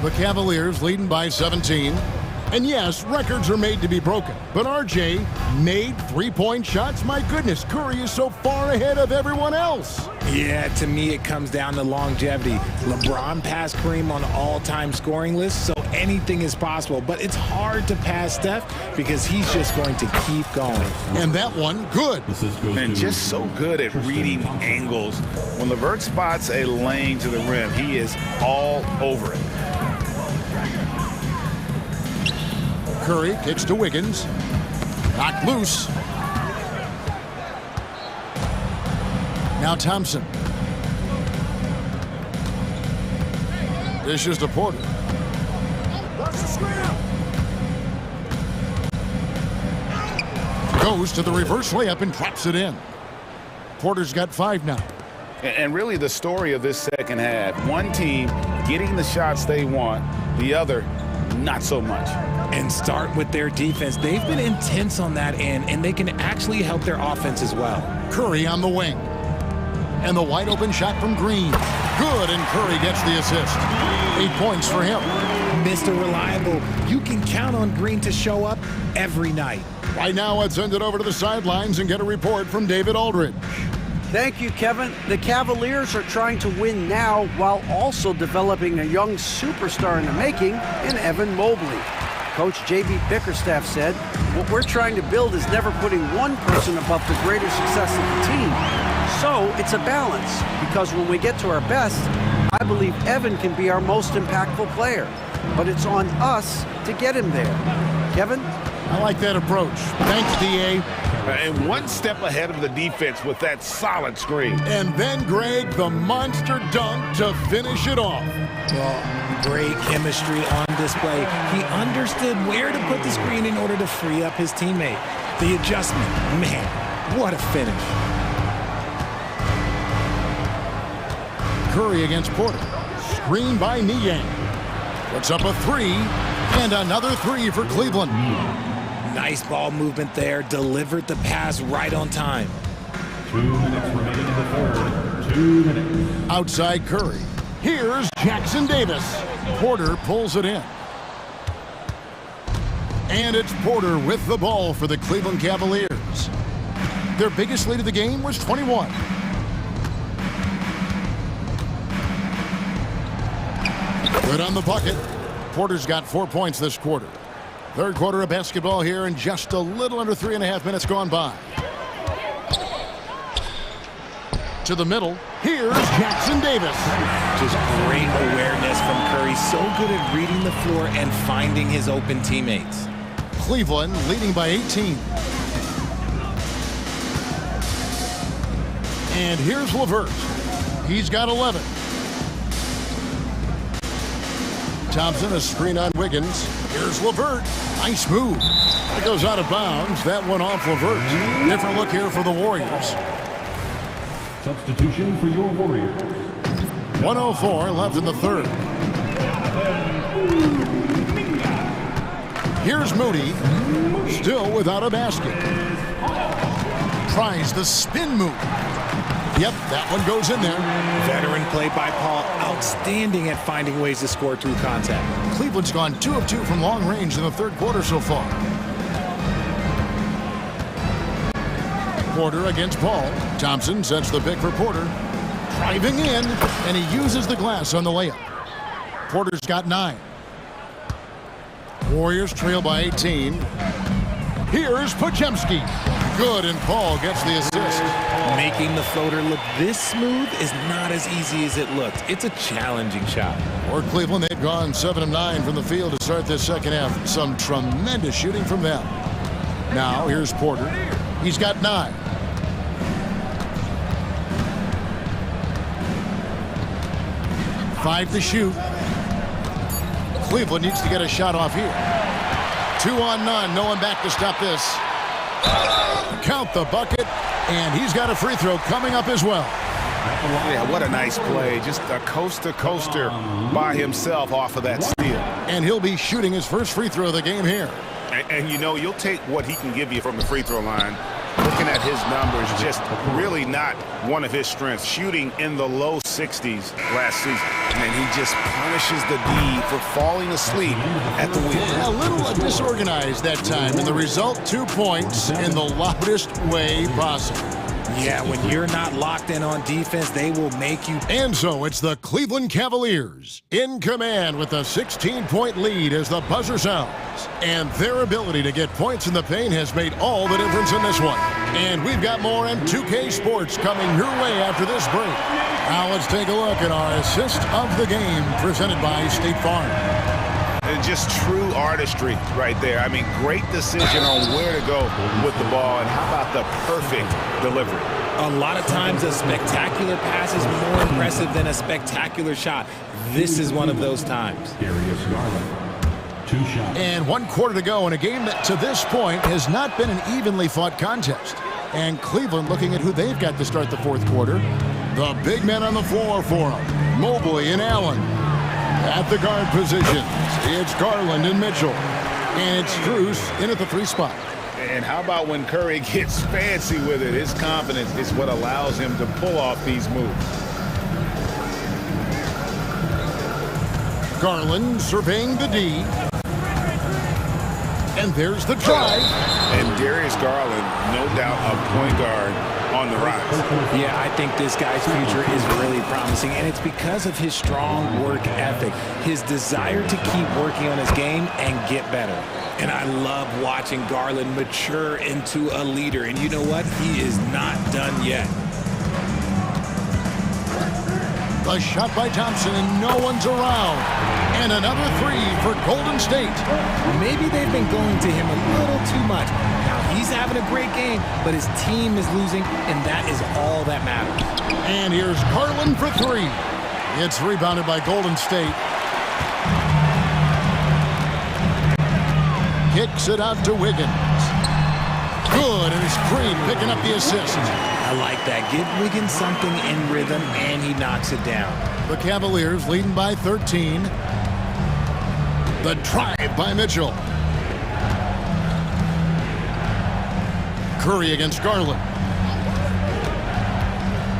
The Cavaliers leading by 17. And yes, records are made to be broken. But RJ made three-point shots. My goodness, Curry is so far ahead of everyone else. Yeah, to me, it comes down to longevity. LeBron passed Kareem on all-time scoring lists, so anything is possible. But it's hard to pass Steph because he's just going to keep going. And that one, good. And just so good at reading angles. When LeVert spots a lane to the rim, he is all over it. Curry kicks to Wiggins. Knocked loose. Now Thompson. Dishes to Porter. Goes to the reverse layup and drops it in. Porter's got 5 now. And really the story of this second half, one team getting the shots they want, the other not so much. And start with their defense. They've been intense on that end, and they can actually help their offense as well. Curry on the wing. And the wide open shot from Green. Good, and Curry gets the assist. 8 points for him. Mr. Reliable, you can count on Green to show up every night. Right now, let's send it over to the sidelines and get a report from David Aldridge. Thank you, Kevin. The Cavaliers are trying to win now while also developing a young superstar in the making in Evan Mobley. Coach J.B. Bickerstaff said, "What we're trying to build is never putting one person above the greater success of the team. So it's a balance, because when we get to our best, I believe Evan can be our most impactful player. But it's on us to get him there." Kevin? I like that approach. Thanks, D.A. And one step ahead of the defense with that solid screen. And then, Greg, the monster dunk to finish it off. Well, great chemistry on display. He understood where to put the screen in order to free up his teammate. The adjustment, man, what a finish. Curry against Porter. Screen by Niang. Puts up a three, and another three for Cleveland. Nice ball movement there. Delivered the pass right on time. 2 minutes remaining in the third. 2 minutes. Outside Curry. Here's Jackson Davis. Porter pulls it in. And it's Porter with the ball for the Cleveland Cavaliers. Their biggest lead of the game was 21. Good on the bucket. Porter's got 4 points this quarter. Third quarter of basketball here, and just a little under 3.5 minutes gone by. To the middle, here's Jackson Davis. Just great awareness from Curry. So good at reading the floor and finding his open teammates. Cleveland leading by 18. And here's LeVert. He's got 11. Thompson, a screen on Wiggins. Here's LeVert. Nice move. It goes out of bounds. That one off LeVert. Different look here for the Warriors. Substitution for your Warriors. 1:04 left in the third. Here's Moody. Still without a basket. Tries the spin move. Yep, that one goes in there. Veteran play by Paul. Outstanding at finding ways to score through contact. Cleveland's gone 2 of 2 from long range in the third quarter so far. Porter against Paul. Thompson sets the pick for Porter. Driving in, and he uses the glass on the layup. Porter's got 9. Warriors trail by 18. Here's Podziemski. Good, and Paul gets the assist. Making the floater look this smooth is not as easy as it looked. It's a challenging shot. For Cleveland, they've gone 7 of 9 from the field to start this second half. Some tremendous shooting from them. Now, here's Porter. He's got 9. Five to shoot. Cleveland needs to get a shot off here. 2 on none. No one back to stop this. Count the bucket, and he's got a free throw coming up as well. Yeah, what a nice play. Just a coaster by himself off of that steal. And he'll be shooting his first free throw of the game here. And you know, you'll take what he can give you from the free throw line. Looking at his numbers, just really not one of his strengths. Shooting in the low 60s last season. And he just punishes the D for falling asleep at the wheel. A little disorganized that time, and the result, 2 points in the loudest way possible. Yeah, when you're not locked in on defense, they will make you. And so it's the Cleveland Cavaliers in command with a 16-point lead as the buzzer sounds. And their ability to get points in the paint has made all the difference in this one. And we've got more M2K Sports coming your way after this break. Now let's take a look at our assist of the game presented by State Farm. And just true artistry right there. I mean, great decision on where to go with the ball, and how about the perfect delivery? A lot of times a spectacular pass is more impressive than a spectacular shot. This is one of those times. Darius Garland, 2 shots. And 1 quarter to go in a game that to this point has not been an evenly fought contest. And Cleveland looking at who they've got to start the fourth quarter. The big men on the floor for them, Mobley and Allen. At the guard positions, it's Garland and Mitchell. And it's Strus in at the 3 spot. And how about when Curry gets fancy with it? His confidence is what allows him to pull off these moves. Garland surveying the D. And there's the drive. And Darius Garland, no doubt a point guard on on the rise. Yeah, I think this guy's future is really promising, and it's because of his strong work ethic, his desire to keep working on his game and get better. And I love watching Garland mature into a leader, and you know what? He is not done yet. The shot by Thompson, and no one's around. And another three for Golden State. Maybe they've been going to him a little too much. Now, he's having a great game, but his team is losing, and that is all that matters. And here's Garland for three. It's rebounded by Golden State. Kicks it out to Wiggins. Good, and it's Green picking up the assist. I like that. Give Wiggins something in rhythm, and he knocks it down. The Cavaliers leading by 13. The drive by Mitchell. Curry against Garland.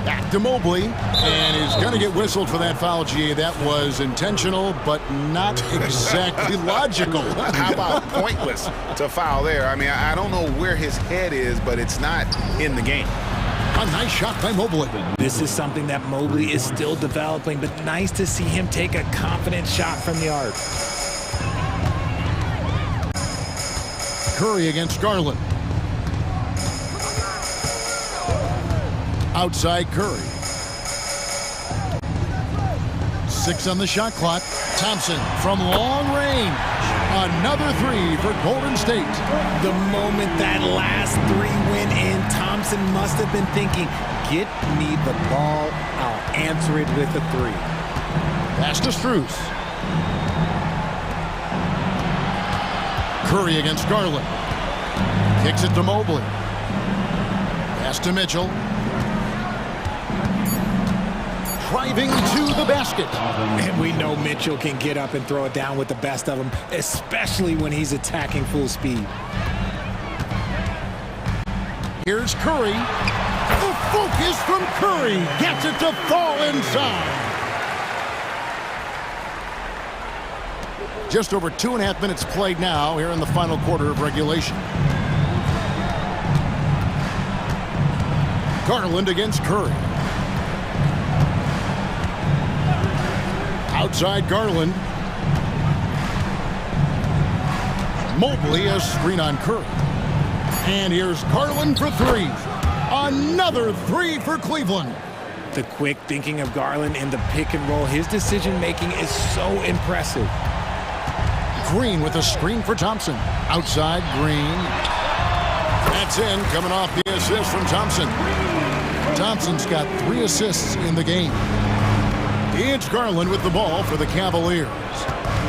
Back to Mobley, and he's going to get whistled for that foul, G. That was intentional, but not exactly logical. How about pointless to foul there? I mean, I don't know where his head is, but it's not in the game. A nice shot by Mobley. This is something that Mobley is still developing, but nice to see him take a confident shot from the arc. Curry against Garland. Outside Curry. 6 on the shot clock. Thompson from long range. Another three for Golden State. The moment that last three went in, Thompson must have been thinking, get me the ball, I'll answer it with a three. Pass to Strus. Curry against Garland. Kicks it to Mobley. Pass to Mitchell. Driving to the basket. And we know Mitchell can get up and throw it down with the best of them, especially when he's attacking full speed. Here's Curry. The focus from Curry gets it to fall inside. Just over 2.5 minutes played now here in the final quarter of regulation. Garland against Curry. Outside Garland. Mobley a screen on Curry. And here's Garland for three. Another three for Cleveland. The quick thinking of Garland in the pick and roll, his decision making is so impressive. Green with a screen for Thompson. Outside Green. That's in, coming off the assist from Thompson. Thompson's got 3 assists in the game. It's Garland with the ball for the Cavaliers.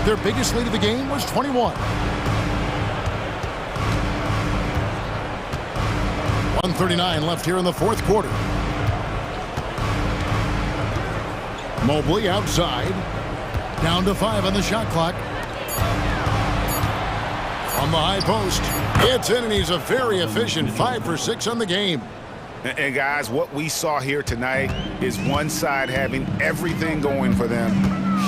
Their biggest lead of the game was 21. 1:39 left here in the fourth quarter. Mobley outside. Down to 5 on the shot clock. From the high post. It's in, and he's a very efficient 5 for 6 on the game. And guys, what we saw here tonight is one side having everything going for them.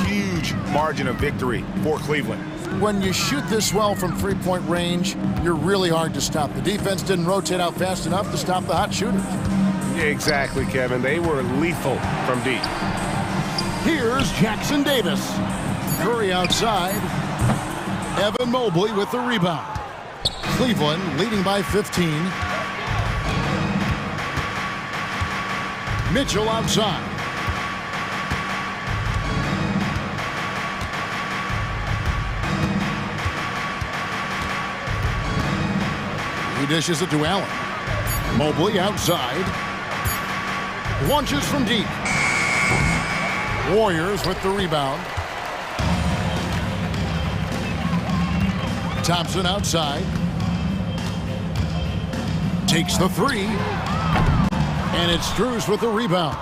Huge margin of victory for Cleveland. When you shoot this well from three-point range, you're really hard to stop. The defense didn't rotate out fast enough to stop the hot shooters. Exactly, Kevin. They were lethal from deep. Here's Jackson Davis. Curry outside. Evan Mobley with the rebound. Cleveland leading by 15. Mitchell outside. He dishes it to Allen. Mobley outside. Launches from deep. Warriors with the rebound. Thompson outside. Takes the three. And it's Strus with the rebound.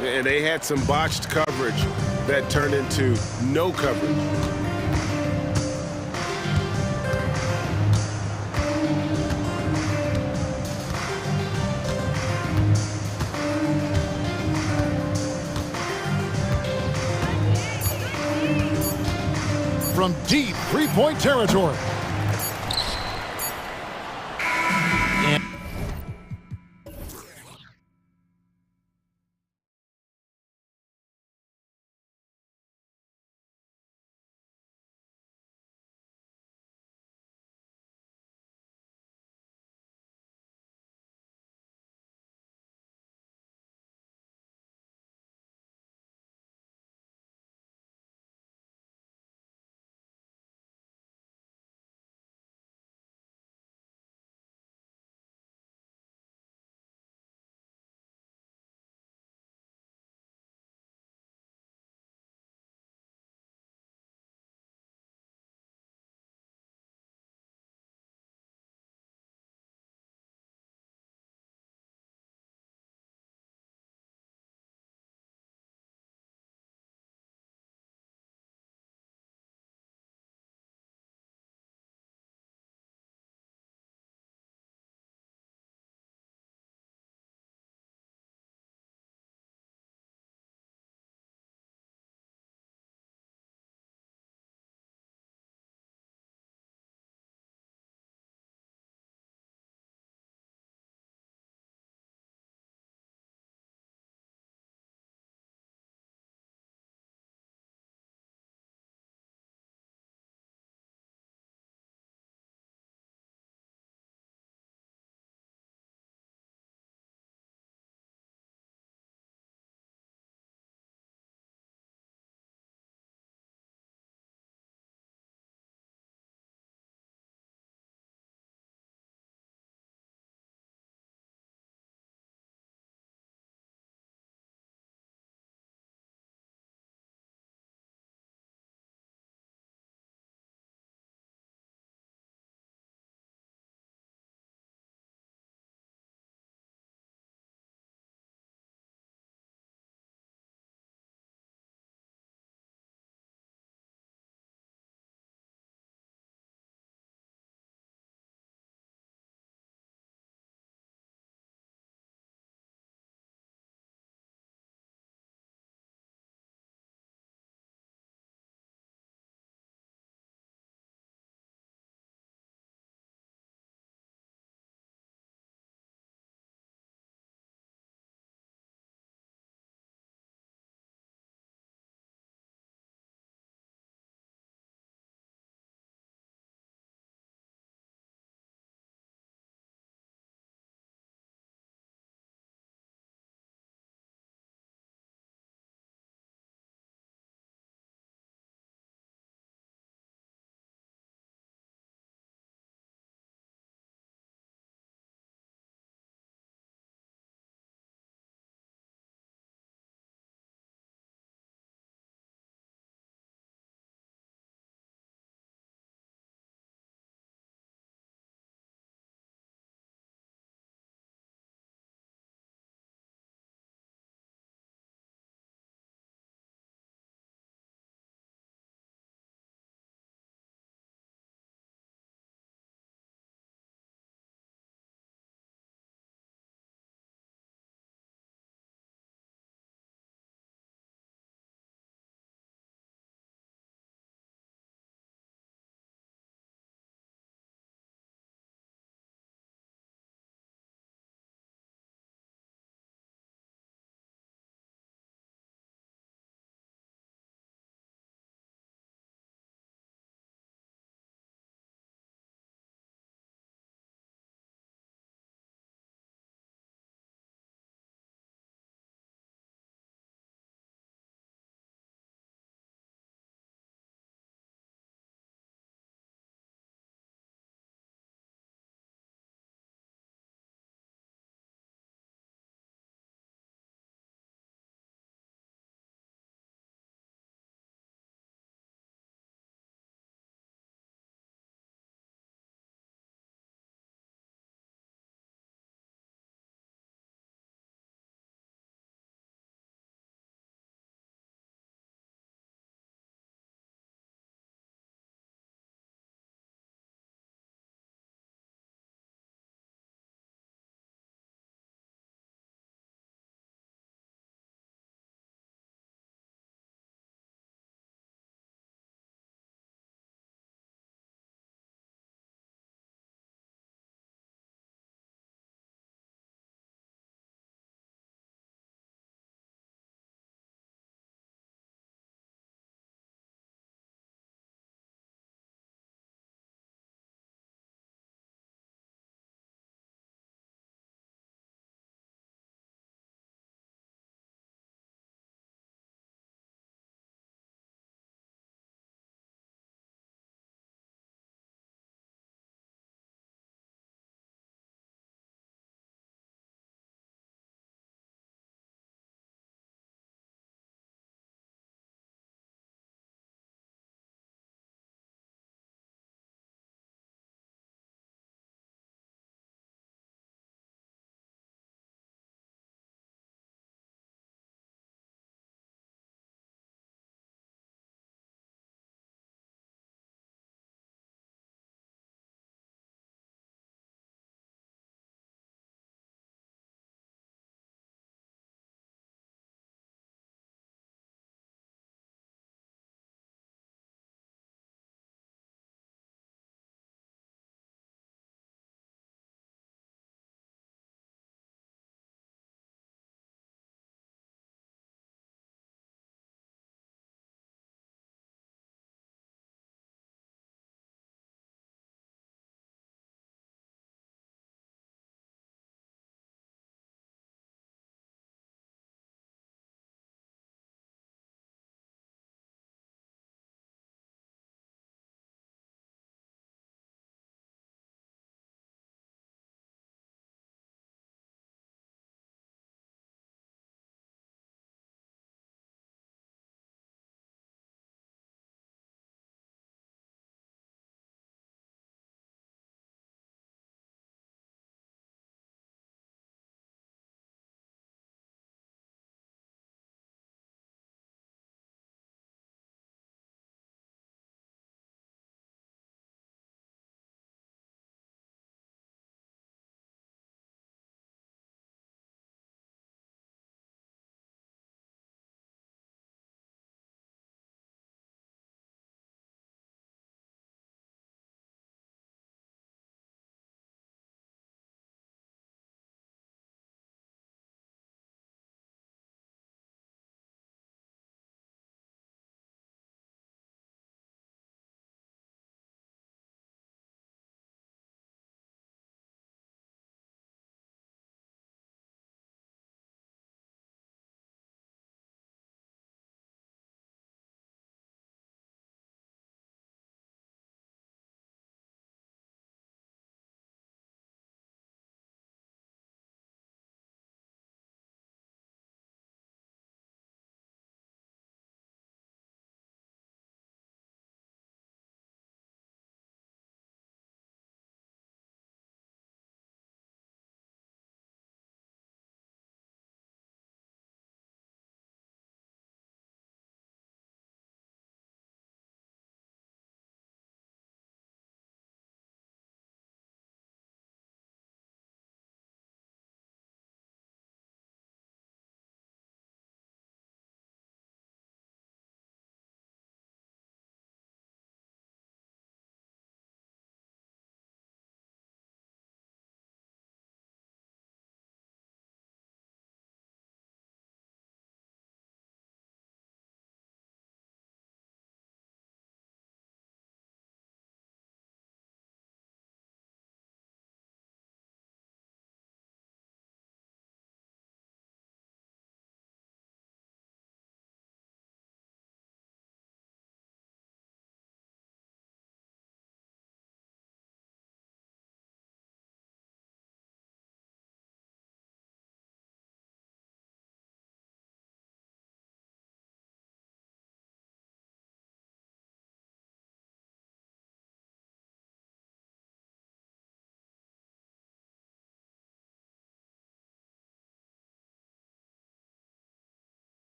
And they had some botched coverage that turned into no coverage. From deep three-point territory.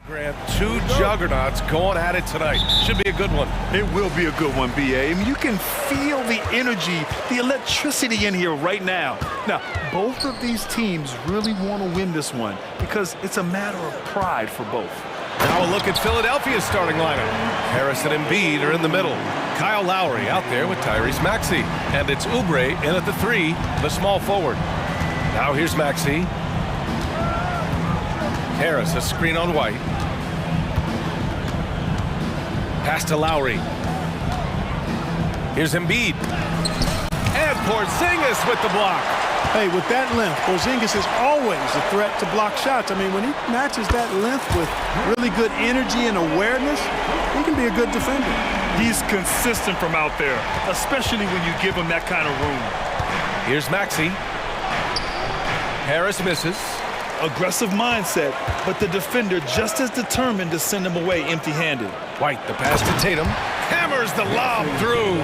Grant, two juggernauts going at it tonight. Should be a good one. It will be a good one, B.A. I mean, you can feel the energy, the electricity in here right now. Now, both of these teams really want to win this one because it's a matter of pride for both. Now a look at Philadelphia's starting lineup. Harris and Embiid are in the middle. Kyle Lowry out there with Tyrese Maxey. And it's Oubre in at the 3, the small forward. Now here's Maxey. Harris, a screen on White. Pass to Lowry. Here's Embiid. And Porzingis with the block. Hey, with that length, Porzingis is always a threat to block shots. I mean, when he matches that length with really good energy and awareness, he can be a good defender. He's consistent from out there, especially when you give him that kind of room. Here's Maxey. Harris misses. Aggressive mindset, but the defender just as determined to send him away empty-handed. White, the pass to Tatum. Hammers the lob through.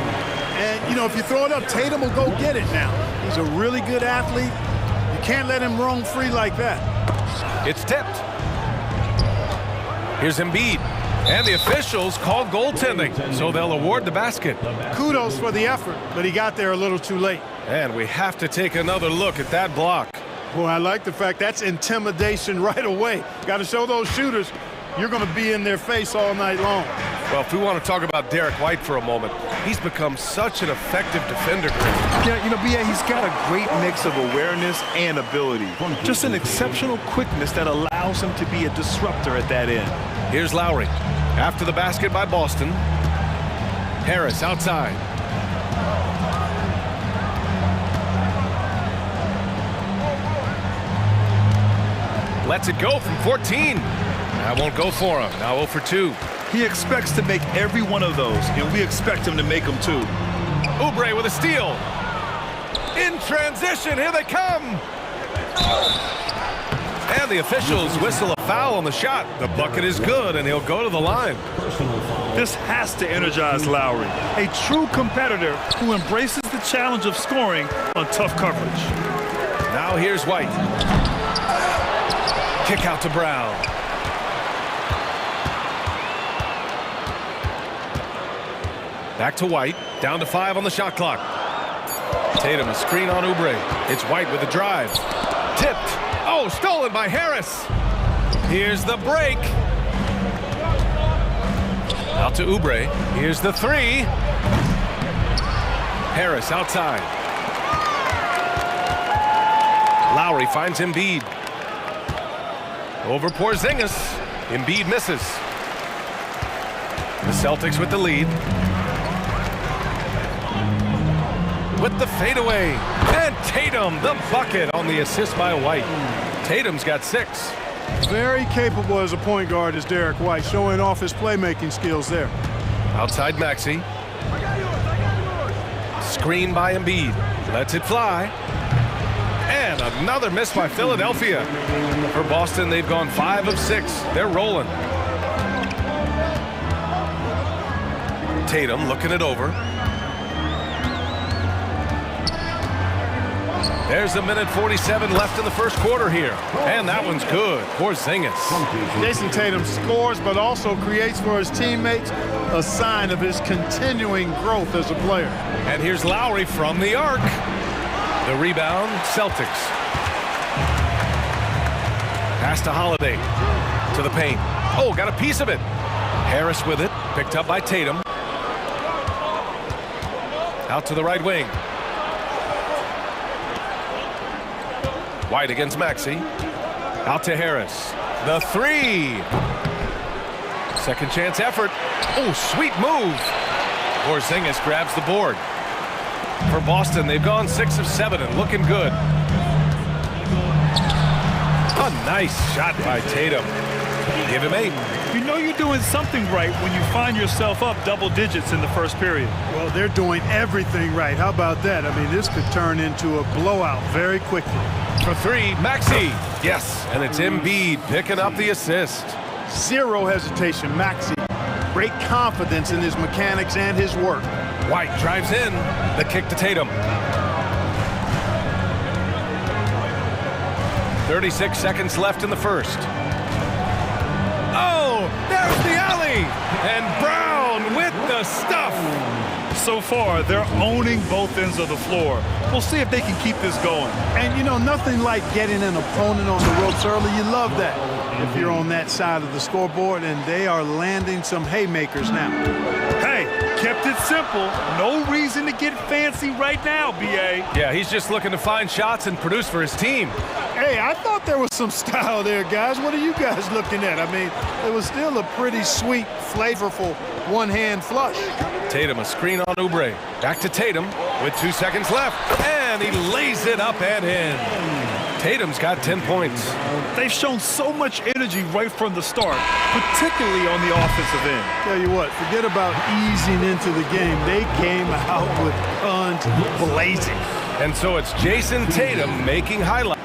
And, you know, if you throw it up, Tatum will go get it now. He's a really good athlete. You can't let him roam free like that. It's tipped. Here's Embiid. And the officials called goaltending, so they'll award the basket. Kudos for the effort, but he got there a little too late. And we have to take another look at that block. Boy, I like the fact that's intimidation right away. Got to show those shooters you're going to be in their face all night long. Well, if we want to talk about Derek White for a moment, he's become such an effective defender. Yeah, you know, B.A., he's got a great mix of awareness and ability. Just an exceptional quickness that allows him to be a disruptor at that end. Here's Lowry. After the basket by Boston. Harris outside. Lets it go from 14. That won't go for him. Now 0 for 2. He expects to make every one of those, and we expect him to make them too. Oubre with a steal. In transition, here they come. And the officials whistle a foul on the shot. The bucket is good, and he'll go to the line. This has to energize Lowry, a true competitor who embraces the challenge of scoring on tough coverage. Now here's White. Kick out to Brown. Back to White. Down to 5 on the shot clock. Tatum, a screen on Oubre. It's White with a drive. Tipped. Oh, stolen by Harris. Here's the break. Out to Oubre. Here's the 3. Harris outside. Lowry finds Embiid. Over Porzingis. Embiid misses. The Celtics with the lead. With the fadeaway. And Tatum, the bucket on the assist by White. Tatum's got 6. Very capable as a point guard is Derek White, showing off his playmaking skills there. Outside Maxey. Screen by Embiid. Lets it fly. And another miss by Philadelphia. For Boston, they've gone 5 of 6. They're rolling. Tatum looking it over. There's 1:47 left in the first quarter here. And that one's good. Porzingis. Jason Tatum scores, but also creates for his teammates a sign of his continuing growth as a player. And here's Lowry from the arc. The rebound, Celtics. Pass to Holiday. To the paint. Oh, got a piece of it. Harris with it. Picked up by Tatum. Out to the right wing. White against Maxey. Out to Harris. The 3. Second chance effort. Oh, sweet move. Porzingis grabs the board. For Boston, they've gone 6 of 7 and looking good. A nice shot by Tatum. Give him 8. You know you're doing something right when you find yourself up double digits in the first period. Well, they're doing everything right. How about that? I mean, this could turn into a blowout very quickly. For 3, Maxey. Yes, and it's Embiid picking up the assist. Zero hesitation, Maxey. Great confidence in his mechanics and his work. White drives in. The kick to Tatum. 36 seconds left in the first. Oh! three. And Brown with the stuff. So far, they're owning both ends of the floor. We'll see if they can keep this going. And, you know, nothing like getting an opponent on the ropes early. You love that if you're on that side of the scoreboard, and they are landing some haymakers now. Hey, kept it simple. No reason to get fancy right now, B.A. Yeah, he's just looking to find shots and produce for his team. Hey, I thought there was some style there, guys. What are you guys looking at? I mean, it was still a pretty sweet, flavorful one-hand flush. Tatum, a screen on Oubre. Back to Tatum with 2 seconds left. And he lays it up and in. Tatum's got 10 points. They've shown so much energy right from the start, particularly on the offensive end. Tell you what, forget about easing into the game. They came out with guns blazing. And so it's Jason Tatum making highlights.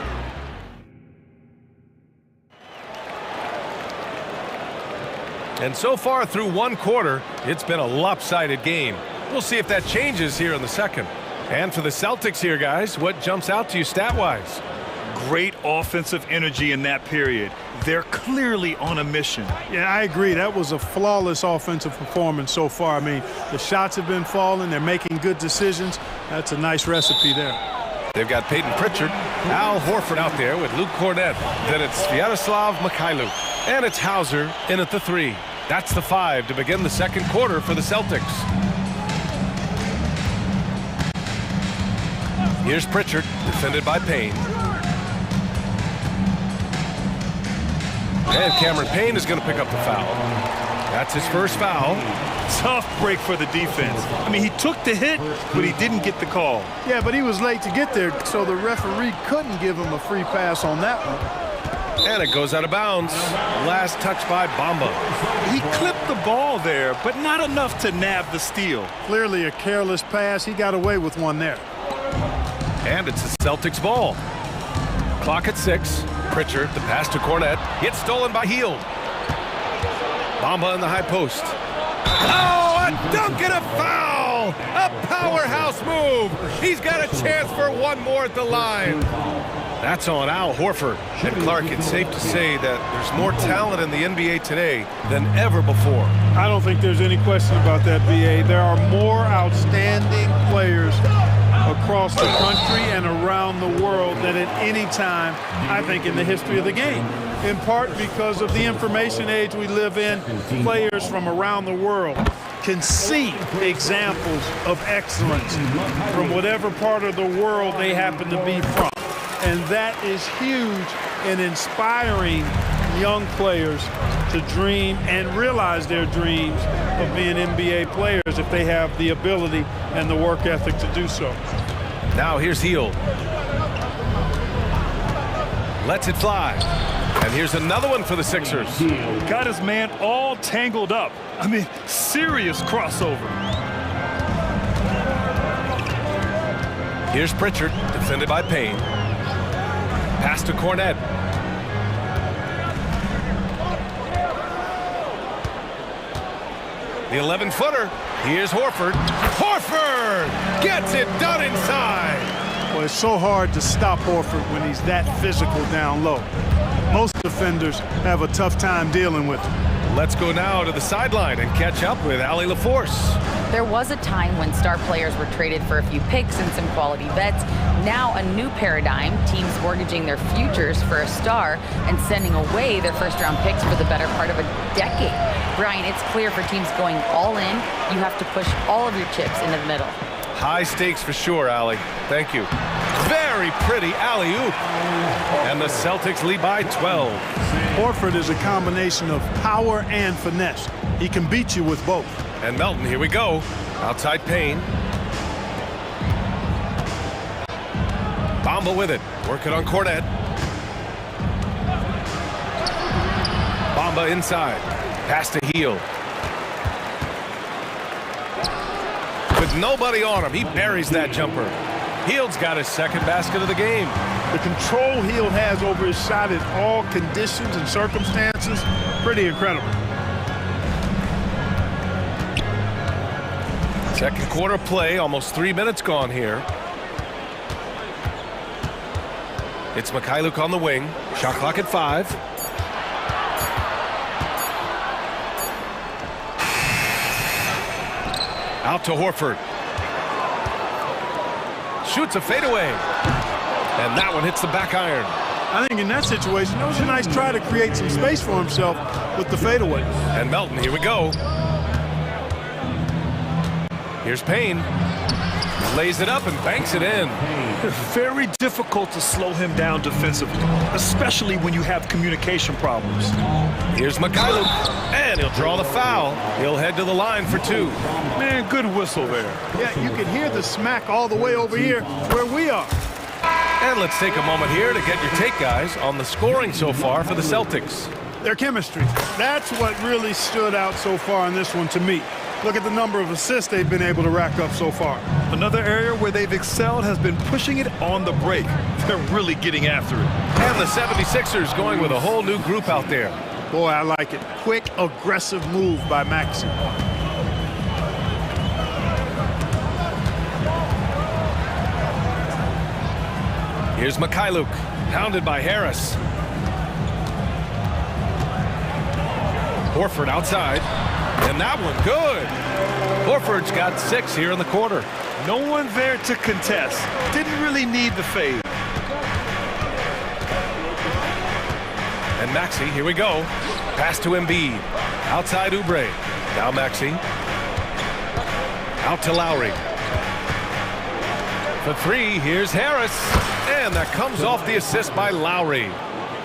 And so far through one quarter, it's been a lopsided game. We'll see if that changes here in the second. And for the Celtics here, guys, what jumps out to you stat-wise? Great offensive energy in that period. They're clearly on a mission. Yeah, I agree. That was a flawless offensive performance so far. I mean, the shots have been falling. They're making good decisions. That's a nice recipe there. They've got Peyton Pritchard, Al Horford out there with Luke Cornett. Then it's Sviatoslav Mikhailuk. And it's Hauser in at the 3. That's the 5 to begin the second quarter for the Celtics. Here's Pritchard, defended by Payne. And Cameron Payne is going to pick up the foul. That's his first foul. Tough break for the defense. I mean, he took the hit, but he didn't get the call. Yeah, but he was late to get there, so the referee couldn't give him a free pass on that one. And it goes out of bounds. Last touch by Bamba. He clipped the ball there, but not enough to nab the steal. Clearly a careless pass. He got away with one there. And it's the Celtics ball. Clock at 6. Pritchard, the pass to Cornett. Gets stolen by Hield. Bamba in the high post. Oh, a dunk and a foul! A powerhouse move! He's got a chance for one more at the line. That's on Al Horford. And Clark, it's safe to say that there's more talent in the NBA today than ever before. I don't think there's any question about that, B.A. There are more outstanding players across the country and around the world than at any time, I think, in the history of the game. In part because of the information age we live in, players from around the world can see examples of excellence from whatever part of the world they happen to be from. And that is huge in inspiring young players to dream and realize their dreams of being NBA players if they have the ability and the work ethic to do so. Now here's Hield. Lets it fly. And here's another one for the Sixers. Got his man all tangled up. I mean, serious crossover. Here's Pritchard, defended by Payne. Pass to Cornett. The 11-footer. Here's Horford. Horford gets it done inside. Well, it's so hard to stop Horford when he's that physical down low. Most defenders have a tough time dealing with him. Let's go now to the sideline and catch up with Allie LaForce. There was a time when star players were traded for a few picks and some quality vets. Now a new paradigm, teams mortgaging their futures for a star and sending away their first-round picks for the better part of a decade. Brian, it's clear for teams going all in, you have to push all of your chips into the middle. High stakes for sure, Allie. Thank you. Very pretty alley-oop. And the Celtics lead by 12. Horford is a combination of power and finesse. He can beat you with both. And Melton, here we go. Outside Payne. Bamba with it. Working on Cornett. Bamba inside. Pass to Hield. With nobody on him, he buries that jumper. Hield's got his second basket of the game. The control Hield has over his shot in all conditions and circumstances, pretty incredible. Second quarter play, almost 3 minutes gone here. It's Mikhailuk on the wing. Shot clock at 5. Out to Horford. Shoots a fadeaway. And that one hits the back iron. I think in that situation, it was a nice try to create some space for himself with the fadeaway. And Melton, here we go. Here's Payne. Lays it up and banks it in. Very difficult to slow him down defensively, especially when you have communication problems. Here's Mikhailuk, and he'll draw the foul. He'll head to the line for two. Man, good whistle there. Yeah, you can hear the smack all the way over here where we are. And let's take a moment here to get your take, guys, on the scoring so far for the Celtics. Their chemistry. That's what really stood out so far in this one to me. Look at the number of assists they've been able to rack up so far. Another area where they've excelled has been pushing it on the break. They're really getting after it. And the 76ers going with a whole new group out there. Boy, I like it. Quick, aggressive move by Maxey. Here's Mikhailuk, hounded by Harris. Horford outside. And that one, good. Horford's got 6 here in the quarter. No one there to contest. Didn't really need the fade. And Maxey, here we go. Pass to Embiid. Outside Oubre. Now Maxey. Out to Lowry. For 3, here's Harris. And that comes off the assist by Lowry.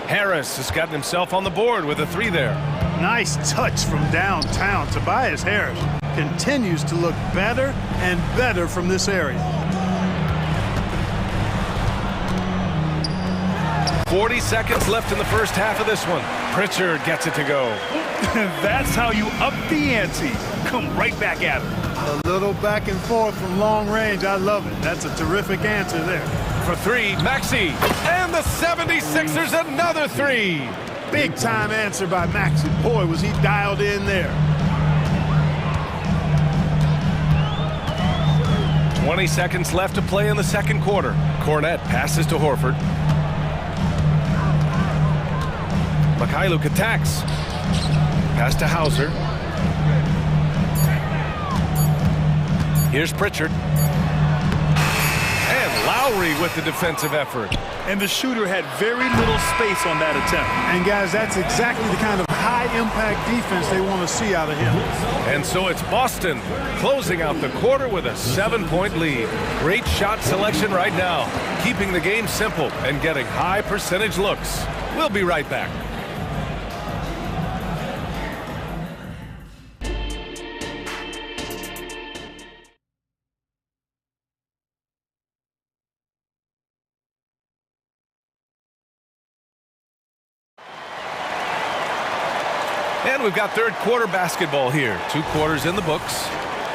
Harris has gotten himself on the board with a 3 there. Nice touch from downtown. Tobias Harris continues to look better and better from this area. 40 seconds left in the first half of this one. Pritchard gets it to go. That's how you up the ante. Come right back at him. A little back and forth from long range. I love it. That's a terrific answer there. For 3, Maxey. And the 76ers another 3. Big time answer by Maxey. Boy, was he dialed in there. 20 seconds left to play in the second quarter. Cornette passes to Horford. Mikhailuk attacks. Pass to Hauser. Here's Pritchard. And Lowry with the defensive effort. And the shooter had very little space on that attempt. And guys, that's exactly the kind of high-impact defense they want to see out of him. And so it's Boston closing out the quarter with a 7-point lead. Great shot selection right now, keeping the game simple and getting high percentage looks. We'll be right back. And we've got third quarter basketball here. 2 quarters in the books.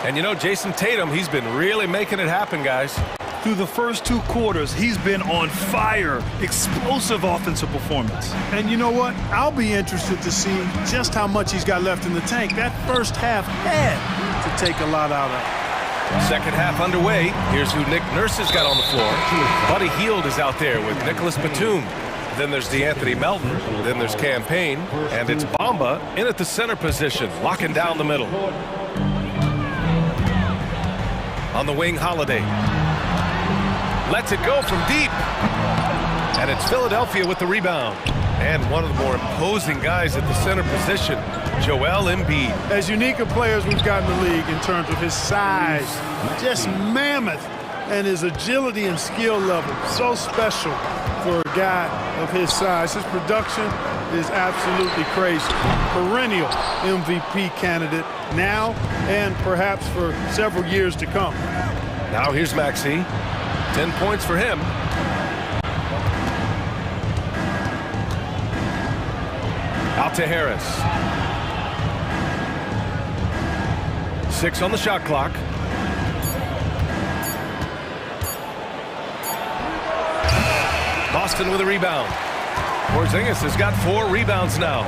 And you know, Jason Tatum, he's been really making it happen, guys. Through the first 2 quarters, he's been on fire. Explosive offensive performance. And you know what? I'll be interested to see just how much he's got left in the tank. That first half had to take a lot out of. Second half underway. Here's who Nick Nurse has got on the floor. Buddy Hield is out there with Nicholas Batum. Then there's DeAnthony Melton. Then there's Cam Payne. And it's Bamba in at the center position, locking down the middle. On the wing, Holiday. Lets it go from deep. And it's Philadelphia with the rebound. And one of the more imposing guys at the center position, Joel Embiid. As unique a player as we've got in the league in terms of his size, just mammoth, and his agility and skill level, so special for a guy of his size. His production is absolutely crazy. Perennial MVP candidate now and perhaps for several years to come. Now here's Maxey. 10 points for him. Out to Harris. 6 on the shot clock. Boston with a rebound. Porzingis has got 4 rebounds now.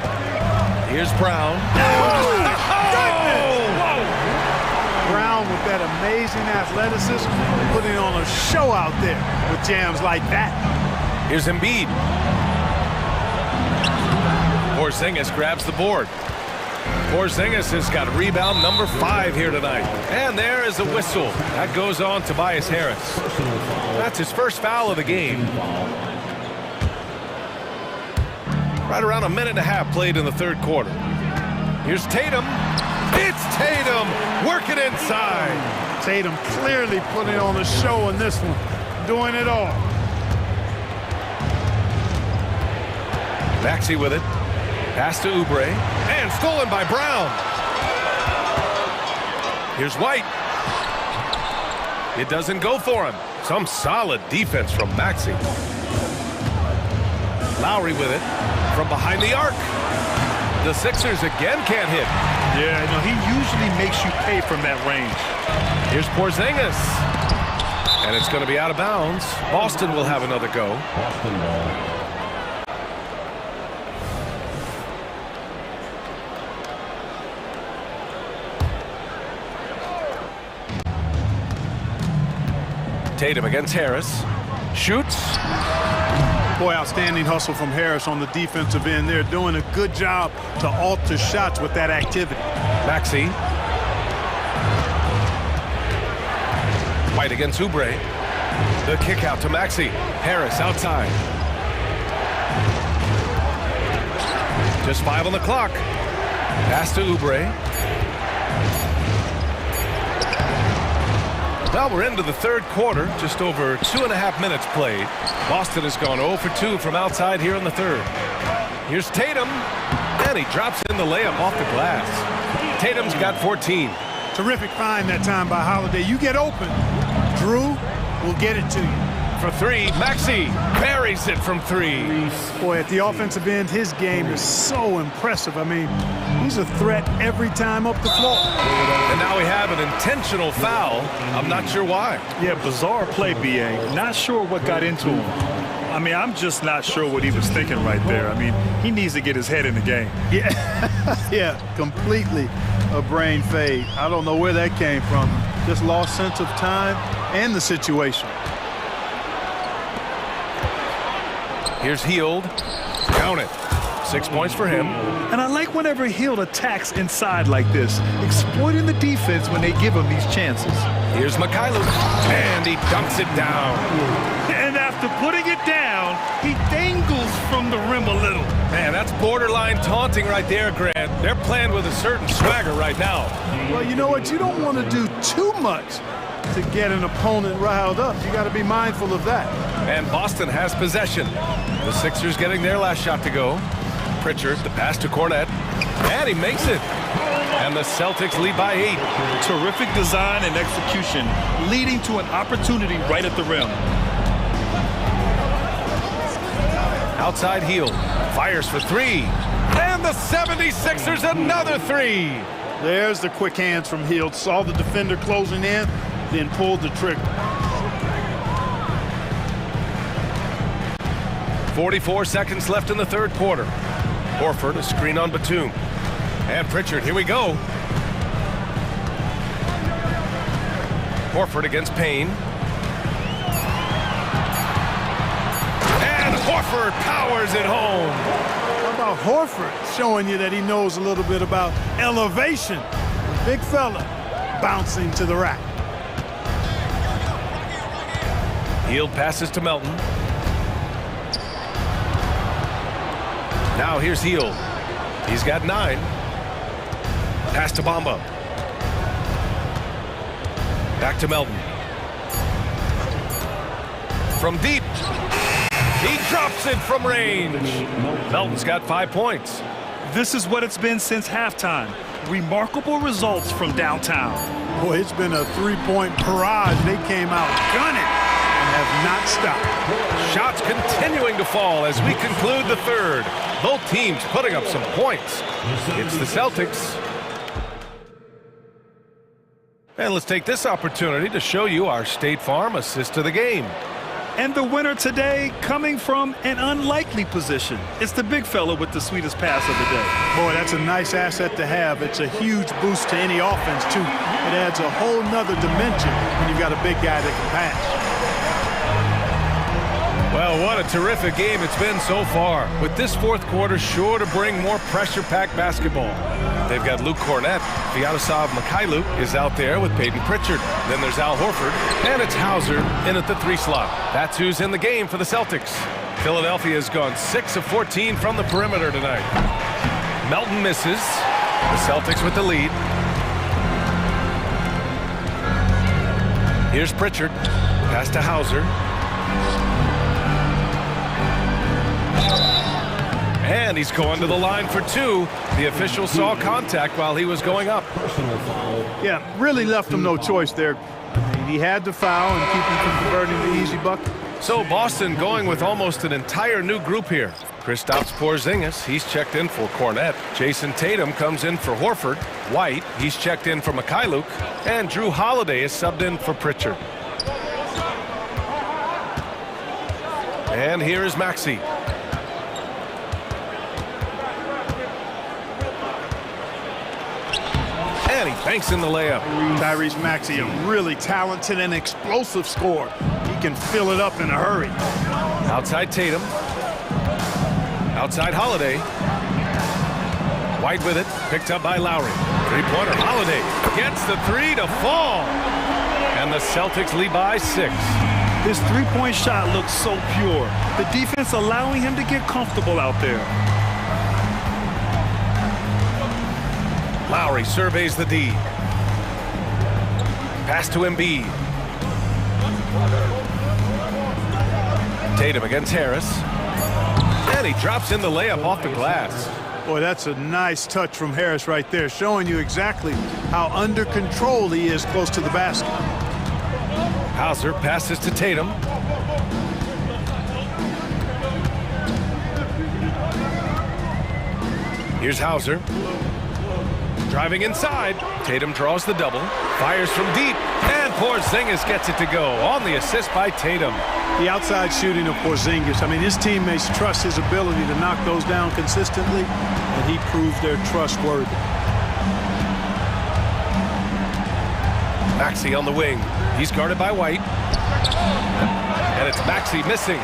Here's Brown. Brown with that amazing athleticism, putting on a show out there with jams like that. Here's Embiid. Porzingis grabs the board. Porzingis has got rebound number 5 here tonight. And there is a whistle. That goes on Tobias Harris. That's his first foul of the game. Right around a minute and a half played in the third quarter. Here's Tatum. It's Tatum working inside. Tatum clearly putting on a show in this one, doing it all. Maxey with it. Pass to Oubre. And stolen by Brown. Here's White. It doesn't go for him. Some solid defense from Maxey. Lowry with it. From behind the arc. The Sixers again can't hit. Yeah, no, he usually makes you pay from that range. Here's Porzingis. And it's going to be out of bounds. Boston will have another go. Boston ball. Tatum against Harris. Shoots. Boy, outstanding hustle from Harris on the defensive end. They're doing a good job to alter shots with that activity. Maxey. White against Oubre. The kick out to Maxey. Harris outside. Just 5 on the clock. Pass to Oubre. Well, we're into the third quarter, just over 2.5 minutes played. Boston has gone 0 for 2 from outside here in the third. Here's Tatum, and he drops in the layup off the glass. Tatum's got 14. Terrific find that time by Holiday. You get open, Drew will get it to you. For 3, Maxey buries it from 3. Boy, at the offensive end, his game is so impressive. I mean, he's a threat every time up the floor. And now we have an intentional foul. I'm not sure why. Yeah, bizarre play, B.A. Not sure what got into him. I mean, I'm just not sure what he was thinking right there. I mean, he needs to get his head in the game. Yeah, yeah, completely a brain fade. I don't know where that came from. Just lost sense of time and the situation. Here's Hield. Count it. 6 points for him. And I like whenever Hield attacks inside like this, exploiting the defense when they give him these chances. Here's Mikhailuk. And he dunks it down. And after putting it down, he dangles from the rim a little. Man, that's borderline taunting right there, Grant. They're playing with a certain swagger right now. Well, you know what? You don't want to do too much to get an opponent riled up. You got to be mindful of that. And Boston has possession. The Sixers getting their last shot to go. Pritchard, the pass to Cornette. And he makes it. And the Celtics lead by 8. Terrific design and execution, leading to an opportunity right at the rim. Outside Hield. Fires for 3. And the 76ers another 3. There's the quick hands from Hield. Saw the defender closing in, then pulled the trigger. 44 seconds left in the third quarter. Horford, a screen on Batum. And Pritchard, here we go. Horford against Payne. And Horford powers it home. How about Horford showing you that he knows a little bit about elevation? The big fella bouncing to the rack. Hield passes to Melton. Now here's Hield. He's got 9. Pass to Bamba. Back to Melton. From deep. He drops it from range. Melton's got 5 points. This is what it's been since halftime. Remarkable results from downtown. Boy, it's been a three-point barrage. They came out gunning and have not stopped. Shots continuing to fall as we conclude the third. Both teams putting up some points. It's the Celtics. And let's take this opportunity to show you our State Farm assist to the game. And the winner today coming from an unlikely position. It's the big fella with the sweetest pass of the day. Boy, that's a nice asset to have. It's a huge boost to any offense, too. It adds a whole nother dimension when you've got a big guy that can pass. Well, what a terrific game it's been so far, with this fourth quarter sure to bring more pressure-packed basketball. they've got Luke Cornett. Vyatoslav Mikhailuk is out there with Peyton Pritchard. Then there's Al Horford, and it's Hauser in at the 3 slot. That's who's in the game for the Celtics. Philadelphia has gone 6 of 14 from the perimeter tonight. Melton misses. The Celtics with the lead. Here's Pritchard. Pass to Hauser. And he's going to the line for 2. The official saw contact while he was going up. Yeah, really left him no choice there. He had to foul and keep him from converting the easy bucket. So Boston going with almost an entire new group here. Kristaps Porzingis, he's checked in for Cornett. Jason Tatum comes in for Horford. White, he's checked in for Mikhailuk. And Drew Holiday is subbed in for Pritchard. And here is Maxey. And he banks in the layup. Tyrese Maxey, a really talented and explosive scorer. He can fill it up in a hurry. Outside Tatum. Outside Holiday. White with it. Picked up by Lowry. Three-pointer. Holiday gets the 3 to fall. And the Celtics lead by 6. His three-point shot looks so pure. The defense allowing him to get comfortable out there. Lowry surveys the D. Pass to Embiid. Tatum against Harris. And he drops in the layup off the glass. Boy, that's a nice touch from Harris right there, showing you exactly how under control he is close to the basket. Hauser passes to Tatum. Here's Hauser. Driving inside. Tatum draws the double. Fires from deep. And Porzingis gets it to go on the assist by Tatum. The outside shooting of Porzingis. I mean, his teammates trust his ability to knock those down consistently, and he proved they're trustworthy. Maxey on the wing. He's guarded by White. And it's Maxey missing.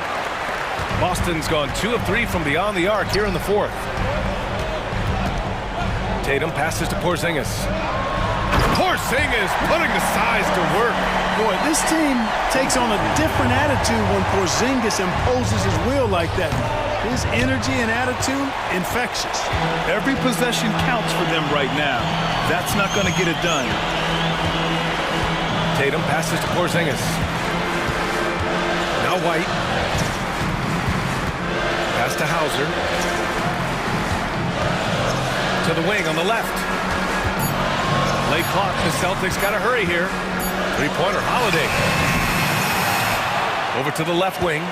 Boston's gone 2 of 3 from beyond the arc here in the 4th. Tatum passes to Porzingis. Porzingis putting the size to work. Boy, this team takes on a different attitude when Porzingis imposes his will like that. His energy and attitude, infectious. Every possession counts for them right now. That's not going to get it done. Tatum passes to Porzingis. Now White. Pass to Hauser. To the wing on the left. Late clock. The Celtics got to hurry here. Three-pointer. Holiday. Over to the left wing.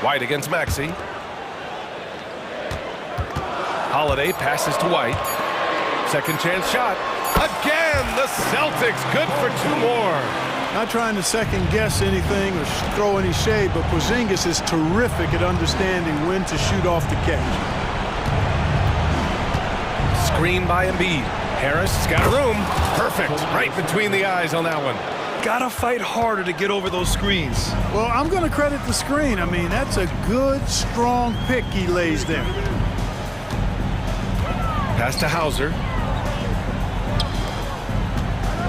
White against Maxey. Holiday passes to White. Second chance shot. Again, the Celtics good for 2 more. Not trying to second-guess anything or throw any shade, but Porzingis is terrific at understanding when to shoot off the catch. Screen by Embiid. Harris has got room. Perfect. Right between the eyes on that one. Gotta fight harder to get over those screens. Well, I'm going to credit the screen. I mean, that's a good, strong pick he lays there. Pass to Hauser.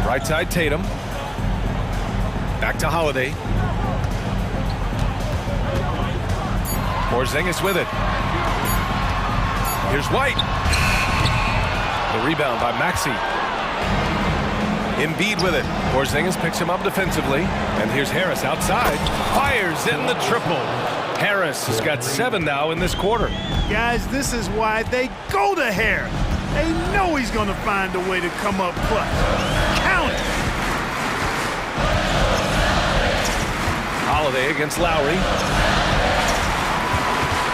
Right side Tatum. Back to Holiday. Porzingis with it. Here's White. The rebound by Maxey. Embiid with it. Porzingis picks him up defensively. And here's Harris outside. Fires in the triple. Harris has got 7 now in this quarter. Guys, this is why they go to Harris. They know he's going to find a way to come up clutch. Count it. Holiday against Lowry.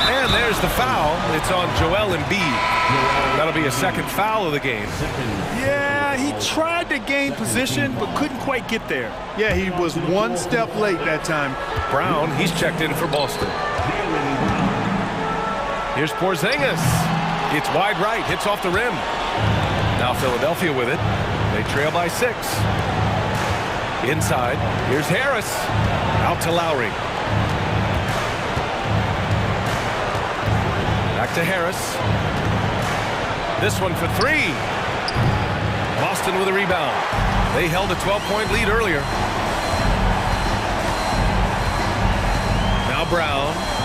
And there's the foul. It's on Joel Embiid. That'll be a second foul of the game. Yeah, he tried to gain position, but couldn't quite get there. Yeah, he was 1 step late that time. Brown, he's checked in for Boston. Here's Porzingis. It's wide right, hits off the rim. Now Philadelphia with it. They trail by 6. Inside, here's Harris. Out to Lowry. Back to Harris. This one for three. Boston with a rebound. They held a 12-point lead earlier. Now Brown.